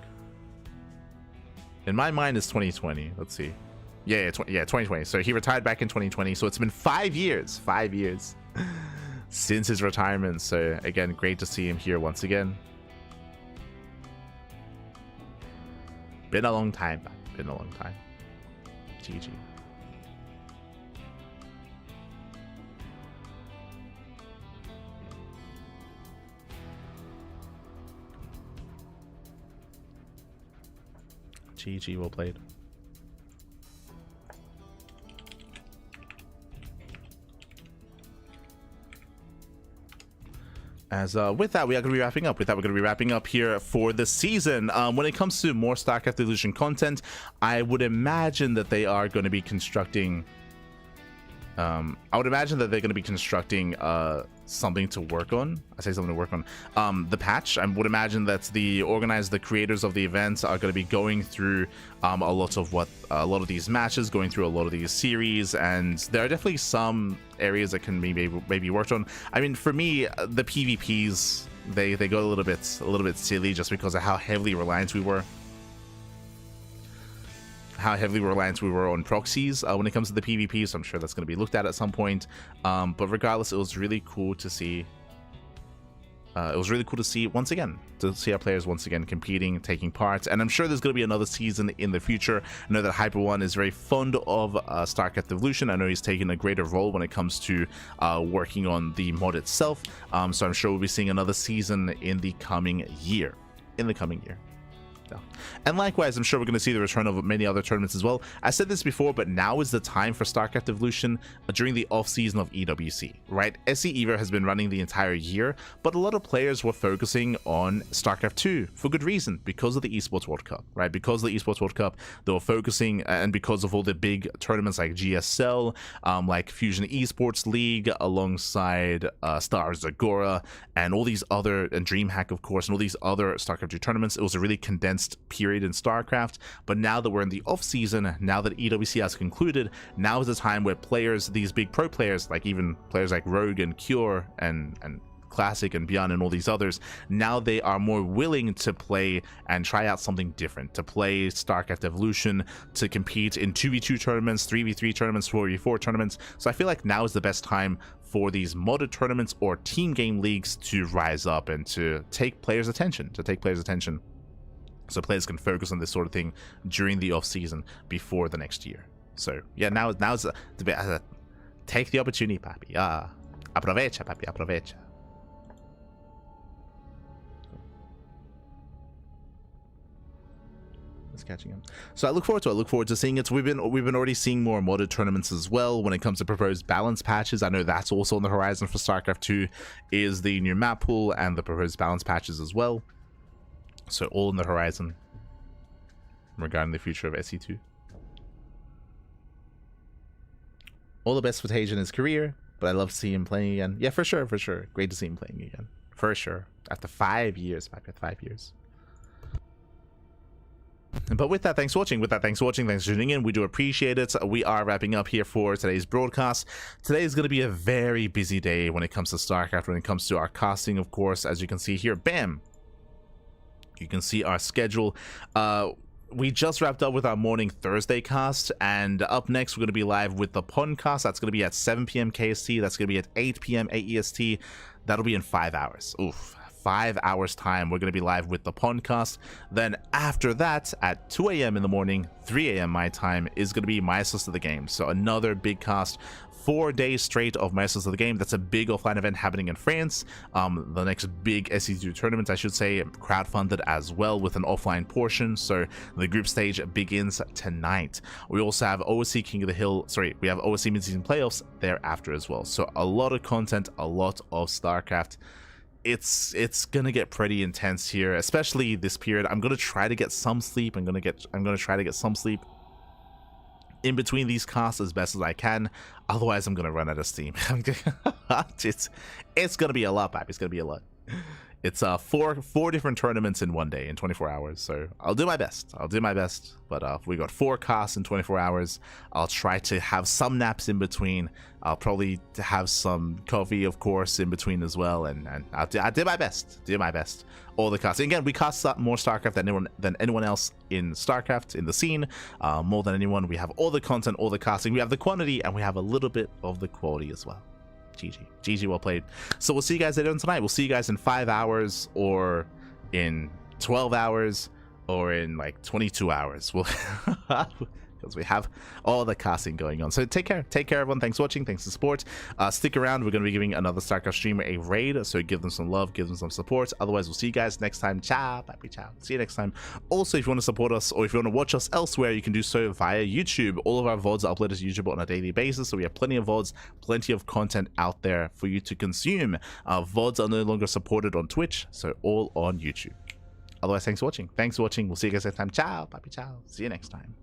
In my mind, it's 2020. Let's see. Yeah, 2020. So he retired back in 2020. So it's been 5 years since his retirement. So again, great to see him here once again. Been a long time. GG. GG, well played. As with that, we are going to be wrapping up. We're going to be wrapping up here for the season. When it comes to more StarCraft Evolution content, I would imagine that they are going to be constructing. I would imagine that they're going to be constructing something to work on. I say something to work on. The patch. I would imagine that the creators of the events are going to be going through a lot of these matches, going through a lot of these series, and there are definitely some areas that can be maybe worked on. I mean, for me, the PvPs they got a little bit silly just because of how heavily reliant we were. On proxies when it comes to the PvP, so I'm sure that's going to be looked at some point. But regardless, it was really cool to see. Once again, to see our players once again competing, taking part, and I'm sure there's going to be another season in the future. I know that Hyper One is very fond of StarCraft Evolution. I know he's taken a greater role when it comes to working on the mod itself. So I'm sure we'll be seeing another season in the coming year. And likewise, I'm sure we're going to see the return of many other tournaments as well. I said this before, but now is the time for StarCraft Evolution during the off-season of EWC, right? SE Evo has been running the entire year, but a lot of players were focusing on StarCraft 2 for good reason, because of the Esports World Cup, right? Because of the Esports World Cup, they were focusing, and because of all the big tournaments like GSL, like Fusion Esports League, alongside Stars Agora, and all these other, and DreamHack, of course, and all these other StarCraft 2 tournaments. It was a really condensed period in StarCraft, but now that we're in the off season, now that EWC has concluded, now is the time where players, these big pro players, like even players like Rogue and Cure and Classic and Beyond and all these others, now they are more willing to play and try out something different, to play StarCraft Evolution, to compete in 2v2 tournaments, 3v3 tournaments, 4v4 tournaments. So I feel like now is the best time for these modded tournaments or team game leagues to rise up and to take players' attention, so players can focus on this sort of thing during the off season before the next year. So yeah, now's the bit. Take the opportunity, papi. Aprovecha, papi, aprovecha. It's catching him. So I look forward to seeing it. We've been already seeing more modded tournaments as well. When it comes to proposed balance patches, I know that's also on the horizon for StarCraft 2. Is the new map pool and the proposed balance patches as well. So all in the horizon regarding the future of SE2. All the best for TaeJa in his career, but I love to see him playing again. Yeah, for sure. Great to see him playing again. For sure. After 5 years, 5 years. But with that, thanks for watching. Thanks for tuning in. We do appreciate it. We are wrapping up here for today's broadcast. Today is going to be a very busy day when it comes to StarCraft, when it comes to our casting, of course. As you can see here, bam! You can see our schedule. We just wrapped up with our morning Thursday cast, and up next we're going to be live with the podcast. That's going to be at 7 p.m. KST. That's going to be at 8 p.m. AEST. That'll be in 5 hours. Oof, 5 hours time, we're going to be live with the podcast. Then after that, at 2 a.m. in the morning, 3 a.m. my time, is going to be my assist of the game. So another big cast, 4 days straight of my assist of the game. That's a big offline event happening in France. The next big SE2 tournament, I should say, crowdfunded as well with an offline portion. So the group stage begins tonight. We also have OSC King of the Hill. Sorry, we have OSC mid-season playoffs thereafter as well. So a lot of content, a lot of StarCraft. It's gonna get pretty intense here, especially this period. I'm gonna try to get some sleep. I'm gonna try to get some sleep in between these casts as best as I can. Otherwise, I'm gonna run out of steam. It's gonna be a lot, Pap. It's gonna be a lot. It's four different tournaments in one day in 24 hours. So I'll do my best. But we got 4 casts in 24 hours. I'll try to have some naps in between. I'll probably have some coffee, of course, in between as well. And I did my best. All the casts. And again, we cast more StarCraft than anyone else in StarCraft in the scene. More than anyone. We have all the content, all the casting. We have the quantity, and we have a little bit of the quality as well. GG, well played. So we'll see you guys later on tonight. We'll see you guys in 5 hours, or in 12 hours, or in like 22 hours. We'll because we have all the casting going on. So take care everyone. Thanks for watching, thanks for support. Stick around, we're going to be giving another StarCraft streamer a raid, so give them some love, give them some support. Otherwise, we'll see you guys next time. Ciao, papi, ciao. See you next time. Also, if you want to support us, or if you want to watch us elsewhere, you can do so via YouTube. All of our VODs are uploaded to YouTube on a daily basis, so we have plenty of VODs, plenty of content out there for you to consume. VODs are no longer supported on Twitch, so all on YouTube. Otherwise, thanks for watching. We'll see you guys next time. Ciao, papi, ciao. See you next time.